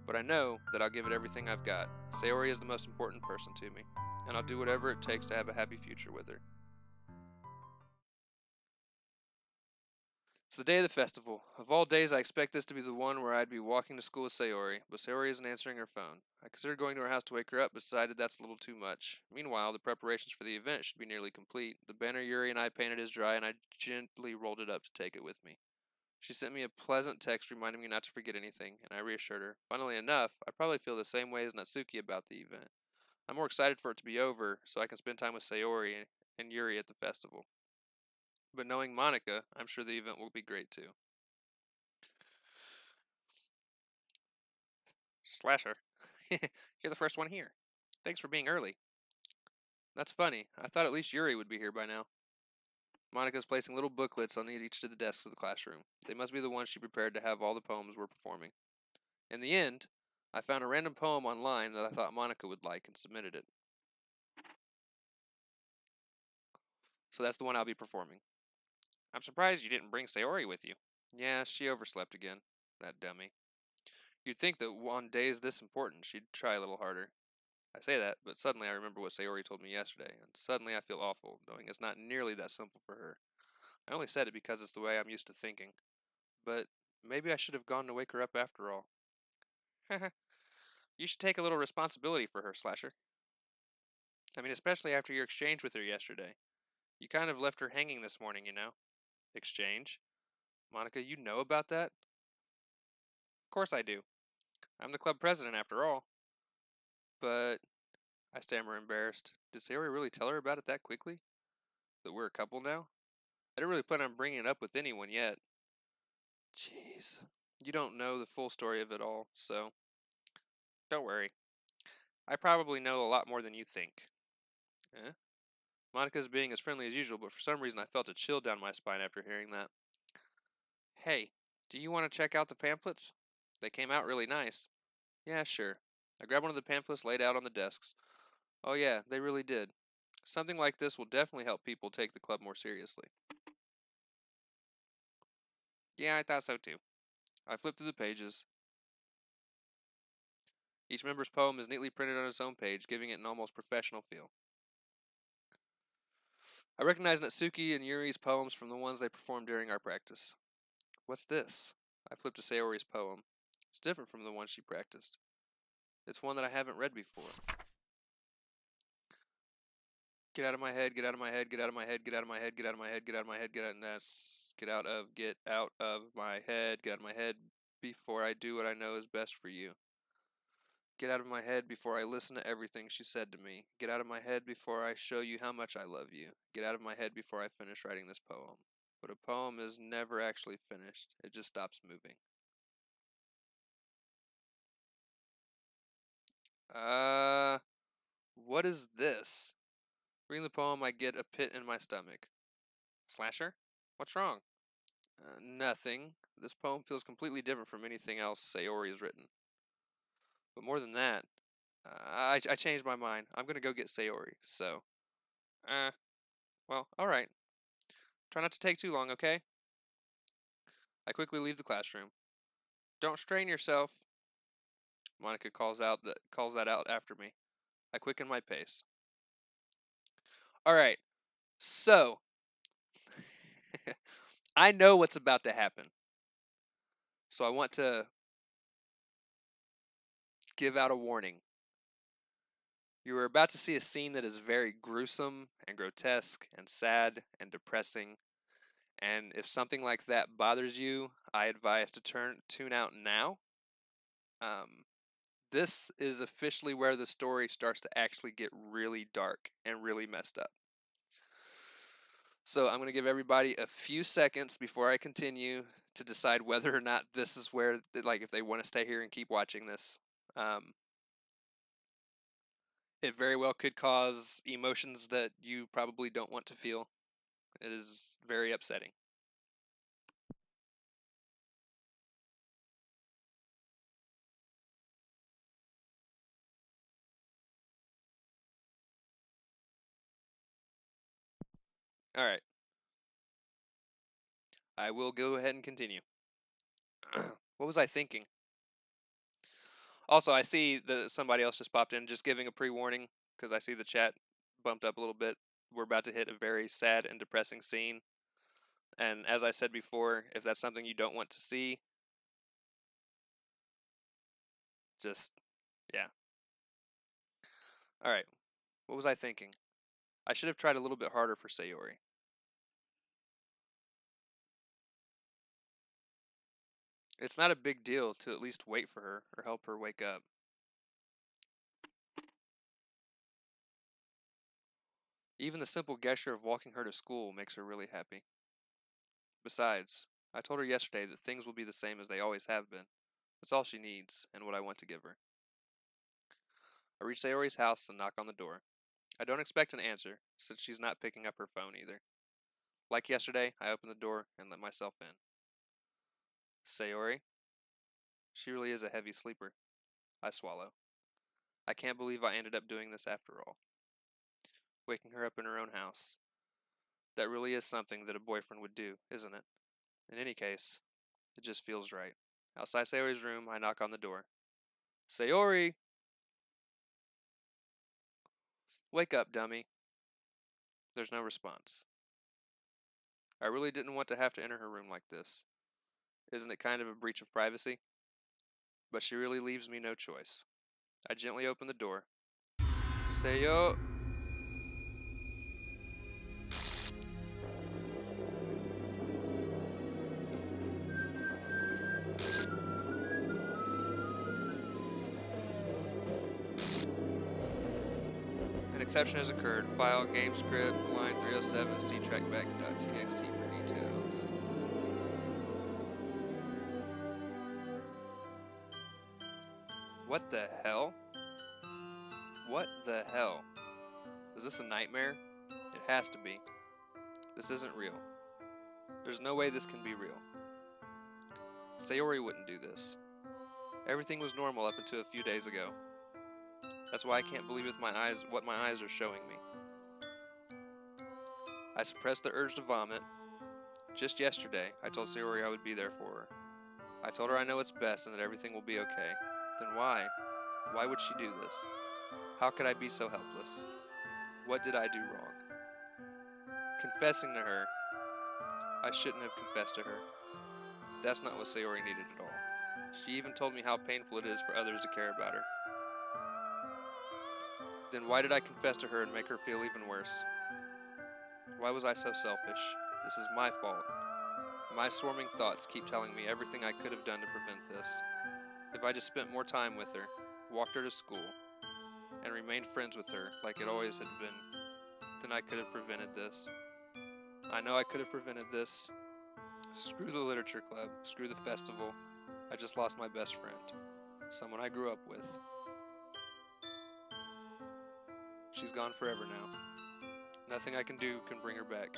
But I know that I'll give it everything I've got. Sayori is the most important person to me, and I'll do whatever it takes to have a happy future with her. It's the day of the festival. Of all days, I expect this to be the one where I'd be walking to school with Sayori, but Sayori isn't answering her phone. I considered going to her house to wake her up, but decided that's a little too much. Meanwhile, the preparations for the event should be nearly complete. The banner Yuri and I painted is dry, and I gently rolled it up to take it with me. She sent me a pleasant text reminding me not to forget anything, and I reassured her. Funnily enough, I probably feel the same way as Natsuki about the event. I'm more excited for it to be over, so I can spend time with Sayori and Yuri at the festival. But knowing Monica, I'm sure the event will be great too. Slasher, you're the first one here. Thanks for being early. That's funny. I thought at least Yuri would be here by now. Monica's placing little booklets on each of the desks of the classroom. They must be the ones she prepared to have all the poems we're performing. In the end, I found a random poem online that I thought Monica would like and submitted it. So that's the one I'll be performing. I'm surprised you didn't bring Sayori with you. Yeah, she overslept again. That dummy. You'd think that on days this important, she'd try a little harder. I say that, but suddenly I remember what Sayori told me yesterday, and suddenly I feel awful, knowing it's not nearly that simple for her. I only said it because it's the way I'm used to thinking. But maybe I should have gone to wake her up after all. You should take a little responsibility for her, Slasher. I mean, especially after your exchange with her yesterday. You kind of left her hanging this morning, you know. Exchange? Monica, you know about that? Of course I do. I'm the club president after all. But, I stammer embarrassed. Did Sayori really tell her about it that quickly? That we're a couple now? I didn't really plan on bringing it up with anyone yet. Jeez. You don't know the full story of it all, so don't worry. I probably know a lot more than you think. Eh? Monica's being as friendly as usual, but for some reason I felt a chill down my spine after hearing that. Hey, do you want to check out the pamphlets? They came out really nice. Yeah, sure. I grabbed one of the pamphlets laid out on the desks. Oh yeah, they really did. Something like this will definitely help people take the club more seriously. Yeah, I thought so too. I flipped through the pages. Each member's poem is neatly printed on its own page, giving it an almost professional feel. I recognized Natsuki and Yuri's poems from the ones they performed during our practice. What's this? I flipped to Sayori's poem. It's different from the one she practiced. It's one that I haven't read before. Get out of my head, get out of my head, get out of my head, get out of my head, get out of my head, get out of my head, get out of my head, get out of my head before I do what I know is best for you. Get out of my head before I listen to everything she said to me. Get out of my head before I show you how much I love you. Get out of my head before I finish writing this poem. But a poem is never actually finished. It just stops moving. What is this? Reading the poem, I get a pit in my stomach. Slasher? What's wrong? Nothing. This poem feels completely different from anything else Sayori has written. But more than that, I changed my mind. I'm gonna go get Sayori, so. Well, alright. Try not to take too long, okay? I quickly leave the classroom. Don't strain yourself. Monica calls that out after me. I quicken my pace. Alright, so I know what's about to happen. So I want to give out a warning. You are about to see a scene that is very gruesome and grotesque and sad and depressing. And if something like that bothers you, I advise to tune out now. This is officially where the story starts to actually get really dark and really messed up. So I'm going to give everybody a few seconds before I continue to decide whether or not this is where, like, if they want to stay here and keep watching this. It very well could cause emotions that you probably don't want to feel. It is very upsetting. All right. I will go ahead and continue. What was I thinking? Also, I see that somebody else just popped in, just giving a pre-warning, because I see the chat bumped up a little bit. We're about to hit a very sad and depressing scene. And as I said before, if that's something you don't want to see, just, yeah. Alright, what was I thinking? I should have tried a little bit harder for Sayori. It's not a big deal to at least wait for her or help her wake up. Even the simple gesture of walking her to school makes her really happy. Besides, I told her yesterday that things will be the same as they always have been. That's all she needs, and what I want to give her. I reach Sayori's house and knock on the door. I don't expect an answer, since she's not picking up her phone either. Like yesterday, I open the door and let myself in. Sayori? She really is a heavy sleeper. I swallow. I can't believe I ended up doing this after all. Waking her up in her own house. That really is something that a boyfriend would do, isn't it? In any case, it just feels right. Outside Sayori's room, I knock on the door. Sayori! Wake up, dummy. There's no response. I really didn't want to have to enter her room like this. Isn't it kind of a breach of privacy? But she really leaves me no choice. I gently open the door. Sayo! An exception has occurred. File game script line 307 ctrackback.txt for details. What the hell? What the hell? Is this a nightmare? It has to be. This isn't real. There's no way this can be real. Sayori wouldn't do this. Everything was normal up until a few days ago. That's why I can't believe with my eyes what my eyes are showing me. I suppressed the urge to vomit. Just yesterday, I told Sayori I would be there for her. I told her I know what's best and that everything will be okay. Then why? Why would she do this? How could I be so helpless? What did I do wrong? Confessing to her. I shouldn't have confessed to her. That's not what Sayori needed at all. She even told me how painful it is for others to care about her. Then why did I confess to her and make her feel even worse? Why was I so selfish? This is my fault. My swarming thoughts keep telling me everything I could have done to prevent this. If I just spent more time with her, walked her to school, and remained friends with her like it always had been, then I could have prevented this. I know I could have prevented this. Screw the literature club. Screw the festival. I just lost my best friend. Someone I grew up with. She's gone forever now. Nothing I can do can bring her back.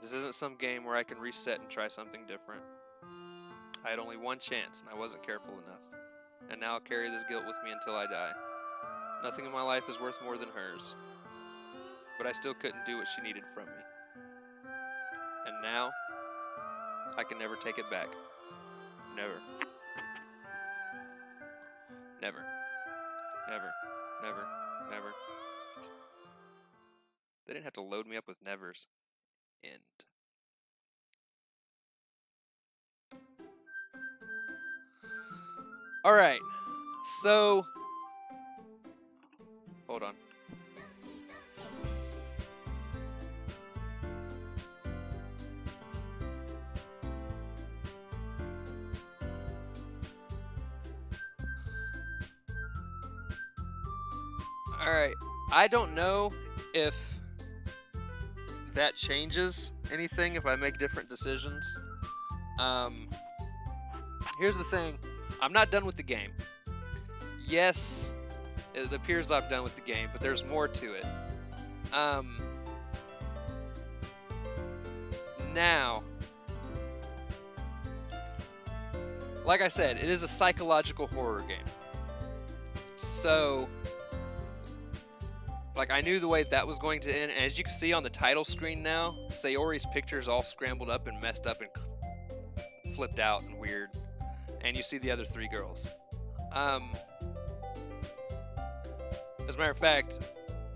This isn't some game where I can reset and try something different. I had only one chance, and I wasn't careful enough. And now I'll carry this guilt with me until I die. Nothing in my life is worth more than hers. But I still couldn't do what she needed from me. And now, I can never take it back. Never. Never. Never. Never. Never. They didn't have to load me up with nevers. End. Alright. So. Hold on. Alright, I don't know if that changes anything if I make different decisions. Here's the thing. I'm not done with the game. Yes, it appears I'm done with the game, but there's more to it. Now, like I said, it is a psychological horror game. So, like, I knew the way that was going to end, and as you can see on the title screen now, Sayori's picture is all scrambled up and messed up and flipped out and weird. And you see the other three girls. As a matter of fact,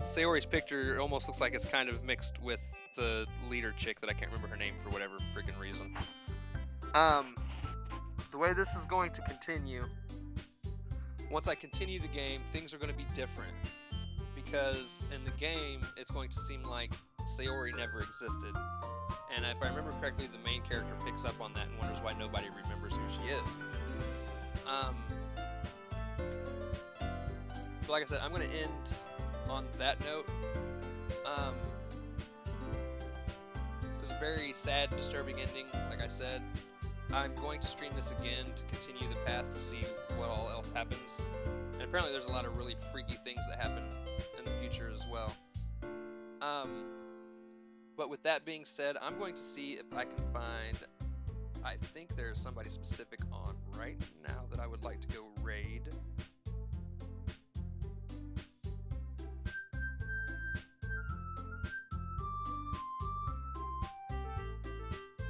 Sayori's picture almost looks like it's kind of mixed with the leader chick that I can't remember her name for whatever freaking reason. The way this is going to continue, once I continue the game, things are going to be different. Because in the game, it's going to seem like Sayori never existed. And if I remember correctly, the main character picks up on that and wonders why nobody remembers who she is. But like I said, I'm going to end on that note. It was a very sad, disturbing ending, like I said. I'm going to stream this again to continue the path to see what all else happens. And apparently there's a lot of really freaky things that happen in the future as well. But with that being said, I'm going to see if I can find... I think there's somebody specific on right now that I would like to go raid.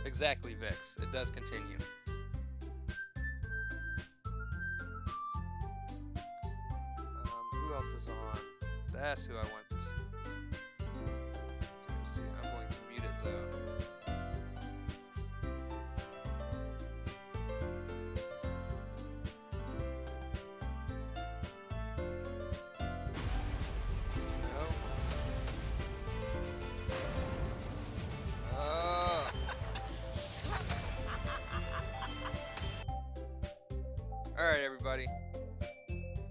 Exactly, Vex. It does continue. Who else is on? That's who I want to go see. I'm going to mute it though. No. Oh. Alright, everybody.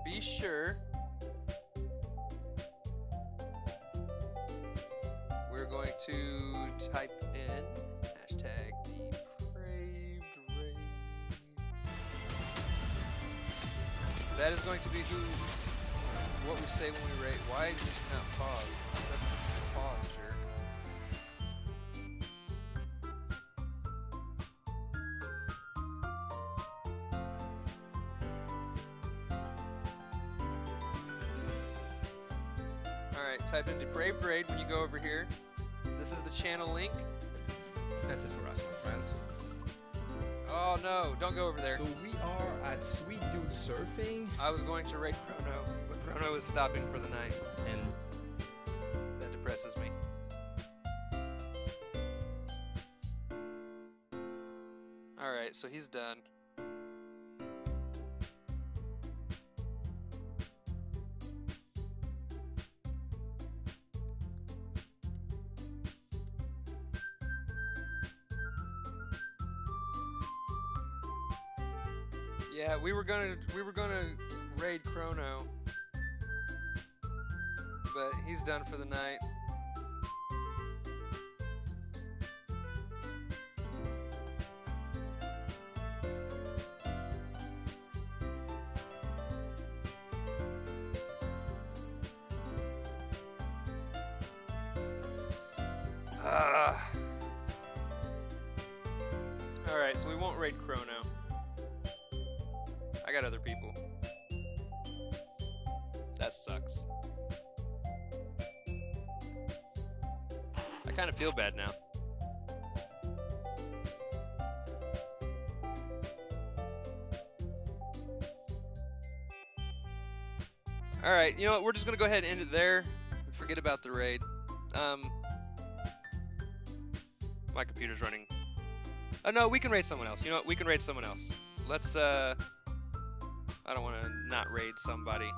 Be sure we're going to type in hashtag depraved raid. That is going to be what we say when we rate. Why did you not pause? I said pause, jerk. Alright, type in depraved raid when you go over here. This is the channel link. That's it for us, my friends. Oh no, don't go over there. So we are at Sweet Dude Surfing. I was going to raid Chrono, but Chrono is stopping for the night. And That depresses me. Alright, so he's done. Yeah, we were gonna raid Chrono, but he's done for the night. Alright, so we won't raid Chrono. I got other people. That sucks. I kind of feel bad now. Alright, you know what? We're just going to go ahead and end it there. Forget about the raid. My computer's running. Oh, no, we can raid someone else. You know what? We can raid someone else. Let's, I don't want to not raid somebody.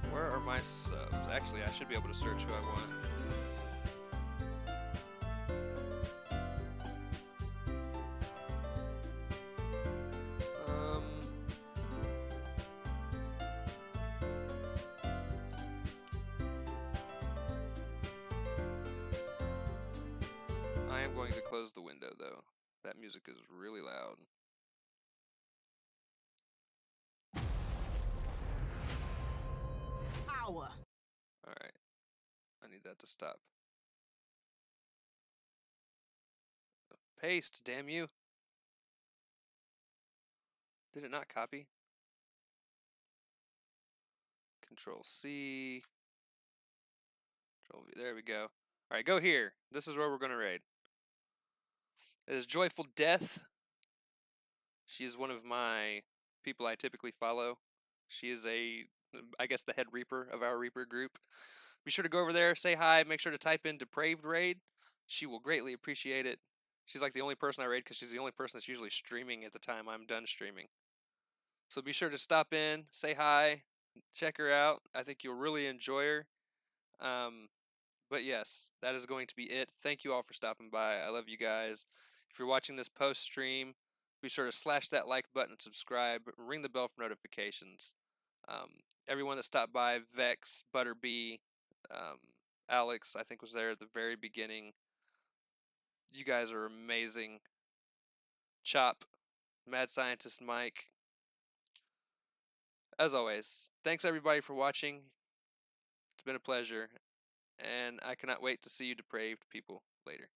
Where are my subs? Actually, I should be able to search who I want. I am going to close the window, though. That music is really loud. Power. Alright. I need that to stop. Paste, damn you. Did it not copy? Control C. Control V. There we go. Alright, go here. This is where we're going to raid. It is Joyful Death. She is one of my people I typically follow. She is I guess, the head Reaper of our Reaper group. Be sure to go over there, say hi, make sure to type in Depraved Raid. She will greatly appreciate it. She's like the only person I raid because she's the only person that's usually streaming at the time I'm done streaming. So be sure to stop in, say hi, check her out. I think you'll really enjoy her. But yes, that is going to be it. Thank you all for stopping by. I love you guys. If you're watching this post-stream, be sure to slash that like button and subscribe. Ring the bell for notifications. Everyone that stopped by, Vex, Butterbee, Alex, I think was there at the very beginning. You guys are amazing. Chop, Mad Scientist Mike. As always, thanks everybody for watching. It's been a pleasure. And I cannot wait to see you depraved people later.